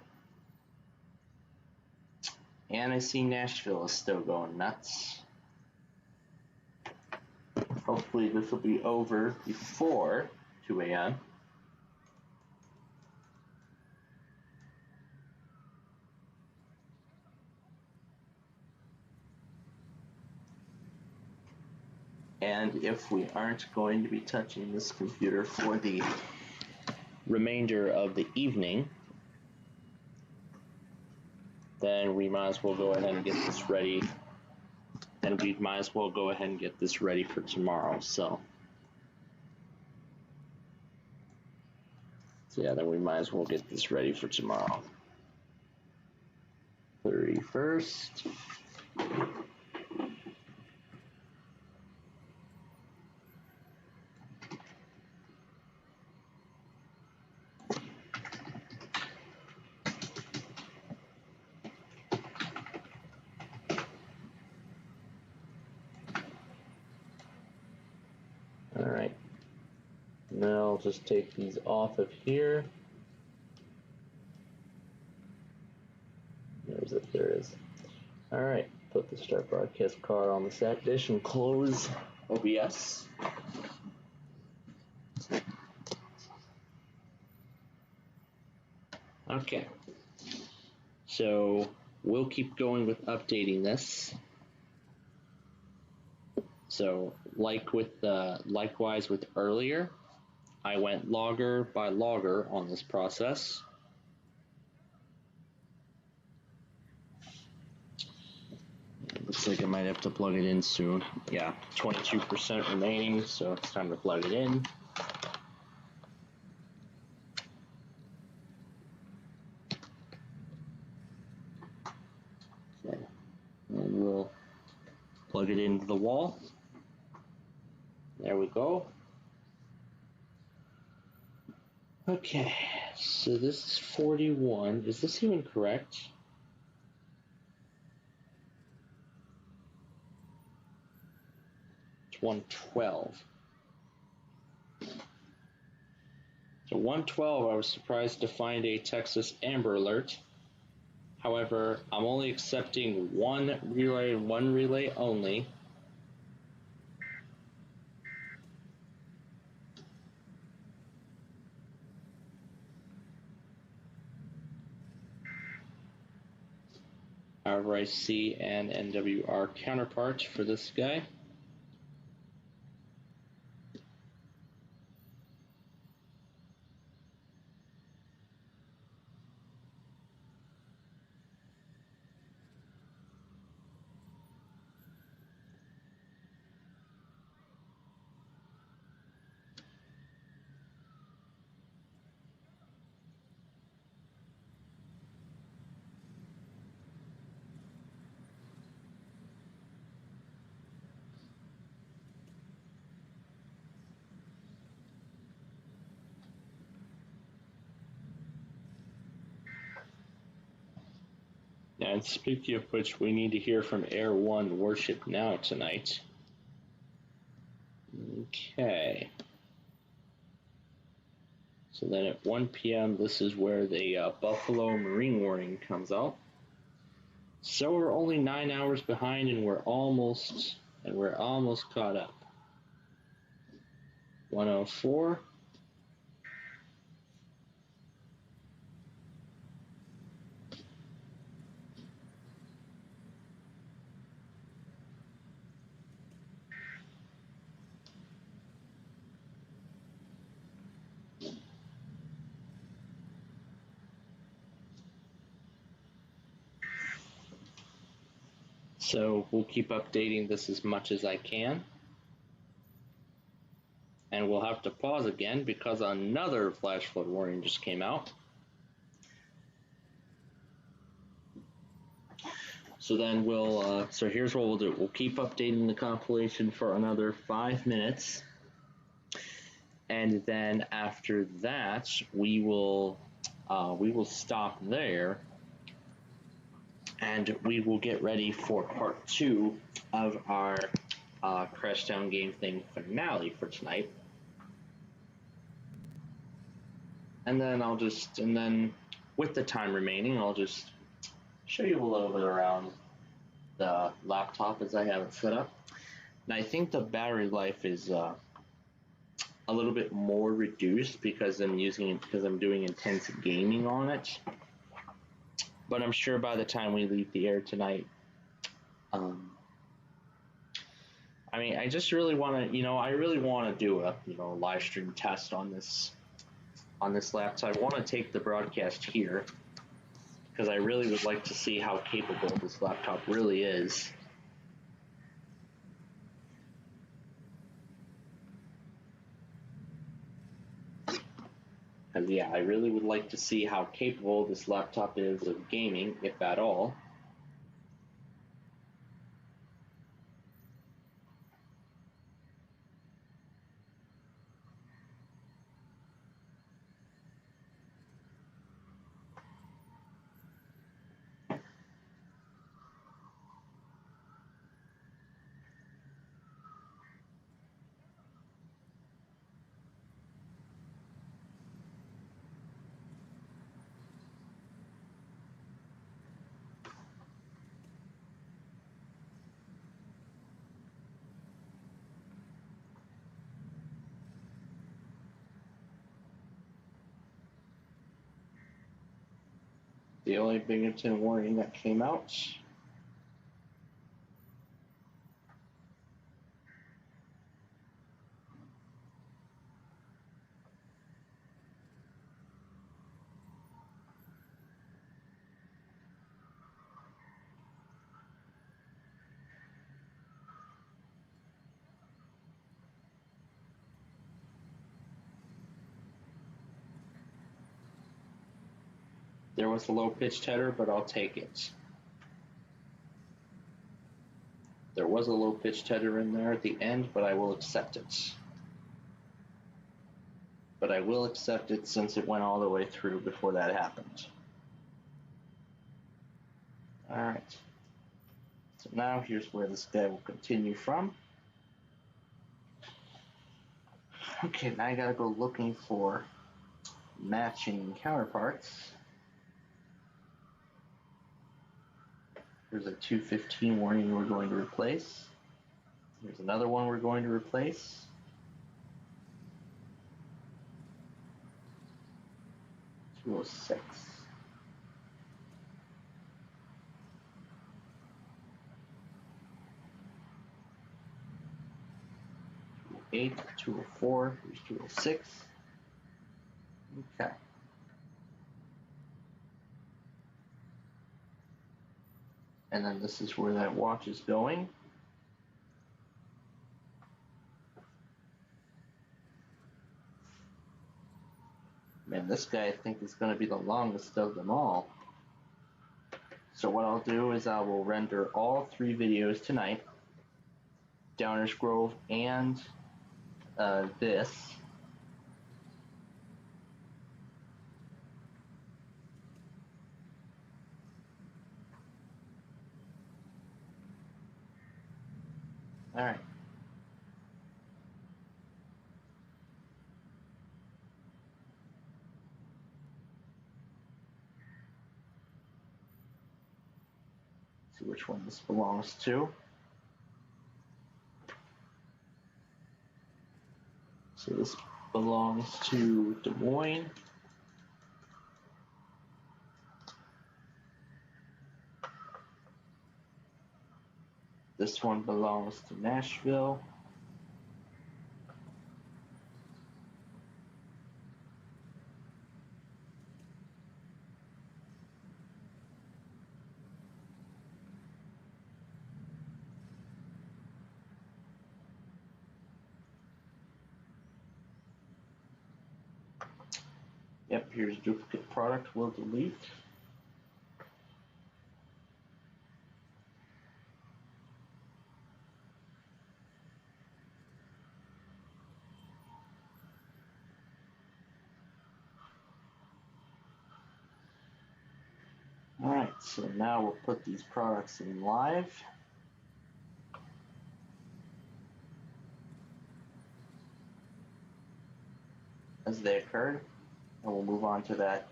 And I see Nashville is still going nuts. Hopefully this will be over before 2 a.m. And if we aren't going to be touching this computer for the remainder of the evening, then we might as well go ahead and get this ready. And we might as well go ahead and get this ready for tomorrow. So yeah, then we might as well get this ready for tomorrow. 31st. All right. Now I'll just take these off of here. There's it. There it is. All right. Put the start broadcast card on the set dish and close OBS. Okay. So we'll keep going with updating this. So likewise with earlier, I went logger by logger on this process. Looks like I might have to plug it in soon. Yeah, 22% remaining, so it's time to plug it in. Okay, and we'll plug it into the wall. There we go. Okay, So this is 41. Is this even correct? It's 112. So 112, I was surprised to find a Texas Amber Alert. However, I'm only accepting one relay only. However, I see an NWR counterpart for this guy. And speaking of which, we need to hear from Air One Worship Now tonight. Okay. So then at 1 p.m., this is where the Buffalo Marine Warning comes out. So we're only 9 hours behind, and we're almost caught up. 104. So we'll keep updating this as much as I can. And we'll have to pause again because another flash flood warning just came out. So then so here's what we'll do. We'll keep updating the compilation for another 5 minutes. And then after that, we will stop there. And we will get ready for part 2 of our Crashdown Game Thing finale for tonight. And then with the time remaining, I'll just show you a little bit around the laptop as I have it set up. And I think the battery life is a little bit more reduced because I'm doing intense gaming on it. But I'm sure by the time we leave the air tonight, I just really want to, do a live stream test on this laptop. I want to take the broadcast here because I really would like to see how capable this laptop really is. And yeah, I really would like to see how capable this laptop is of gaming, if at all. The only Binghamton warning that came out. There was a low-pitched header, but I'll take it. There was a low-pitched header in there at the end, but I will accept it. but I will accept it since it went all the way through before that happened. Alright. So now here's where this guy will continue from. Okay, now I gotta go looking for matching counterparts. There's a 215 warning we're going to replace. Here's another one we're going to replace. .206. 208, 204, here's 206. Okay. And then this is where that watch is going. Man, this guy I think is going to be the longest of them all. So what I'll do is I will render all 3 videos tonight. Downers Grove and this. Alright. See which one this belongs to. So this belongs to Des Moines. This one belongs to Nashville. Yep, here's duplicate product, we'll delete. Alright, so now we'll put these products in live. As they occurred, and we'll move on to that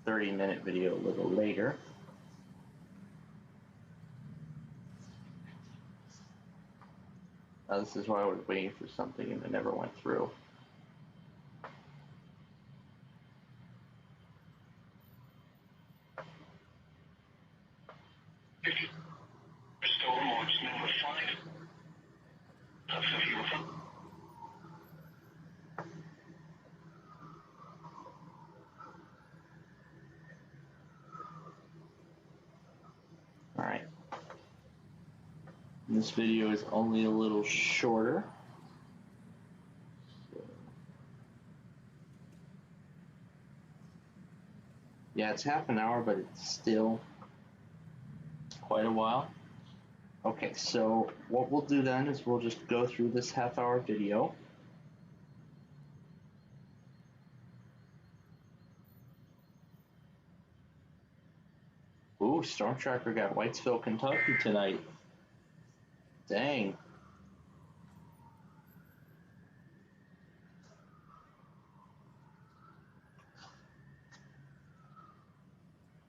30-minute video a little later. Now this is why I was waiting for something and it never went through. Storm watch number 5. That's a beautiful. Alright. This video is only a little shorter. Yeah, it's half an hour, but it's still quite a while. Okay, so what we'll do then is we'll just go through this half-hour video. Ooh, Storm Tracker got Whitesville, Kentucky tonight. Dang.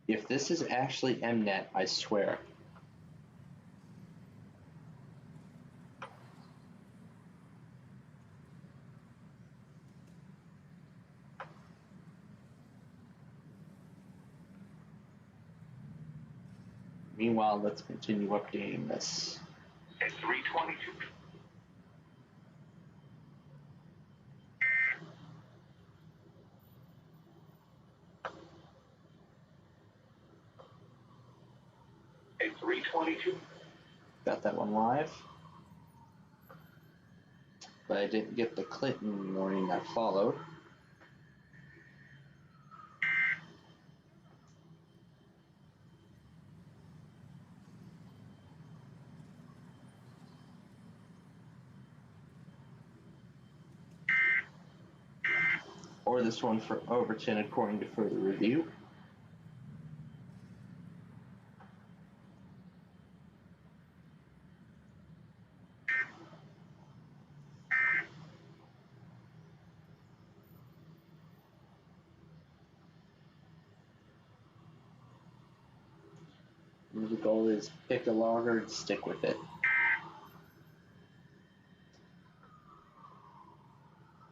If this is actually Mnet, I swear. Meanwhile, let's continue updating this. At 3:22. At 3:22. Got that one live. But I didn't get the Clinton warning that followed. score this one for Overton according to further review. The goal is pick a logger and stick with it.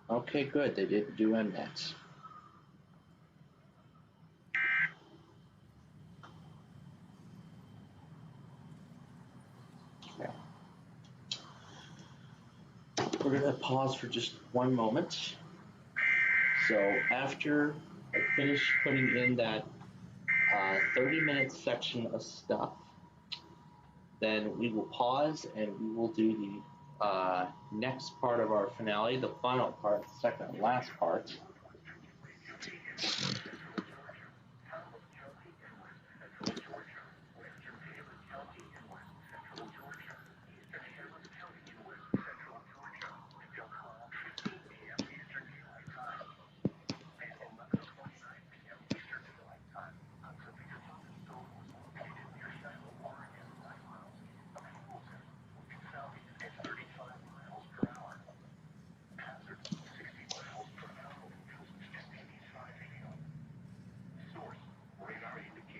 Okay, good. They didn't do MNet. Okay. We're going to pause for just one moment. So after I finish putting in that 30-minute section of stuff, then we will pause and we will do the next part of our finale, the final part, the second and last part.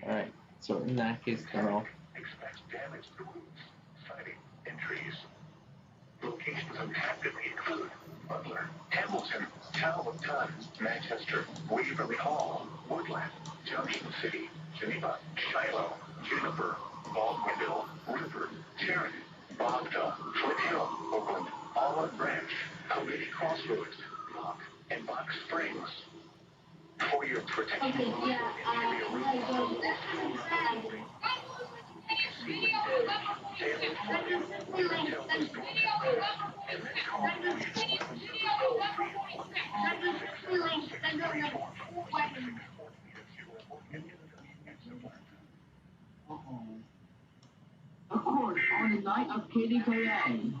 Alright, so in that case, Colonel. Expects damage to roofs, siding, and trees. Locations impacted include Butler, Hamilton, Town of Tons, Manchester, Waverly Hall, Woodland, Junction City, Geneva, Shiloh, Juniper, Baldwinville, River, Tarrant, Bobville, Foothill, Oakland, Olive Branch, Committee Crossroads, Block, and Box Springs. For your protection, Of course, on the night of KDKA.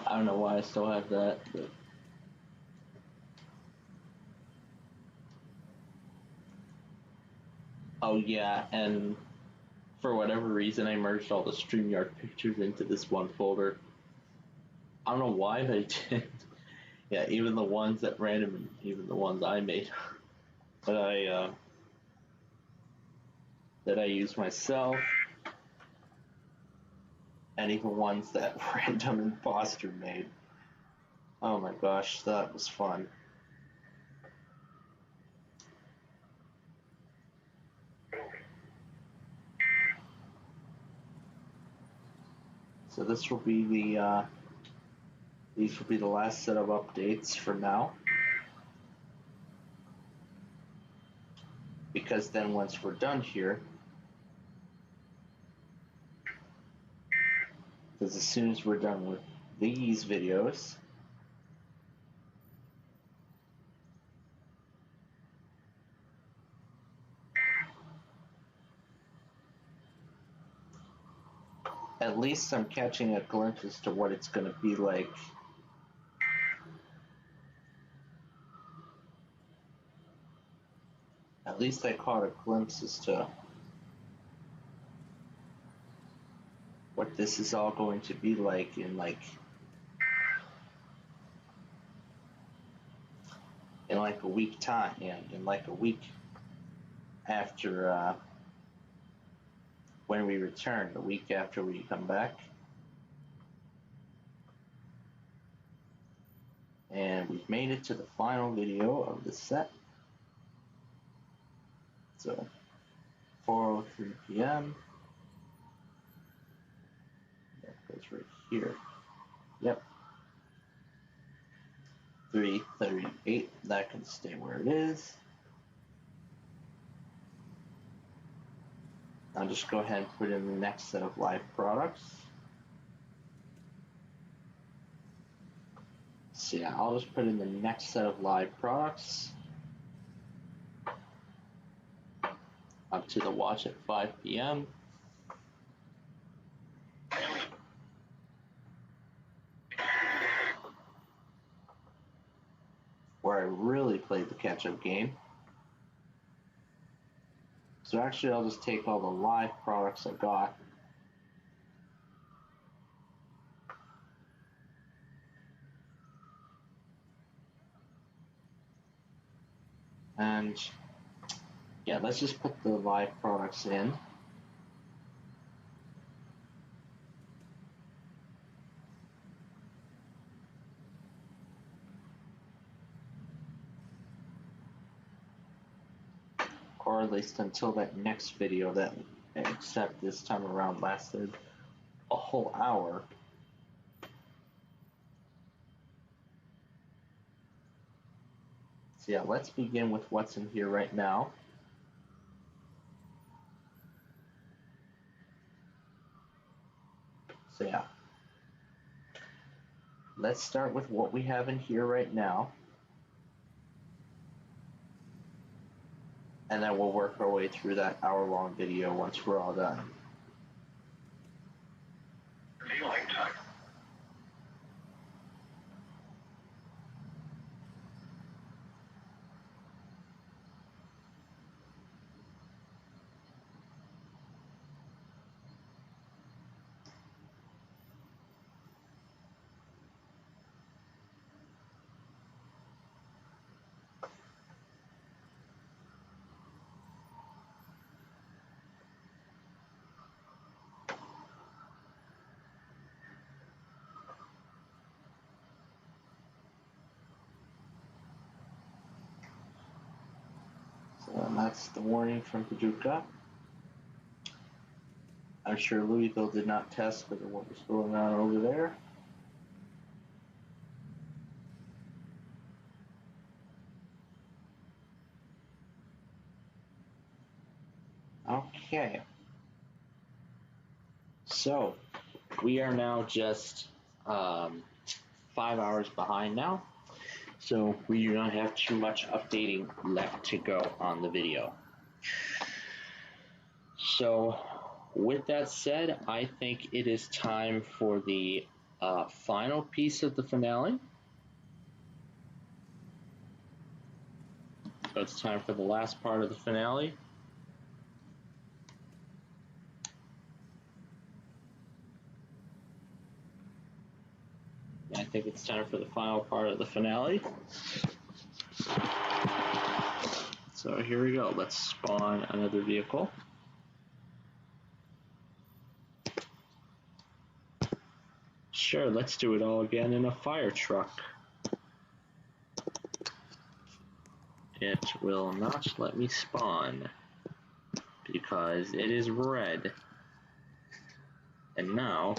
I don't know why I still have that, but oh yeah, and for whatever reason I merged all the StreamYard pictures into this one folder. I don't know why, but I did. Yeah, even the ones that random, even the ones I made that I use myself, and even ones that random imposter made. Oh my gosh, that was fun. So this will be the these will be the last set of updates for now. Because then once we're done here, because as soon as we're done with these videos, at least I'm catching a glimpse as to what it's going to be like. At least I caught a glimpse as to what this is all going to be like in like a week time, and in like a week after when we return, a week after we come back. And we've made it to the final video of the set. So 4:03 p.m. That goes right here. Yep. 3:38. That can stay where it is. I'll just go ahead and put in the next set of live products. So yeah, I'll just put in the next set of live products up to the watch at 5 p.m. where I really played the catch-up game. So actually I'll just take all the live products I got and yeah, let's just put the live products in. Or at least until that next video that, except this time around, lasted a whole hour. So yeah, let's begin with what's in here right now. So yeah, let's start with what we have in here right now. And then we'll work our way through that hour-long video once we're all done. Daylight time. So that's the warning from Paducah. I'm sure Louisville did not test because of what was going on over there. Okay. So, we are now just 5 hours behind now. So, we do not have too much updating left to go on the video. So, with that said, I think it is time for the final piece of the finale. So it's time for the last part of the finale. I think it's time for the final part of the finale. So here we go. Let's spawn another vehicle. Sure, let's do it all again in a fire truck. It will not let me spawn because it is red. And now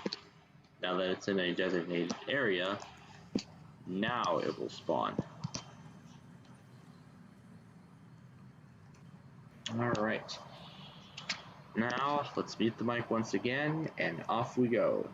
that it's in a designated area, now it will spawn. Alright. Now, let's mute the mic once again, and off we go.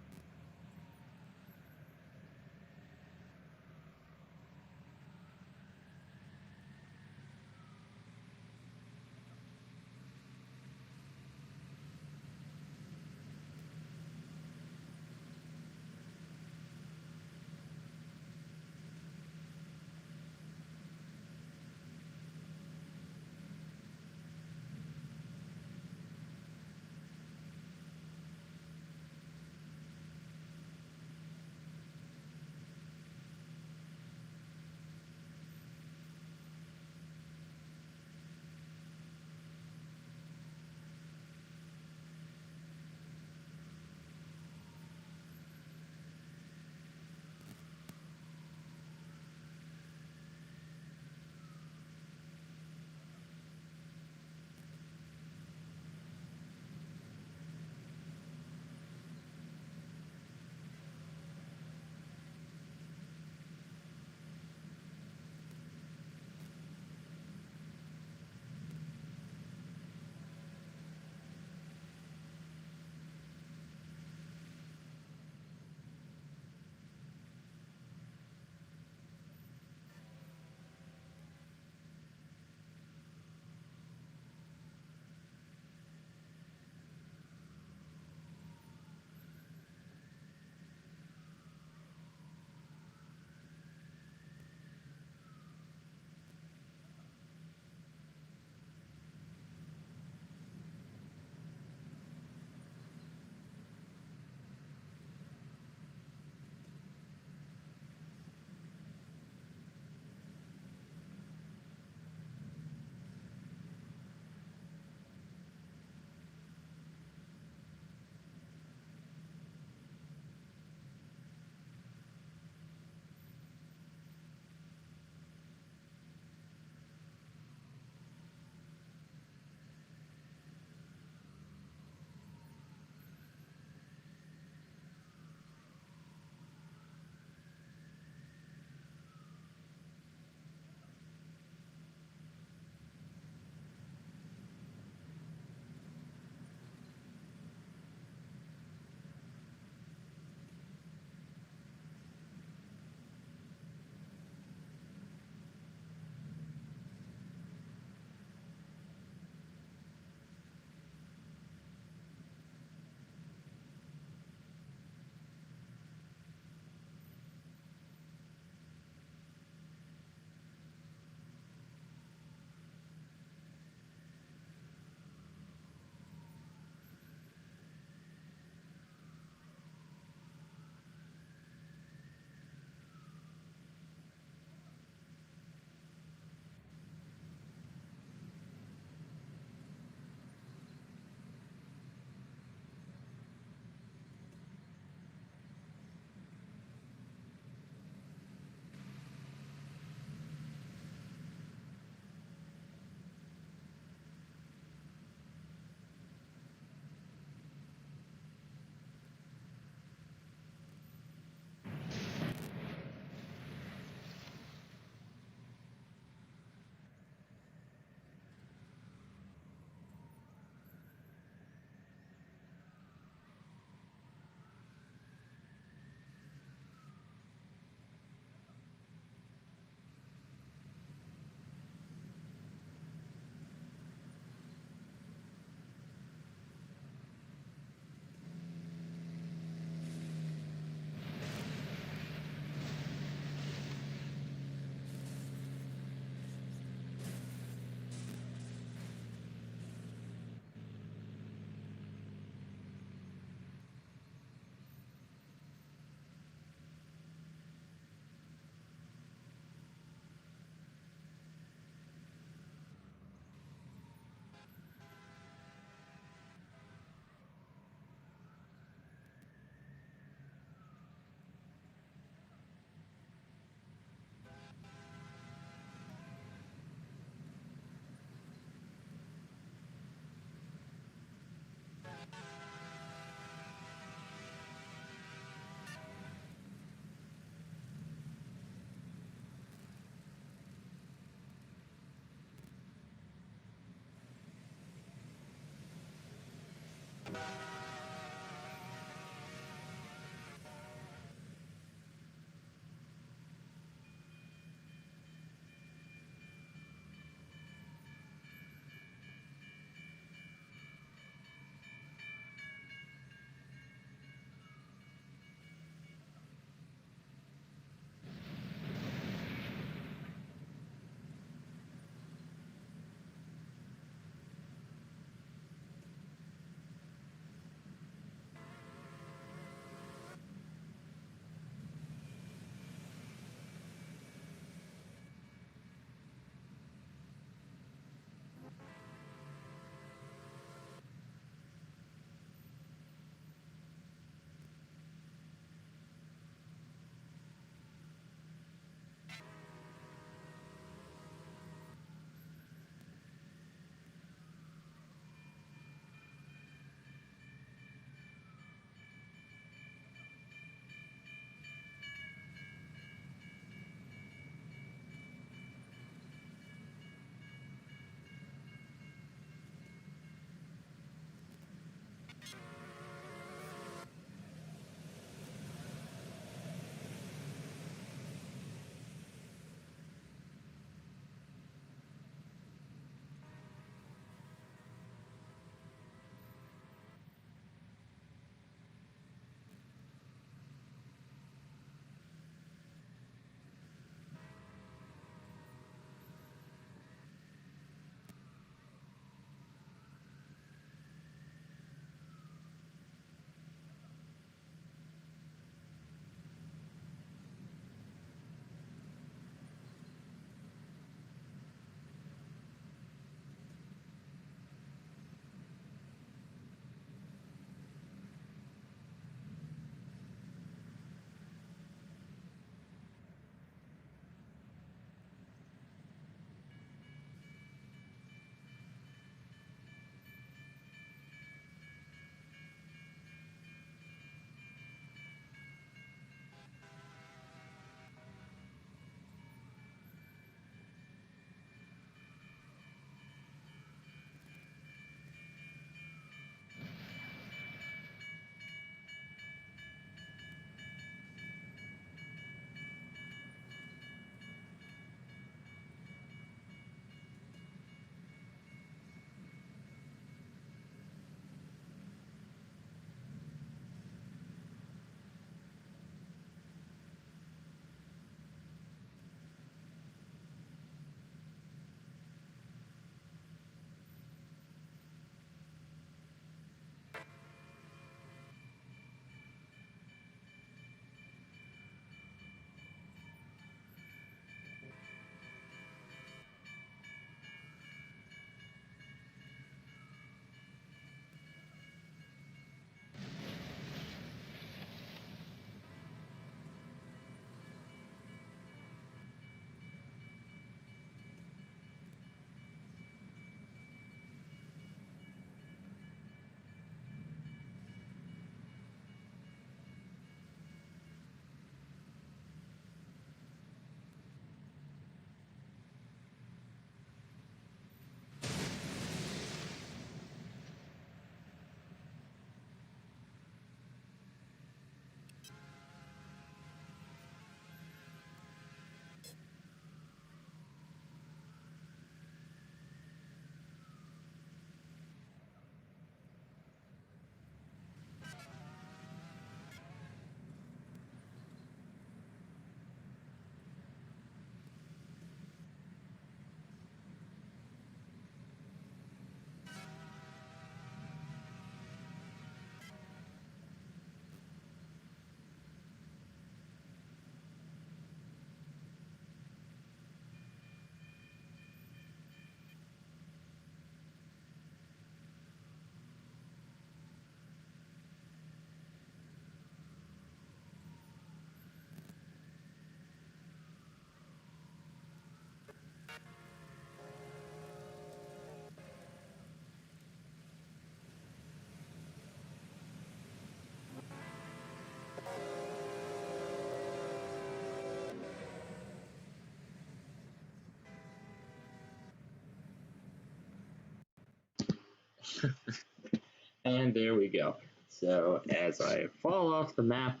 And there we go. So as I fall off the map,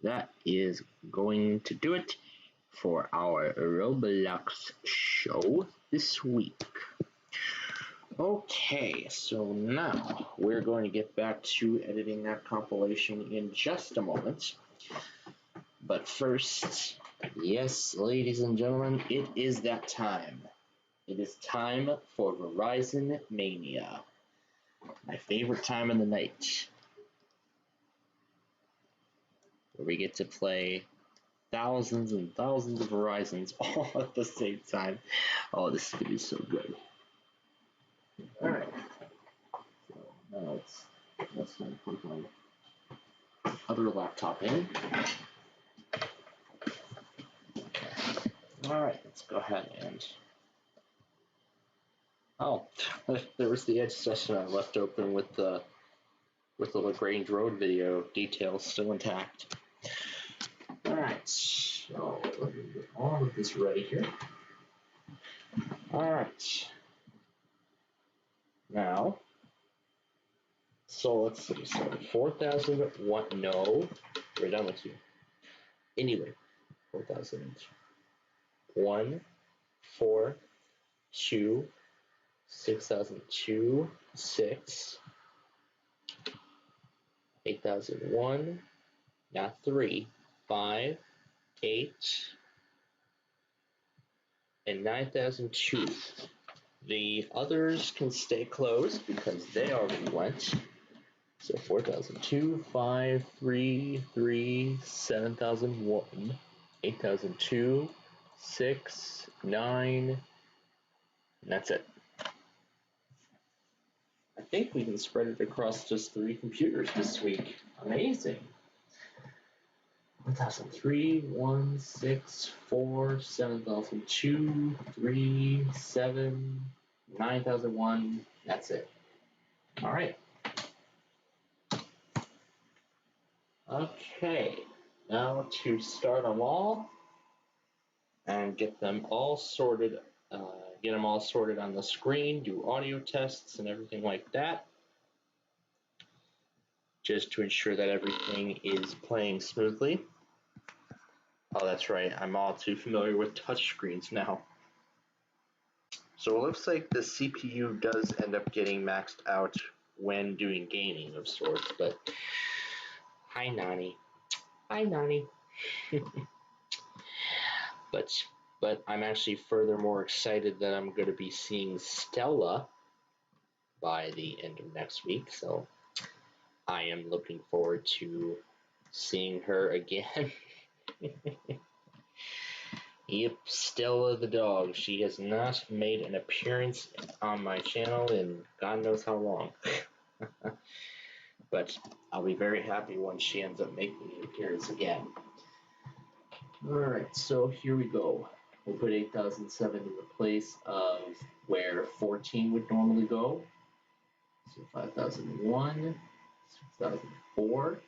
that is going to do it for our Roblox show this week. Okay, so now we're going to get back to editing that compilation in just a moment. But first, yes, ladies and gentlemen, it is that time. It is time for Verizon Mania. My favorite time of the night. Where we get to play thousands and thousands of Verizons all at the same time. Oh, this is going to be so good. Alright. So now let's put my other laptop in. Alright, let's go ahead and... Oh, there was the edge session I left open with the LaGrange Road video details still intact. Alright, so let me get all of this ready here. Alright. Now, so let's see, so 4,001, no, we're done with you. Anyway, 4,001, 4, 2, 6,002, 6, 8,001, now 3, 5, 8, and 9,002. The others can stay closed because they already went. So 4,002, 5, 3, 3, 7,001, 8,002, 6, 9, and that's it. I think we can spread it across just 3 computers this week. Amazing. 1,003, 1, 6, 4, 7,002, 3, 7, 9,001. That's it. All right. Okay. Now to start them all and get them all sorted. Get them all sorted on the screen. Do audio tests and everything like that. Just to ensure that everything is playing smoothly. Oh, that's right. I'm all too familiar with touchscreens now. So it looks like the CPU does end up getting maxed out when doing gaming of sorts, but hi, Nani. Hi, Nani. But I'm actually furthermore excited that I'm going to be seeing Stella by the end of next week, so I am looking forward to seeing her again. Yep, Stella the dog. She has not made an appearance on my channel in God knows how long. But I'll be very happy when she ends up making an appearance again. Alright, so here we go. We'll put 8,007 in the place of where 14 would normally go. So 5,001, 6,004,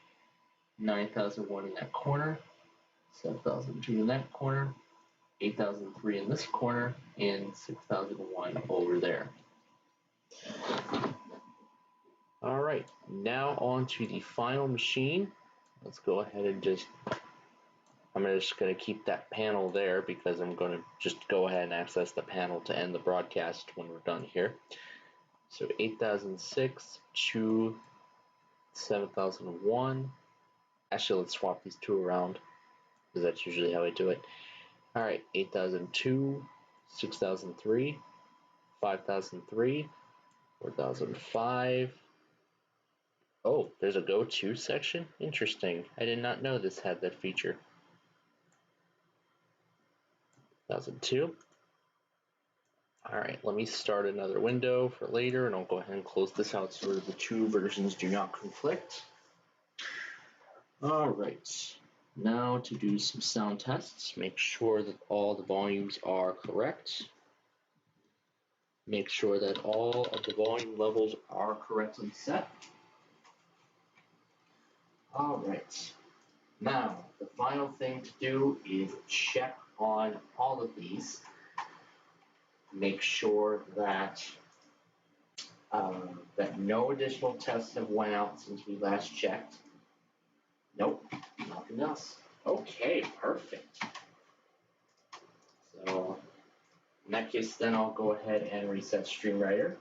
9,001 in that corner, 7,002 in that corner, 8,003 in this corner, and 6,001 over there. Alright, now on to the final machine. Let's go ahead and I'm just going to keep that panel there because I'm going to just go ahead and access the panel to end the broadcast when we're done here. So 8,006 to 7,001. Actually, let's swap these two around because that's usually how I do it. Alright, 8,002, 6,003, 5,003, 4,005. Oh, there's a go-to section? Interesting. I did not know this had that feature. 1,002. Alright, let me start another window for later, and I'll go ahead and close this out so the two versions do not conflict. Alright, now to do some sound tests. Make sure that all the volumes are correct. Make sure that all of the volume levels are correctly set. Alright, now the final thing to do is check on all of these. Make sure that that no additional tests have went out since we last checked. Nope, nothing else. Okay, perfect. So in that case, then I'll go ahead and reset StreamWriter.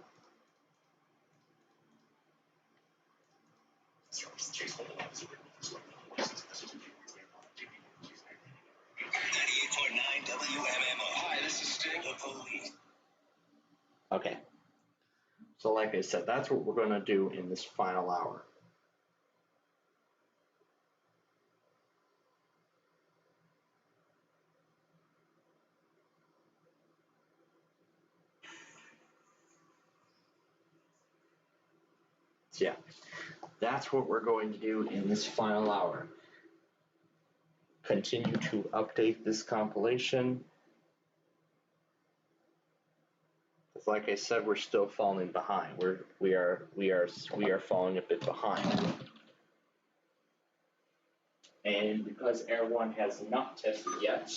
Okay. So like I said, that's what we're going to do in this final hour. So yeah, that's what we're going to do in this final hour. Continue to update this compilation. Because like I said, we're still falling behind. We are falling a bit behind. And because Air 1 has not tested yet,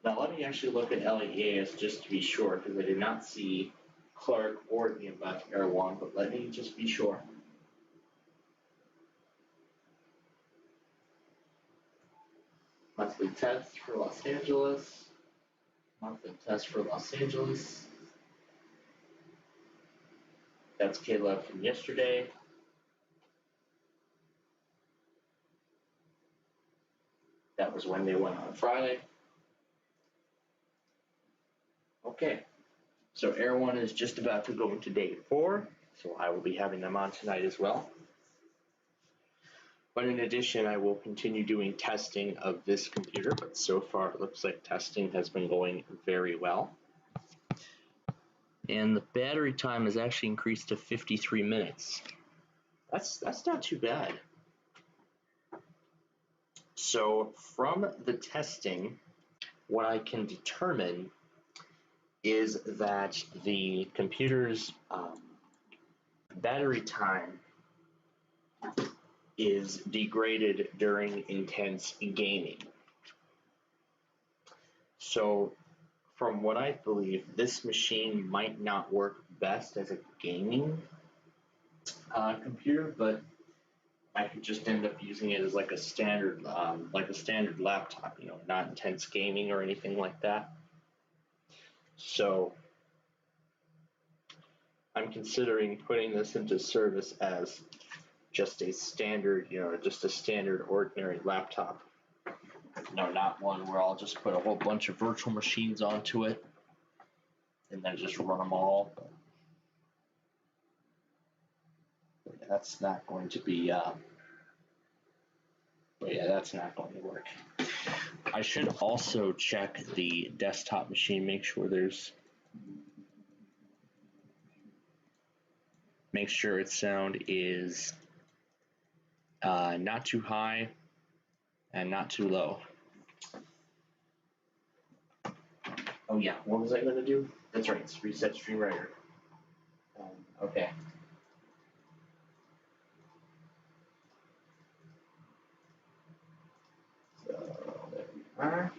now let me actually look at LEAS just to be sure, because I did not see Clark or the about Air 1, but let me just be sure. Monthly test for Los Angeles. Monthly test for Los Angeles. That's Caleb from yesterday. That was when they went on Friday. Okay, so Air 1 is just about to go into day 4, so I will be having them on tonight as well. But in addition, I will continue doing testing of this computer, but so far it looks like testing has been going very well. And the battery time has actually increased to 53 minutes. That's not too bad. So from the testing, what I can determine is that the computer's battery time is degraded during intense gaming. So from what I believe, this machine might not work best as a gaming computer, but I could just end up using it as like a standard laptop, you know, not intense gaming or anything like that. So I'm considering putting this into service as just a standard, you know, just a standard ordinary laptop. No, not one where I'll just put a whole bunch of virtual machines onto it and then just run them all. But that's not going to be, that's not going to work. I should also check the desktop machine, make sure its sound is not too high and not too low. Oh yeah, what was I going to do? That's right, it's reset StreamWriter. Okay. So there we are.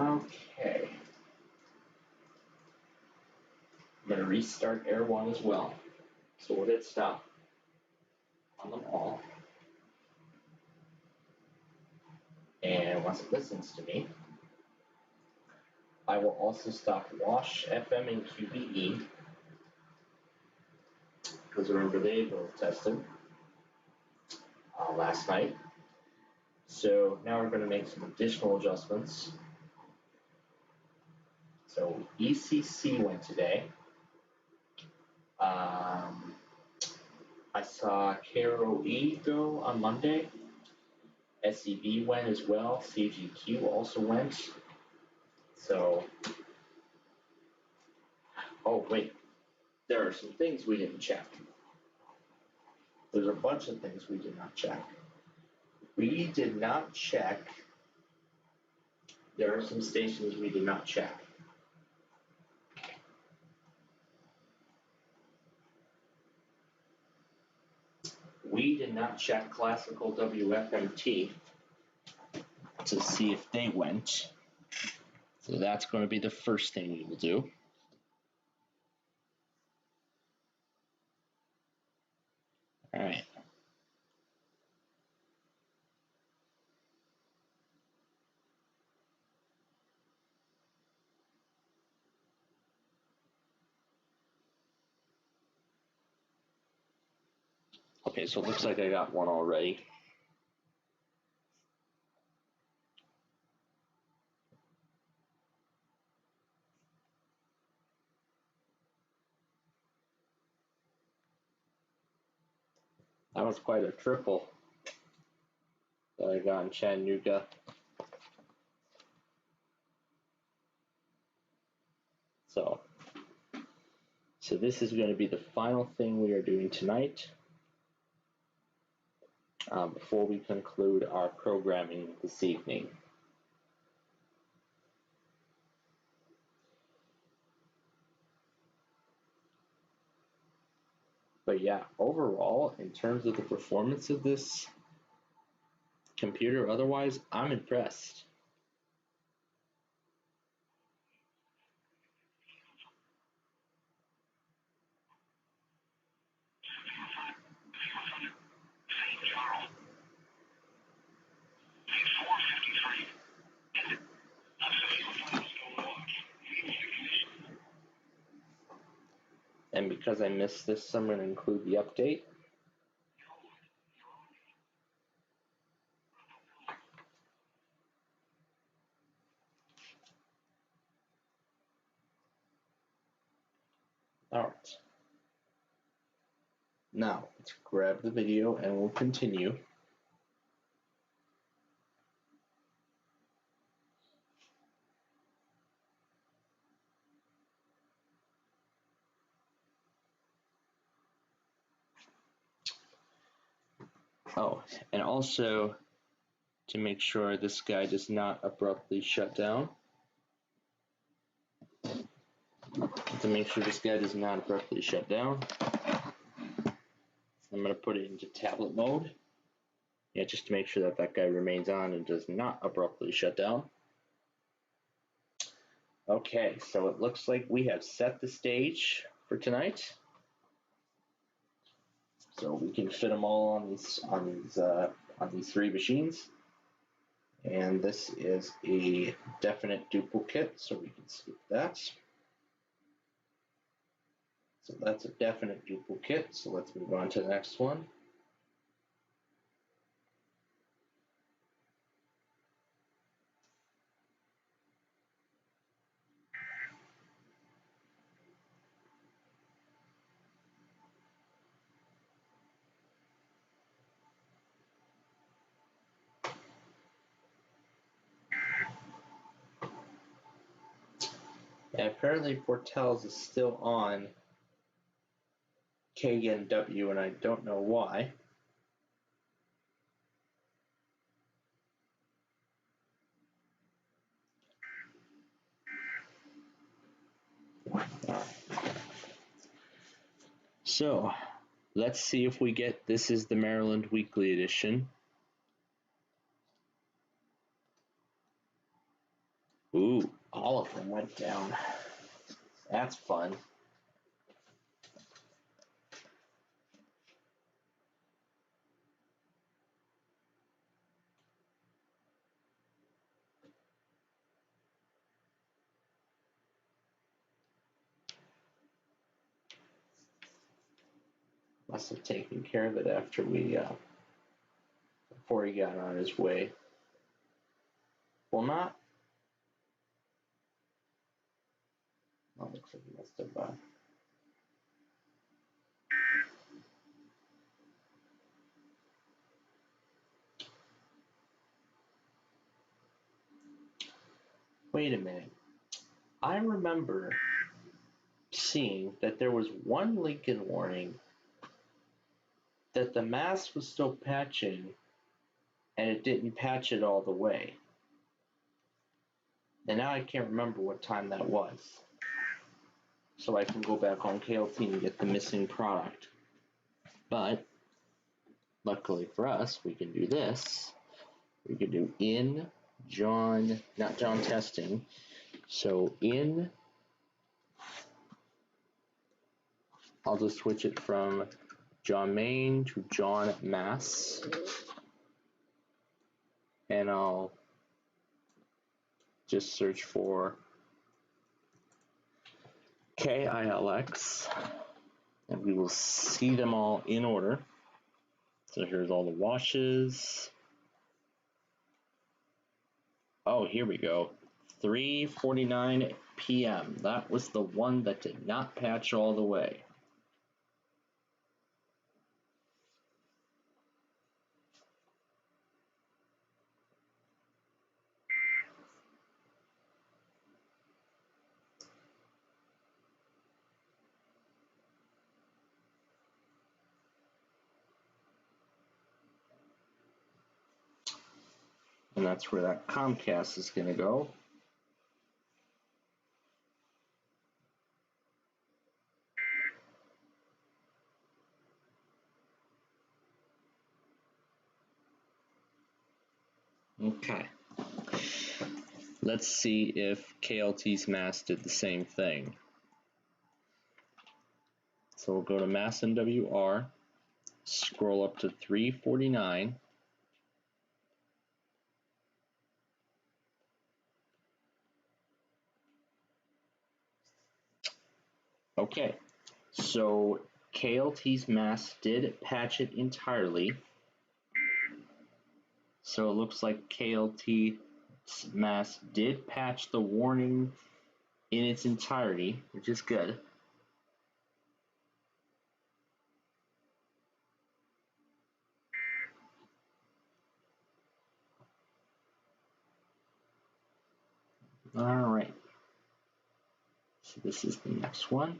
Okay. I'm going to restart Air 1 as well. So we'll hit stop on them all. And once it listens to me, I will also stop Wash, FM, and QBE. Because remember, they both tested last night. So now we're going to make some additional adjustments. So ECC went today. I saw KROE go on Monday. SEB went as well. CGQ also went. So, oh wait, there are some things we didn't check. There's a bunch of things we did not check. We did not check. There are some stations we did not check. we did not check classical WFMT to see if they went. So that's going to be the first thing we will do. All right. Okay, so it looks like I got one already. That was quite a triple that I got in Chattanooga. So this is going to be the final thing we are doing tonight before we conclude our programming this evening. But yeah, overall, in terms of the performance of this computer, otherwise, I'm impressed. And because I missed this, I'm going to include the update. Alright. Now, let's grab the video and we'll continue. Oh, and also to make sure this guy does not abruptly shut down. I'm going to put it into tablet mode. Yeah, just to make sure that that guy remains on and does not abruptly shut down. Okay, so it looks like we have set the stage for tonight. So we can fit them all on these three machines. And this is a definite duplicate, so we can skip that. So that's a definite duplicate, so let's move on to the next one. And apparently Portels is still on KNW, and I don't know why. So let's see if we get This is the Maryland Weekly Edition. Ooh, all of them went down. That's fun. Must have taken care of it after before he got on his way. Well, not. Oh, looks like he must have. Wait a minute. I remember seeing that there was one Lincoln warning that the mask was still patching and it didn't patch it all the way. And now I can't remember what time that was. So I can go back on KLT and get the missing product. But luckily for us, we can do this. We can do in John, not John testing. So in, I'll just switch it from John Main to John Mass. And I'll just search for KILX. And we will see them all in order. So here's all the washes. Oh, here we go. 3:49 p.m. That was the one that did not patch all the way. And that's where that Comcast is going to go. Okay. Let's see if KLT's mass did the same thing. So we'll go to mass MWR, scroll up to 349. Okay, so KLT's mass did patch it entirely. So it looks like KLT's mass did patch the warning in its entirety, which is good. All right. So this is the next one.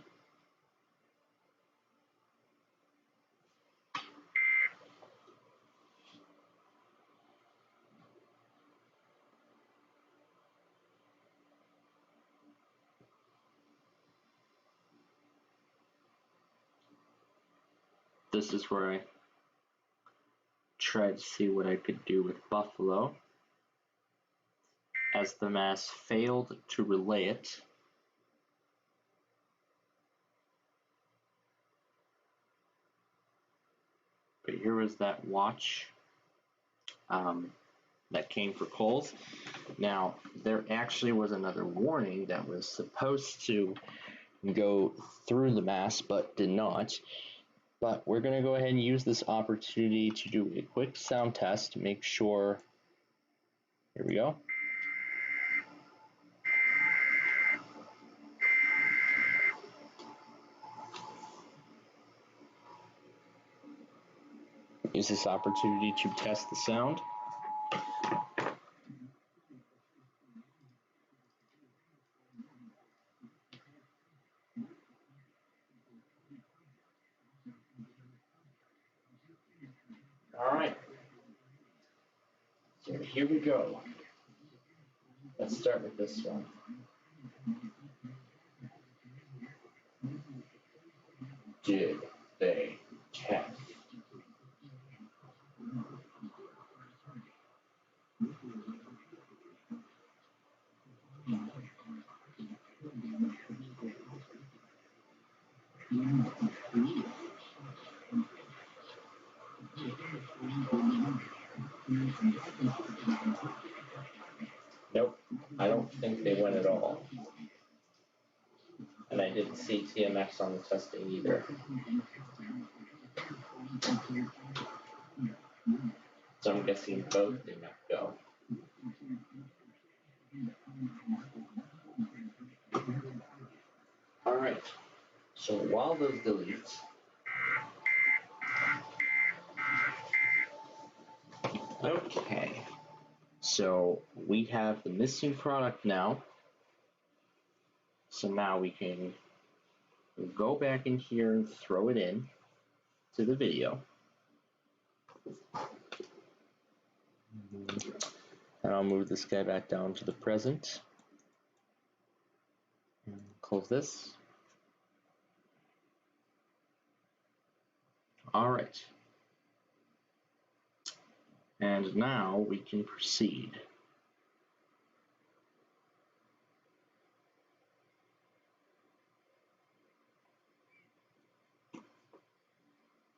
This is where I tried to see what I could do with Buffalo, as the mass failed to relay it. But here was that watch that came for Coles. Now, there actually was another warning that was supposed to go through the mass, but did not. But we're going to go ahead and use this opportunity to do a quick sound test to make sure. Here we go. Use this opportunity to test the sound. All right. So here we go. Let's start with this one. Did they test? Nope, I don't think they went at all. And I didn't see TMX on the testing either. So I'm guessing both did not go. Alright, so while those deletes, okay, so we have the missing product now. So now we can go back in here and throw it in to the video. And I'll move this guy back down to the present. Close this. All right. And now we can proceed.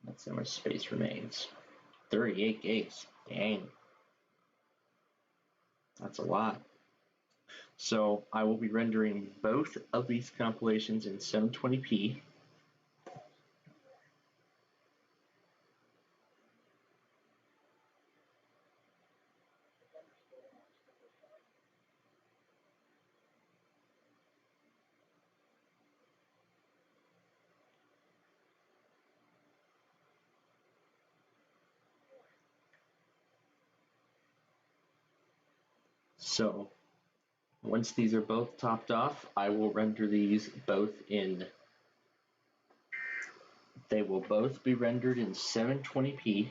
That's how much space remains. 38 gigs. Dang. That's a lot. So I will be rendering both of these compilations in 720p. So once these are both topped off, I will render these both in. They will both be rendered in 720p.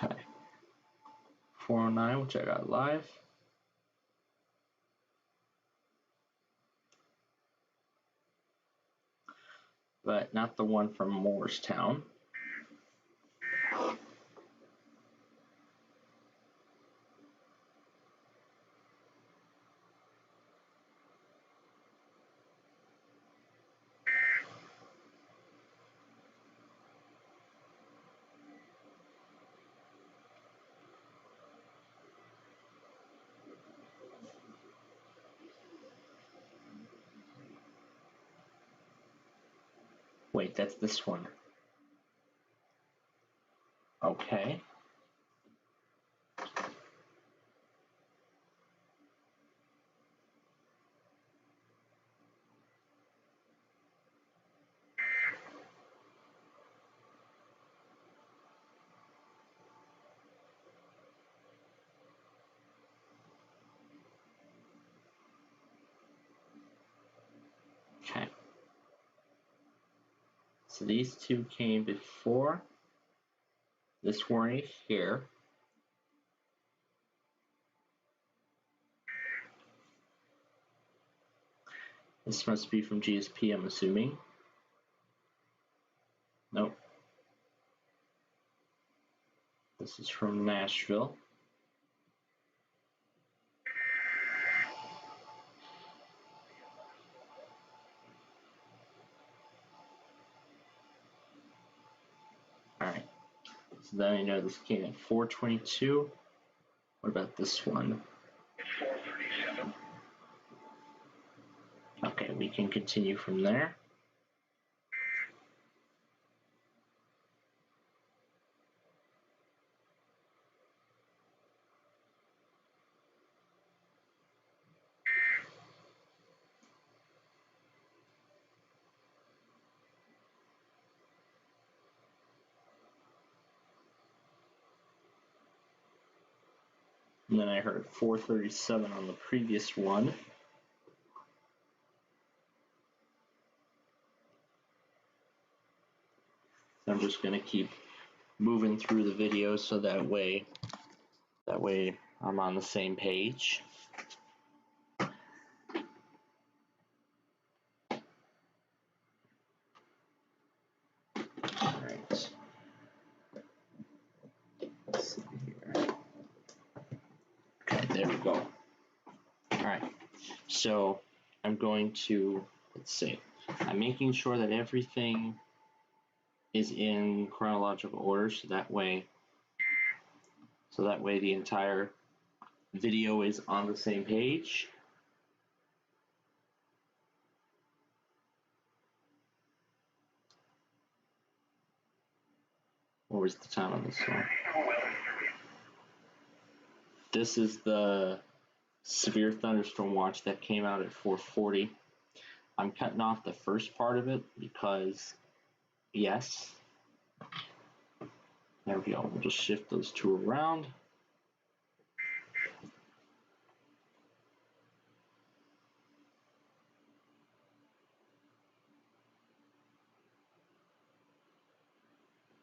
Okay. 409, which I got live. But not the one from Morristown. Wait, that's this one. Okay. Okay. So these two came before this warning here. This must be from GSP, I'm assuming. Nope. This is from Nashville. Alright. So then I know this came at 422. What about this one? 437. Okay, we can continue from there. And then I heard 437 on the previous one. So I'm just going to keep moving through the video so that way I'm on the same page. Alright. Let's see here. Okay, there we go. Alright. So I'm going to, let's see. I'm making sure that everything is in chronological order so that way the entire video is on the same page. What was the time on this one? This is the severe thunderstorm watch that came out at 4:40. I'm cutting off the first part of it because, yes. There we go. We'll just shift those two around.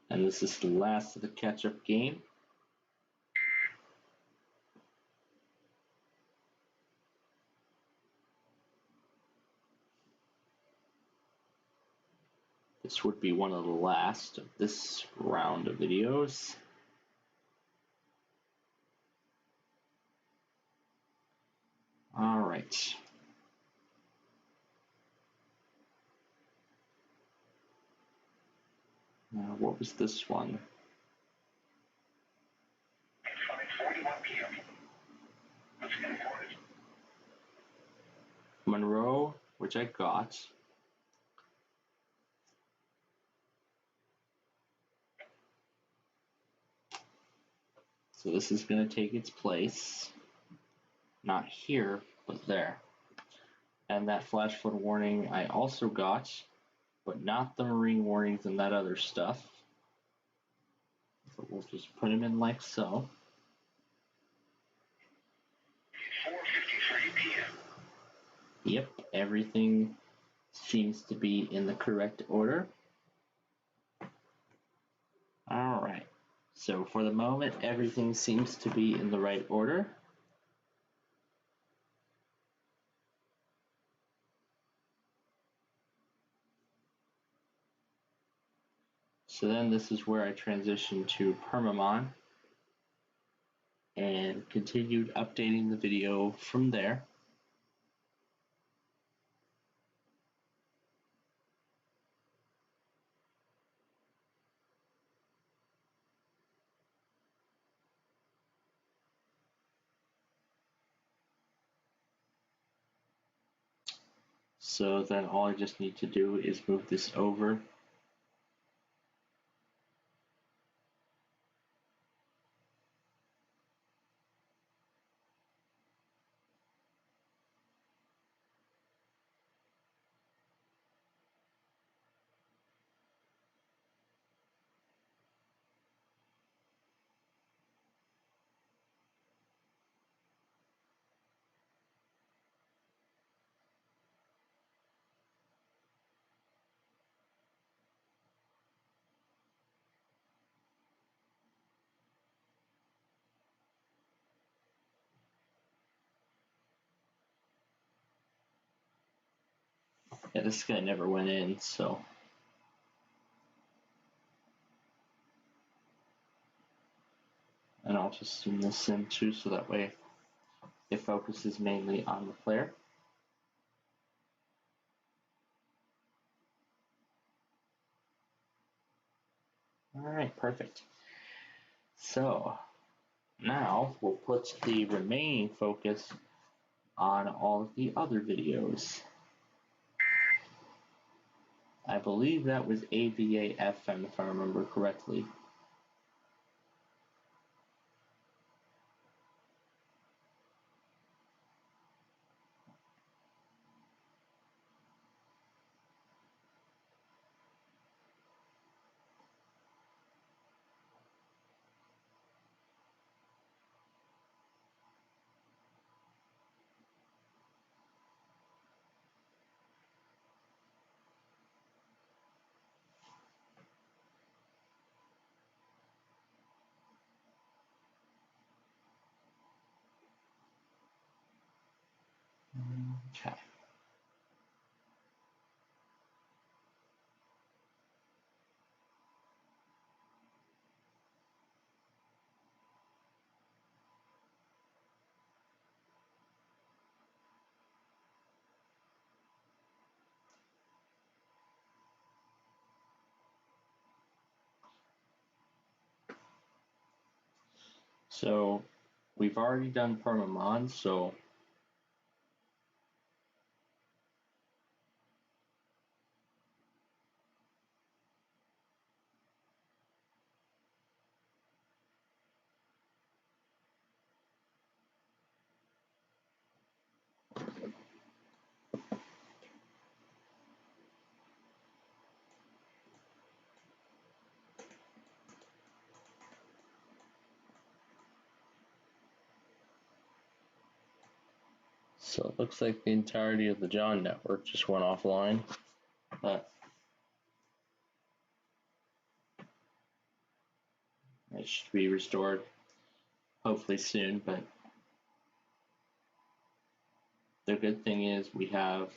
And this is the last of the catch-up game. This would be one of the last of this round of videos. All right. Now, what was this one? 5:41 p.m. Let's get for it. Monroe, which I got. So this is going to take its place. Not here, but there. And that flash flood warning I also got, but not the marine warnings and that other stuff. So we'll just put them in like so. 4:53 p.m. Yep, everything seems to be in the correct order. All right. So for the moment, everything seems to be in the right order. So then this is where I transitioned to Permamon and continued updating the video from there. So then all I just need to do is move this over. Yeah, this guy never went in, so. And I'll just zoom this in too, so that way it focuses mainly on the player. Alright, perfect. So now we'll put the remaining focus on all of the other videos. I believe that was AVA FM if I remember correctly. Okay. So we've already done Permamon, so So it looks like the entirety of the John network just went offline. But it should be restored hopefully soon. But the good thing is we have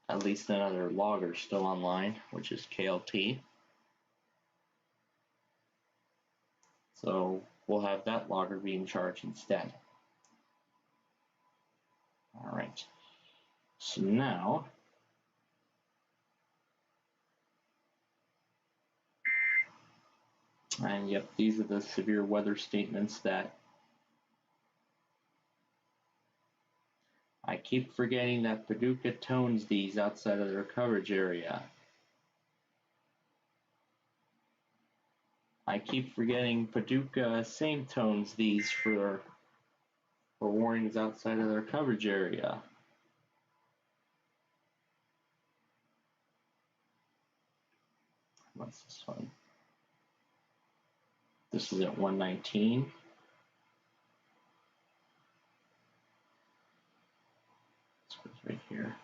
at least another logger still online, which is KLT. So we'll have that logger being charged instead. All right. So now, and yep, these are the severe weather statements that I keep forgetting that Paducah tones these outside of their coverage area. I keep forgetting Paducah same tones these for warnings outside of their coverage area. What's this one? This is at 119. This goes right here.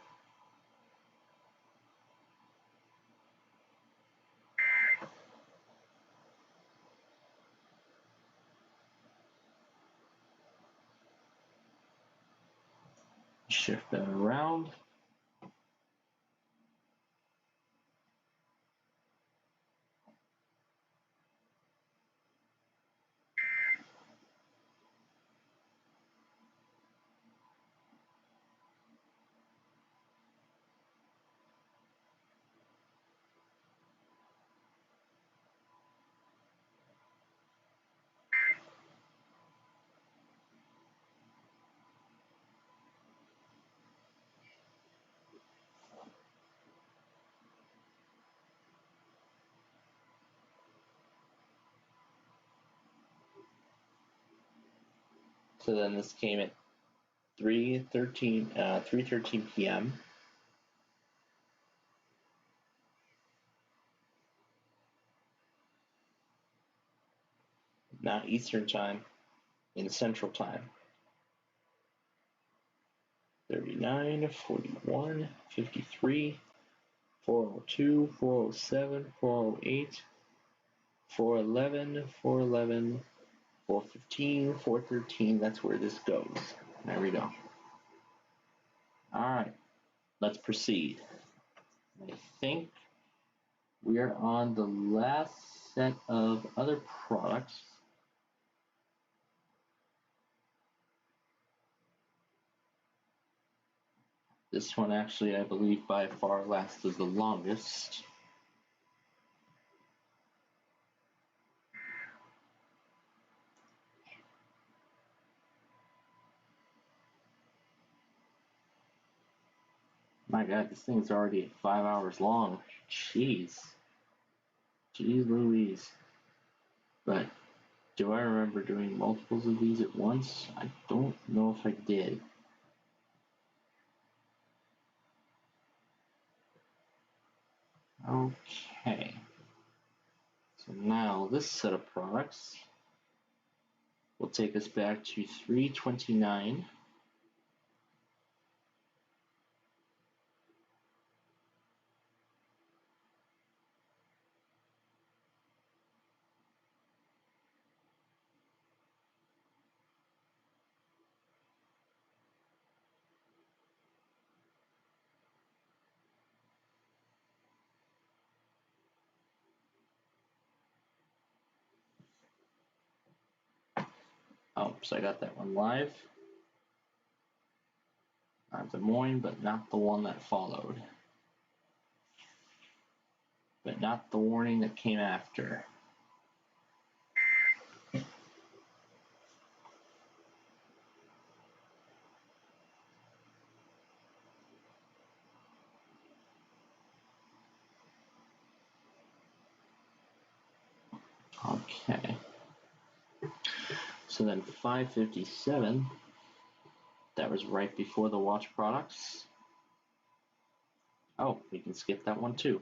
Shift that around. So then this came at 3:13 p.m. Not Eastern time, in Central time. 39, 41, 53, 402, 407, 408, 411, 411, 415, 413. That's where this goes. There we go. All right, let's proceed. I think we are on the last set of other products. This one actually, I believe, by far lasted the longest. My God, this thing's already 5 hours long. Jeez. Jeez Louise. But do I remember doing multiples of these at once? I don't know if I did. Okay. So now this set of products will take us back to 329. Oh, so I got that one live. Des Moines, but not the one that followed. But not the warning that came after. Okay. So then 557, that was right before the watch products. Oh, we can skip that one too.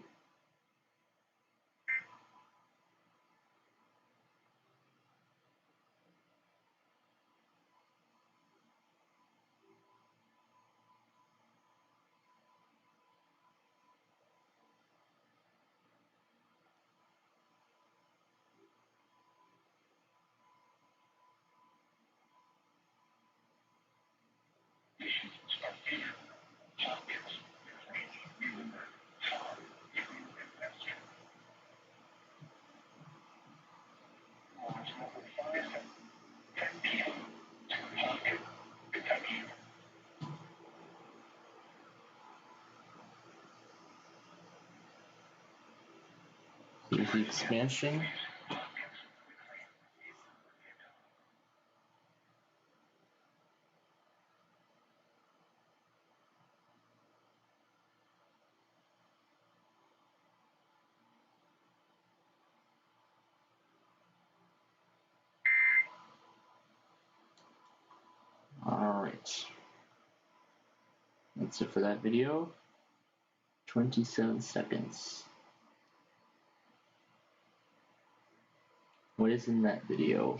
Here's the expansion. Alright. That's it for that video. 27 seconds. What is in that video?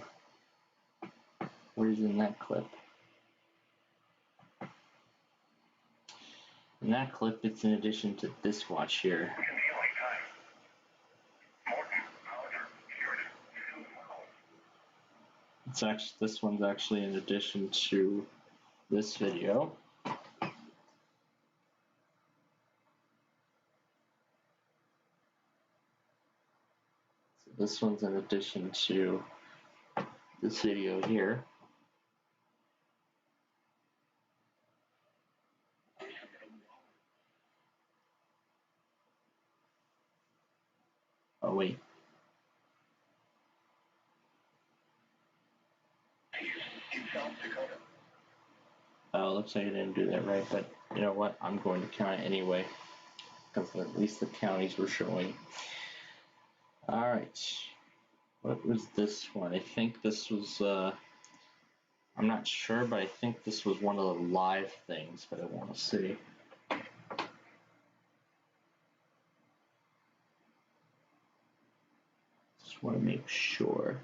What is in that clip? In that clip, it's in addition to this watch here. It's actually, this one's actually in addition to this video. So this one's in addition to this video here. Oh wait. Oh, looks like I didn't do that right, but you know what? I'm going to count it anyway, because at least the counties were showing. Alright. What was this one? I think this was, I'm not sure, but I think this was one of the live things, but I want to see. Just want to make sure.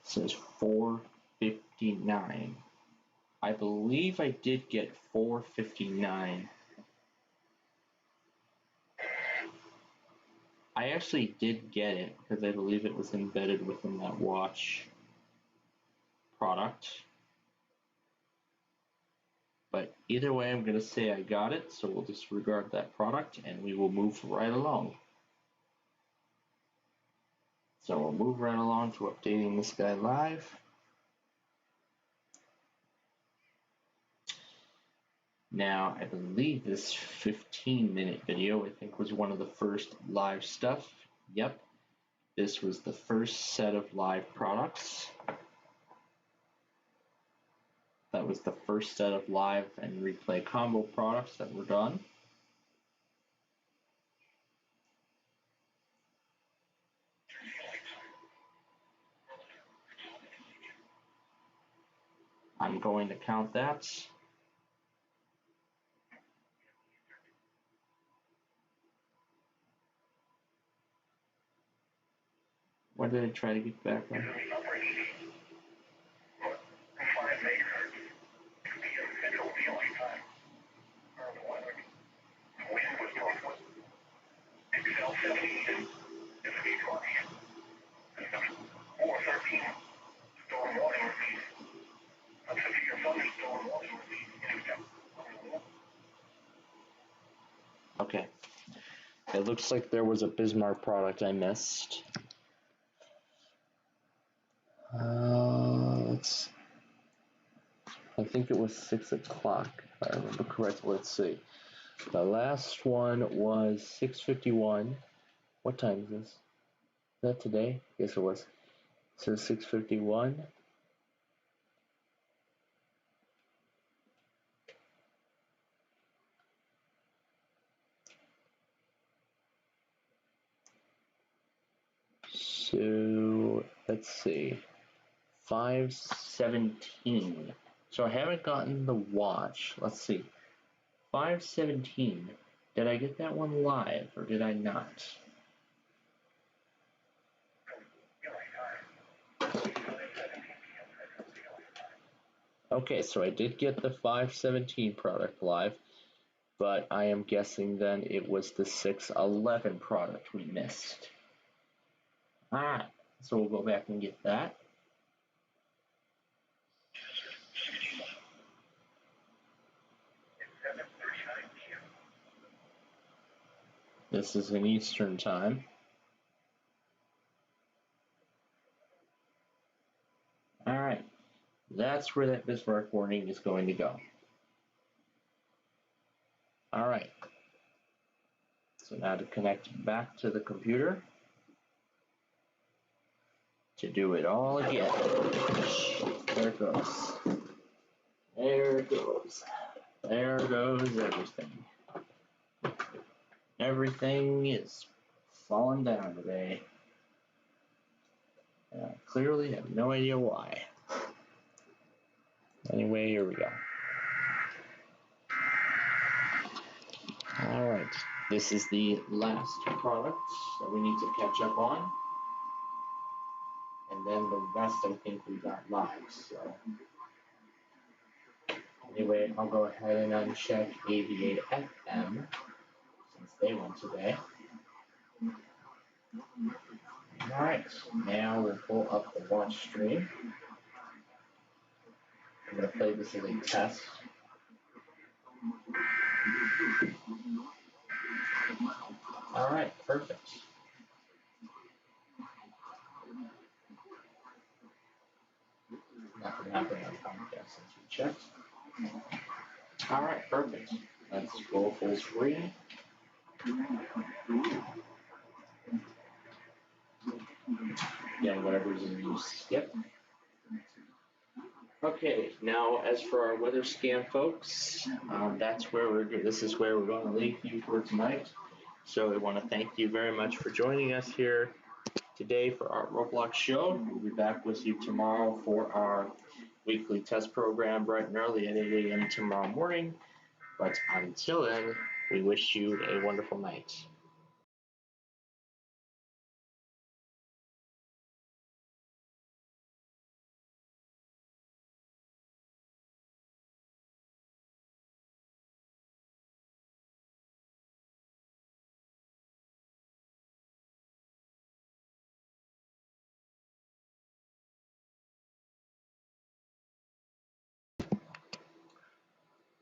It says 459. I believe I did get 459. I actually did get it because I believe it was embedded within that watch product. But either way, I'm going to say I got it, so we'll disregard that product and we will move right along. So we'll move right along to updating this guy live. Now, I believe this 15-minute video, I think, was one of the first live stuff. Yep, this was the first set of live products. That was the first set of live and replay combo products that were done. I'm going to count that. What did I try to get back on? Okay. It looks like there was a Bismarck product I missed. I think it was 6 o'clock, if I remember correctly. Let's see. The last one was 6:51. What time is this? Is that today? Yes, it was. So 6:51. So let's see. 5:17. So I haven't gotten the watch. Let's see. 5:17. Did I get that one live or did I not? Okay, so I did get the 5:17 product live, but I am guessing then it was the 6:11 product we missed. Alright, So we'll go back and get that. This is in Eastern time. All right, that's where that Bismarck warning is going to go. All right, so now to connect back to the computer to do it all again. There it goes. There it goes. There goes everything. Everything is falling down today. And I clearly have no idea why. Anyway, here we go. Alright, this is the last product that we need to catch up on. And then the rest I think we got live, so. Anyway, I'll go ahead and uncheck AV8 FM since they went today. Alright, now we'll pull up the watch stream. I'm going to play this as a test. Alright, perfect. Nothing happening on Comcast since we checked. Alright, perfect. Let's go full screen. Again, whatever reason you skip. Okay, now as for our weather scan, folks, that's where this is where we're going to leave you for tonight. So I want to thank you very much for joining us here today for our Roblox show. We'll be back with you tomorrow for our weekly test program bright and early at 8 a.m. tomorrow morning. But until then, we wish you a wonderful night.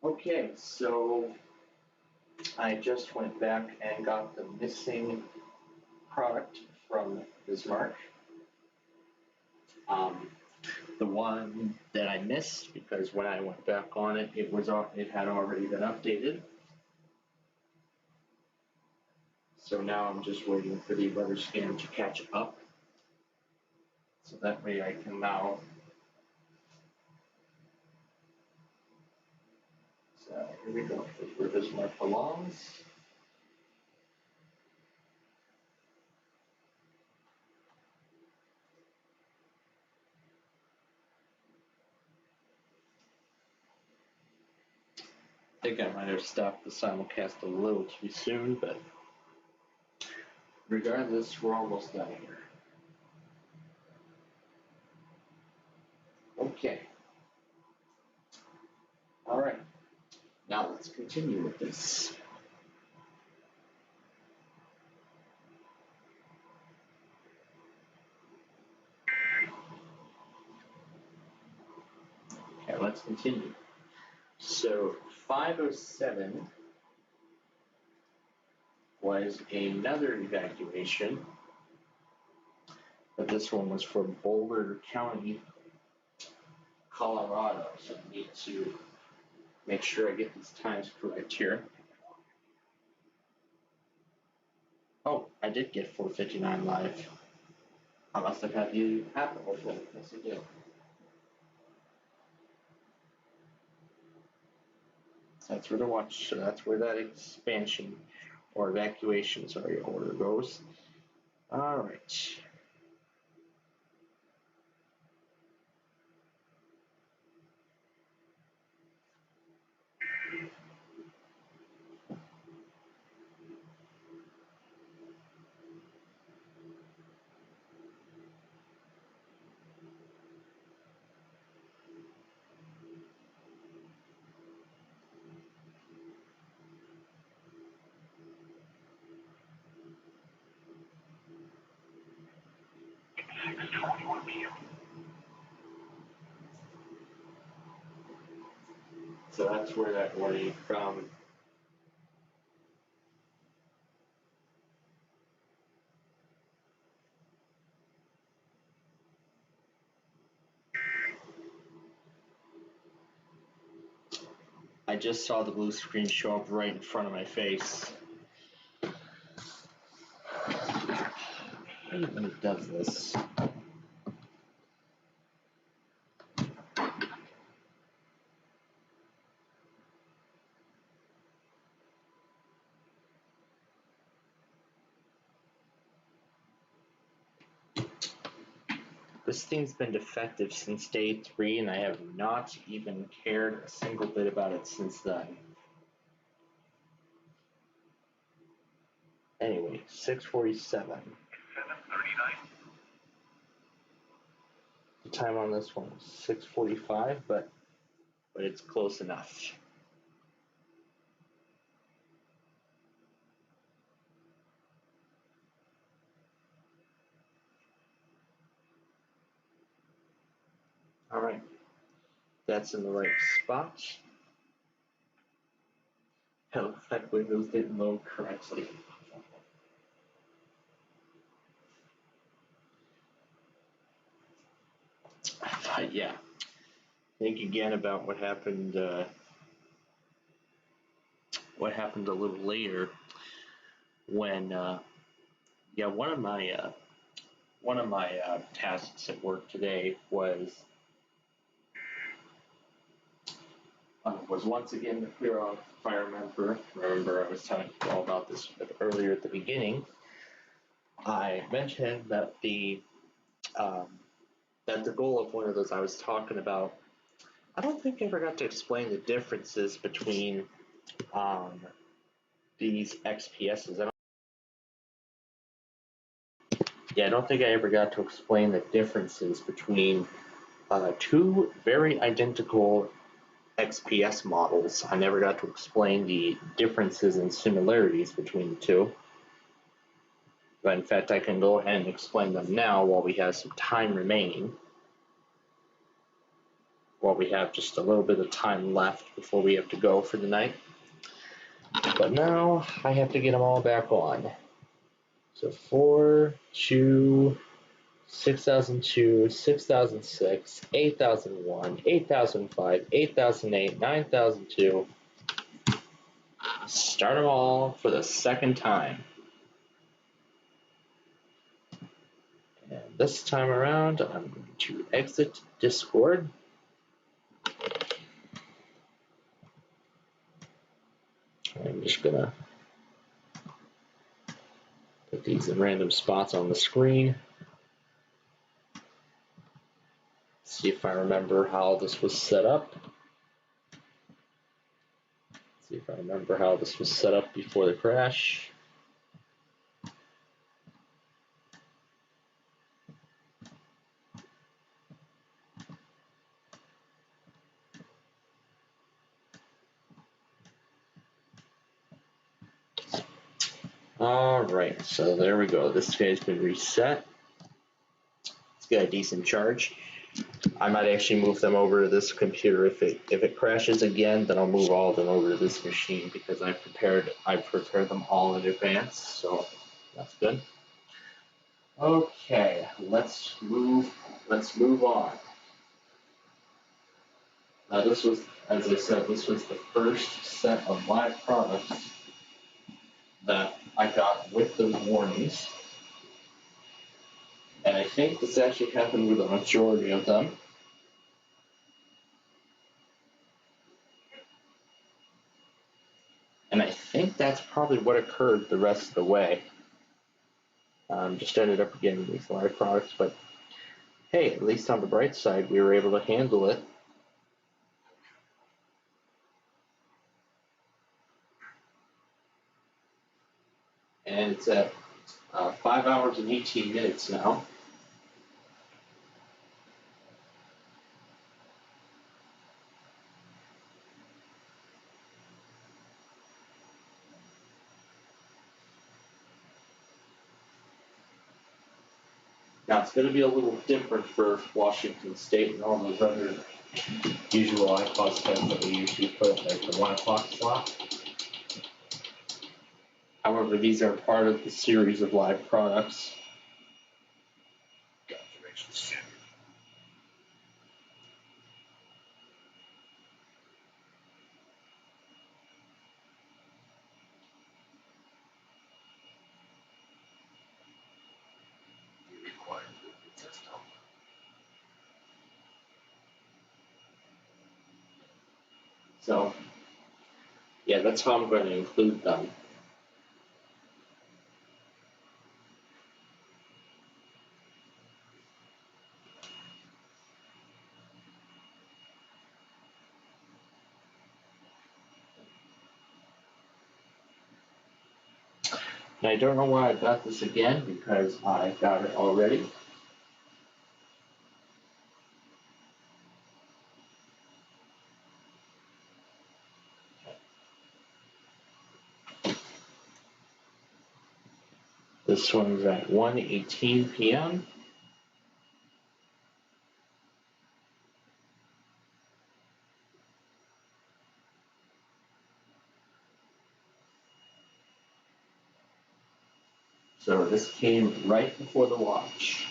Okay, so I just went back and got the missing product from Bismarck. The one that I missed, because when I went back on it, it had already been updated. So now I'm just waiting for the weather scan to catch up. So that way I can now. So here we go. This is where Bismarck belongs. I think I might have stopped the simulcast a little too soon, but regardless, we're almost done here. Okay. All right. Now let's continue with this. Okay, let's continue. So 507 was another evacuation, but this one was for Boulder County, Colorado. So I need to make sure I get these times correct here. Oh, I did get 4:59 live. I must have had the app open. Yes, I did. That's where to watch. So that's where that expansion or evacuation, sorry, order goes. All right. 6:21 p.m. So that's where that warning from. I just saw the blue screen show up right in front of my face. I hate when it does this. This thing's been defective since day 3, and I have not even cared a single bit about it since then. Anyway, 6:47. 7:39. The time on this one was 6:45, but it's close enough. All right, that's in the right spot. It looks like Windows didn't load correctly. But yeah, think again about what happened. What happened a little later when one of my tasks at work today was once again to clear off. If I remember, I was telling you all about this earlier at the beginning. I mentioned that the goal of one of those I was talking about. I don't think I ever got to explain the differences between these XPSs. I don't think I ever got to explain the differences between two very identical XPS models. I never got to explain the differences and similarities between the two. But in fact, I can go ahead and explain them now while we have some time remaining. While we have just a little bit of time left before we have to go for the night. But now I have to get them all back on. So 4, 2, 6002, 6006, 8001, 8005, 8008, 9002. Start them all for the second time. And this time around, I'm going to exit Discord. I'm just going to put these in random spots on the screen. See if I remember how this was set up. See if I remember how this was set up before the crash. Alright, so there we go. This guy's been reset. It's got a decent charge. I might actually move them over to this computer. If it crashes again, then I'll move all of them over to this machine because I've prepared them all in advance, so that's good. Okay, let's move on. Now this was, as I said, this was the first set of live products that I got with those warnings. And I think this actually happened with a majority of them. And I think that's probably what occurred the rest of the way. Just ended up getting these live products, but hey, at least on the bright side, we were able to handle it. And it's at 5 hours and 18 minutes now. Now it's going to be a little different for Washington State and all those other usual iPod tests that we usually put at like the 1 o'clock slot. However, these are part of the series of live products. So, yeah, that's how I'm going to include them. And I don't know why I got this again, because I got it already. This one's at 1:18 p.m. So this came right before the watch.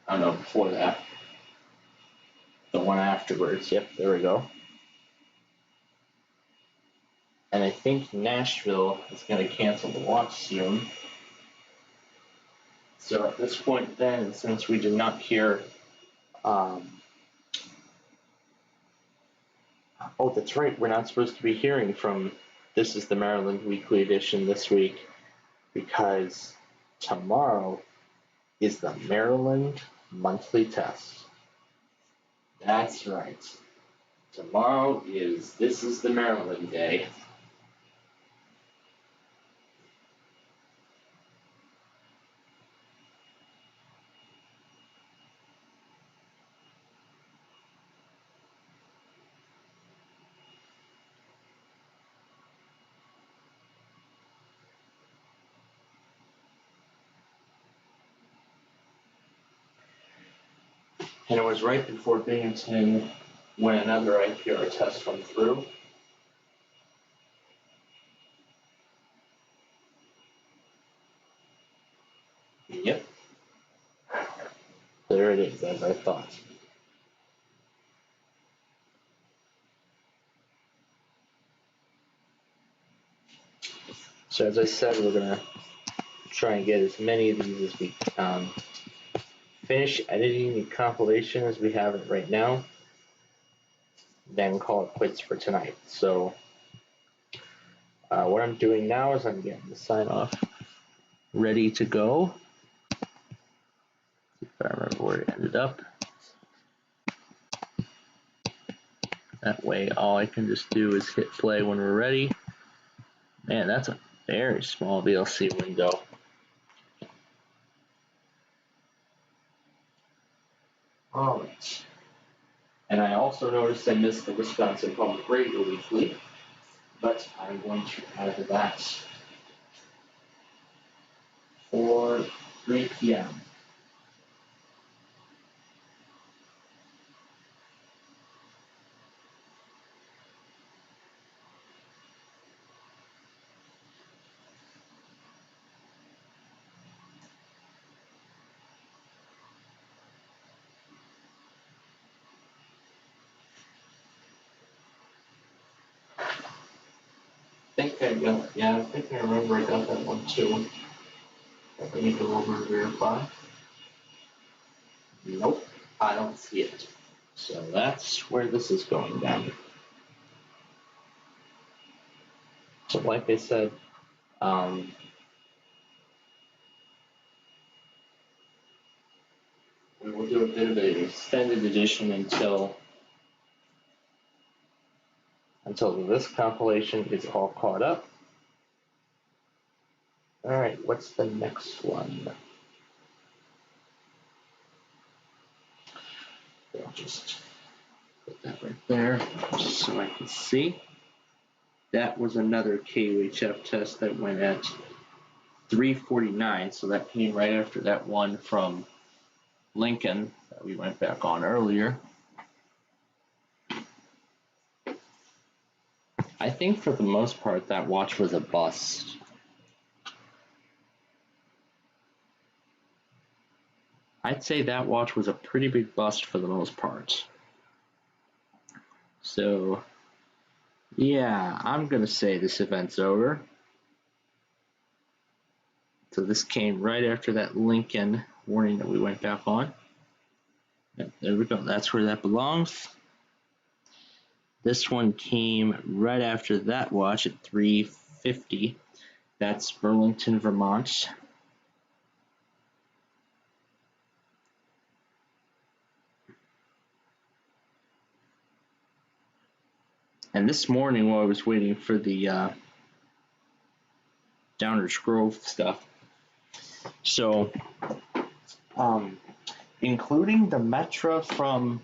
Oh no, before that. The one afterwards. Yep, there we go. And I think Nashville is going to cancel the watch soon. So at this point then, since we did not hear, oh, that's right, we're not supposed to be hearing from This is the Maryland Weekly Edition this week, because tomorrow is the Maryland Monthly Test. That's right. Tomorrow is This is the Maryland Day. And it was right before Binghamton when another IPR test went through. Yep. There it is, as I thought. So as I said, we're going to try and get as many of these as we finish editing the compilation as we have it right now, then call it quits for tonight. So what I'm doing now is I'm getting the sign off ready to go. If I remember where it ended up. That way all I can just do is hit play when we're ready. Man, that's a very small VLC window. Alright. And I also noticed I missed the Wisconsin Public Radio Weekly, but I'm going to add that for 3 p.m. I think I remember I got that one too. Let me go over and verify. Nope, I don't see it. So that's where this is going down. So like I said, we will do a bit of an extended edition until this compilation is all caught up. Alright, what's the next one? I'll just put that right there, just so I can see. that was another KUHF test that went at 3:49, so that came right after that one from Lincoln that we went back on earlier. I think for the most part that watch was a bust. I'd say that watch was a pretty big bust for the most part. So, yeah, I'm going to say this event's over. So this came right after that Lincoln warning that we went back on. Yep, there we go. That's where that belongs. This one came right after that watch at 3:50. That's Burlington, Vermont. And this morning while I was waiting for the Downers Grove stuff, so including the Metra from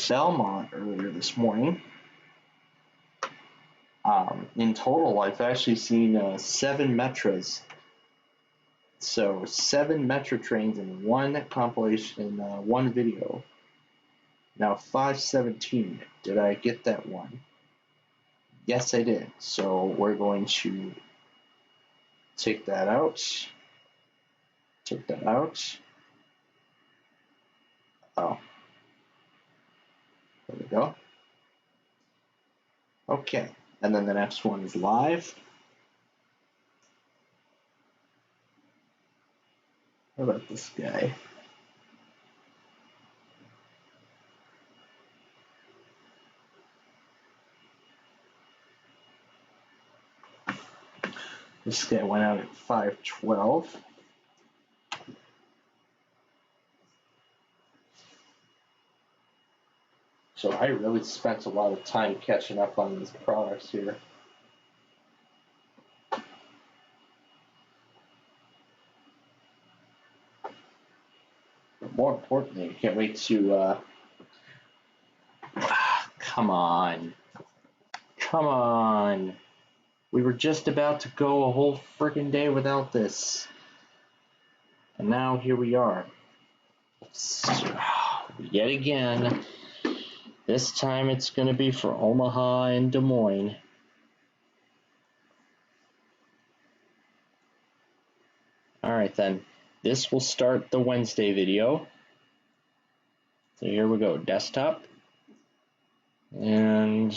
Belmont earlier this morning, in total I've actually seen 7 Metras. So 7 Metra trains in one compilation, one video. Now 517. Did I get that one? Yes, I did. So we're going to take that out. Take that out. Oh. There we go. Okay. And then the next one is live. How about this guy? This guy went out at 512. So I really spent a lot of time catching up on these products here. But more importantly, I can't wait to come on. Come on. We were just about to go a whole freaking day without this. And now here we are. Yet again. This time it's going to be for Omaha and Des Moines. Alright then. This will start the Wednesday video. So here we go. Desktop. And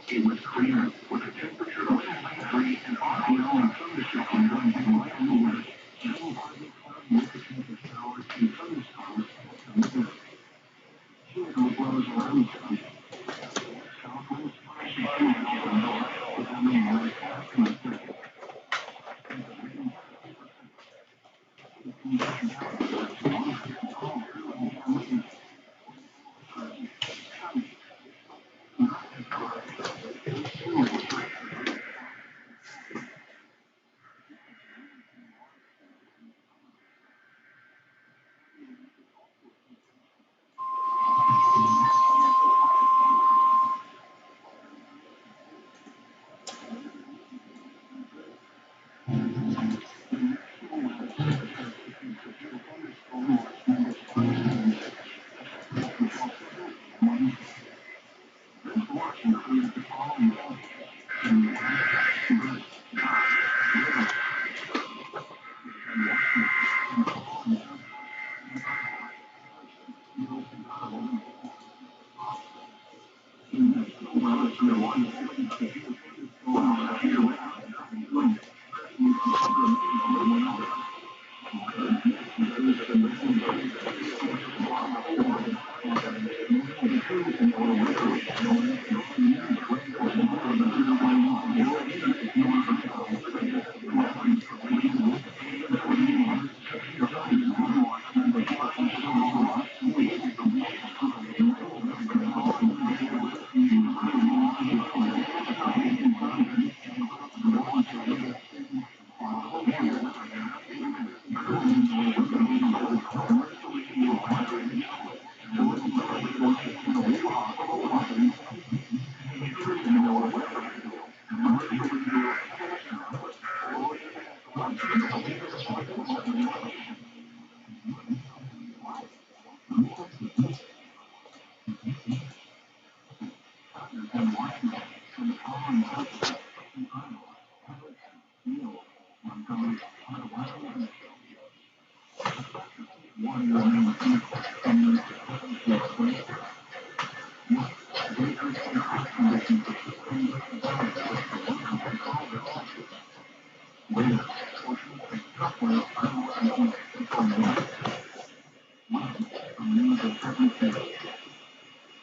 it was clear with a temperature of 63 and audio and thunderstorms during the light movement. No partly cloudy with the temperature showers and thunderstorms. Here blows around town. Southwest 5 miles from north with only one half in the second.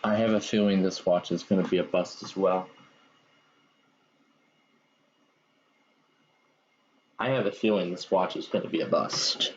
I have a feeling this watch is going to be a bust as well. I have a feeling this watch is going to be a bust.